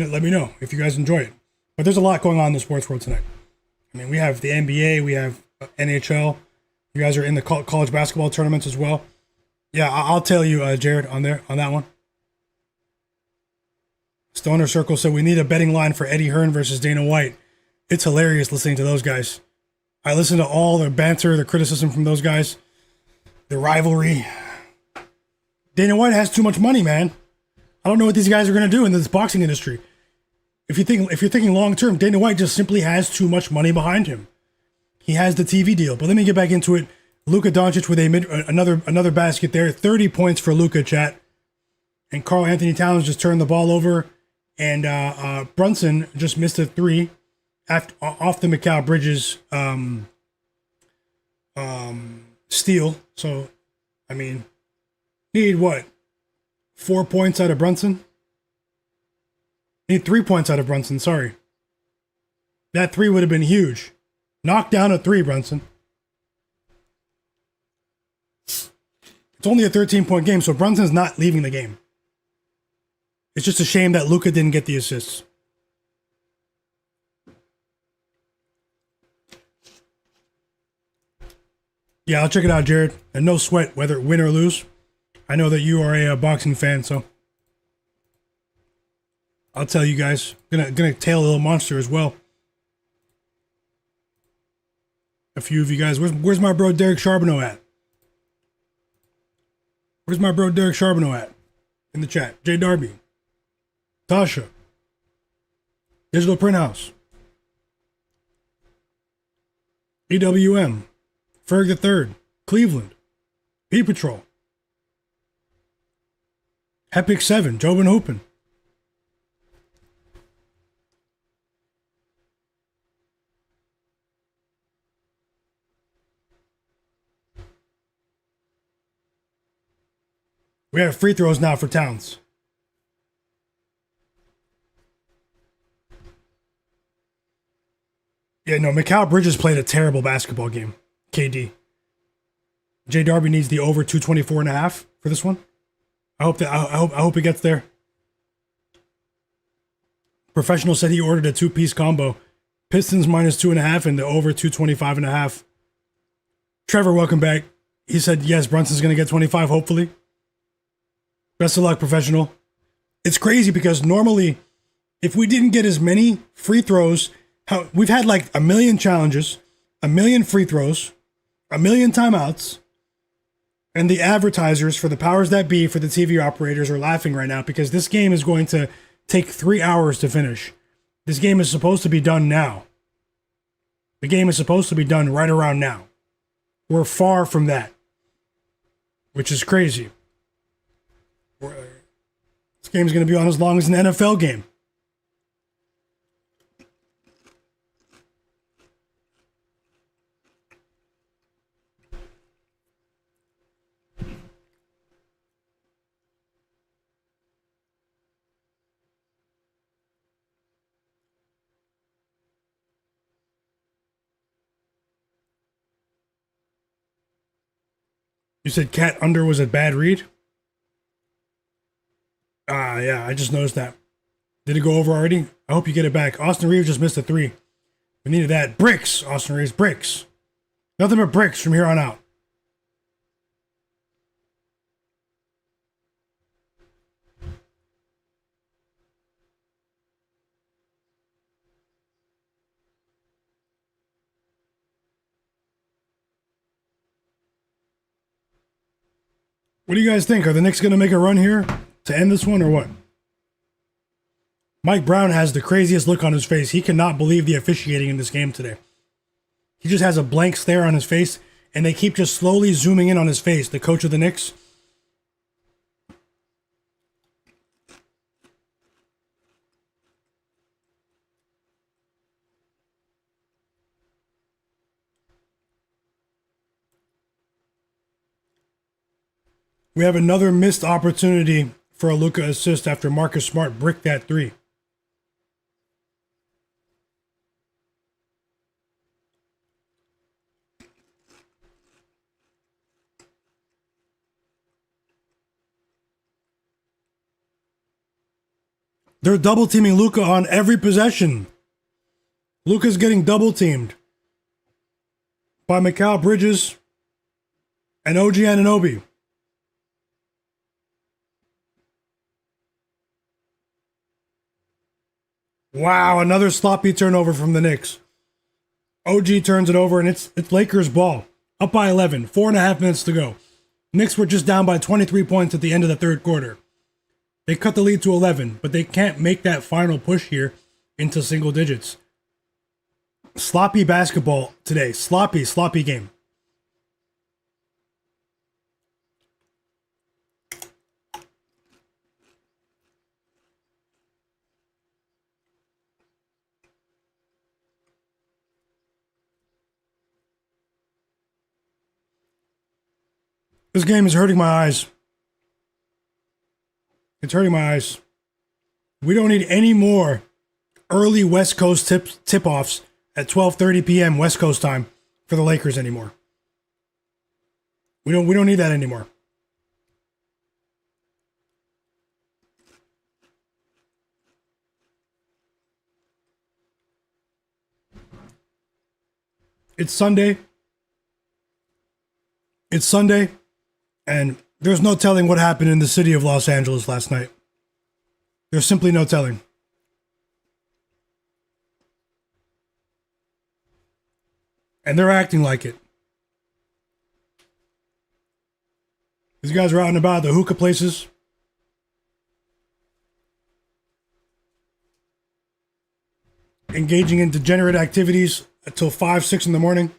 let me know if you guys enjoy it. But there's a lot going on in the sports world tonight. I mean, we have the NBA, we have NHL. You guys are in the college basketball tournaments as well. Yeah, I'll tell you, Jared, on that one. Stoner Circle said we need a betting line for Eddie Hearn versus Dana White. It's hilarious listening to those guys. I listen to all the banter, the criticism from those guys, the rivalry. Dana White has too much money, man. I don't know what these guys are going to do in this boxing industry. If you're thinking long term, Dana White just simply has too much money behind him. He has the TV deal. But let me get back into it. Luka Doncic with another basket there. 30 points for Luka, chat. And Karl Anthony Towns just turned the ball over. And Brunson just missed a 3 off the Mikal Bridges steal. So, I mean, need what? 4 points out of Brunson? Need 3 points out of Brunson, sorry. That 3 would have been huge. Knock down a 3, Brunson. It's only a 13-point game, so Brunson's not leaving the game. It's just a shame that Luka didn't get the assists. Yeah, I'll check it out, Jared. And no sweat, whether win or lose. I know that you are a boxing fan, so I'll tell you guys. Gonna tail a little monster as well. A few of you guys. Where's my bro Derek Charbonneau at? Where's my bro Derek Charbonneau at? In the chat. J Darby. Tasha. Digital Print House. EWM. Ferg the Third. Cleveland. P Patrol. Epic 7. Jobin Hoopin. We have free throws now for Towns. Yeah, no, Mikal Bridges played a terrible basketball game. KD. J Darby needs the over 224.5 for this one. I hope it gets there. Professional said he ordered a 2-piece combo. Pistons minus 2.5 and the over 225.5. Trevor, welcome back. He said, yes, Brunson's going to get 25, hopefully. Best of luck, professional. It's crazy because normally, if we didn't get as many free throws, we've had like 1 million challenges, 1 million free throws, 1 million timeouts, and the advertisers for the powers that be for the TV operators are laughing right now because this game is going to take 3 hours to finish. This game is supposed to be done now. The game is supposed to be done right around now. We're far from that, which is crazy. This game is going to be on as long as an NFL game. You said Cat under was a bad read? Yeah, I just noticed that. Did it go over already? I hope you get it back. Austin Reeves just missed a 3. We needed that. Bricks, Austin Reeves, bricks. Nothing but bricks from here on out. What do you guys think? Are the Knicks going to make a run here to end this one or what? Mike Brown has the craziest look on his face. He cannot believe the officiating in this game today. He just has a blank stare on his face, and they keep just slowly zooming in on his face, the coach of the Knicks. We have another missed opportunity for a Luka assist after Marcus Smart bricked that 3. They're double teaming Luka on every possession. Luka's getting double teamed by Mikal Bridges and OG Anunoby. Wow, another sloppy turnover from the Knicks. OG turns it over, and it's Lakers ball. Up by 11, 4.5 minutes to go. Knicks were just down by 23 points at the end of the third quarter. They cut the lead to 11, but they can't make that final push here into single digits. Sloppy basketball today. Sloppy game. This game is hurting my eyes. It's hurting my eyes. We don't need any more early West Coast tip-offs at 12:30 p.m. West Coast time for the Lakers anymore. We don't need that anymore. It's Sunday. And there's no telling what happened in the city of Los Angeles last night. There's simply no telling. And they're acting like it. These guys are out and about the hookah places. Engaging in degenerate activities until 5, 6 in the morning.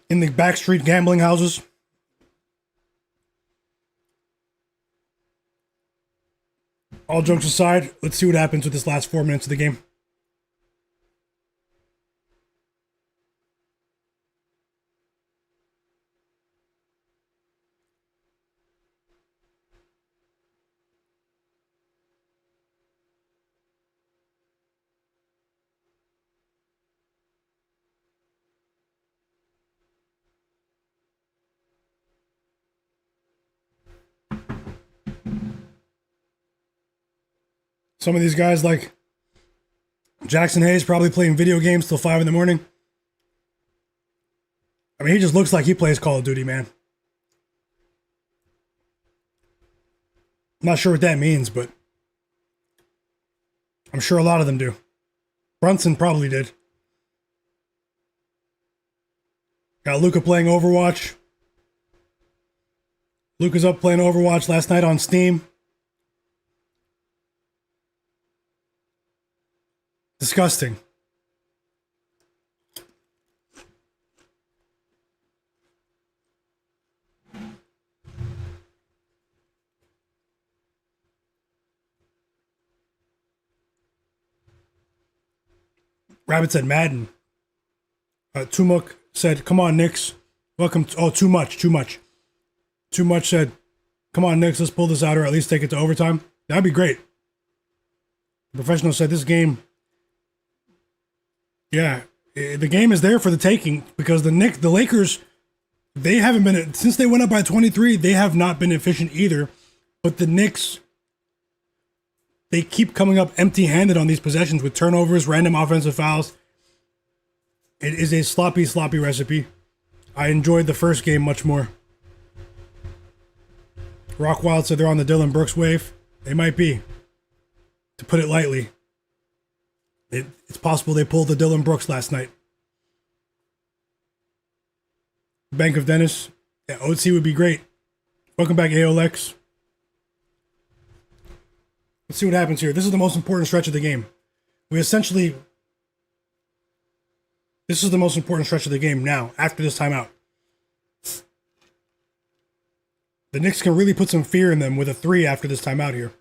In the backstreet gambling houses. All jokes aside, let's see what happens with this last 4 minutes of the game. Some of these guys like Jackson Hayes probably playing video games till 5 in the morning. I mean, he just looks like he plays Call of Duty, man. I'm not sure what that means, but I'm sure a lot of them do. Brunson probably did. Got Luka playing Overwatch. Luka's up playing Overwatch last night on Steam. Disgusting. Rabbit said Madden. Tumuk said, come on, Knicks. Welcome to, too much. Too much said, come on, Knicks, let's pull this out or at least take it to overtime. That'd be great. The professional said this game, yeah, the game is there for the taking because the Lakers, they haven't been, since they went up by 23, they have not been efficient either. But the Knicks, they keep coming up empty-handed on these possessions with turnovers, random offensive fouls. It is a sloppy recipe. I enjoyed the first game much more. Rockwild said they're on the Dillon Brooks wave. They might be, to put it lightly. It's possible they pulled the Dillon Brooks last night. Bank of Dennis. Yeah, OC would be great. Welcome back, AOLX. Let's see what happens here. This is the most important stretch of the game. This is the most important stretch of the game now, after this timeout. The Knicks can really put some fear in them with a 3 after this timeout here.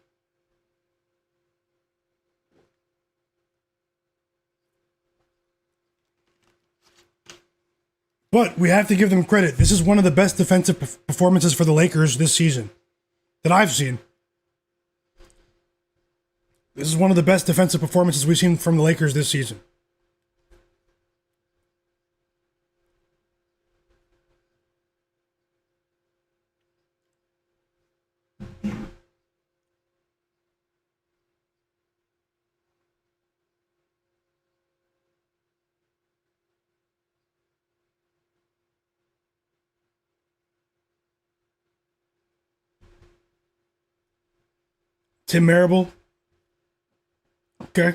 But we have to give them credit. This is one of the best defensive performances for the Lakers this season that I've seen. This is one of the best defensive performances we've seen from the Lakers this season. Tim Marable. Okay.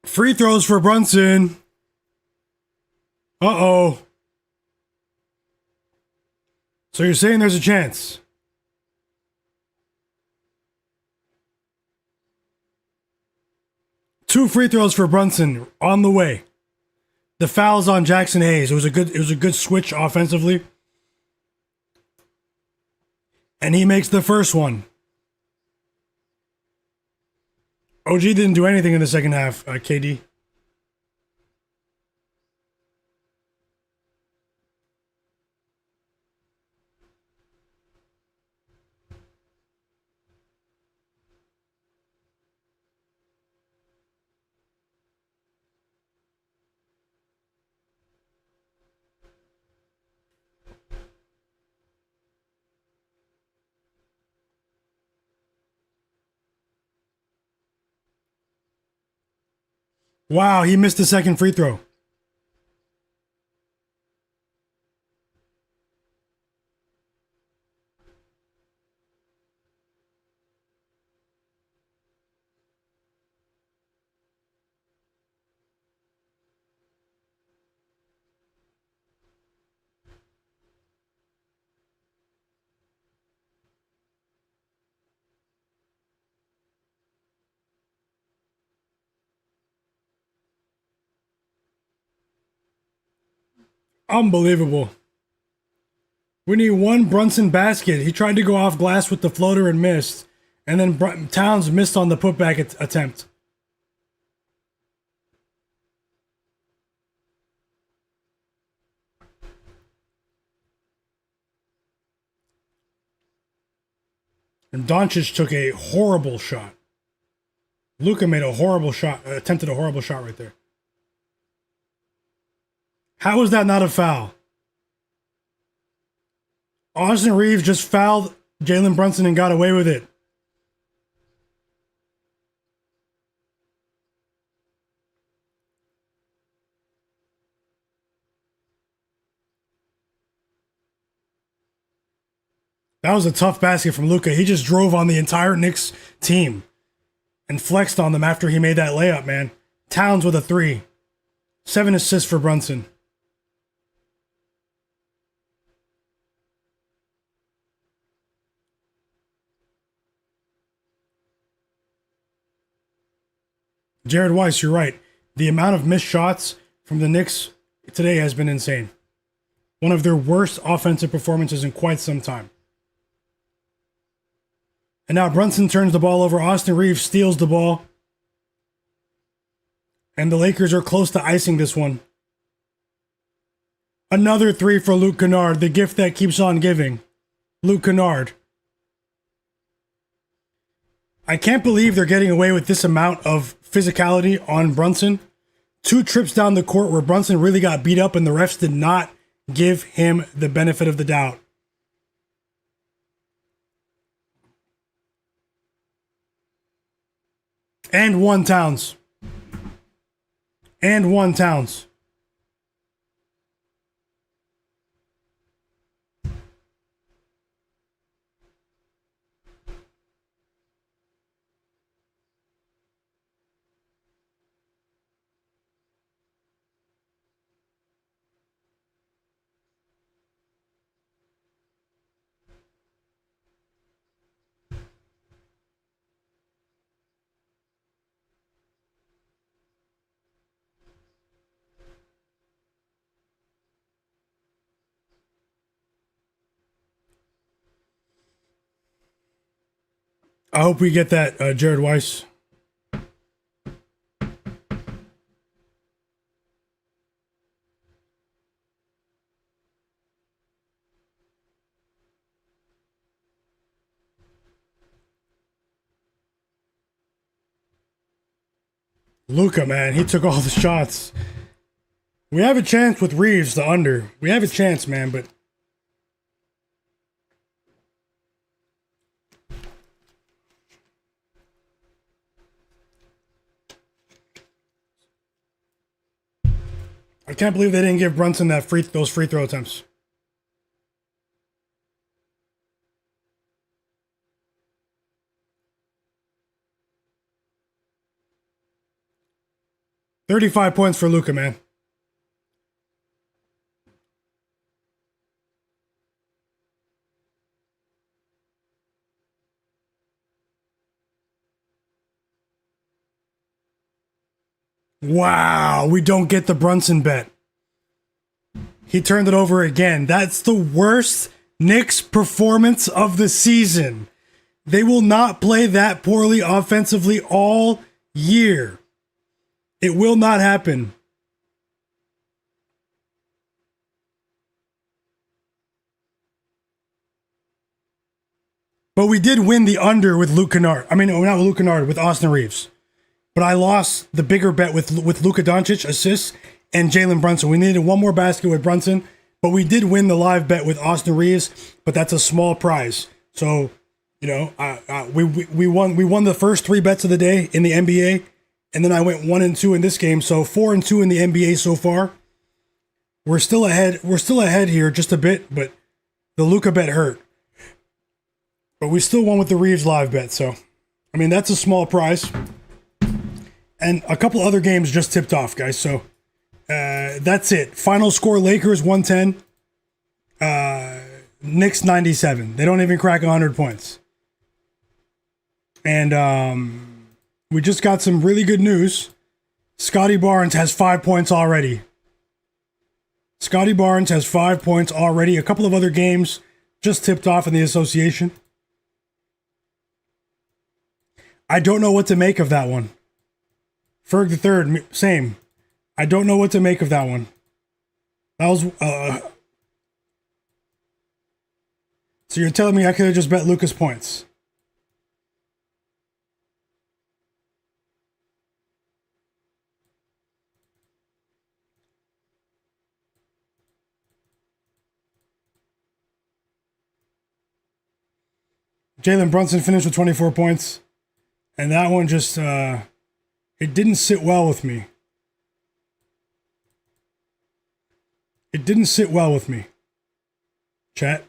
Free throws for Brunson. Uh-oh. So you're saying there's a chance? Two free throws for Brunson on the way. The foul's on Jackson Hayes. It was a good switch offensively. And he makes the first one. OG didn't do anything in the second half, KD. Wow, he missed the second free throw. Unbelievable. We need one Brunson basket. He tried to go off glass with the floater and missed. And then Towns missed on the putback attempt. And Doncic took a horrible shot. Luka made a horrible shot, attempted a horrible shot right there. How is that not a foul? Austin Reeves just fouled Jalen Brunson and got away with it. That was a tough basket from Luka. He just drove on the entire Knicks team and flexed on them after he made that layup, man. Towns with a 3. 7 assists for Brunson. Jared Weiss, you're right. The amount of missed shots from the Knicks today has been insane. One of their worst offensive performances in quite some time. And now Brunson turns the ball over. Austin Reeves steals the ball. And the Lakers are close to icing this one. Another 3 for Luke Kennard, the gift that keeps on giving. Luke Kennard. I can't believe they're getting away with this amount of physicality on Brunson. 2 trips down the court where Brunson really got beat up and the refs did not give him the benefit of the doubt. And 1 Towns. And 1 Towns. I hope we get that, Jared Weiss. Luka, man, he took all the shots. We have a chance with Reeves, the under. We have a chance, man, but I can't believe they didn't give Brunson those free throw attempts. $35 points for Luka, man. Wow, we don't get the Brunson bet. He turned it over again. That's the worst Knicks performance of the season. They will not play that poorly offensively all year. It will not happen. But we did win the under with Luke Kennard. I mean, not with Luke Kennard, with Austin Reeves. But I lost the bigger bet with Luka Doncic assists and Jalen Brunson. We needed one more basket with Brunson, but we did win the live bet with Austin Reeves. But that's a small prize. So, you know, we won the first 3 bets of the day in the NBA, and then I went 1-2 in this game. So 4-2 in the NBA so far. We're still ahead. We're still ahead here just a bit, but the Luka bet hurt. But we still won with the Reeves live bet. So, I mean, that's a small prize. And a couple other games just tipped off, guys. So that's it. Final score: Lakers 110, Knicks 97. They don't even crack 100 points. And we just got some really good news. Scottie Barnes has 5 points already. Scottie Barnes has 5 points already. A couple of other games just tipped off in the association. I don't know what to make of that one. Ferg the third, same. I don't know what to make of that one. That was so you're telling me I could have just bet Luka's points? Jalen Brunson finished with 24 points. And that one just, it didn't sit well with me. It didn't sit well with me. Chat.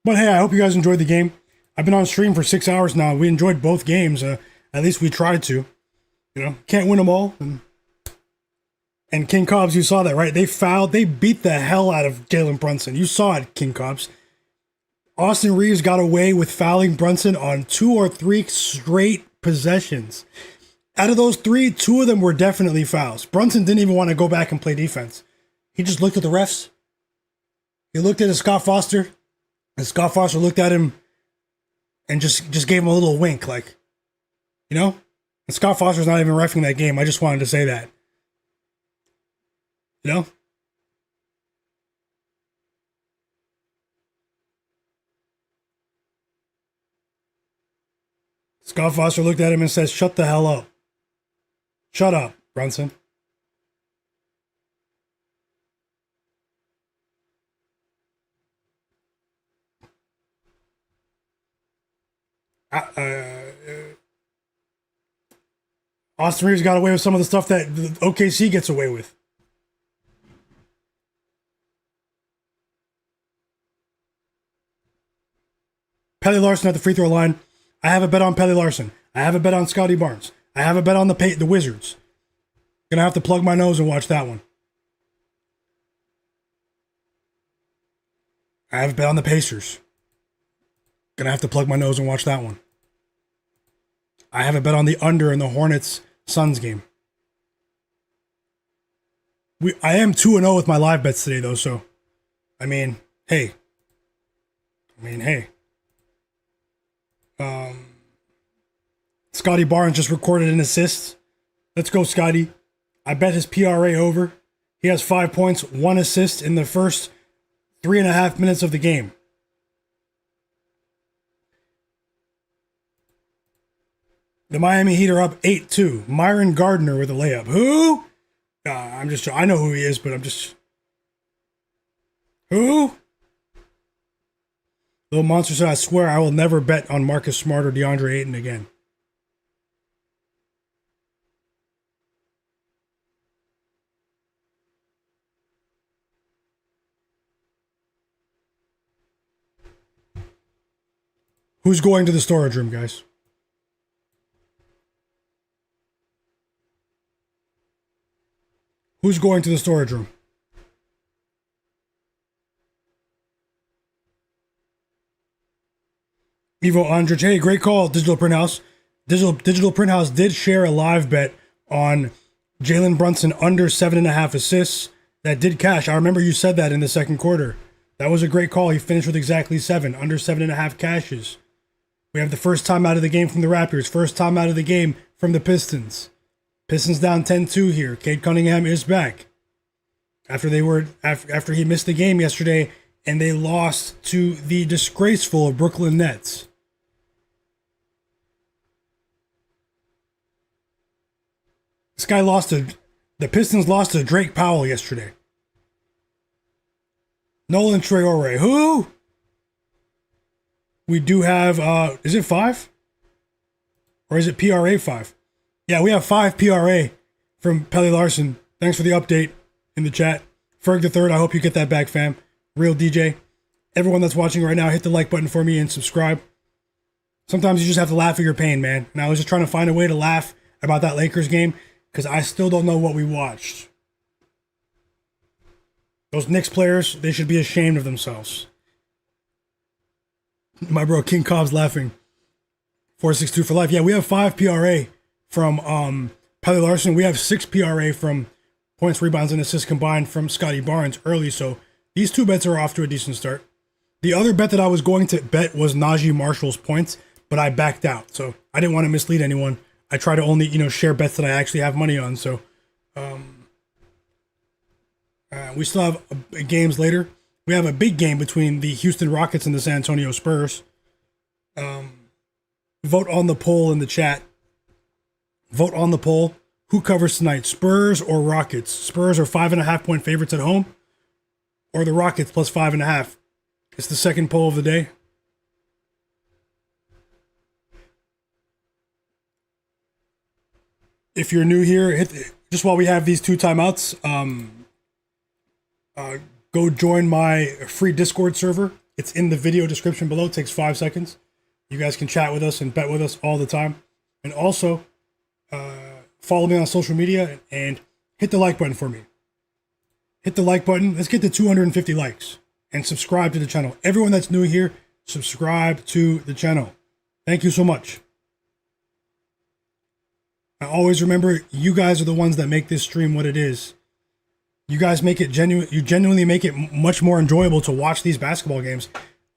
But hey, I hope you guys enjoyed the game. I've been on stream for 6 hours now. We enjoyed both games. At least we tried to. You know, can't win them all. And King Cobbs, you saw that, right? They beat the hell out of Jalen Brunson. You saw it, King Cobbs. Austin Reeves got away with fouling Brunson on 2 or 3 straight possessions. Out of those 3, 2 of them were definitely fouls. Brunson didn't even want to go back and play defense. He just looked at the refs. He looked at Scott Foster. And Scott Foster looked at him and just gave him a little wink, like, you know? And Scott Foster's not even reffing that game. I just wanted to say that. You know? Scott Foster looked at him and says, "Shut the hell up. Shut up, Brunson." Austin Reeves got away with some of the stuff that OKC gets away with. Pelly Larson at the free throw line. I have a bet on Pelly Larson. I have a bet on Scottie Barnes. I have a bet on the Wizards. Gonna have to plug my nose and watch that one. I have a bet on the Pacers. Gonna have to plug my nose and watch that one. I have a bet on the under in the Hornets Suns game. I am 2-0 with my live bets today though, so I mean, hey. Scottie Barnes just recorded an assist. Let's go, Scottie. I bet his PRA over. He has 5 points, 1 assist in the first 3.5 minutes of the game. The Miami Heat are up 8-2. Myron Gardner with a layup. Who? I know who he is, but who? Little Monster said, "I swear I will never bet on Marcus Smart or DeAndre Ayton again." Who's going to the storage room, guys? Who's going to the storage room? Evo Andrich, hey, great call, Digital Print House. Digital Print House did share a live bet on Jalen Brunson under 7.5 assists. That did cash. I remember you said that in the second quarter. That was a great call. He finished with exactly 7, under 7.5 cashes. We have the first time out of the game from the Raptors, first time out of the game from the Pistons. Pistons down 10-2 here. Cade Cunningham is back. After he missed the game yesterday and they lost to the disgraceful Brooklyn Nets. The Pistons lost to Drake Powell yesterday. Nolan Traore. Who? We do have, is it 5? Or is it PRA 5? Yeah, we have 5 PRA from Pelly Larson. Thanks for the update in the chat. Ferg the Third, I hope you get that back, fam. Real DJ. Everyone that's watching right now, hit the like button for me and subscribe. Sometimes you just have to laugh at your pain, man. And I was just trying to find a way to laugh about that Lakers game because I still don't know what we watched. Those Knicks players, they should be ashamed of themselves. My bro King Cobb's laughing. 462 for life. Yeah, we have 5 PRA from Pelly Larson. We have 6 PRA from points, rebounds, and assists combined from Scottie Barnes early. So these 2 bets are off to a decent start. The other bet that I was going to bet was Najee Marshall's points, but I backed out. So I didn't want to mislead anyone. I try to only, share bets that I actually have money on. So we still have games later. We have a big game between the Houston Rockets and the San Antonio Spurs. Vote on the poll in the chat. Vote on the poll. Who covers tonight, Spurs or Rockets? Spurs are 5.5 point favorites at home, or the Rockets plus 5.5. It's the second poll of the day. If you're new here, just while we have these 2 timeouts, go join my free Discord server. It's in the video description below. It takes 5 seconds. You guys can chat with us and bet with us all the time. And also, follow me on social media and hit the like button for me. Hit the like button. Let's get to 250 likes. And subscribe to the channel. Everyone that's new here, subscribe to the channel. Thank you so much. I always remember, you guys are the ones that make this stream what it is. You guys make it genuine. You genuinely make it much more enjoyable to watch these basketball games.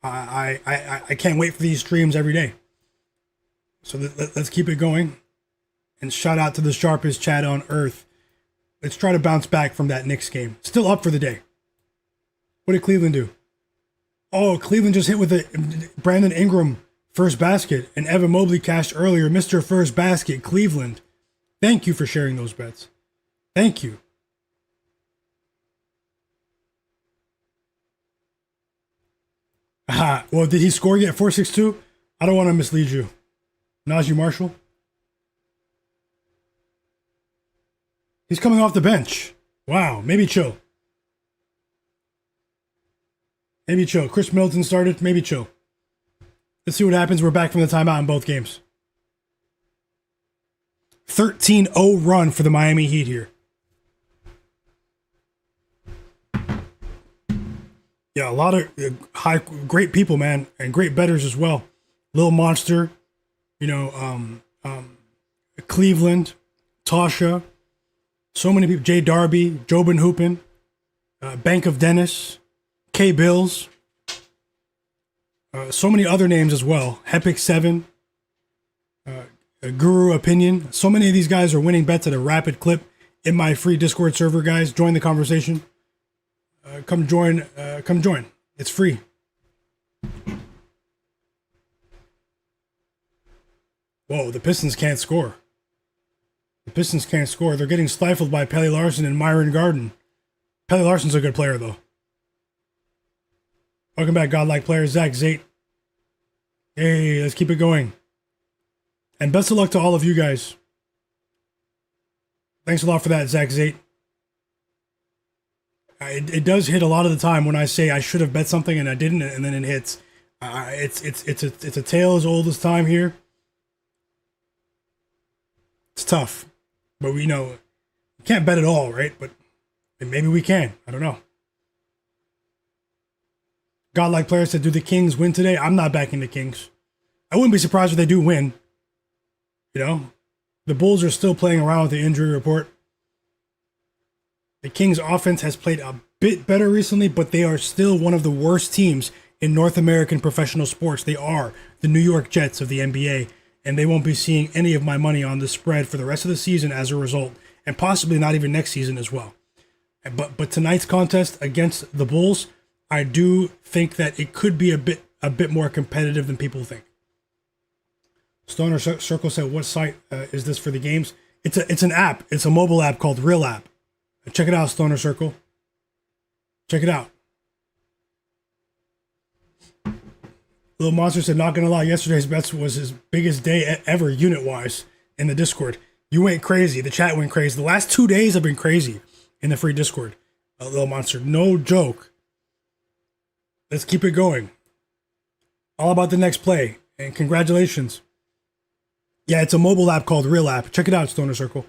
I can't wait for these streams every day. So let's keep it going. And shout out to the sharpest chat on earth. Let's try to bounce back from that Knicks game. Still up for the day. What did Cleveland do? Oh, Cleveland just hit with a Brandon Ingram first basket, and Evan Mobley cashed earlier. Mr. First Basket, Cleveland. Thank you for sharing those bets. Thank you. Well, did he score yet? 4-6-2? I don't want to mislead you. Najee Marshall? He's coming off the bench. Wow, maybe chill. Maybe chill. Chris Middleton started. Maybe chill. Let's see what happens. We're back from the timeout in both games. 13-0 run for the Miami Heat here. Yeah, a lot of great people, man, and great bettors as well. Lil Monster, Cleveland, Tasha, so many people. Jay Darby, Jobin Hoopin, Bank of Dennis, K Bills, so many other names as well. Hepic 7, Guru Opinion. So many of these guys are winning bets at a rapid clip in my free Discord server, guys. Join the conversation. Come join. Come join. It's free. Whoa, the Pistons can't score. The Pistons can't score. They're getting stifled by Pelly Larson and Myron Garden. Pelly Larson's a good player, though. Welcome back, godlike player, Zach Zate. Hey, let's keep it going. And best of luck to all of you guys. Thanks a lot for that, Zach Zate. It does hit a lot of the time when I say I should have bet something and I didn't, and then it hits. It's a tale as old as time here. It's tough, but we can't bet it all, right? But maybe we can. I don't know. Godlike player said, "Do the Kings win today?" I'm not backing the Kings. I wouldn't be surprised if they do win. The Bulls are still playing around with the injury report. The Kings offense has played a bit better recently, but they are still one of the worst teams in North American professional sports. They are the New York Jets of the NBA, and they won't be seeing any of my money on the spread for the rest of the season as a result, and possibly not even next season as well. But tonight's contest against the Bulls, I do think that it could be a bit more competitive than people think. Stoner Circle said, "What site is this for the games?" It's an app. It's a mobile app called Real App. Check it out, Stoner Circle. Check it out. Little Monster said, "Not gonna lie, yesterday's bets was his biggest day ever unit-wise in the Discord." You went crazy. The chat went crazy. The last 2 days have been crazy in the free Discord. Little Monster, no joke. Let's keep it going. All about the next play. And congratulations. Yeah, it's a mobile app called Real App. Check it out, Stoner Circle.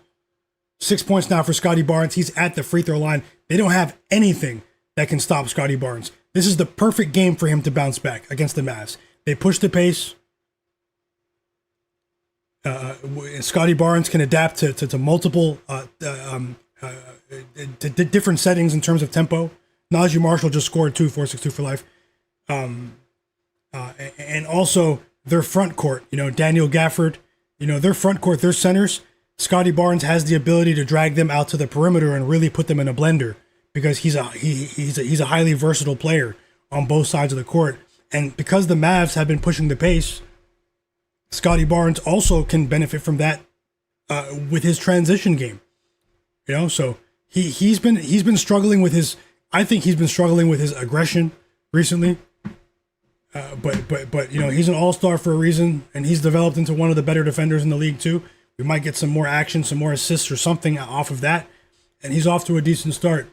6 points now for Scottie Barnes. He's at the free throw line. They don't have anything that can stop Scottie Barnes. This is the perfect game for him to bounce back against the Mavs. They push the pace. Scottie Barnes can adapt to multiple different settings in terms of tempo. Najee Marshall just scored 4-6-2 for life. And also their front court, Daniel Gafford, their front court, their centers. Scottie Barnes has the ability to drag them out to the perimeter and really put them in a blender because he's a highly versatile player on both sides of the court. And because the Mavs have been pushing the pace, Scottie Barnes also can benefit from that with his transition game. So he's been struggling with his I think he's been struggling with his aggression recently. But you know, he's an all-star for a reason, and he's developed into one of the better defenders in the league too. We might get some more action, some more assists or something off of that, and he's off to a decent start.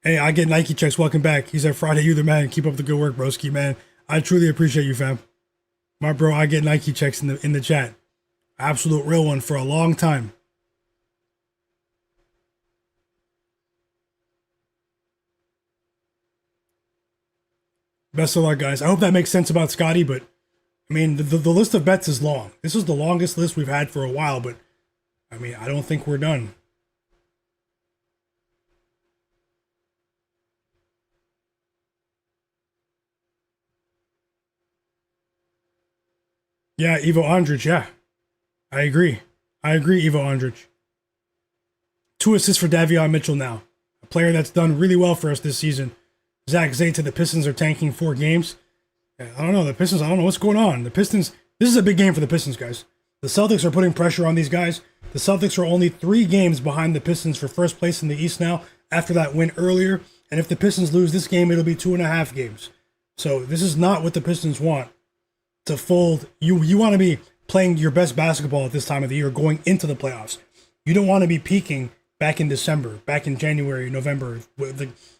Hey, I get Nike checks. Welcome back. He said, Friday, you the man. Keep up the good work, broski, man. I truly appreciate you, fam. My bro, I get Nike checks in the chat. Absolute real one for a long time. Best of luck, guys. I hope that makes sense about Scottie, but I mean, the list of bets is long. This is the longest list we've had for a while, but I mean, I don't think we're done. Yeah, Ivo Andrić, yeah. I agree. Ivo Andrić. 2 assists for Davion Mitchell now. A player that's done really well for us this season. Zach Zay to the Pistons are tanking 4 games. I don't know, the Pistons, I don't know what's going on. The Pistons, this is a big game for the Pistons, guys. The Celtics are putting pressure on these guys. The Celtics are only 3 games behind the Pistons for first place in the East now, after that win earlier. And if the Pistons lose this game, it'll be 2.5 games. So this is not what the Pistons want to fold. You want to be playing your best basketball at this time of the year going into the playoffs. You don't want to be peaking back in December, back in January, November,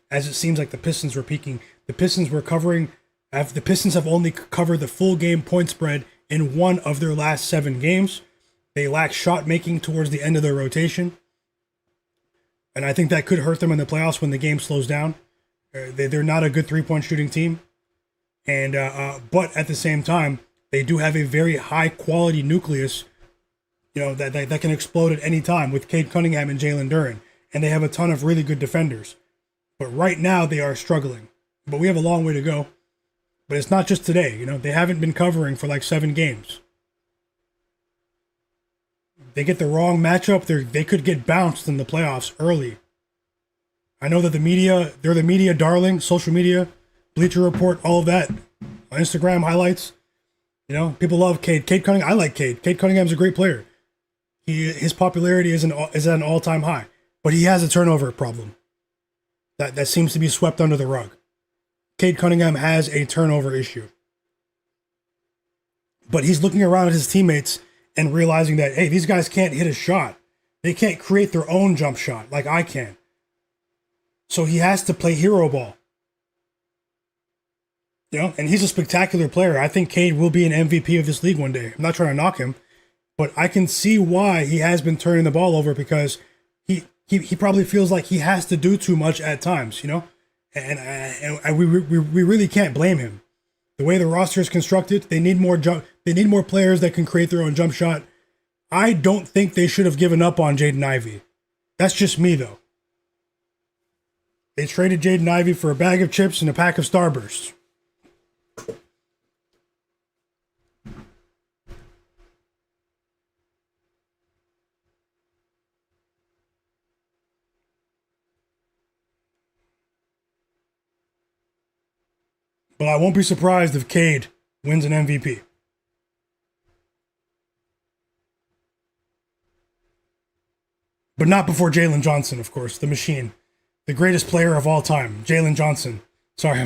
as it seems like the Pistons were peaking. The Pistons were covering, the Pistons have only covered the full game point spread in 1 of their last 7 games. They lack shot making towards the end of their rotation. And I think that could hurt them in the playoffs when the game slows down. They're not a good 3-point shooting team. And but at the same time, they do have a very high quality nucleus, you know, that can explode at any time with Cade Cunningham and Jalen Duren. And they have a ton of really good defenders. But right now they are struggling. But we have a long way to go. But it's not just today, you know, they haven't been covering for like 7 games. They get the wrong matchup, they could get bounced in the playoffs early. I know that they're the media darling, social media, Bleacher Report, all of that. Instagram highlights. You know, people love Cade. Cade Cunningham, I like Cade. Cade Cunningham's a great player. His popularity is at an all-time high. But he has a turnover problem. That seems to be swept under the rug. Cade Cunningham has a turnover issue. But he's looking around at his teammates and realizing that, hey, these guys can't hit a shot. They can't create their own jump shot like I can. So he has to play hero ball. You know, and he's a spectacular player. I think Cade will be an MVP of this league one day. I'm not trying to knock him, but I can see why he has been turning the ball over, because he probably feels like he has to do too much at times, you know? And we really can't blame him. The way the roster is constructed, they need more players that can create their own jump shot. I don't think they should have given up on Jaden Ivey. That's just me, though. They traded Jaden Ivey for a bag of chips and a pack of Starbursts. But I won't be surprised if Cade wins an MVP. But not before Jalen Johnson, of course, the machine. The greatest player of all time, Jalen Johnson. Sorry,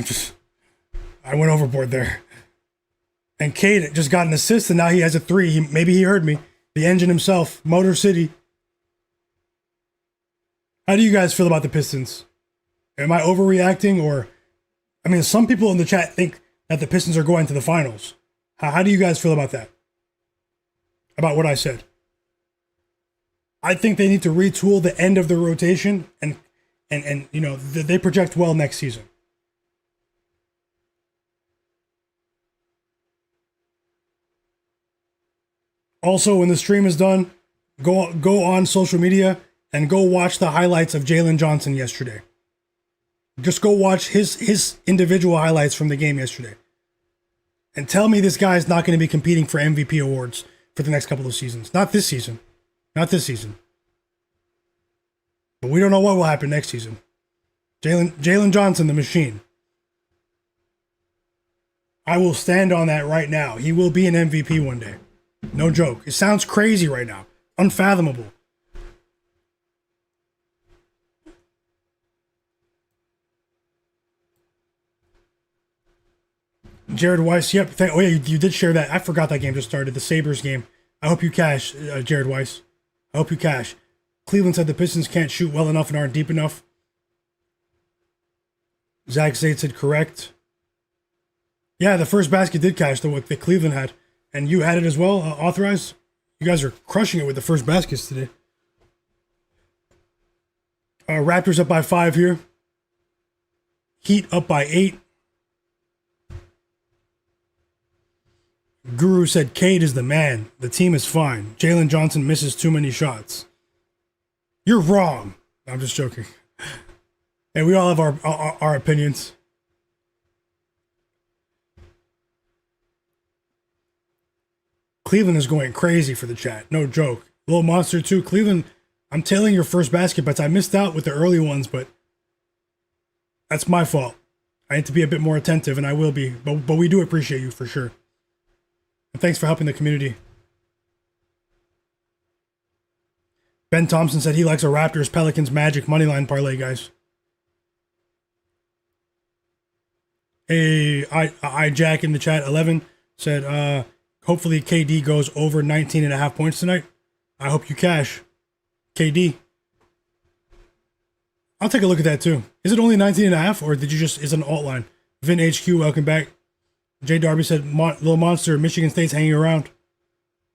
I went overboard there. And Cade just got an assist, and now he has a 3. Maybe he heard me. The engine himself, Motor City. How do you guys feel about the Pistons? Am I overreacting, or... I mean, some people in the chat think that the Pistons are going to the finals. How do you guys feel about that? About what I said? I think they need to retool the end of the rotation, and you know, they project well next season. Also, when the stream is done, go on social media and go watch the highlights of Jalen Johnson yesterday. Just go watch his individual highlights from the game yesterday. And tell me this guy's not going to be competing for MVP awards for the next couple of seasons. Not this season. Not this season. But we don't know what will happen next season. Jalen Johnson, the machine. I will stand on that right now. He will be an MVP one day. No joke. It sounds crazy right now. Unfathomable. Jared Weiss. Yep. Oh yeah, you did share that. I forgot that game just started. The Sabres game. I hope you cash, Jared Weiss. I hope you cash. Cleveland said the Pistons can't shoot well enough and aren't deep enough. Zach Zate said correct. Yeah, the first basket did cash, the what the Cleveland had. And you had it as well, authorized? You guys are crushing it with the first baskets today. Raptors up by 5 here. Heat up by 8. Guru said Cade is the man. The team is fine. Jalen Johnson misses too many shots. You're wrong. I'm just joking. And we all have our opinions. Cleveland is going crazy for the chat. No joke. Little Monster too. Cleveland, I'm tailing your first basket bets. I missed out with the early ones, but that's my fault. I need to be a bit more attentive, and I will be. But we do appreciate you for sure. And thanks for helping the community. Ben Thompson said he likes a Raptors Pelicans Magic moneyline parlay, guys. I Jack in the chat 11 said hopefully KD goes over 19.5 points tonight. I hope you cash. KD. I'll take a look at that too. Is it only 19.5 or did you just, is it an alt line? Vin HQ, welcome back. Jay Darby said Little Monster, Michigan State's hanging around.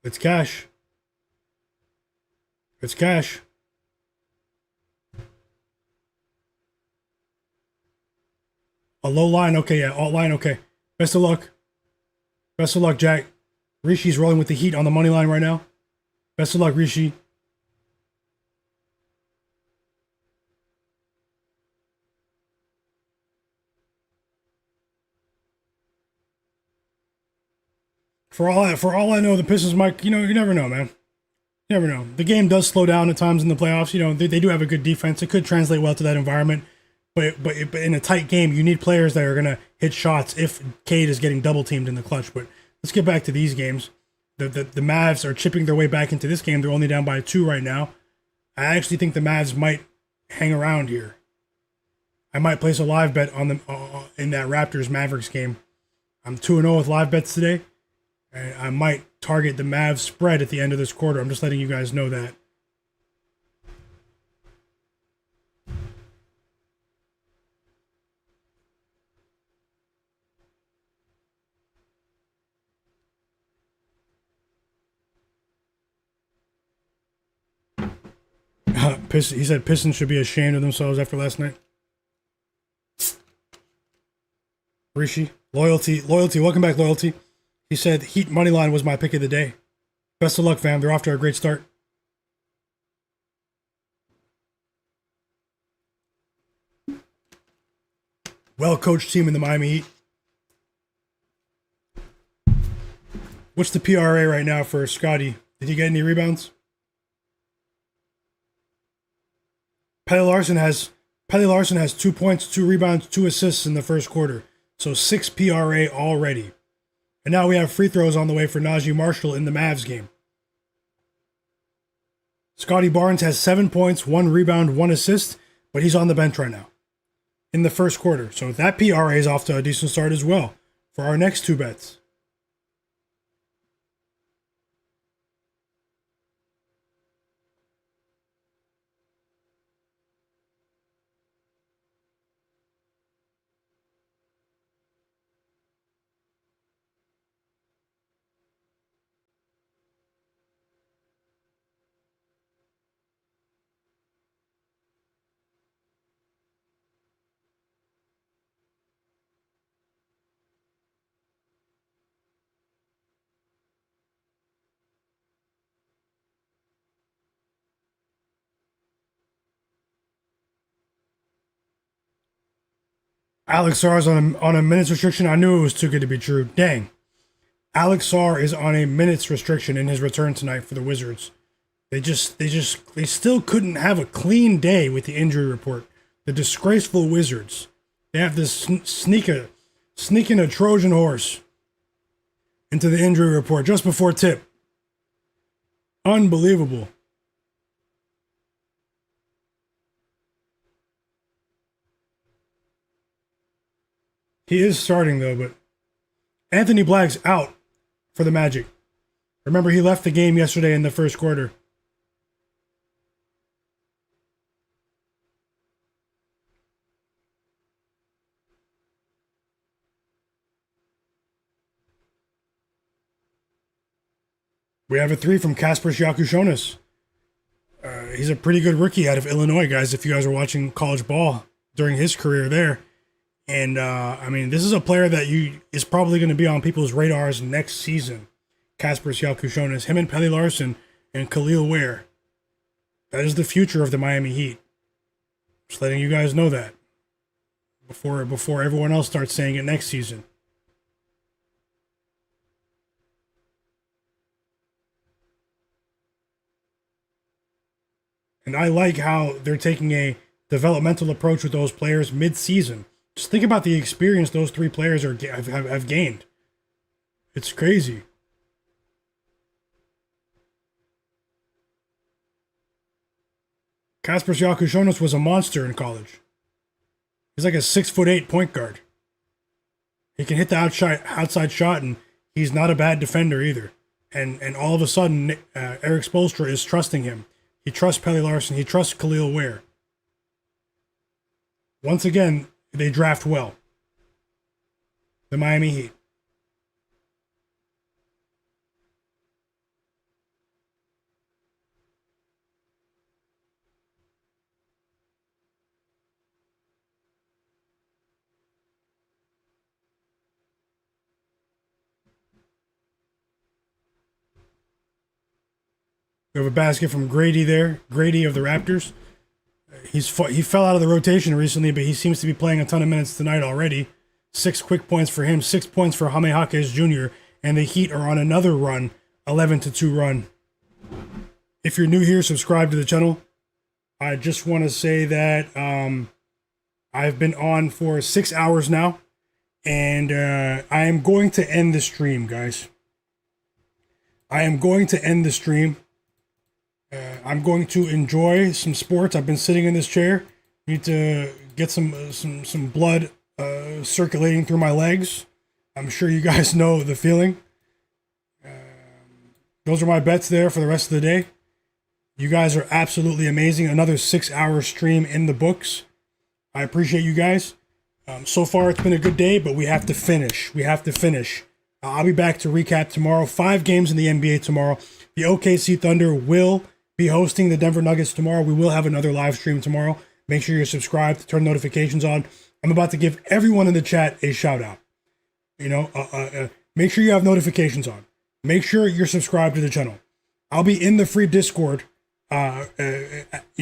It's cash. It's cash. A low line, okay, yeah, alt line, okay. Best of luck. Best of luck, Jack. Rishi's rolling with the Heat on the money line right now. Best of luck, Rishi. For all I know, the Pistons might, you never know, man. You never know. The game does slow down at times in the playoffs. They do have a good defense. It could translate well to that environment. But in a tight game, you need players that are going to hit shots if Cade is getting double teamed in the clutch. But let's get back to these games. The Mavs are chipping their way back into this game. They're only down by 2 right now. I actually think the Mavs might hang around here. I might place a live bet on them in that Raptors Mavericks game. I'm 2-0 with live bets today. And I might target the Mavs spread at the end of this quarter. I'm just letting you guys know that. He said Pistons should be ashamed of themselves after last night. Rishi, loyalty, welcome back, loyalty. He said Heat moneyline was my pick of the day. Best of luck, fam. They're off to a great start. Well-coached team in the Miami Heat. What's the PRA right now for Scottie? Did he get any rebounds? Pelly Larson has 2 points, 2 rebounds, 2 assists in the first quarter. So 6 PRA already. And now we have free throws on the way for Najee Marshall in the Mavs game. Scottie Barnes has 7 points, 1 rebound, 1 assist, but he's on the bench right now in the first quarter. So that PRA is off to a decent start as well for our next 2 bets. Alex Sarr is on a minutes restriction. I knew it was too good to be true. Dang. Alex Sarr is on a minutes restriction in his return tonight for the Wizards. They still couldn't have a clean day with the injury report. The disgraceful Wizards. They have this sneaking a Trojan horse into the injury report just before tip. Unbelievable. He is starting though, but Anthony Black's out for the Magic. Remember, he left the game yesterday in the first quarter. We have a 3 from Kasper Siakoušonis. He's a pretty good rookie out of Illinois, guys, if you guys were watching college ball during his career there. And, I mean, this is a player that is probably going to be on people's radars next season. Kasper Siakoušonis, him and Pelly Larson and Khalil Ware. That is the future of the Miami Heat. Just letting you guys know that before everyone else starts saying it next season. And I like how they're taking a developmental approach with those players mid-season. Just think about the experience those 3 players have gained. It's crazy. Kasper Siakoušonis was a monster in college. He's like a 6'8" point guard. He can hit the outside shot, and he's not a bad defender either. And all of a sudden, Eric Spoelstra is trusting him. He trusts Pelly Larson. He trusts Khalil Ware. Once again, they draft well. The Miami Heat. We have a basket from Grady there. Grady of the Raptors. He fell out of the rotation recently, but he seems to be playing a ton of minutes tonight already. 6 quick points for him, 6 points for Jaime Jaquez Jr., and the Heat are on another run, 11-2 run. If you're new here, subscribe to the channel. I just want to say that I've been on for 6 hours now, and I am going to end the stream, guys. I am going to end the stream. I'm going to enjoy some sports. I've been sitting in this chair. Need to get some blood circulating through my legs. I'm sure you guys know the feeling. Those are my bets there for the rest of the day. You guys are absolutely amazing. Another 6-hour stream in the books. I appreciate you guys. So far, it's been a good day, but we have to finish. I'll be back to recap tomorrow. 5 games in the NBA tomorrow. The OKC Thunder will be hosting the Denver Nuggets tomorrow. We will have another live stream tomorrow. Make sure you're subscribed, turn notifications on. I'm about to give everyone in the chat a shout out. Make sure you have notifications on. Make sure you're subscribed to the channel. I'll be in the free Discord, in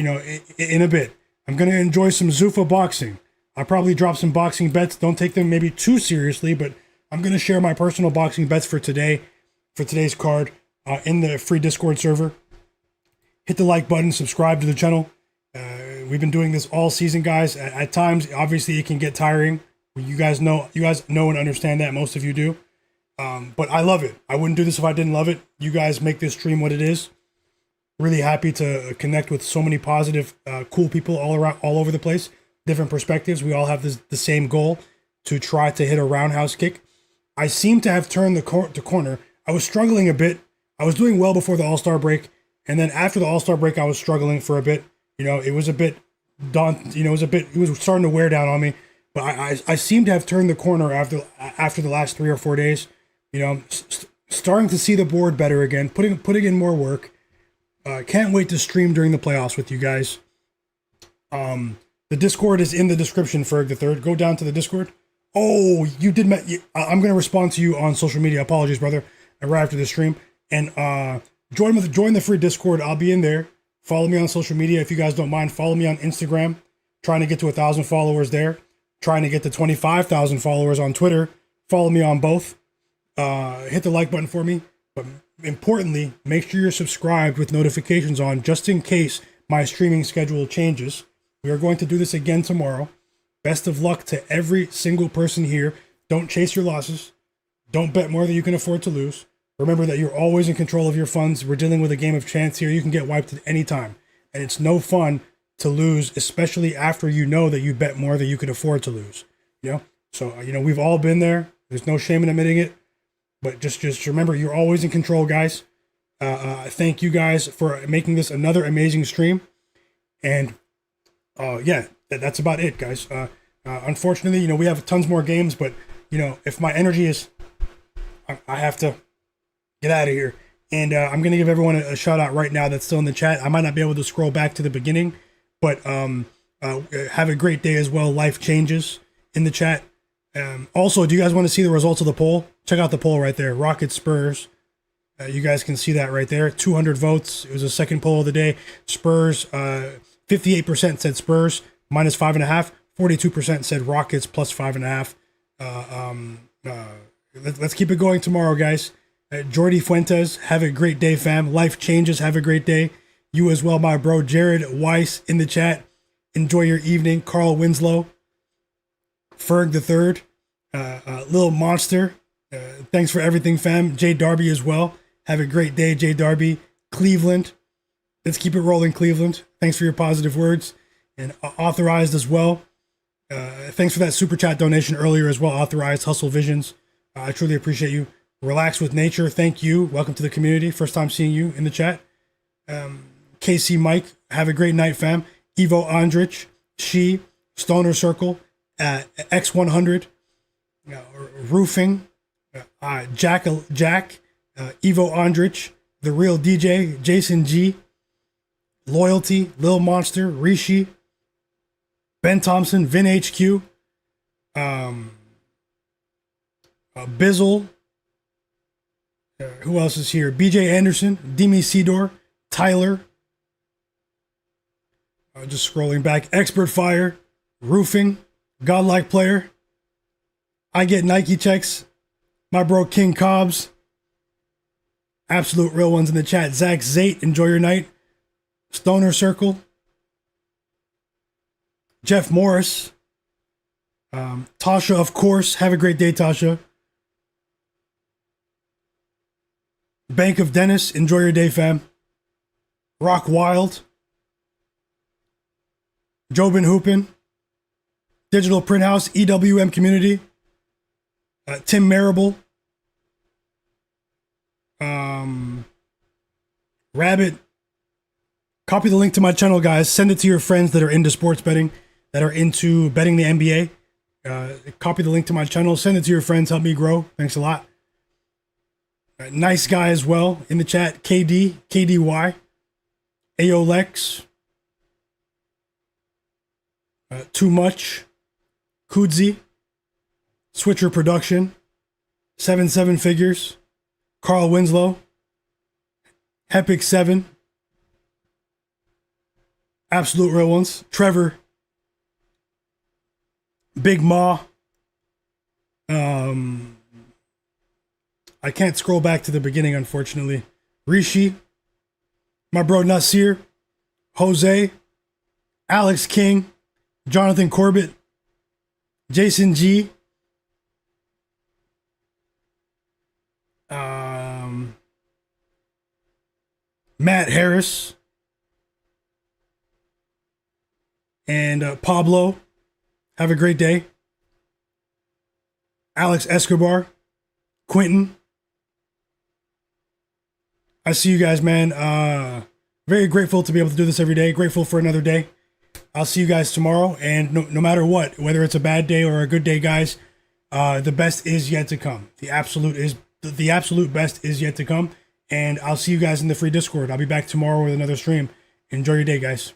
a bit. I'm going to enjoy some Zuffa boxing. I'll probably drop some boxing bets. Don't take them maybe too seriously, but I'm going to share my personal boxing bets for today's card in the free Discord server. Hit the like button, subscribe to the channel. We've been doing this all season, guys. At times, obviously, it can get tiring. You guys know and understand that. Most of you do. But I love it. I wouldn't do this if I didn't love it. You guys make this stream what it is. Really happy to connect with so many positive, cool people all over the place. Different perspectives. We all have the same goal to try to hit a roundhouse kick. I seem to have turned the corner. I was struggling a bit. I was doing well before the All-Star break. And then after the All-Star break, I was struggling for a bit. It was a bit it was starting to wear down on me. But I seem to have turned the corner after the last 3 or 4 days. Starting to see the board better again, putting in more work. Can't wait to stream during the playoffs with you guys. The Discord is in the description, Ferg the Third. Go down to the Discord. Oh, you did. I'm going to respond to you on social media. Apologies, brother. Right after the stream. And join the free Discord. I'll be in there. Follow me on social media if you guys don't mind. Follow me on Instagram. Trying to get to 1,000 followers there. Trying to get to 25,000 followers on Twitter. Follow me on both. Hit the like button for me. But importantly, make sure you're subscribed with notifications on just in case my streaming schedule changes. We are going to do this again tomorrow. Best of luck to every single person here. Don't chase your losses. Don't bet more than you can afford to lose. Remember that you're always in control of your funds. We're dealing with a game of chance here. You can get wiped at any time. And it's no fun to lose, especially after you know that you bet more than you can afford to lose. So, we've all been there. There's no shame in admitting it. But just remember, you're always in control, guys. Thank you guys for making this another amazing stream. And yeah, that's about it, guys. Unfortunately, we have tons more games, but if my energy is, I have to get out of here. And I'm gonna give everyone a shout out right now that's still in the chat. I might not be able to scroll back to the beginning, but have a great day as well. Life changes in the chat. Also, do you guys want to see the results of the poll? Check out the poll right there. Rockets Spurs. You guys can see that right there. 200 votes. It was the second poll of the day. Spurs. 58% said Spurs minus 5.5. 42% said Rockets plus 5.5. Let's keep it going tomorrow, guys. Jordy Fuentes, have a great day, fam. Life changes. Have a great day. You as well, my bro. Jared Weiss in the chat. Enjoy your evening. Carl Winslow. Ferg the Third. Lil Monster. Thanks for everything, fam. Jay Darby as well. Have a great day, Jay Darby. Cleveland. Let's keep it rolling, Cleveland. Thanks for your positive words. And Authorized as well. Thanks for that super chat donation earlier as well. Authorized Hustle Visions. I truly appreciate you. Relax with Nature. Thank you. Welcome to the community. First time seeing you in the chat. KC Mike. Have a great night, fam. Evo Andrich. She. Stoner Circle. X100. Roofing. Jack. Evo Andrich. The Real DJ. Jason G. Loyalty. Lil Monster. Rishi. Ben Thompson. Vin HQ. Bizzle. Who else is here? BJ Anderson. Demi Sidor. Tyler. Just scrolling back. Expert Fire. Roofing. Godlike Player. I Get Nike Checks. My bro King Cobbs. Absolute real ones in the chat. Zach Zate. Enjoy your night. Stoner Circle. Jeff Morris. Tasha, of course. Have a great day, Tasha. Bank of Dennis. Enjoy your day, fam. Rock Wild. Jobin Hoopin. Digital Print House. EWM Community. Tim Marable. Rabbit. Copy the link to my channel, guys. Send it to your friends that are into sports betting, that are into betting the NBA. Copy the link to my channel. Send it to your friends. Help me grow. Thanks a lot. Nice guy as well in the chat. KD, KDY, Aolex, Too Much, Kudzi, Switcher Production, 7 Figures, Carl Winslow, Hepic 7, Absolute Real Ones, Trevor, Big Ma, I can't scroll back to the beginning, unfortunately. Rishi, my bro Nasir, Jose, Alex King, Jonathan Corbett, Jason G, Matt Harris, and Pablo. Have a great day. Alex Escobar, Quentin. I see you guys, man. Very grateful to be able to do this every day. Grateful for another day. I'll see you guys tomorrow. And no matter what, whether it's a bad day or a good day, guys, the best is yet to come. The absolute best is yet to come. And I'll see you guys in the free Discord. I'll be back tomorrow with another stream. Enjoy your day, guys.